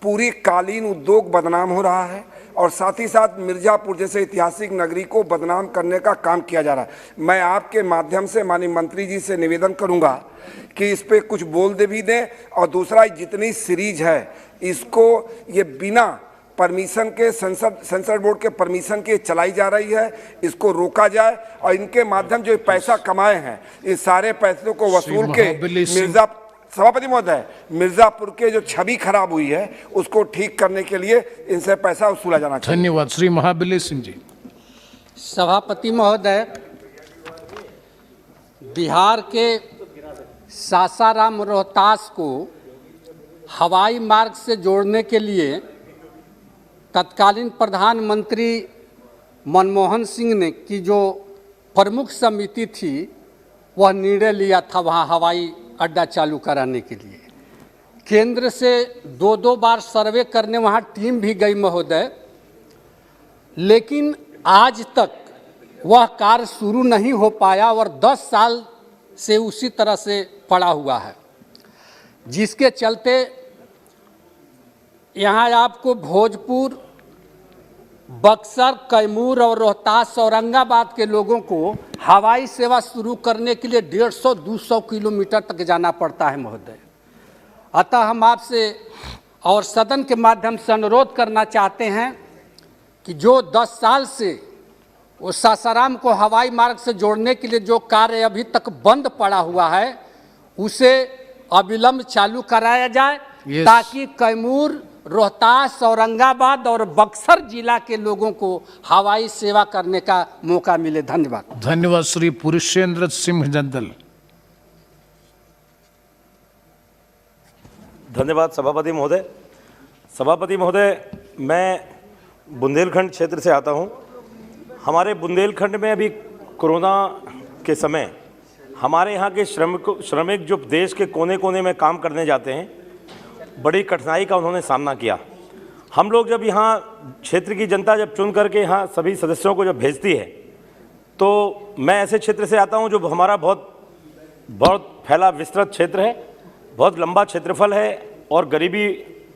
पूरी कालीन उद्योग बदनाम हो रहा है और साथ ही साथ मिर्ज़ापुर जैसे ऐतिहासिक नगरी को बदनाम करने का काम किया जा रहा है। मैं आपके माध्यम से माननीय मंत्री जी से निवेदन करूंगा कि इस पे कुछ बोल दे भी दें, और दूसरा जितनी सीरीज है इसको ये बिना परमिशन के सेंसर बोर्ड के परमिशन के चलाई जा रही है, इसको रोका जाए और इनके माध्यम जो पैसा कमाए हैं इस सारे पैसों को वसूल के सभापति महोदय मिर्ज़ापुर के जो छवि खराब हुई है उसको ठीक करने के लिए इनसे पैसा वसूला जाना चाहिए। धन्यवाद। श्री महाबली सिंह जी। सभापति महोदय, बिहार के सासाराम रोहतास को हवाई मार्ग से जोड़ने के लिए तत्कालीन प्रधानमंत्री मनमोहन सिंह ने की जो प्रमुख समिति थी वह निर्णय लिया था वहाँ हवाई अड्डा चालू कराने के लिए। केंद्र से 2-2 बार सर्वे करने वहाँ टीम भी गई महोदय, लेकिन आज तक वह कार्य शुरू नहीं हो पाया और 10 साल से उसी तरह से पड़ा हुआ है, जिसके चलते यहाँ आपको भोजपुर, बक्सर, कैमूर और रोहतास, औरंगाबाद के लोगों को हवाई सेवा शुरू करने के लिए 150-200 किलोमीटर तक जाना पड़ता है महोदय। अतः हम आपसे और सदन के माध्यम से अनुरोध करना चाहते हैं कि जो 10 साल से वो सासाराम को हवाई मार्ग से जोड़ने के लिए जो कार्य अभी तक बंद पड़ा हुआ है, उसे अविलंब चालू कराया जाए, ताकि कैमूर, रोहतास, औरंगाबाद और बक्सर जिला के लोगों को हवाई सेवा करने का मौका मिले। धन्यवाद। धन्यवाद श्री पुरुषेंद्र सिंह जंदल। धन्यवाद सभापति महोदय। सभापति महोदय, मैं बुंदेलखंड क्षेत्र से आता हूं। हमारे बुंदेलखंड में अभी कोरोना के समय हमारे यहाँ के श्रमिक जो देश के कोने कोने में काम करने जाते हैं, बड़ी कठिनाई का उन्होंने सामना किया। हम लोग जब यहाँ क्षेत्र की जनता जब चुन करके यहाँ सभी सदस्यों को जब भेजती है, तो मैं ऐसे क्षेत्र से आता हूँ जो हमारा बहुत फैला विस्तृत क्षेत्र है, बहुत लंबा क्षेत्रफल है और गरीबी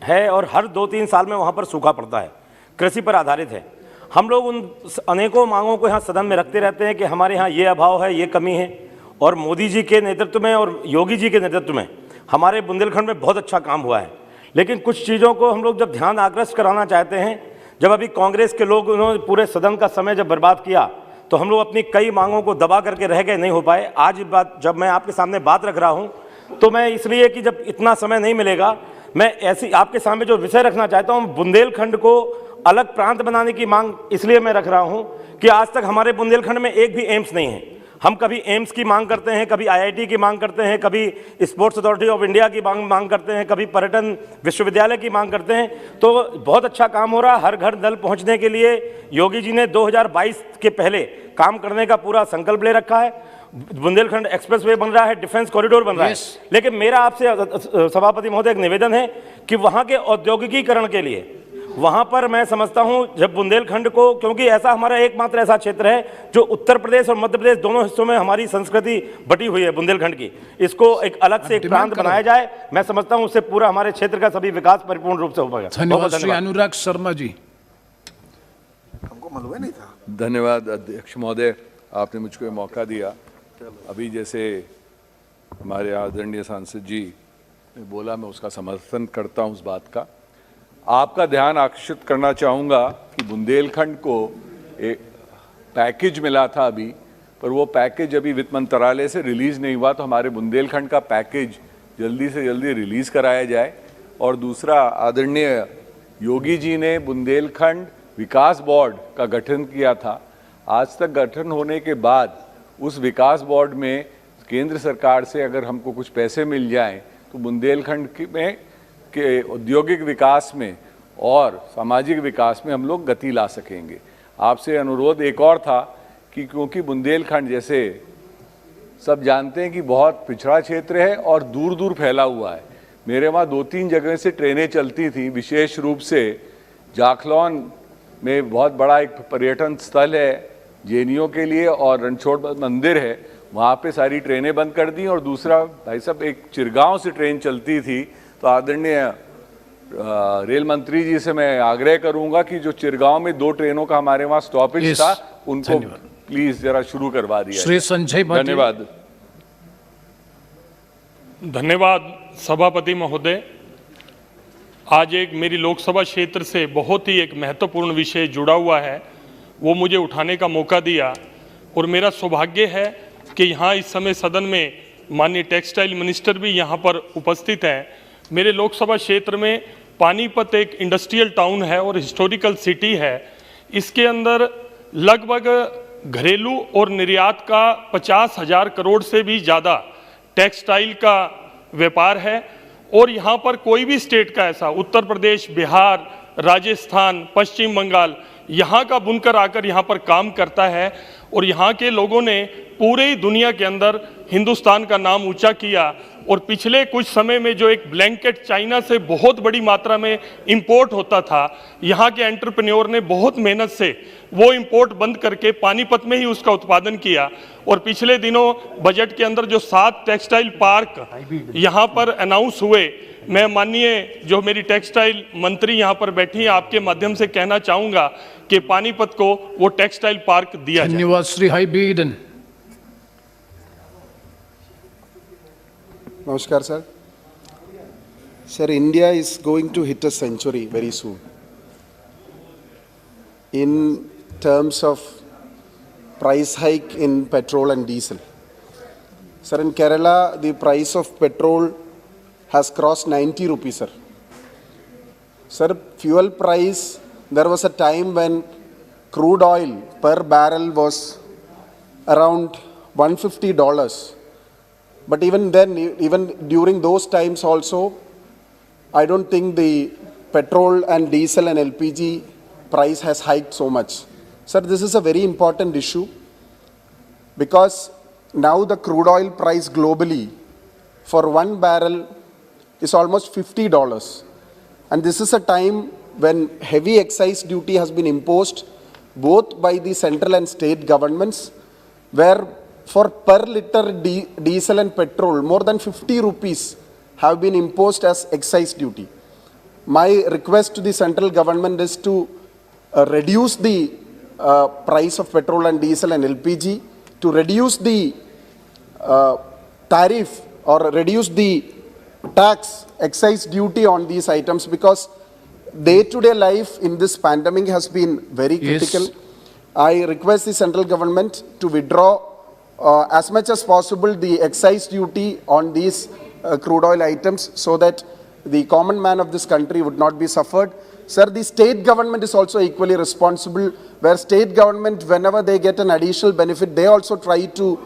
है, और हर 2-3 साल में वहाँ पर सूखा पड़ता है, कृषि पर आधारित है। हम लोग उन अनेकों मांगों को यहाँ सदन में रखते रहते हैं कि हमारे यहाँ ये अभाव है, ये कमी है, और मोदी जी के नेतृत्व में और योगी जी के नेतृत्व में हमारे बुंदेलखंड में बहुत अच्छा काम हुआ है। लेकिन कुछ चीज़ों को हम लोग जब ध्यान आकृष्ट कराना चाहते हैं, जब अभी कांग्रेस के लोग उन्होंने पूरे सदन का समय जब बर्बाद किया, तो हम लोग अपनी कई मांगों को दबा करके रह गए, नहीं हो पाए। आज बात जब मैं आपके सामने बात रख रहा हूँ, तो मैं इसलिए कि जब इतना समय नहीं मिलेगा, मैं ऐसी आपके सामने जो विषय रखना चाहता हूँ, बुंदेलखंड को अलग प्रांत बनाने की मांग इसलिए मैं रख रहा हूँ कि आज तक हमारे बुंदेलखंड में एक भी एम्स नहीं है। हम कभी एम्स की मांग करते हैं, कभी आईआईटी की मांग करते हैं, कभी स्पोर्ट्स अथॉरिटी ऑफ इंडिया की मांग करते हैं, कभी पर्यटन विश्वविद्यालय की मांग करते हैं। तो बहुत अच्छा काम हो रहा है। हर घर नल पहुंचने के लिए योगी जी ने 2022 के पहले काम करने का पूरा संकल्प ले रखा है। बुंदेलखंड एक्सप्रेसवे बन रहा है, डिफेंस कॉरिडोर बन रहा है। लेकिन मेरा आपसे सभापति महोदय एक निवेदन है कि वहाँ के औद्योगिकीकरण के लिए, वहाँ पर मैं समझता हूँ जब बुंदेलखंड को, क्योंकि ऐसा हमारा एकमात्र ऐसा क्षेत्र है जो उत्तर प्रदेश और मध्य प्रदेश दोनों हिस्सों में हमारी संस्कृति बटी हुई है बुंदेलखंड की, इसको एक अलग से एक प्रांत बनाया जाए। मैं समझता हूँ उससे पूरा हमारे क्षेत्र का सभी विकास परिपूर्ण रूप से हो पाएगा। धन्यवाद श्री अनुराग शर्मा जी। हमको मालूम नहीं था। धन्यवाद अध्यक्ष महोदय, आपने मुझको ये मौका दिया। अभी जैसे हमारे आदरणीय सांसद जी ने बोला, मैं उसका समर्थन करता हूँ उस बात का। आपका ध्यान आकर्षित करना चाहूँगा कि बुंदेलखंड को एक पैकेज मिला था अभी, पर वो पैकेज अभी वित्त मंत्रालय से रिलीज़ नहीं हुआ, तो हमारे बुंदेलखंड का पैकेज जल्दी से जल्दी रिलीज़ कराया जाए। और दूसरा, आदरणीय योगी जी ने बुंदेलखंड विकास बोर्ड का गठन किया था। आज तक गठन होने के बाद उस विकास बोर्ड में केंद्र सरकार से अगर हमको कुछ पैसे मिल जाएं, तो बुंदेलखंड में के औद्योगिक विकास में और सामाजिक विकास में हम लोग गति ला सकेंगे। आपसे अनुरोध एक और था कि क्योंकि बुंदेलखंड जैसे सब जानते हैं कि बहुत पिछड़ा क्षेत्र है और दूर दूर फैला हुआ है। मेरे वहाँ 2-3 जगह से ट्रेनें चलती थी, विशेष रूप से जाखलौन में बहुत बड़ा एक पर्यटन स्थल है जैनियों के लिए, और रणछोड़ मंदिर है, वहाँ पे सारी ट्रेनें बंद कर दी। और दूसरा, भाई साहब, एक चिरगांव से ट्रेन चलती थी, तो आदरणीय रेल मंत्री जी से मैं आग्रह करूंगा कि जो चिरगांव में 2 ट्रेनों का हमारे वहाँ स्टॉपेज था, उनको प्लीज जरा शुरू करवा दिया। श्री संजय, धन्यवाद। धन्यवाद सभापति महोदय। आज एक मेरी लोकसभा क्षेत्र से बहुत ही एक महत्वपूर्ण विषय जुड़ा हुआ है, वो मुझे उठाने का मौका दिया, और मेरा सौभाग्य है कि यहाँ इस समय सदन में माननीय टेक्सटाइल मिनिस्टर भी यहाँ पर उपस्थित हैं। मेरे लोकसभा क्षेत्र में पानीपत एक इंडस्ट्रियल टाउन है और हिस्टोरिकल सिटी है। इसके अंदर लगभग घरेलू और निर्यात का 50,000 करोड़ से भी ज़्यादा टेक्सटाइल का व्यापार है। और यहाँ पर कोई भी स्टेट का ऐसा, उत्तर प्रदेश, बिहार, राजस्थान, पश्चिम बंगाल, यहाँ का बुनकर आकर यहाँ पर काम करता है। और यहाँ के लोगों ने पूरे दुनिया के अंदर हिंदुस्तान का नाम ऊंचा किया। और पिछले कुछ समय में जो एक ब्लैंकेट चाइना से बहुत बड़ी मात्रा में इंपोर्ट होता था, यहाँ के एंटरप्रेन्योर ने बहुत मेहनत से वो इंपोर्ट बंद करके पानीपत में ही उसका उत्पादन किया। और पिछले दिनों बजट के अंदर जो 7 टेक्सटाइल पार्क यहाँ पर अनाउंस हुए, मैं माननीय जो मेरी टेक्सटाइल मंत्री यहाँ पर बैठी हैं, आपके माध्यम से कहना चाहूँगा कि पानीपत को वो टेक्सटाइल पार्क दिया जाए। धन्यवाद Shri हाईबीडन। Namaskar, sir. Sir, India is going to hit a century very soon in terms of price hike in petrol and diesel. Sir, in Kerala, the price of petrol has crossed 90 rupees, sir. Sir, fuel price, there was a time when crude oil per barrel was around $150. But even then, even during those times also, I don't think the petrol and diesel and LPG price has hiked so much. Sir, this is a very important issue because now the crude oil price globally for 1 barrel is almost $50. And this is a time when heavy excise duty has been imposed both by the central and state governments, where for per liter diesel and petrol, more than 50 rupees have been imposed as excise duty. My request to the central government is to reduce the price of petrol and diesel and LPG, to reduce the tariff or reduce the tax excise duty on these items, because day-to-day life in this pandemic has been very critical. Yes. I request the central government to withdraw as much as possible the excise duty on these crude oil items so that the common man of this country would not be suffered. Sir, the state government is also equally responsible, where state government, whenever they get an additional benefit, they also try to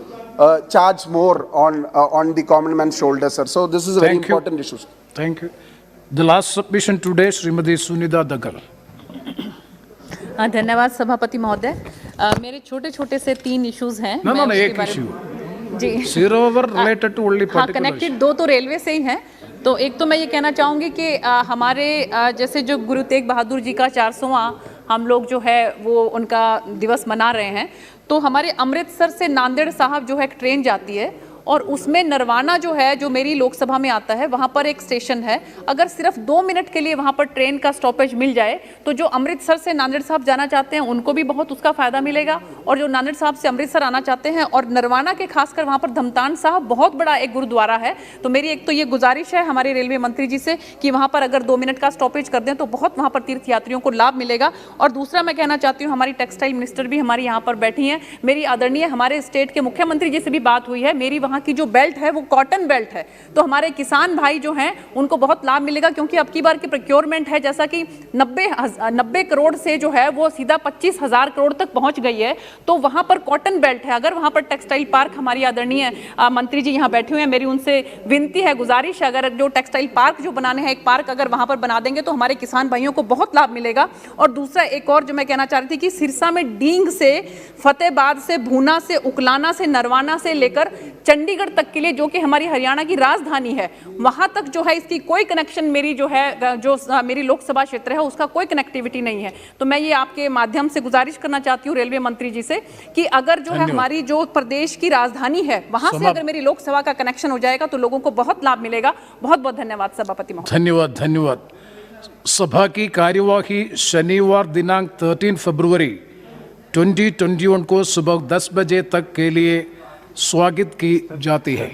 charge more on the common man's shoulders, sir. So this is a very important issue. Thank you. The last submission today, Srimati Sunita Dagal. धन्यवाद सभापति महोदय। मेरे छोटे छोटे से 3 issues हैं। No, एक issue जी, zero over related to only particular connected 2 तो रेलवे से ही हैं। तो एक तो मैं ये कहना चाहूँगी कि हमारे जैसे जो गुरु तेग बहादुर जी का 400वां हम लोग जो है वो उनका दिवस मना रहे हैं, तो हमारे अमृतसर से नांदेड़ साहब जो है एक ट्रेन जाती है और उसमें नरवाना जो है, जो मेरी लोकसभा में आता है, वहाँ पर एक स्टेशन है। अगर सिर्फ 2 मिनट के लिए वहाँ पर ट्रेन का स्टॉपेज मिल जाए तो जो अमृतसर से नांदेड़ साहब जाना चाहते हैं उनको भी बहुत उसका फ़ायदा मिलेगा, और जो नांदेड़ साहब से अमृतसर आना चाहते हैं, और नरवाना के खासकर वहाँ पर धमतान साहब बहुत बड़ा एक गुरुद्वारा है। तो मेरी एक तो ये गुजारिश है हमारे रेलवे मंत्री जी से कि वहाँ पर अगर 2 मिनट का स्टॉपेज कर दें तो बहुत वहाँ पर तीर्थ यात्रियों को लाभ मिलेगा। और दूसरा मैं कहना चाहती हूँ, हमारी टेक्सटाइल मिनिस्टर भी हमारी यहाँ पर बैठी हैं, मेरी आदरणीय हमारे स्टेट के मुख्यमंत्री जी से भी बात हुई है। मेरी वहाँ की जो बेल्ट है वो कॉटन बेल्ट है, तो हमारे किसान भाई जो हैं उनको बहुत लाभ मिलेगा, क्योंकि अब की बार की प्रोक्योरमेंट है जैसा कि 90 करोड़ से जो है वो सीधा 25,000 करोड़ तक पहुंच गई है। तो वहां पर कॉटन बेल्ट है, अगर वहां पर टेक्सटाइल पार्क, हमारी आदरणीय मंत्री जी यहाँ बैठे हुए हैं, मेरी उनसे विनती है, गुजारिश है, अगर जो टेक्सटाइल पार्क जो बनाने हैं, एक पार्क अगर वहां पर बना देंगे तो हमारे किसान भाइयों को बहुत लाभ मिलेगा। और दूसरा एक और जो मैं कहना चाह रही थी कि सिरसा में डींग से, फतेहाबाद से, भूना से, उकलाना से, नरवाना से लेकर चंडीगढ़ तक के लिए, जो कि हमारी हरियाणा की राजधानी है, वहां तक जो है इसकी कोई कनेक्शन, मेरी जो है जो मेरी लोकसभा क्षेत्र है उसका कोई कनेक्टिविटी नहीं है। तो मैं ये आपके माध्यम से गुजारिश करना चाहती हूँ रेलवे मंत्री जी से कि अगर जो है हमारी जो प्रदेश की राजधानी है वहां से अगर मेरी लोकसभा का कनेक्शन हो जाएगा तो लोगों को बहुत लाभ मिलेगा। बहुत बहुत धन्यवाद सभापति महोदय। धन्यवाद, धन्यवाद। सभा की कार्यवाही शनिवार दिनांक 13 फरवरी 2021 को सुबह 10 बजे तक के लिए स्थगित की जाती है।